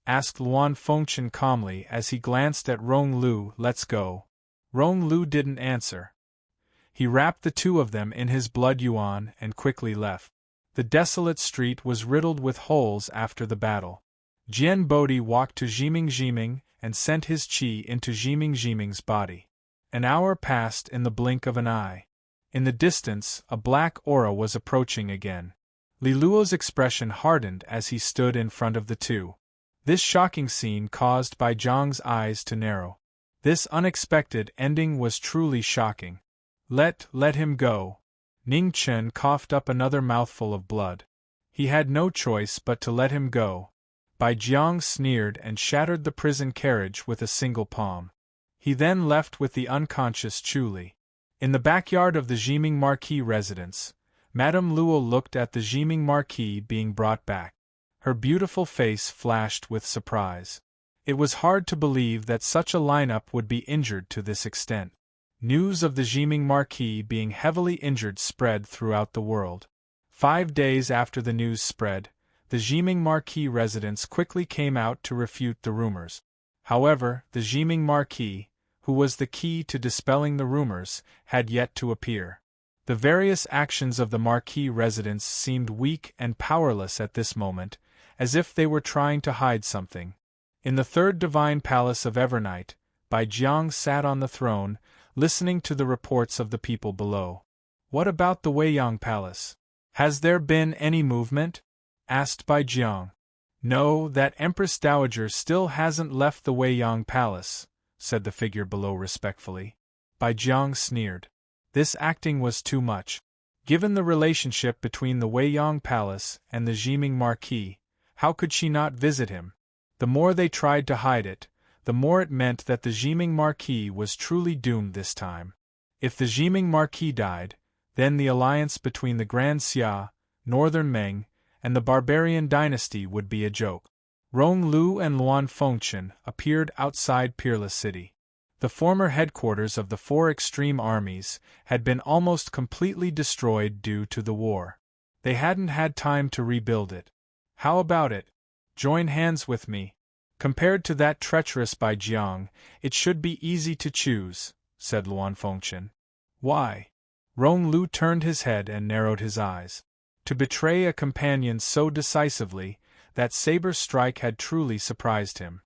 Asked Luan Fengchen calmly as he glanced at Rong Lu. Let's go. Rong Lu didn't answer. He wrapped the 2 of them in his blood yuan and quickly left. The desolate street was riddled with holes after the battle. Jian Bodhi walked to Jiming and sent his qi into Jiming's body. An hour passed in the blink of an eye. In the distance, a black aura was approaching again. Li Luo's expression hardened as he stood in front of the 2. This shocking scene caused Bai Zhang's eyes to narrow. This unexpected ending was truly shocking. Let him go. Ningchen coughed up another mouthful of blood. He had no choice but to let him go. Bai Jiang sneered and shattered the prison carriage with a single palm. He then left with the unconscious Chu Li. In the backyard of the Jiming Marquis residence, Madame Luo looked at the Jiming Marquis being brought back. Her beautiful face flashed with surprise. It was hard to believe that such a lineup would be injured to this extent. News of the Jiming Marquis being heavily injured spread throughout the world. 5 days after the news spread, the Jiming Marquis residents quickly came out to refute the rumors. However, the Jiming Marquis, who was the key to dispelling the rumors, had yet to appear. The various actions of the Marquis residents seemed weak and powerless at this moment, as if they were trying to hide something. In the third divine palace of Evernight, Bai Jiang sat on the throne, listening to the reports of the people below. "What about the Weiyang Palace? Has there been any movement?" asked Bai Jiang. "No, that Empress Dowager still hasn't left the Weiyang Palace," said the figure below respectfully. Bai Jiang sneered. This acting was too much. Given the relationship between the Weiyang Palace and the Jiming Marquis, how could she not visit him? The more they tried to hide it, the more it meant that the Jiming Marquis was truly doomed this time. If the Jiming Marquis died, then the alliance between the Grand Xia, Northern Meng, and the barbarian dynasty would be a joke. Rong Lu and Luan Fengchen appeared outside Peerless City. The former headquarters of the 4 extreme armies had been almost completely destroyed due to the war. They hadn't had time to rebuild it. "How about it? Join hands with me. Compared to that treacherous Bai Jiang, it should be easy to choose," said Luan Fengchen. "Why?" Rong Lu turned his head and narrowed his eyes. To betray a companion so decisively, that saber strike had truly surprised him.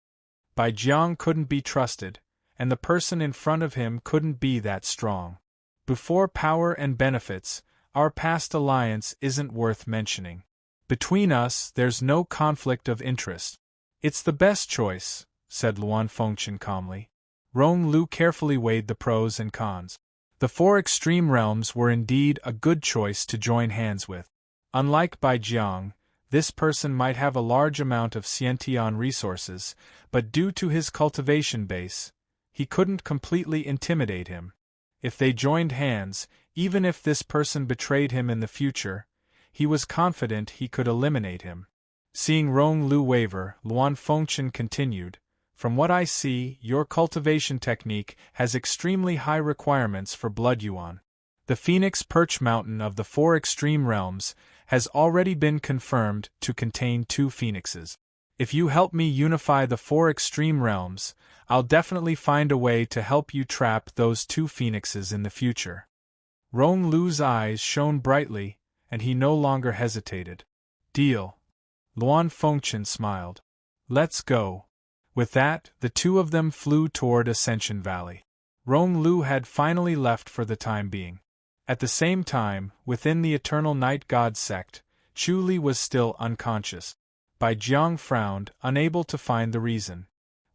Bai Jiang couldn't be trusted, and the person in front of him couldn't be that strong. Before power and benefits, our past alliance isn't worth mentioning. Between us, there's no conflict of interest. "It's the best choice," said Luan Fengchen calmly. Rong Lu carefully weighed the pros and cons. The 4 extreme realms were indeed a good choice to join hands with. Unlike Bai Jiang, this person might have a large amount of Xiantian resources, but due to his cultivation base, he couldn't completely intimidate him. If they joined hands, even if this person betrayed him in the future, he was confident he could eliminate him. Seeing Rong Lu waver, Luan Fengchen continued, "From what I see, your cultivation technique has extremely high requirements for blood yuan. The Phoenix Perch Mountain of the 4 extreme realms has already been confirmed to contain 2 phoenixes. If you help me unify the 4 extreme realms, I'll definitely find a way to help you trap those 2 phoenixes in the future." Rong Lu's eyes shone brightly, and he no longer hesitated. "Deal." Luan Fengchen smiled. "Let's go." With that, the 2 of them flew toward Ascension Valley. Rong Lu had finally left for the time being. At the same time, within the Eternal Night God sect, Chu Li was still unconscious. Bai Jiang frowned, unable to find the reason.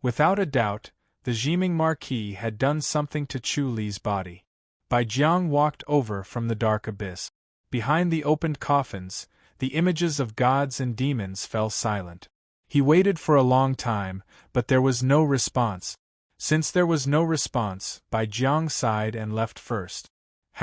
Without a doubt, the Jiming Marquis had done something to Chu Li's body. Bai Jiang walked over from the dark abyss. Behind the opened coffins, the images of gods and demons fell silent. He waited for a long time, but there was no response. Since there was no response, Bai Jiang sighed and left first.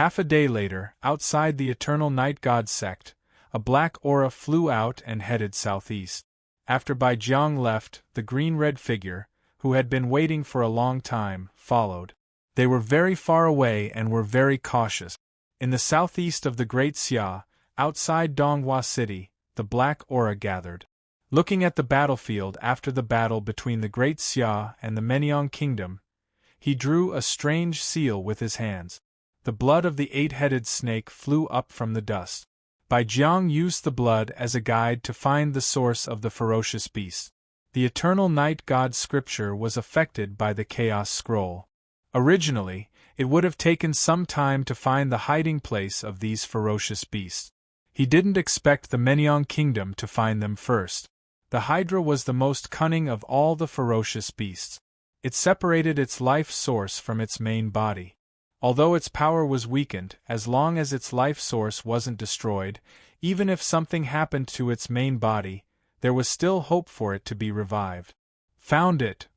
Half a day later, outside the Eternal Night God sect, a black aura flew out and headed southeast. After Bai Jiang left, the green-red figure, who had been waiting for a long time, followed. They were very far away and were very cautious. In the southeast of the Great Xia, outside Donghua City, the black aura gathered. Looking at the battlefield after the battle between the Great Xia and the Menyiang Kingdom, he drew a strange seal with his hands. The blood of the 8-headed snake flew up from the dust. Bai Jiang used the blood as a guide to find the source of the ferocious beast. The Eternal Night God scripture was affected by the Chaos Scroll. Originally, it would have taken some time to find the hiding place of these ferocious beasts. He didn't expect the Menyiang Kingdom to find them first. The Hydra was the most cunning of all the ferocious beasts. It separated its life source from its main body. Although its power was weakened, as long as its life source wasn't destroyed, even if something happened to its main body, there was still hope for it to be revived. "Found it!"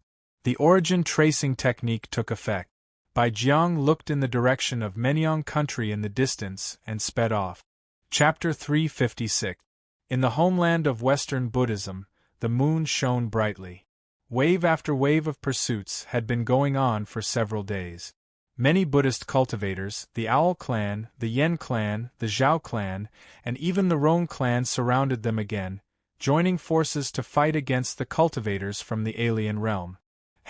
The origin tracing technique took effect. Bai Jiang looked in the direction of Menyang country in the distance and sped off. Chapter 356. In the homeland of Western Buddhism, the moon shone brightly. Wave after wave of pursuits had been going on for several days. Many Buddhist cultivators, the Owl clan, the Yen clan, the Zhao clan, and even the Roan clan surrounded them again, joining forces to fight against the cultivators from the alien realm.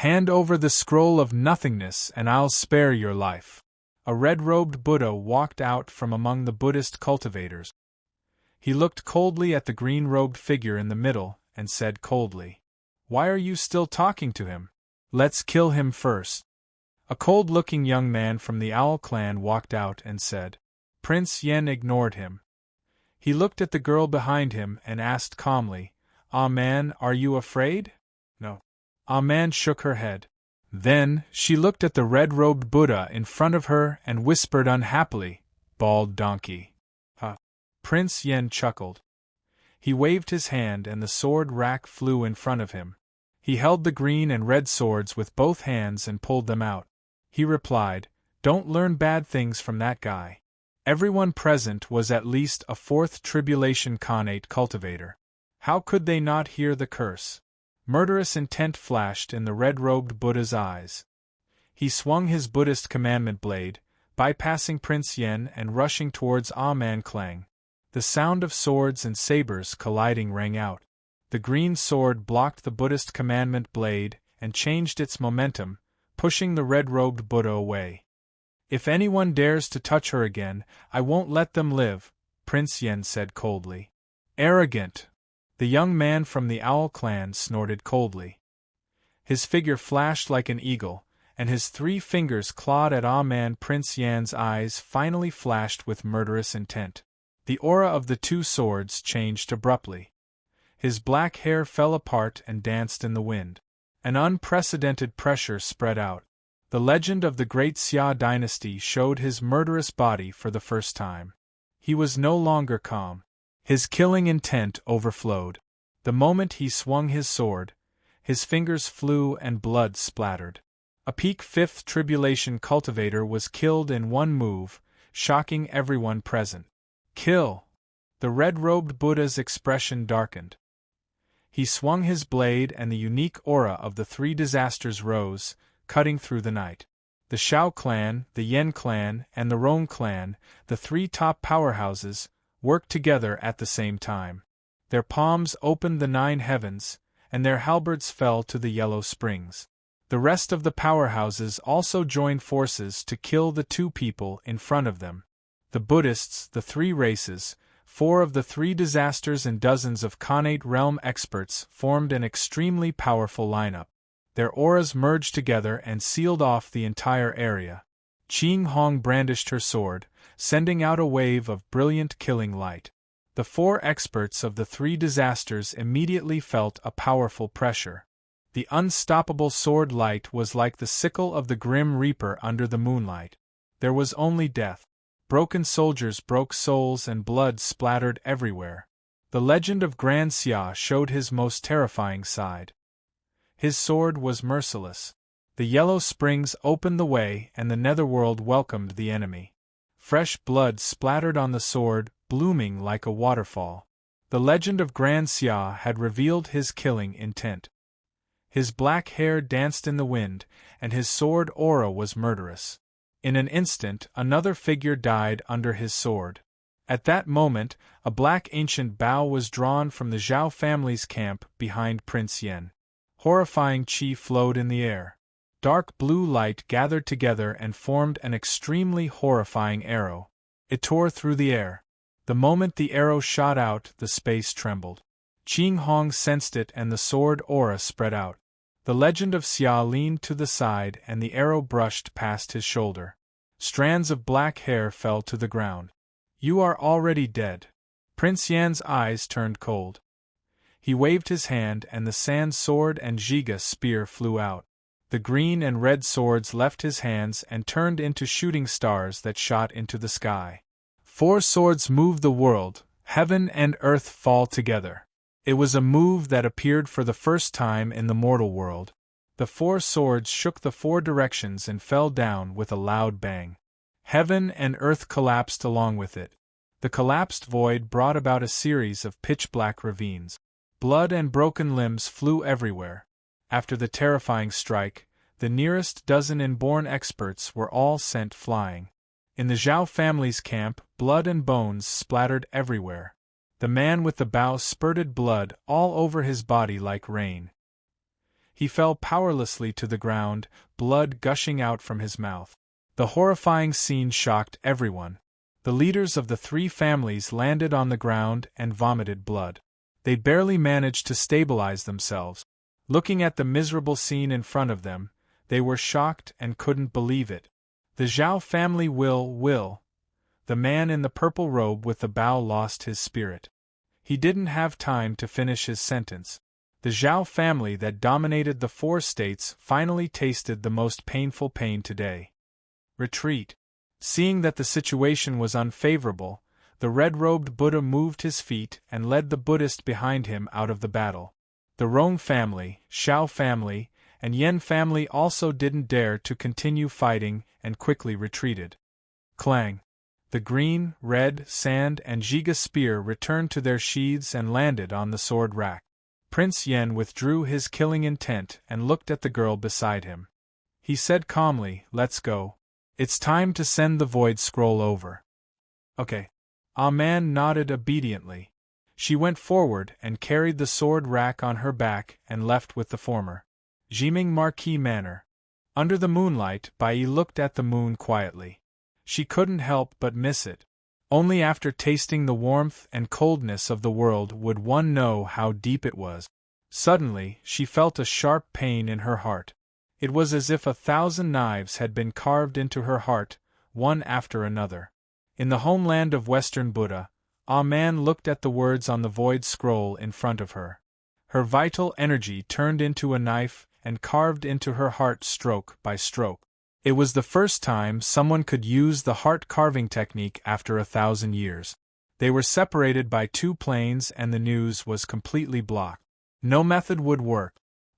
Hand over the scroll of nothingness and I'll spare your life. A red-robed Buddha walked out from among the Buddhist cultivators. He looked coldly at the green-robed figure in the middle and said coldly, "Why are you still talking to him? Let's kill him first." A cold-looking young man from the Owl clan walked out and said. Prince Yen ignored him. He looked at the girl behind him and asked calmly, "Ah man, are you afraid?" "No." Ah man shook her head. Then, she looked at the red-robed Buddha in front of her and whispered unhappily, "Bald donkey." Prince Yen chuckled. He waved his hand and the sword rack flew in front of him. He held the green and red swords with both hands and pulled them out. He replied, "Don't learn bad things from that guy." Everyone present was at least a fourth tribulation Khanate cultivator. How could they not hear the curse? Murderous intent flashed in the red-robed Buddha's eyes. He swung his Buddhist commandment blade, bypassing Prince Yen and rushing towards Ah-Man Klang. The sound of swords and sabers colliding rang out. The green sword blocked the Buddhist commandment blade and changed its momentum, pushing the red-robed Buddha away. "If anyone dares to touch her again, I won't let them live," Prince Yen said coldly. "Arrogant!" The young man from the Owl clan snorted coldly. His figure flashed like an eagle, and his 3 fingers clawed at Ah-Man. Prince Yan's eyes finally flashed with murderous intent. The aura of the 2 swords changed abruptly. His black hair fell apart and danced in the wind. An unprecedented pressure spread out. The legend of the Great Xia dynasty showed his murderous body for the first time. He was no longer calm. His killing intent overflowed. The moment he swung his sword, his fingers flew and blood splattered. A peak 5th tribulation cultivator was killed in one move, shocking everyone present. "Kill!" The red-robed Buddha's expression darkened. He swung his blade and the unique aura of the 3 disasters rose, cutting through the night. The Zhao clan, the Yen clan, and the Roan clan, the 3 top powerhouses, worked together at the same time. Their palms opened the 9 heavens, and their halberds fell to the yellow springs. The rest of the powerhouses also joined forces to kill the 2 people in front of them. The Buddhists, the 3 races, 4 of the 3 disasters and dozens of Khanate realm experts formed an extremely powerful lineup. Their auras merged together and sealed off the entire area. Qing Hong brandished her sword, sending out a wave of brilliant killing light. The 4 experts of the 3 disasters immediately felt a powerful pressure. The unstoppable sword light was like the sickle of the Grim Reaper under the moonlight. There was only death. Broken soldiers broke souls and blood splattered everywhere. The legend of Grand Xia showed his most terrifying side. His sword was merciless. The yellow springs opened the way and the netherworld welcomed the enemy. Fresh blood splattered on the sword, blooming like a waterfall. The legend of Grand Xia had revealed his killing intent. His black hair danced in the wind, and his sword aura was murderous. In an instant, another figure died under his sword. At that moment, a black ancient bow was drawn from the Zhao family's camp behind Prince Yen. Horrifying qi flowed in the air. Dark blue light gathered together and formed an extremely horrifying arrow. It tore through the air. The moment the arrow shot out, the space trembled. Qing Hong sensed it and the sword aura spread out. The legend of Xia leaned to the side and the arrow brushed past his shoulder. Strands of black hair fell to the ground. "You are already dead." Prince Yan's eyes turned cold. He waved his hand and the sand sword and Zhiga spear flew out. The green and red swords left his hands and turned into shooting stars that shot into the sky. 4 swords move the world, heaven and earth fall together. It was a move that appeared for the first time in the mortal world. The 4 swords shook the 4 directions and fell down with a loud bang. Heaven and earth collapsed along with it. The collapsed void brought about a series of pitch-black ravines. Blood and broken limbs flew everywhere. After the terrifying strike, the nearest dozen inborn experts were all sent flying. In the Zhao family's camp, blood and bones splattered everywhere. The man with the bow spurted blood all over his body like rain. He fell powerlessly to the ground, blood gushing out from his mouth. The horrifying scene shocked everyone. The leaders of the 3 families landed on the ground and vomited blood. They barely managed to stabilize themselves. Looking at the miserable scene in front of them, they were shocked and couldn't believe it. The Zhao family will. The man in the purple robe with the bow lost his spirit. He didn't have time to finish his sentence. The Zhao family that dominated the 4 states finally tasted the most painful pain today. Retreat. Seeing that the situation was unfavorable, the red-robed Buddha moved his feet and led the Buddhist behind him out of the battle. The Rong family, Xiao family, and Yen family also didn't dare to continue fighting and quickly retreated. Clang! The green, red, sand and Zhiga spear returned to their sheaths and landed on the sword rack. Prince Yen withdrew his killing intent and looked at the girl beside him. He said calmly, "Let's go. It's time to send the void scroll over." "Okay." Man nodded obediently. She went forward and carried the sword rack on her back and left with the former. Jiming Marquis Manor. Under the moonlight, Bai looked at the moon quietly. She couldn't help but miss it. Only after tasting the warmth and coldness of the world would one know how deep it was. Suddenly, she felt a sharp pain in her heart. It was as if 1,000 knives had been carved into her heart, one after another. In the homeland of Western Buddha, Man looked at the words on the void scroll in front of her. Her vital energy turned into a knife and carved into her heart stroke by stroke. It was the first time someone could use the heart-carving technique after 1,000 years. They were separated by 2 planes and the news was completely blocked. No method would work.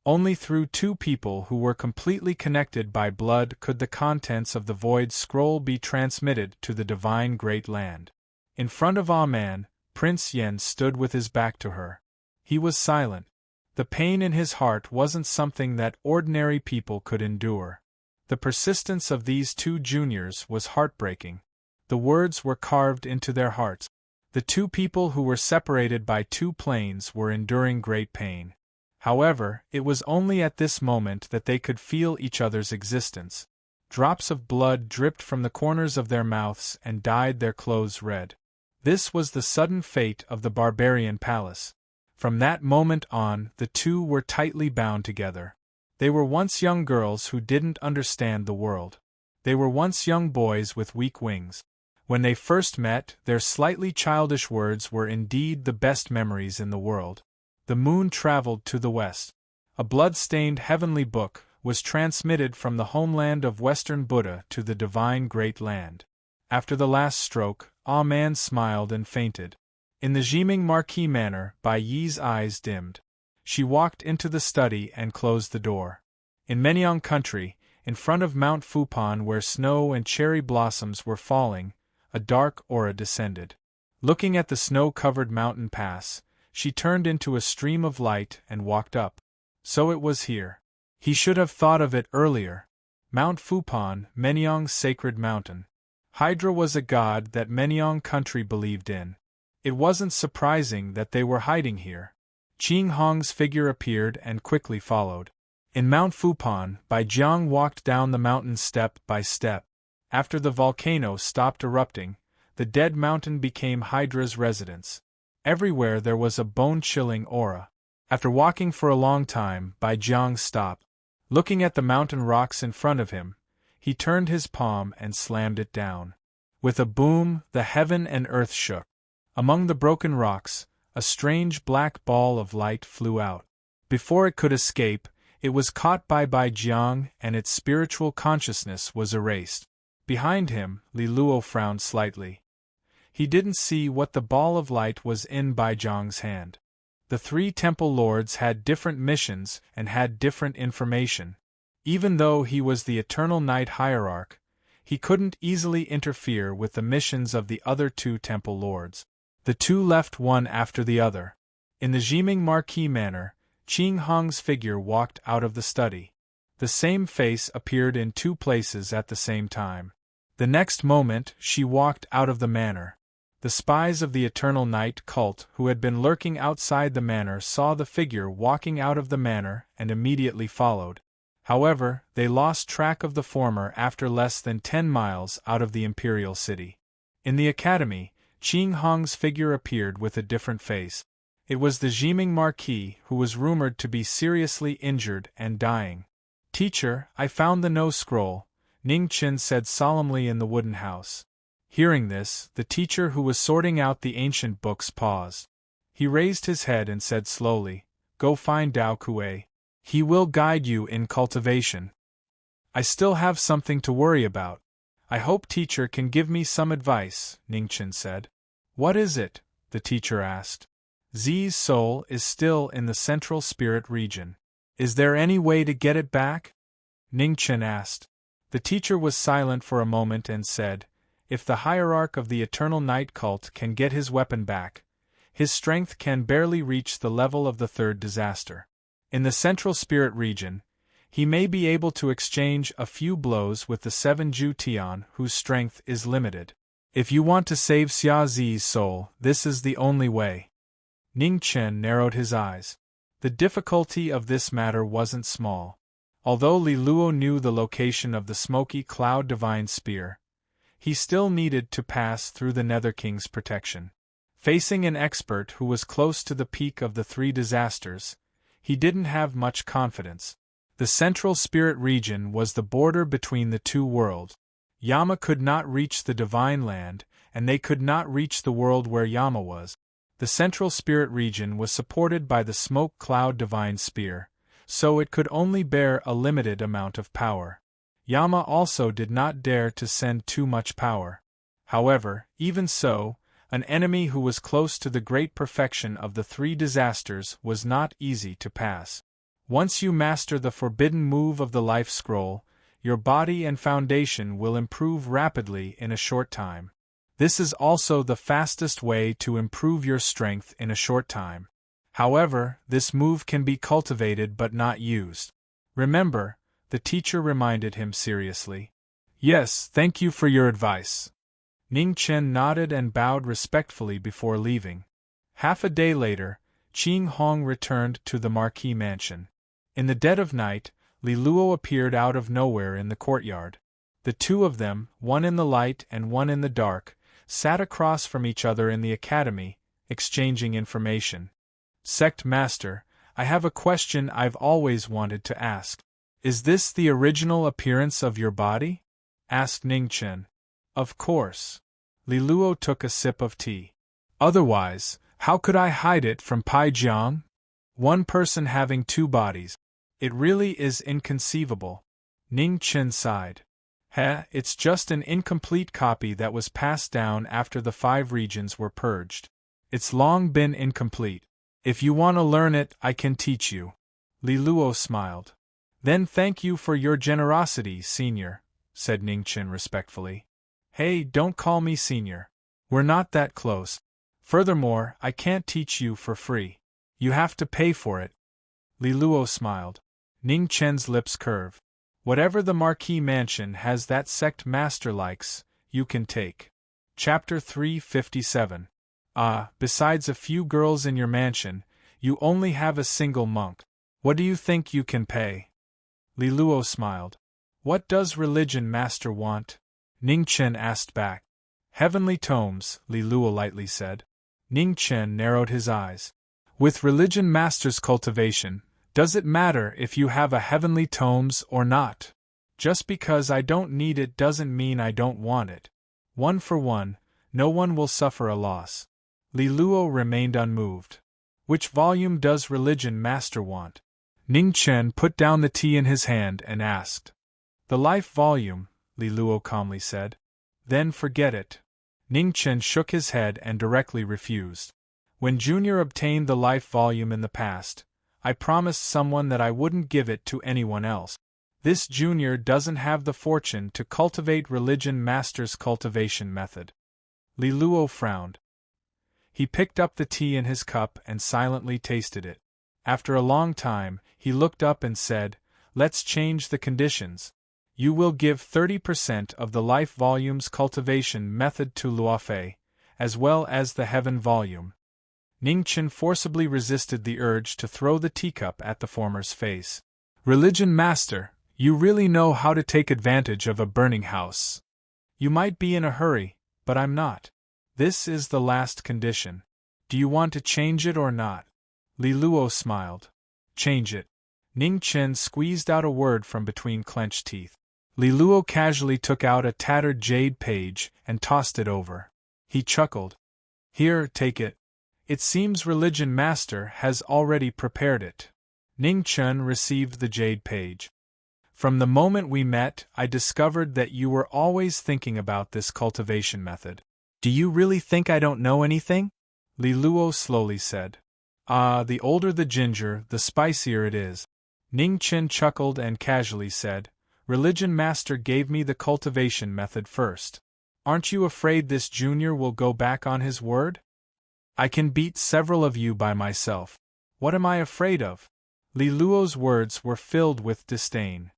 Only through 2 people who were completely connected by blood could the contents of the void scroll be transmitted to the divine great land. In front of Man, Prince Yen stood with his back to her. He was silent. The pain in his heart wasn't something that ordinary people could endure. The persistence of these 2 juniors was heartbreaking. The words were carved into their hearts. The 2 people who were separated by 2 planes were enduring great pain. However, it was only at this moment that they could feel each other's existence. Drops of blood dripped from the corners of their mouths and dyed their clothes red. This was the sudden fate of the barbarian palace. From that moment on, the 2 were tightly bound together. They were once young girls who didn't understand the world. They were once young boys with weak wings. When they first met, their slightly childish words were indeed the best memories in the world. The moon traveled to the west. A blood-stained heavenly book was transmitted from the homeland of Western Buddha to the divine great land. After the last stroke, Man smiled and fainted. In the Jiming Marquis Manor, Bai Yi's eyes dimmed. She walked into the study and closed the door. In Menyang country, in front of Mount Fupan where snow and cherry blossoms were falling, a dark aura descended. Looking at the snow-covered mountain pass, she turned into a stream of light and walked up. So it was here. He should have thought of it earlier. Mount Fupan, Menyang's sacred mountain. Hydra was a god that Menyang country believed in. It wasn't surprising that they were hiding here. Qing Hong's figure appeared and quickly followed. In Mount Fupan, Bai Jiang walked down the mountain step by step. After the volcano stopped erupting, the dead mountain became Hydra's residence. Everywhere there was a bone-chilling aura. After walking for a long time, Bai Jiang stopped. Looking at the mountain rocks in front of him, he turned his palm and slammed it down. With a boom, the heaven and earth shook. Among the broken rocks, a strange black ball of light flew out. Before it could escape, it was caught by Bai Jiang and its spiritual consciousness was erased. Behind him, Li Luo frowned slightly. He didn't see what the ball of light was in Bai Jiang's hand. The 3 temple lords had different missions and had different information. Even though he was the Eternal Night Hierarch, he couldn't easily interfere with the missions of the other 2 temple lords. The 2 left one after the other. In the Jiming Marquis manner, Qing Hong's figure walked out of the study. The same face appeared in 2 places at the same time. The next moment, she walked out of the manor. The spies of the Eternal Night cult who had been lurking outside the manor saw the figure walking out of the manor and immediately followed. However, they lost track of the former after less than 10 miles out of the imperial city. In the academy, Qing Hong's figure appeared with a different face. It was the Jiming Marquis who was rumored to be seriously injured and dying. "Teacher, I found the no scroll," Ning Qin said solemnly in the wooden house. Hearing this, the teacher who was sorting out the ancient books paused. He raised his head and said slowly, "Go find Dao Kuei. He will guide you in cultivation." "I still have something to worry about. I hope teacher can give me some advice," Ning Qin said. "What is it?" the teacher asked. "Zi's soul is still in the central spirit region. Is there any way to get it back?" Ning Qin asked. The teacher was silent for a moment and said, "If the hierarch of the Eternal Night cult can get his weapon back, his strength can barely reach the level of the 3rd disaster. In the central spirit region, he may be able to exchange a few blows with the 7 Ju Tian whose strength is limited. If you want to save Xia Zi's soul, this is the only way." Ning Chen narrowed his eyes. The difficulty of this matter wasn't small. Although Li Luo knew the location of the smoky cloud divine spear, he still needed to pass through the Nether King's protection. Facing an expert who was close to the peak of the 3 disasters, he didn't have much confidence. The central spirit region was the border between the 2 worlds. Yama could not reach the divine land, and they could not reach the world where Yama was. The central spirit region was supported by the smoke cloud divine spear, so it could only bear a limited amount of power. Yama also did not dare to send too much power. However, even so, an enemy who was close to the great perfection of the 3 disasters was not easy to pass. Once you master the forbidden move of the life scroll, your body and foundation will improve rapidly in a short time. This is also the fastest way to improve your strength in a short time. However, this move can be cultivated but not used. Remember, the teacher reminded him seriously. "Yes, thank you for your advice." Ning Chen nodded and bowed respectfully before leaving. Half a day later, Qing Hong returned to the Marquis mansion. In the dead of night, Li Luo appeared out of nowhere in the courtyard. The 2 of them, one in the light and one in the dark, sat across from each other in the academy, exchanging information. "Sect Master, I have a question I've always wanted to ask. Is this the original appearance of your body?" asked Ning Chen. "Of course." Li Luo took a sip of tea. "Otherwise, how could I hide it from Pai Jiang? One person having 2 bodies. It really is inconceivable." Ning Chen sighed. It's just an incomplete copy that was passed down after the 5 regions were purged. It's long been incomplete. If you want to learn it, I can teach you." Li Luo smiled. "Then thank you for your generosity, Senior," said Ning Chen respectfully. "Hey, don't call me Senior. We're not that close. Furthermore, I can't teach you for free. You have to pay for it." Li Luo smiled. Ning Chen's lips curved. "Whatever the Marquis mansion has that sect master likes, you can take." Chapter 357. Besides a few girls in your mansion, you only have a single monk. What do you think you can pay?" Li Luo smiled. "What does religion master want?" Ning Chen asked back. "Heavenly tomes," Li Luo lightly said. Ning Chen narrowed his eyes. "With religion master's cultivation, does it matter if you have a heavenly tomes or not? Just because I don't need it doesn't mean I don't want it. 1 for 1, no one will suffer a loss." Li Luo remained unmoved. "Which volume does religion master want?" Ning Chen put down the tea in his hand and asked. "The life volume," Li Luo calmly said. "Then forget it." Ning Chen shook his head and directly refused. When Junior obtained the life volume in the past, I promised someone that I wouldn't give it to anyone else. This Junior doesn't have the fortune to cultivate Religion Master's cultivation method. Li Luo frowned. He picked up the tea in his cup and silently tasted it. After a long time, he looked up and said, "Let's change the conditions. You will give 30% of the life volume's cultivation method to Luofei, as well as the heaven volume." Ningchen forcibly resisted the urge to throw the teacup at the former's face. "Religion Master, you really know how to take advantage of a burning house. You might be in a hurry, but I'm not. This is the last condition. Do you want to change it or not?" Li Luo smiled. "Change it." Ning Chen squeezed out a word from between clenched teeth. Li Luo casually took out a tattered jade page and tossed it over. He chuckled. "Here, take it. It seems Religion Master has already prepared it." Ning Chen received the jade page. "From the moment we met, I discovered that you were always thinking about this cultivation method. Do you really think I don't know anything?" Li Luo slowly said. "Ah, the older the ginger, the spicier it is." Ning Chen chuckled and casually said, "Religion Master gave me the cultivation method first. Aren't you afraid this Junior will go back on his word? I can beat several of you by myself. What am I afraid of?" Li Luo's words were filled with disdain.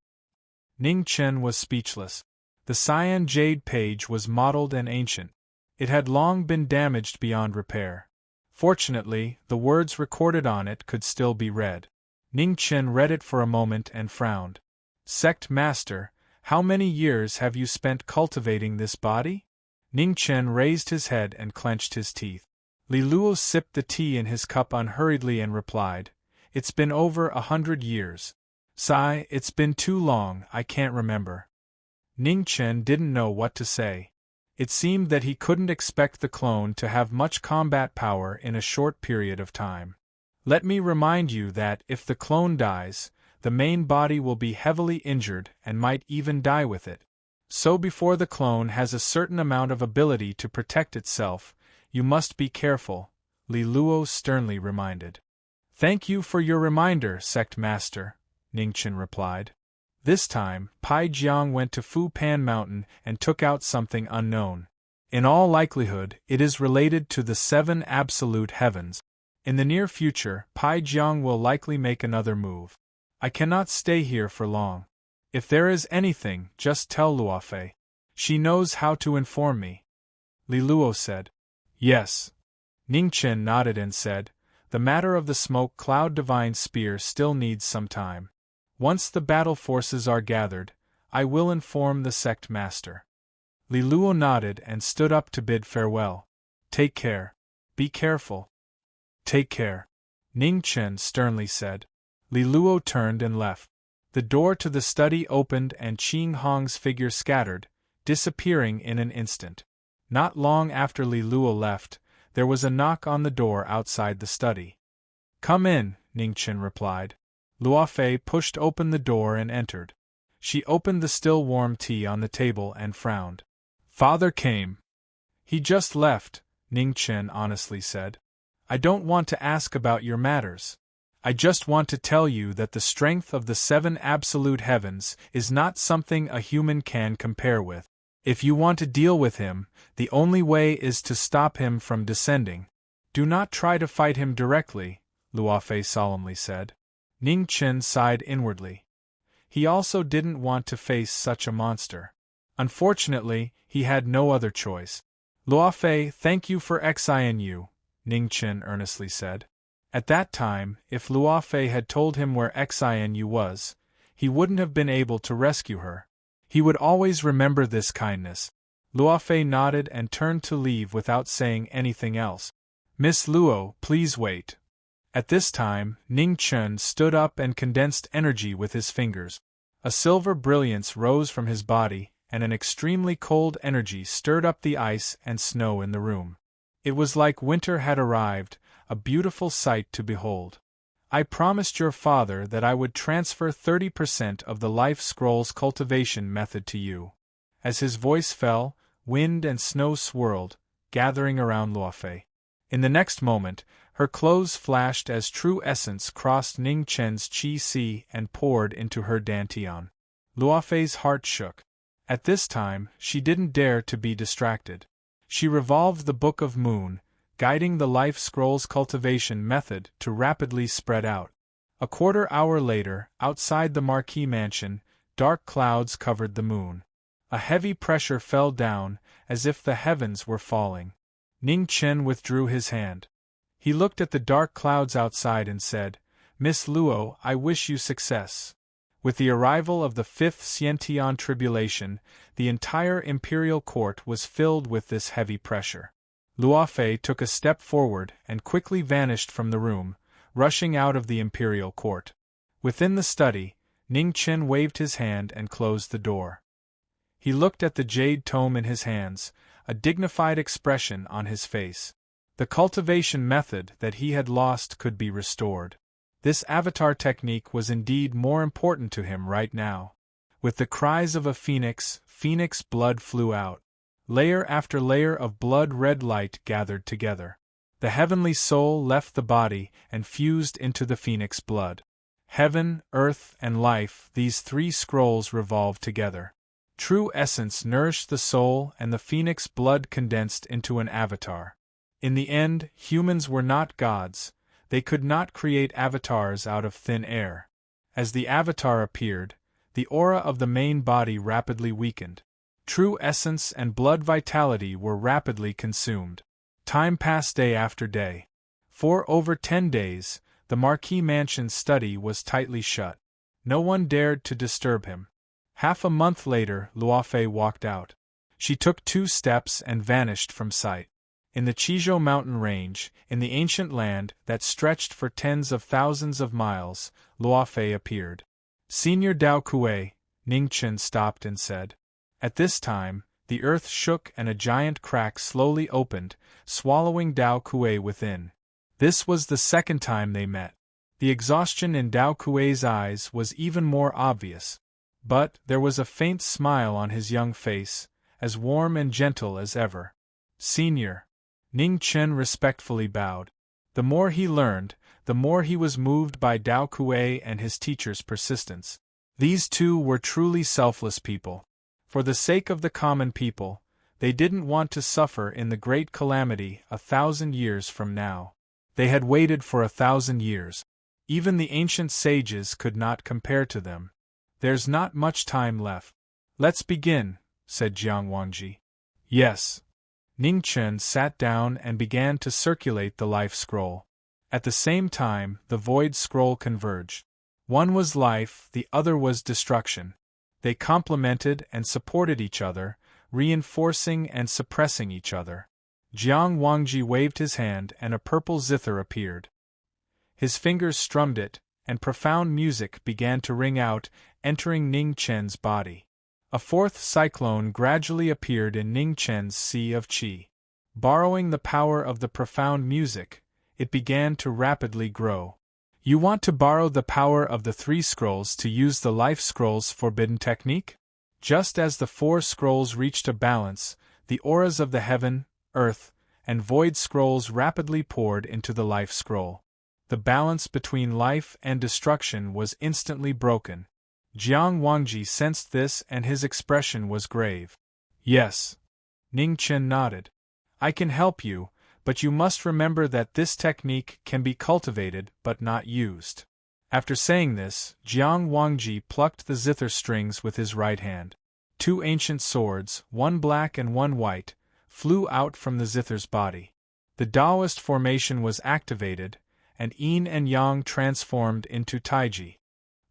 Ning Chen was speechless. The cyan jade page was mottled and ancient. It had long been damaged beyond repair. Fortunately, the words recorded on it could still be read. Ning Chen read it for a moment and frowned. "Sect Master, how many years have you spent cultivating this body?" Ning Chen raised his head and clenched his teeth. Li Luo sipped the tea in his cup unhurriedly and replied, "It's been over 100 years. Sigh, it's been too long, I can't remember." Ning Chen didn't know what to say. It seemed that he couldn't expect the clone to have much combat power in a short period of time. "Let me remind you that if the clone dies, the main body will be heavily injured and might even die with it. So before the clone has a certain amount of ability to protect itself, you must be careful," Li Luo sternly reminded. "Thank you for your reminder, Sect Master," Ningchen replied. This time, Pai Jiang went to Fu Pan Mountain and took out something unknown. In all likelihood, it is related to the 7 absolute heavens. In the near future, Pai Jiang will likely make another move. I cannot stay here for long. If there is anything, just tell Luofei. She knows how to inform me." Li Luo said. "Yes." Ningchen nodded and said, "The matter of the smoke cloud divine spear still needs some time. Once the battle forces are gathered, I will inform the sect master." Li Luo nodded and stood up to bid farewell. "Take care. Be careful." "Take care," Ning Chen sternly said. Li Luo turned and left. The door to the study opened and Qing Hong's figure scattered, disappearing in an instant. Not long after Li Luo left, there was a knock on the door outside the study. "Come in," Ning Chen replied. Luofei pushed open the door and entered. She opened the still warm tea on the table and frowned. "Father came." "He just left," Ning Chen honestly said. "I don't want to ask about your matters. I just want to tell you that the strength of the 7 absolute heavens is not something a human can compare with. If you want to deal with him, the only way is to stop him from descending. Do not try to fight him directly," Luofei solemnly said. Ning Chen sighed inwardly. He also didn't want to face such a monster. Unfortunately, he had no other choice. "Luofei, thank you for XINU," Ning Chen earnestly said. At that time, if Luofei had told him where XINU was, he wouldn't have been able to rescue her. He would always remember this kindness. Luofei nodded and turned to leave without saying anything else. "Miss Luo, please wait." At this time, Ning Chen stood up and condensed energy with his fingers. A silver brilliance rose from his body, and an extremely cold energy stirred up the ice and snow in the room. It was like winter had arrived, a beautiful sight to behold. "I promised your father that I would transfer 30% of the Life Scrolls cultivation method to you." As his voice fell, wind and snow swirled, gathering around Luofei. In the next moment, her clothes flashed as true essence crossed Ning Chen's chi and poured into her dantian. Luofei's heart shook. At this time, she didn't dare to be distracted. She revolved the Book of Moon, guiding the Life Scroll's cultivation method to rapidly spread out. A quarter-hour later, outside the Marquis mansion, dark clouds covered the moon. A heavy pressure fell down, as if the heavens were falling. Ning Chen withdrew his hand. He looked at the dark clouds outside and said, "Miss Luo, I wish you success." With the arrival of the fifth Xiantian tribulation, the entire imperial court was filled with this heavy pressure. Luofei took a step forward and quickly vanished from the room, rushing out of the imperial court. Within the study, Ning Chen waved his hand and closed the door. He looked at the jade tome in his hands, a dignified expression on his face. The cultivation method that he had lost could be restored. This avatar technique was indeed more important to him right now. With the cries of a phoenix, phoenix blood flew out. Layer after layer of blood-red light gathered together. The heavenly soul left the body and fused into the phoenix blood. Heaven, earth, and life, these three scrolls revolved together. True essence nourished the soul and the phoenix blood condensed into an avatar. In the end, humans were not gods. They could not create avatars out of thin air. As the avatar appeared, the aura of the main body rapidly weakened. True essence and blood vitality were rapidly consumed. Time passed day after day. For over 10 days, the Marquis mansion's study was tightly shut. No one dared to disturb him. Half a month later, Luofei walked out. She took 2 steps and vanished from sight. In the Qizhou mountain range, in the ancient land that stretched for tens of thousands of miles, Luofei appeared. "Senior Dao Kuei," Ning Chen stopped and said. At this time, the earth shook and a giant crack slowly opened, swallowing Dao Kuei within. This was the second time they met. The exhaustion in Dao Kuei's eyes was even more obvious. But there was a faint smile on his young face, as warm and gentle as ever. "Senior." Ning Chen respectfully bowed. The more he learned, the more he was moved by Dao Kuei and his teacher's persistence. These two were truly selfless people. For the sake of the common people, they didn't want to suffer in the great calamity 1,000 years from now. They had waited for 1,000 years. Even the ancient sages could not compare to them. "There's not much time left. Let's begin," said Jiang Wangji. "Yes." Ning Chen sat down and began to circulate the life scroll. At the same time, the void scroll converged. One was life, the other was destruction. They complemented and supported each other, reinforcing and suppressing each other. Jiang Wangji waved his hand and a purple zither appeared. His fingers strummed it, and profound music began to ring out, entering Ning Chen's body. A fourth cyclone gradually appeared in Ning Chen's sea of qi. Borrowing the power of the profound music, it began to rapidly grow. "You want to borrow the power of the 3 scrolls to use the life scroll's forbidden technique?" Just as the 4 scrolls reached a balance, the auras of the heaven, earth, and void scrolls rapidly poured into the life scroll. The balance between life and destruction was instantly broken. Jiang Wangji sensed this and his expression was grave. "Yes." Ning Chen nodded. "I can help you, but you must remember that this technique can be cultivated but not used." After saying this, Jiang Wangji plucked the zither strings with his right hand. 2 ancient swords, one black and one white, flew out from the zither's body. The Taoist formation was activated, and yin and yang transformed into taiji.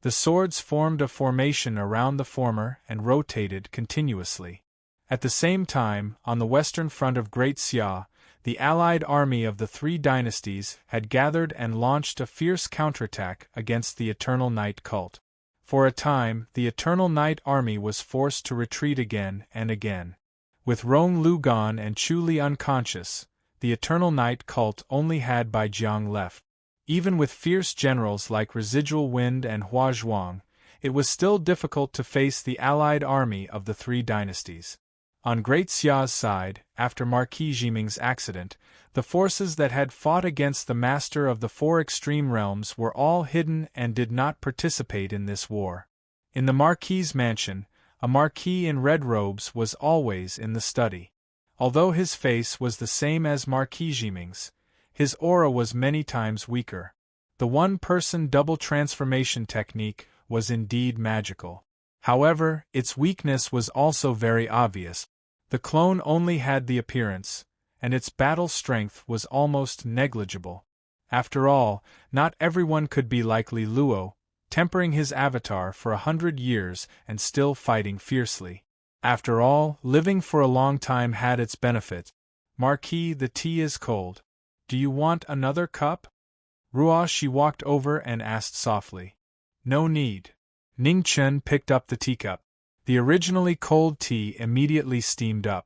The swords formed a formation around the former and rotated continuously. At the same time, on the western front of Great Xia, the allied army of the 3 dynasties had gathered and launched a fierce counterattack against the Eternal Night cult. For a time, the Eternal Night army was forced to retreat again and again. With Rong Lu gone and Chu Li unconscious, the Eternal Night cult only had Bai Jiang left. Even with fierce generals like Residual Wind and Hua Zhuang, it was still difficult to face the allied army of the 3 dynasties. On Great Xia's side, after Marquis Jiming's accident, the forces that had fought against the master of the four extreme realms were all hidden and did not participate in this war. In the Marquis's mansion, a Marquis in red robes was always in the study. Although his face was the same as Marquis Jiming's, his aura was many times weaker. The one-person double transformation technique was indeed magical. However, its weakness was also very obvious. The clone only had the appearance, and its battle strength was almost negligible. After all, not everyone could be like Li Luo, tempering his avatar for 100 years and still fighting fiercely. After all, living for a long time had its benefits. Marquis, the tea is cold. Do you want another cup? Ruo she walked over and asked softly. No need. Ning Chen picked up the teacup. The originally cold tea immediately steamed up.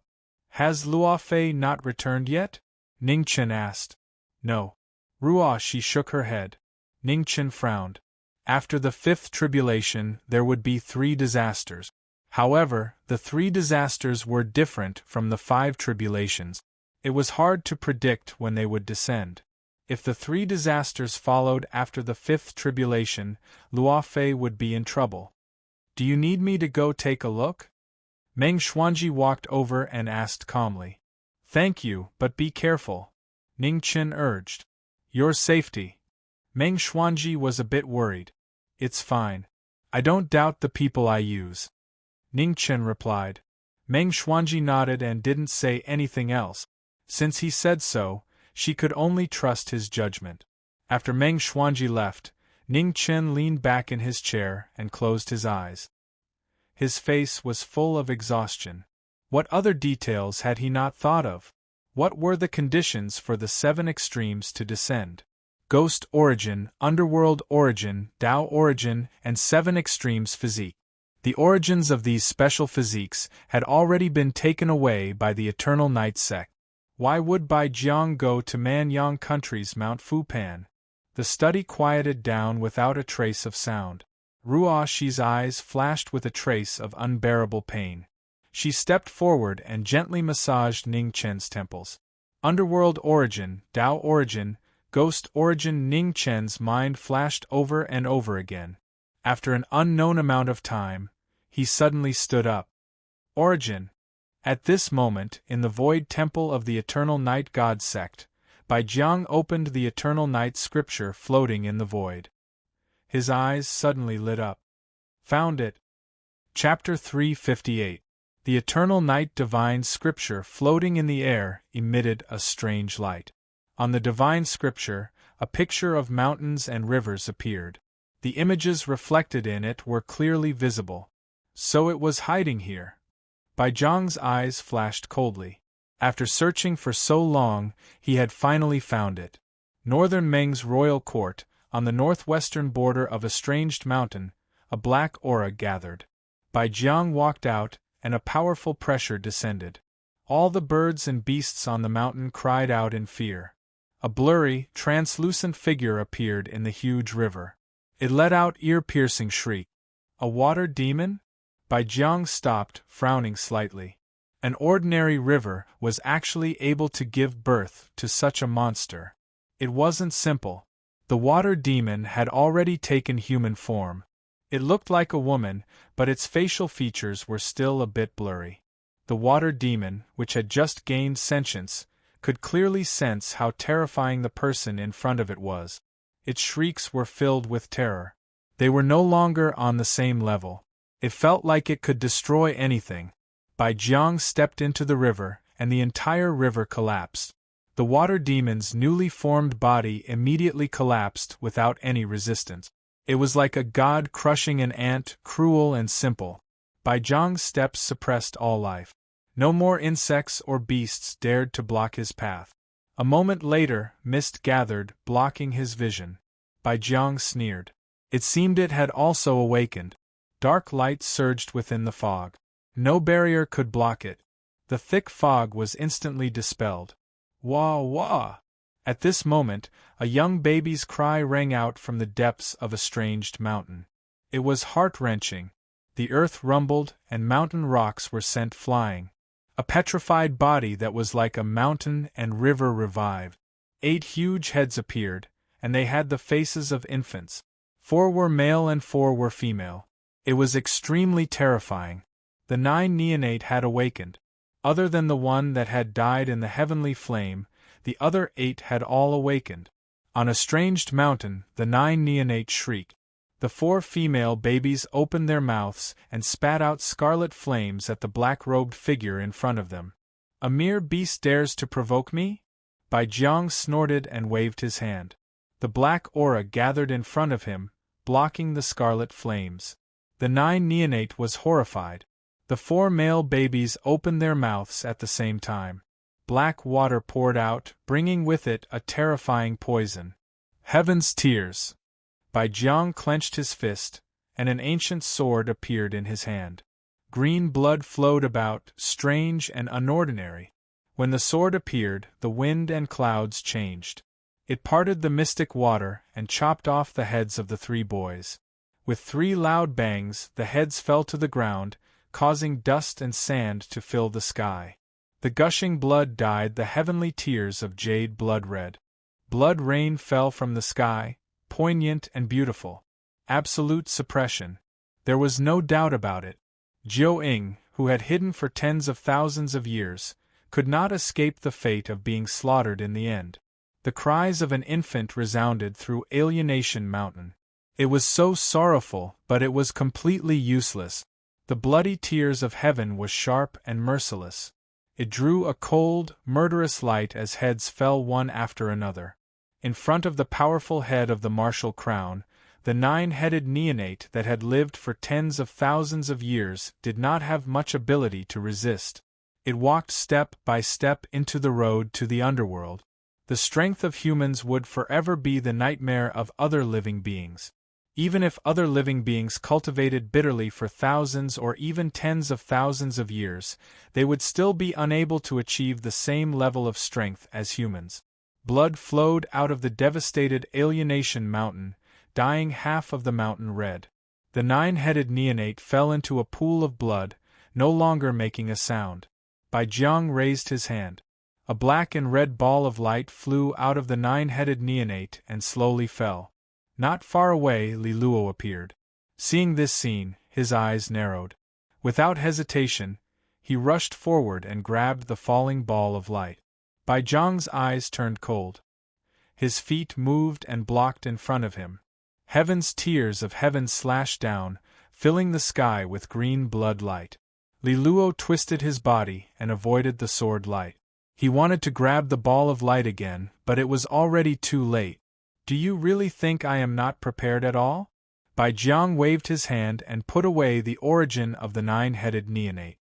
Has Luo Fei not returned yet? Ning Chen asked. No. Ruo she shook her head. Ning Chen frowned. After the fifth tribulation, there would be 3 disasters. However, the 3 disasters were different from the 5 tribulations. It was hard to predict when they would descend. If the 3 disasters followed after the 5th tribulation, Luo Fei would be in trouble. Do you need me to go take a look? Meng Xuanji walked over and asked calmly. Thank you, but be careful. Ning Chen urged. Your safety. Meng Xuanji was a bit worried. It's fine. I don't doubt the people I use. Ning Chen replied. Meng Xuanji nodded and didn't say anything else. Since he said so, she could only trust his judgment. After Meng Xuanji left, Ning Chen leaned back in his chair and closed his eyes. His face was full of exhaustion. What other details had he not thought of? What were the conditions for the 7 extremes to descend? Ghost origin, underworld origin, Tao origin, and 7 extremes physique. The origins of these special physiques had already been taken away by the Eternal Night sect. Why would Bai Jiang go to Manyang country's Mount Fupan? The study quieted down without a trace of sound. Ruo Shi's eyes flashed with a trace of unbearable pain. She stepped forward and gently massaged Ning Chen's temples. Underworld origin, Tao origin, ghost origin. Ning Chen's mind flashed over and over again. After an unknown amount of time, he suddenly stood up. Origin. At this moment, in the void temple of the Eternal Night God sect, Bai Jiang opened the Eternal Night scripture floating in the void. His eyes suddenly lit up. Found it. Chapter 358. The Eternal Night Divine Scripture floating in the air emitted a strange light. On the Divine Scripture, a picture of mountains and rivers appeared. The images reflected in it were clearly visible. So it was hiding here. Bai Jiang's eyes flashed coldly. After searching for so long, he had finally found it. Northern Meng's royal court, on the northwestern border of a estranged mountain, a black aura gathered. Bai Jiang walked out, and a powerful pressure descended. All the birds and beasts on the mountain cried out in fear. A blurry, translucent figure appeared in the huge river. It let out ear-piercing shriek. A water demon? Bai Jiang stopped, frowning slightly. An ordinary river was actually able to give birth to such a monster. It wasn't simple. The water demon had already taken human form. It looked like a woman, but its facial features were still a bit blurry. The water demon, which had just gained sentience, could clearly sense how terrifying the person in front of it was. Its shrieks were filled with terror. They were no longer on the same level. It felt like it could destroy anything. Bai Jiang stepped into the river, and the entire river collapsed. The water demon's newly formed body immediately collapsed without any resistance. It was like a god crushing an ant, cruel and simple. Bai Jiang's steps suppressed all life. No more insects or beasts dared to block his path. A moment later, mist gathered, blocking his vision. Bai Jiang sneered. It seemed it had also awakened. Dark light surged within the fog. No barrier could block it. The thick fog was instantly dispelled. Wah wah! At this moment, a young baby's cry rang out from the depths of a estranged mountain. It was heart-wrenching. The earth rumbled, and mountain rocks were sent flying. A petrified body that was like a mountain and river revived. 8 huge heads appeared, and they had the faces of infants. 4 were male and 4 were female. It was extremely terrifying. The 9 neonate had awakened. Other than the one that had died in the heavenly flame, the other 8 had all awakened. On a strange mountain, the 9 neonates shrieked. The 4 female babies opened their mouths and spat out scarlet flames at the black-robed figure in front of them. "A mere beast dares to provoke me?" Bai Jiang snorted and waved his hand. The black aura gathered in front of him, blocking the scarlet flames. The 9 neonate was horrified. The 4 male babies opened their mouths at the same time. Black water poured out, bringing with it a terrifying poison. Heaven's tears! Bai Jiang clenched his fist, and an ancient sword appeared in his hand. Green blood flowed about, strange and unordinary. When the sword appeared, the wind and clouds changed. It parted the mystic water and chopped off the heads of the 3 boys. With 3 loud bangs, the heads fell to the ground, causing dust and sand to fill the sky. The gushing blood dyed the heavenly tears of jade blood red. Blood rain fell from the sky, poignant and beautiful. Absolute suppression. There was no doubt about it. Jiu Ying, who had hidden for tens of thousands of years, could not escape the fate of being slaughtered in the end. The cries of an infant resounded through Alienation Mountain. It was so sorrowful, but it was completely useless. The bloody tears of heaven was sharp and merciless. It drew a cold, murderous light as heads fell one after another. In front of the powerful head of the martial crown, the 9-headed neonate that had lived for tens of thousands of years did not have much ability to resist. It walked step by step into the road to the underworld. The strength of humans would forever be the nightmare of other living beings. Even if other living beings cultivated bitterly for thousands or even tens of thousands of years, they would still be unable to achieve the same level of strength as humans. Blood flowed out of the devastated Alienation Mountain, dyeing half of the mountain red. The 9-headed neonate fell into a pool of blood, no longer making a sound. Bai Jiang raised his hand. A black and red ball of light flew out of the 9-headed neonate and slowly fell. Not far away, Li Luo appeared. Seeing this scene, his eyes narrowed. Without hesitation, he rushed forward and grabbed the falling ball of light. Bai Jiang's eyes turned cold. His feet moved and blocked in front of him. Heaven's tears of heaven slashed down, filling the sky with green blood light. Li Luo twisted his body and avoided the sword light. He wanted to grab the ball of light again, but it was already too late. "Do you really think I am not prepared at all?" Bai Jiang waved his hand and put away the origin of the 9-headed neonate.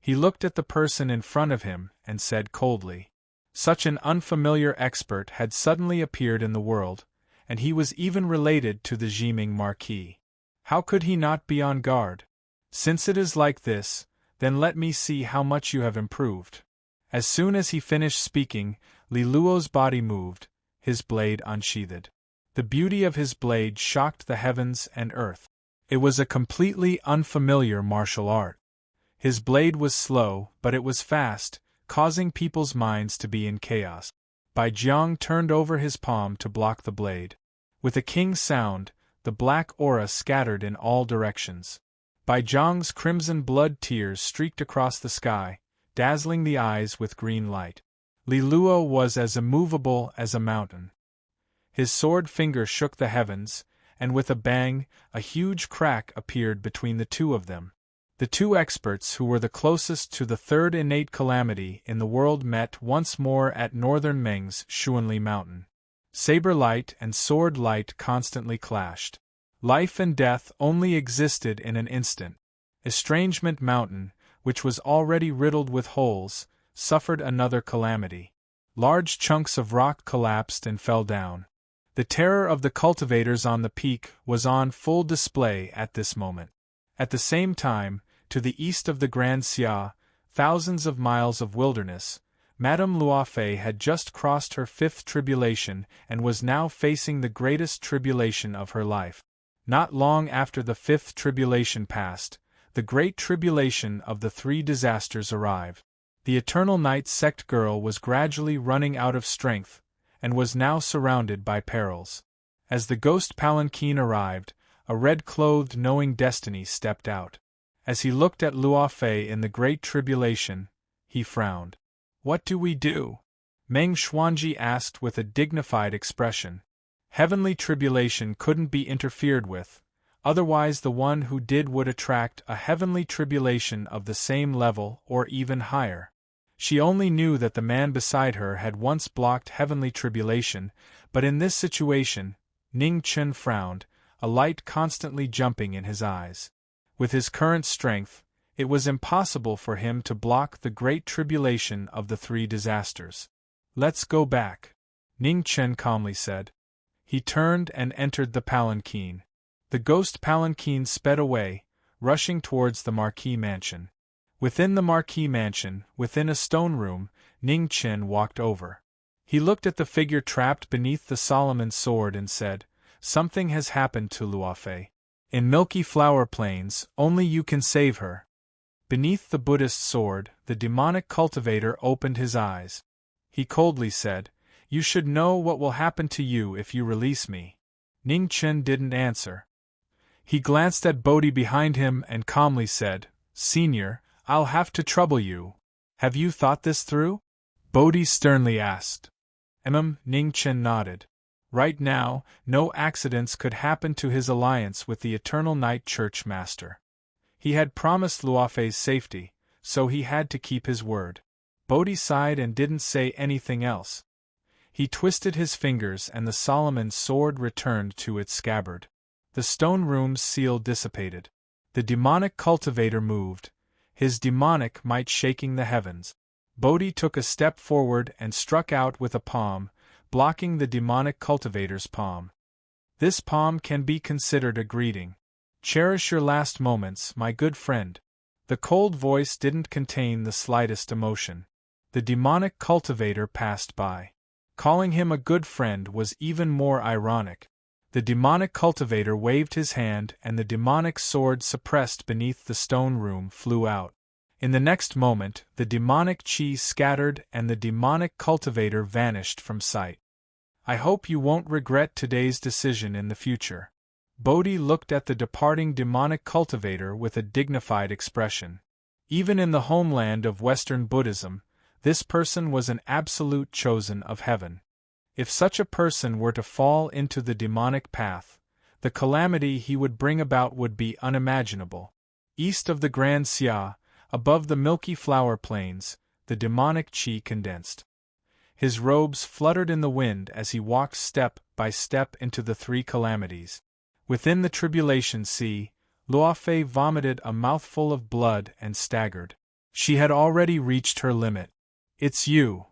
He looked at the person in front of him and said coldly. Such an unfamiliar expert had suddenly appeared in the world, and he was even related to the Jiming Marquis. How could he not be on guard? "Since it is like this, then let me see how much you have improved." As soon as he finished speaking, Li Luo's body moved, his blade unsheathed. The beauty of his blade shocked the heavens and earth. It was a completely unfamiliar martial art. His blade was slow, but it was fast, causing people's minds to be in chaos. Bai Jiang turned over his palm to block the blade. With a king's sound, the black aura scattered in all directions. Bai Jiang's crimson blood tears streaked across the sky, dazzling the eyes with green light. Li Luo was as immovable as a mountain. His sword finger shook the heavens, and with a bang, a huge crack appeared between the two of them. The 2 experts who were the closest to the 3rd innate calamity in the world met once more at northern Meng's Xuanli Mountain. Saber light and sword light constantly clashed. Life and death only existed in an instant. Estrangement Mountain, which was already riddled with holes, suffered another calamity. Large chunks of rock collapsed and fell down. The terror of the cultivators on the peak was on full display at this moment. At the same time, to the east of the Grand Xia, thousands of miles of wilderness, Madame Luofei had just crossed her 5th tribulation and was now facing the greatest tribulation of her life. Not long after the 5th tribulation passed, the great tribulation of the three disasters arrived. The eternal night sect girl was gradually running out of strength, and was now surrounded by perils. As the ghost palanquin arrived, a red-clothed knowing destiny stepped out. As he looked at Luo Fei in the great tribulation, he frowned. "What do we do?" Meng Xuanji asked with a dignified expression. Heavenly tribulation couldn't be interfered with, otherwise the one who did would attract a heavenly tribulation of the same level or even higher. She only knew that the man beside her had once blocked heavenly tribulation, but in this situation, Ning Chen frowned, a light constantly jumping in his eyes. With his current strength, it was impossible for him to block the great tribulation of the three disasters. "Let's go back," Ning Chen calmly said. He turned and entered the palanquin. The ghost palanquin sped away, rushing towards the Marquis mansion. Within the Marquis mansion, within a stone room, Ning Chen walked over. He looked at the figure trapped beneath the Solomon's sword and said, "Something has happened to Luo Fei. In Milky Flower Plains, only you can save her." Beneath the Buddhist sword, the demonic cultivator opened his eyes. He coldly said, "You should know what will happen to you if you release me." Ning Chen didn't answer. He glanced at Bodhi behind him and calmly said, "Senior, I'll have to trouble you. Have you thought this through?" Bodhi sternly asked. Ning Chen nodded. Right now, no accidents could happen to his alliance with the Eternal Night Church Master. He had promised Luo Fei's safety, so he had to keep his word. Bodhi sighed and didn't say anything else. He twisted his fingers and the Solomon's sword returned to its scabbard. The stone room's seal dissipated. The demonic cultivator moved, his demonic might shaking the heavens. Bodhi took a step forward and struck out with a palm, blocking the demonic cultivator's palm. This palm can be considered a greeting. "Cherish your last moments, my good friend." The cold voice didn't contain the slightest emotion. The demonic cultivator passed by. Calling him a good friend was even more ironic. The demonic cultivator waved his hand and the demonic sword suppressed beneath the stone room flew out. In the next moment, the demonic chi scattered and the demonic cultivator vanished from sight. "I hope you won't regret today's decision in the future." Bodhi looked at the departing demonic cultivator with a dignified expression. Even in the homeland of Western Buddhism, this person was an absolute chosen of heaven. If such a person were to fall into the demonic path, the calamity he would bring about would be unimaginable. East of the Grand Xia, above the Milky Flower Plains, the demonic chi condensed. His robes fluttered in the wind as he walked step by step into the three calamities. Within the tribulation sea, Luo Fei vomited a mouthful of blood and staggered. She had already reached her limit. "It's you."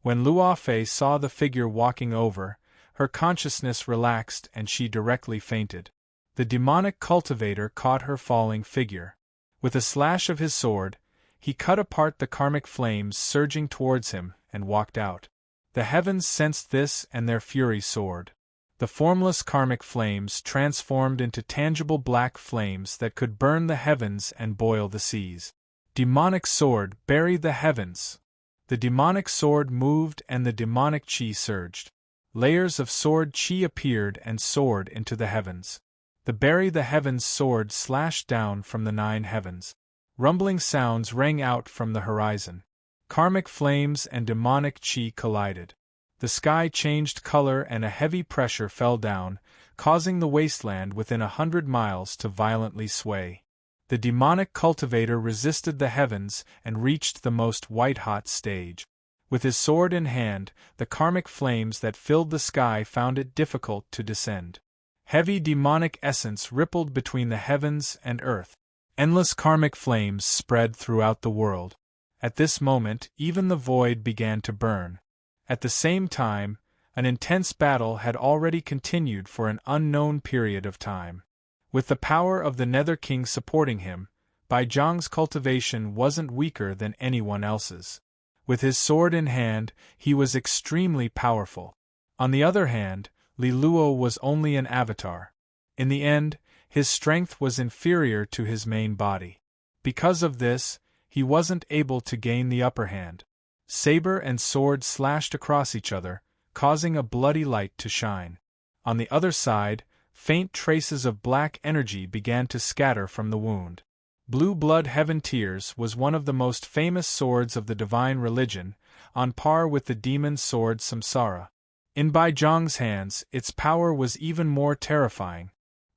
When Luo Fei saw the figure walking over, her consciousness relaxed and she directly fainted. The demonic cultivator caught her falling figure. With a slash of his sword, he cut apart the karmic flames surging towards him and walked out. The heavens sensed this and their fury soared. The formless karmic flames transformed into tangible black flames that could burn the heavens and boil the seas. Demonic sword, bury the heavens! The demonic sword moved and the demonic chi surged. Layers of sword chi appeared and soared into the heavens. The bury the heavens sword slashed down from the 9 heavens. Rumbling sounds rang out from the horizon. Karmic flames and demonic chi collided. The sky changed color and a heavy pressure fell down, causing the wasteland within 100 miles to violently sway. The demonic cultivator resisted the heavens and reached the most white-hot stage. With his sword in hand, the karmic flames that filled the sky found it difficult to descend. Heavy demonic essence rippled between the heavens and earth. Endless karmic flames spread throughout the world. At this moment, even the void began to burn. At the same time, an intense battle had already continued for an unknown period of time. With the power of the Nether King supporting him, Bai Zhang's cultivation wasn't weaker than anyone else's. With his sword in hand, he was extremely powerful. On the other hand, Li Luo was only an avatar. In the end, his strength was inferior to his main body. Because of this, he wasn't able to gain the upper hand. Saber and sword slashed across each other, causing a bloody light to shine. On the other side, faint traces of black energy began to scatter from the wound. Blue Blood Heaven Tears was one of the most famous swords of the divine religion, on par with the demon sword Samsara. In Bai Zhang's hands, its power was even more terrifying.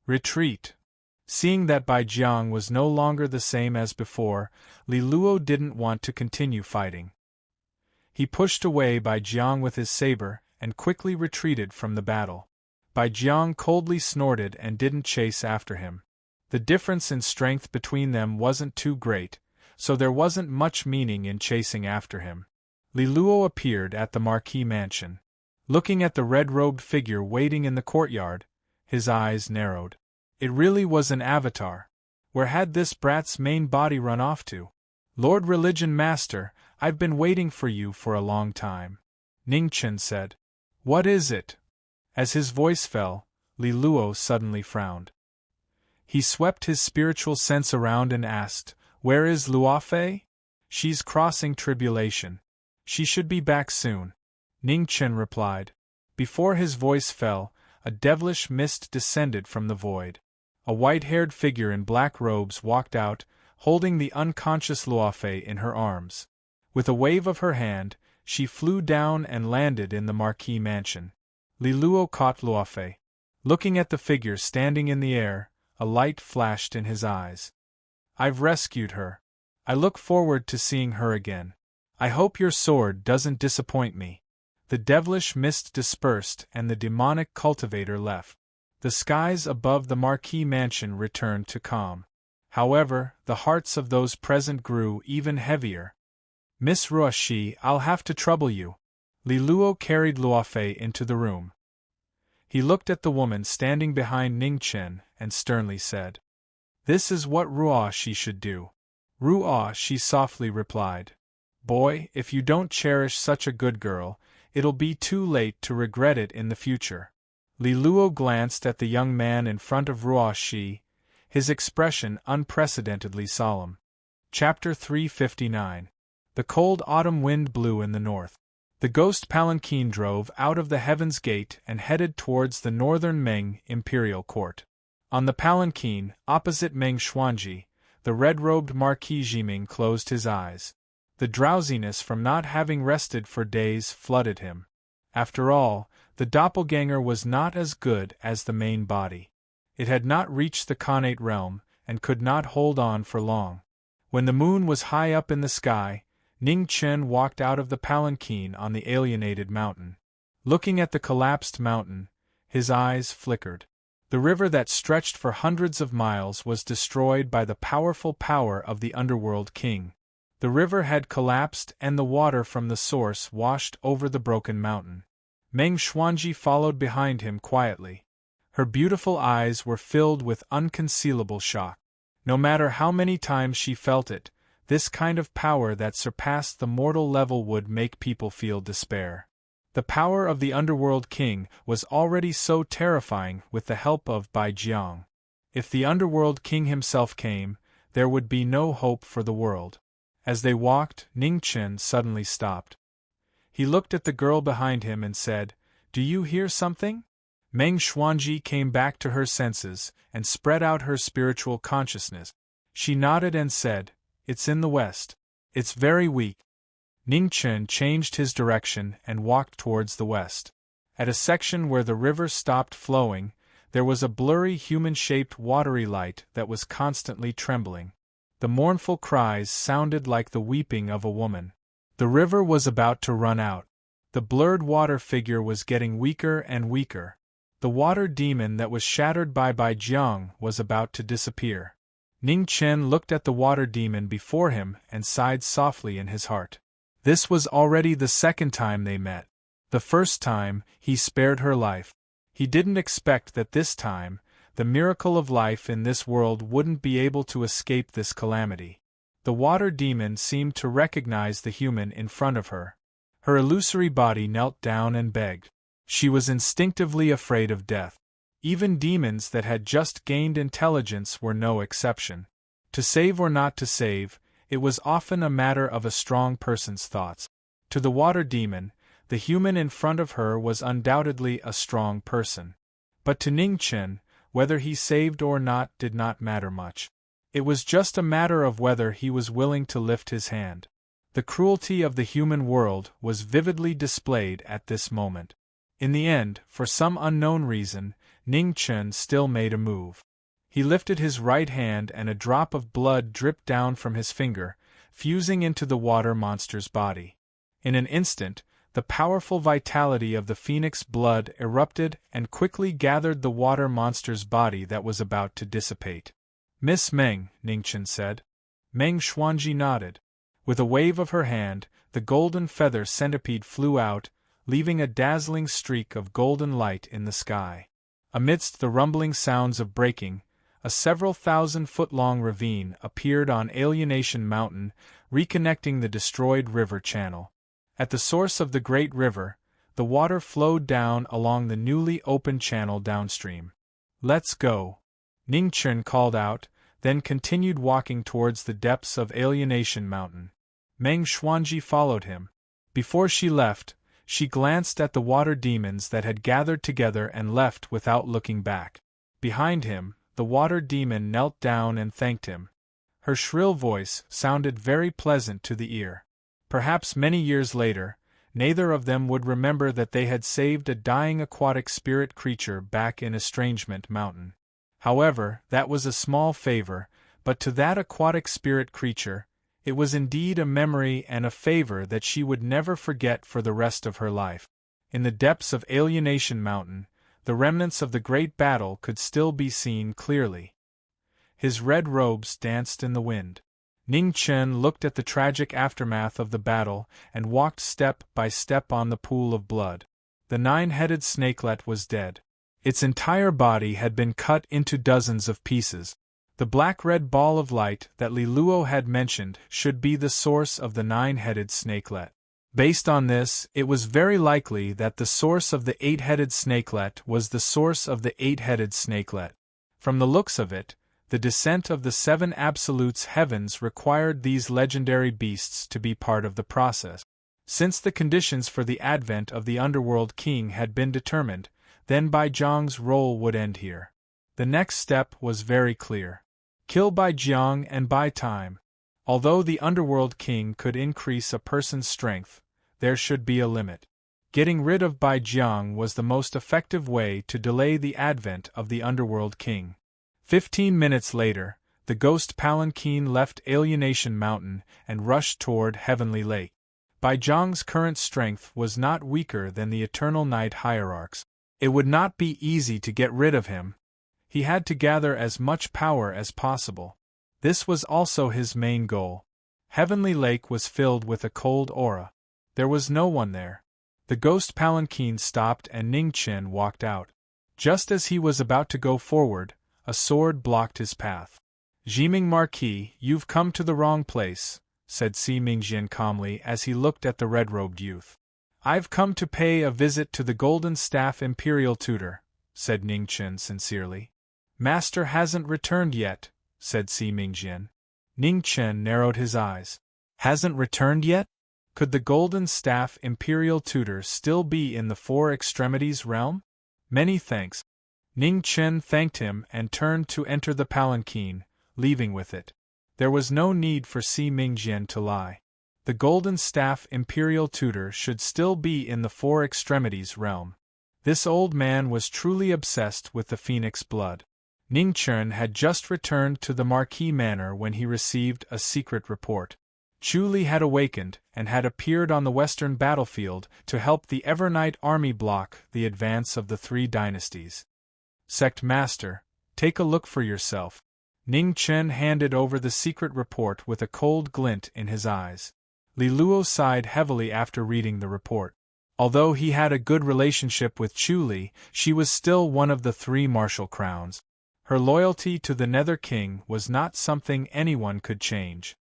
Retreat. Seeing that Bai Jiang was no longer the same as before, Li Luo didn't want to continue fighting. He pushed away Bai Jiang with his saber, and quickly retreated from the battle. Bai Jiang coldly snorted and didn't chase after him. The difference in strength between them wasn't too great, so there wasn't much meaning in chasing after him. Li Luo appeared at the Marquis mansion. Looking at the red-robed figure waiting in the courtyard, his eyes narrowed. It really was an avatar. Where had this brat's main body run off to? Lord Religion Master, I've been waiting for you for a long time. Ning Chen said. What is it? As his voice fell, Li Luo suddenly frowned. He swept his spiritual sense around and asked, Where is Luofei? She's crossing tribulation. She should be back soon. Ning Chen replied. Before his voice fell, a devilish mist descended from the void. A white-haired figure in black robes walked out, holding the unconscious Luofei in her arms. With a wave of her hand, she flew down and landed in the Marquis mansion. Li Luo caught Luofei. Looking at the figure standing in the air, a light flashed in his eyes. I've rescued her. I look forward to seeing her again. I hope your sword doesn't disappoint me. The devilish mist dispersed and the demonic cultivator left. The skies above the Marquis mansion returned to calm. However, the hearts of those present grew even heavier. Miss Ruoshi, I'll have to trouble you. Li Luo carried Luofei into the room. He looked at the woman standing behind Ning Chen and sternly said, This is what Ruoshi should do. Ruoshi softly replied, Boy, if you don't cherish such a good girl, it'll be too late to regret it in the future. Li Luo glanced at the young man in front of Ruoshi, his expression unprecedentedly solemn. Chapter 359. The cold autumn wind blew in the north. The ghost palanquin drove out of the Heaven's Gate and headed towards the northern Meng imperial court. On the palanquin, opposite Meng Xuanji, the red-robed Marquis Jiming closed his eyes. The drowsiness from not having rested for days flooded him. After all, the doppelganger was not as good as the main body. It had not reached the Khanate realm, and could not hold on for long. When the moon was high up in the sky, Ning Chen walked out of the palanquin on the alienated mountain. Looking at the collapsed mountain, his eyes flickered. The river that stretched for hundreds of miles was destroyed by the powerful power of the underworld king. The river had collapsed and the water from the source washed over the broken mountain. Meng Xuanji followed behind him quietly. Her beautiful eyes were filled with unconcealable shock. No matter how many times she felt it, this kind of power that surpassed the mortal level would make people feel despair. The power of the underworld king was already so terrifying with the help of Bai Jiang. If the underworld king himself came, there would be no hope for the world. As they walked, Ning Chen suddenly stopped. He looked at the girl behind him and said, Do you hear something? Meng Xuanji came back to her senses and spread out her spiritual consciousness. She nodded and said, It's in the west. It's very weak. Ning Chen changed his direction and walked towards the west. At a section where the river stopped flowing, there was a blurry human-shaped watery light that was constantly trembling. The mournful cries sounded like the weeping of a woman. The river was about to run out. The blurred water figure was getting weaker and weaker. The water demon that was shattered by Bai Jiang was about to disappear. Ning Chen looked at the water demon before him and sighed softly in his heart. This was already the second time they met. The first time, he spared her life. He didn't expect that this time, the miracle of life in this world wouldn't be able to escape this calamity. The water demon seemed to recognize the human in front of her. Her illusory body knelt down and begged. She was instinctively afraid of death. Even demons that had just gained intelligence were no exception. To save or not to save, it was often a matter of a strong person's thoughts. To the water demon, the human in front of her was undoubtedly a strong person. But to Ning Chen, whether he saved or not did not matter much. It was just a matter of whether he was willing to lift his hand. The cruelty of the human world was vividly displayed at this moment. In the end, for some unknown reason, Ning Chen still made a move. He lifted his right hand and a drop of blood dripped down from his finger, fusing into the water monster's body. In an instant, the powerful vitality of the phoenix blood erupted and quickly gathered the water monster's body that was about to dissipate. "Miss Meng," Ning Chen said. Meng Xuanji nodded. With a wave of her hand, the golden feather centipede flew out, leaving a dazzling streak of golden light in the sky. Amidst the rumbling sounds of breaking, a several thousand-foot-long ravine appeared on Alienation Mountain, reconnecting the destroyed river channel. At the source of the great river, the water flowed down along the newly opened channel downstream. "Let's go," Ning Chen called out, then continued walking towards the depths of Alienation Mountain. Meng Xuanji followed him. Before she left, she glanced at the water demons that had gathered together and left without looking back. Behind him, the water demon knelt down and thanked him. Her shrill voice sounded very pleasant to the ear. Perhaps many years later, neither of them would remember that they had saved a dying aquatic spirit creature back in Estrangement Mountain. However, that was a small favor, but to that aquatic spirit creature, it was indeed a memory and a favor that she would never forget for the rest of her life. In the depths of Alienation Mountain, the remnants of the great battle could still be seen clearly. His red robes danced in the wind. Ning Chen looked at the tragic aftermath of the battle and walked step by step on the pool of blood. The nine-headed snakelet was dead. Its entire body had been cut into dozens of pieces. The black-red ball of light that Li Luo had mentioned should be the source of the nine-headed snakelet. Based on this, it was very likely that the source of the eight-headed snakelet was the source of the eight-headed snakelet. From the looks of it, the descent of the seven absolutes heavens required these legendary beasts to be part of the process. Since the conditions for the advent of the Underworld King had been determined, then Bai Jiang's role would end here. The next step was very clear. Kill Bai Jiang and buy time. Although the Underworld King could increase a person's strength, there should be a limit. Getting rid of Bai Jiang was the most effective way to delay the advent of the Underworld King. 15 minutes later, the ghost palanquin left Alienation Mountain and rushed toward Heavenly Lake. Bai Jiang's current strength was not weaker than the Eternal Night Hierarch's. It would not be easy to get rid of him. He had to gather as much power as possible. This was also his main goal. Heavenly Lake was filled with a cold aura. There was no one there. The ghost palanquin stopped and Ning Chen walked out. Just as he was about to go forward, a sword blocked his path. "Jiming Marquis, you've come to the wrong place," said Si Mingjian calmly as he looked at the red-robed youth. "I've come to pay a visit to the Golden Staff Imperial Tutor," said Ning Chen sincerely. "Master hasn't returned yet," said Si Mingjian. Ning Chen narrowed his eyes. "Hasn't returned yet? Could the Golden Staff Imperial Tutor still be in the Four Extremities realm? Many thanks." Ning Chen thanked him and turned to enter the palanquin, leaving with it. There was no need for Si Mingjian to lie. The Golden Staff Imperial Tutor should still be in the Four Extremities realm. This old man was truly obsessed with the phoenix blood. Ning Chen had just returned to the Marquis Manor when he received a secret report. Chu Li had awakened and had appeared on the western battlefield to help the Evernight army block the advance of the three dynasties. "Sect Master, take a look for yourself." Ning Chen handed over the secret report with a cold glint in his eyes. Li Luo sighed heavily after reading the report. Although he had a good relationship with Chu Li, she was still one of the three martial crowns. Her loyalty to the Nether King was not something anyone could change.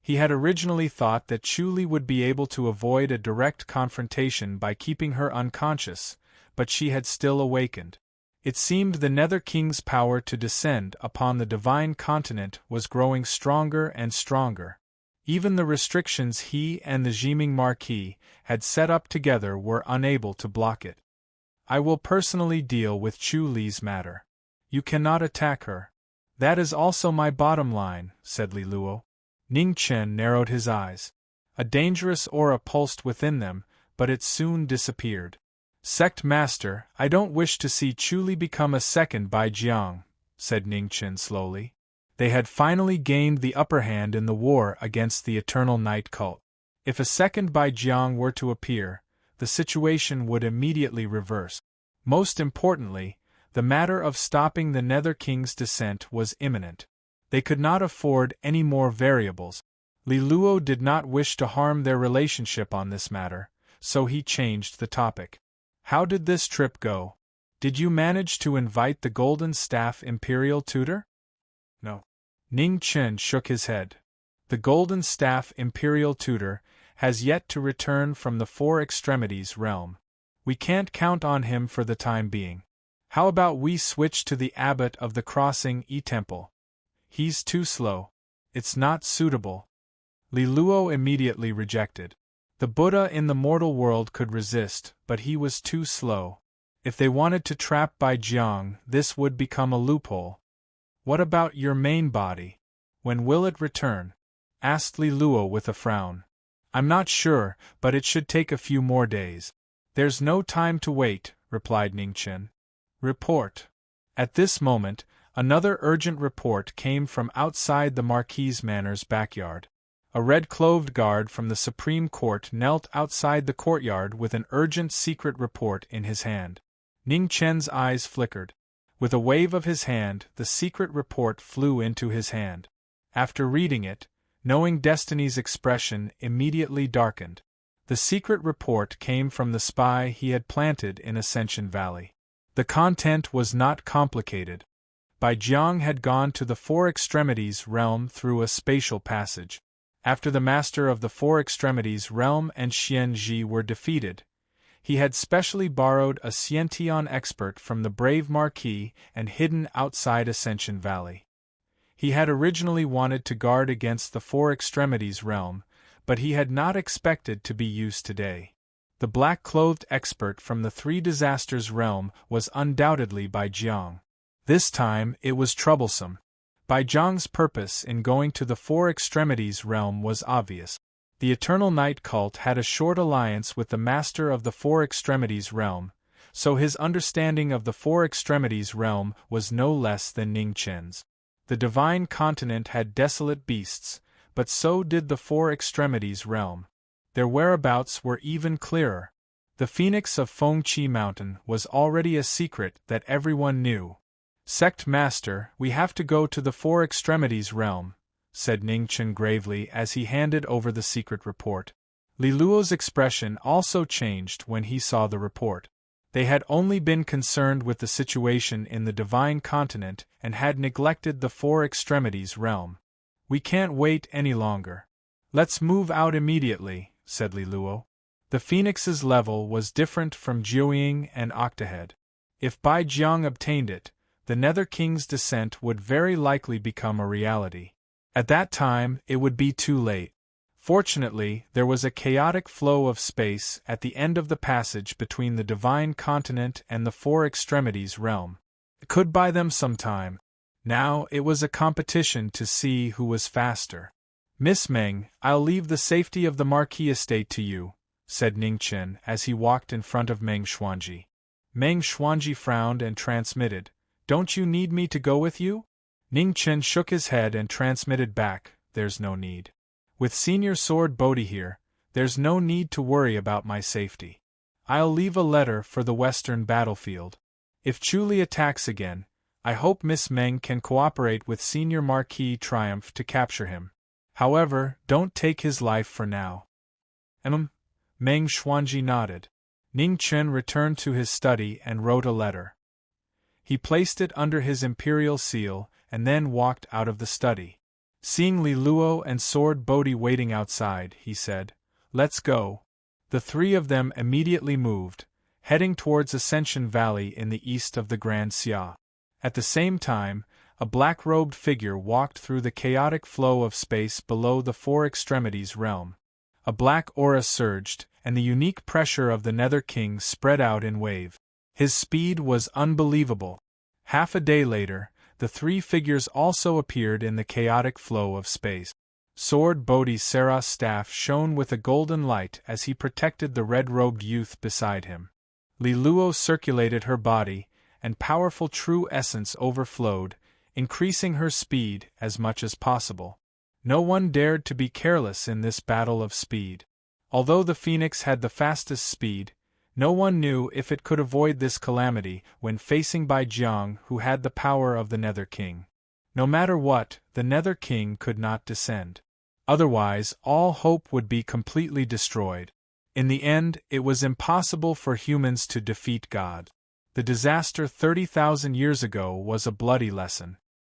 He had originally thought that Chu Li would be able to avoid a direct confrontation by keeping her unconscious, but she had still awakened. It seemed the Nether King's power to descend upon the divine continent was growing stronger and stronger. Even the restrictions he and the Jiming Marquis had set up together were unable to block it. I will personally deal with Chu Li's matter. You cannot attack her. That is also my bottom line, said Li Luo. Ning Chen narrowed his eyes. A dangerous aura pulsed within them, but it soon disappeared. Sect Master, I don't wish to see Chu Li become a second Bai Jiang, said Ning Chen slowly. They had finally gained the upper hand in the war against the Eternal Night Cult. If a second Bai Jiang were to appear, the situation would immediately reverse. Most importantly, the matter of stopping the Nether King's descent was imminent. They could not afford any more variables. Li Luo did not wish to harm their relationship on this matter, so he changed the topic. How did this trip go? Did you manage to invite the Golden Staff Imperial Tutor? No. Ning Chen shook his head. The Golden Staff Imperial Tutor has yet to return from the Four Extremities realm. We can't count on him for the time being. How about we switch to the Abbot of the Crossing E-Temple? He's too slow. It's not suitable. Li Luo immediately rejected. The Buddha in the mortal world could resist, but he was too slow. If they wanted to trap Bai Jiang, this would become a loophole. What about your main body? When will it return? Asked Li Luo with a frown. I'm not sure, but it should take a few more days. There's no time to wait, replied Ning Chen. Report. At this moment, another urgent report came from outside the Marquis' Manor's backyard. A red-clothed guard from the Supreme Court knelt outside the courtyard with an urgent secret report in his hand. Ning Chen's eyes flickered. With a wave of his hand, the secret report flew into his hand. After reading it, knowing Destiny's expression immediately darkened. The secret report came from the spy he had planted in Ascension Valley. The content was not complicated. Bai Jiang had gone to the Four Extremities realm through a spatial passage. After the Master of the Four Extremities realm and Xian Ji were defeated, he had specially borrowed a Xiantian expert from the brave Marquis and hidden outside Ascension Valley. He had originally wanted to guard against the Four Extremities realm, but he had not expected to be used today. The black-clothed expert from the Three Disasters realm was undoubtedly Bai Jiang. This time it was troublesome. Bai Jiang's purpose in going to the Four Extremities realm was obvious. The Eternal Night Cult had a short alliance with the Master of the Four Extremities realm, so his understanding of the Four Extremities realm was no less than Ning Chen's. The Divine Continent had desolate beasts, but so did the Four Extremities realm. Their whereabouts were even clearer. The Phoenix of Fengqi Mountain was already a secret that everyone knew. Sect Master, we have to go to the Four Extremities realm, said Ning Chen gravely as he handed over the secret report. Li Luo's expression also changed when he saw the report. They had only been concerned with the situation in the Divine Continent and had neglected the Four Extremities realm. We can't wait any longer. Let's move out immediately, said Li Luo. The Phoenix's level was different from Jiuying and Octahead. If Bai Jiang obtained it, the Nether King's descent would very likely become a reality. At that time, it would be too late. Fortunately, there was a chaotic flow of space at the end of the passage between the Divine Continent and the Four Extremities realm. It could buy them some time. Now it was a competition to see who was faster. Miss Meng, I'll leave the safety of the Marquis estate to you, said Ning Chen as he walked in front of Meng Xuanji. Meng Xuanji frowned and transmitted, "Don't you need me to go with you?" Ning Chen shook his head and transmitted back, "There's no need. With Senior Sword Bodhi here, there's no need to worry about my safety. I'll leave a letter for the western battlefield. If Chu Li attacks again, I hope Miss Meng can cooperate with Senior Marquis Triumph to capture him. However, don't take his life for now." Meng Xuanji nodded. Ning Chen returned to his study and wrote a letter. He placed it under his imperial seal and then walked out of the study. Seeing Li Luo and Sword Bodhi waiting outside, he said, "Let's go." The three of them immediately moved, heading towards Ascension Valley in the east of the Grand Xia. At the same time, a black-robed figure walked through the chaotic flow of space below the Four Extremities realm. A black aura surged, and the unique pressure of the Nether King spread out in wave. His speed was unbelievable. Half a day later, the three figures also appeared in the chaotic flow of space. Sword Bodhi Sera's staff shone with a golden light as he protected the red-robed youth beside him. Li Luo circulated her body, and powerful true essence overflowed, increasing her speed as much as possible. No one dared to be careless in this battle of speed. Although the Phoenix had the fastest speed, no one knew if it could avoid this calamity when facing Bai Jiang, who had the power of the Nether King. No matter what, the Nether King could not descend. Otherwise, all hope would be completely destroyed. In the end, it was impossible for humans to defeat God. The disaster 30,000 years ago was a bloody lesson.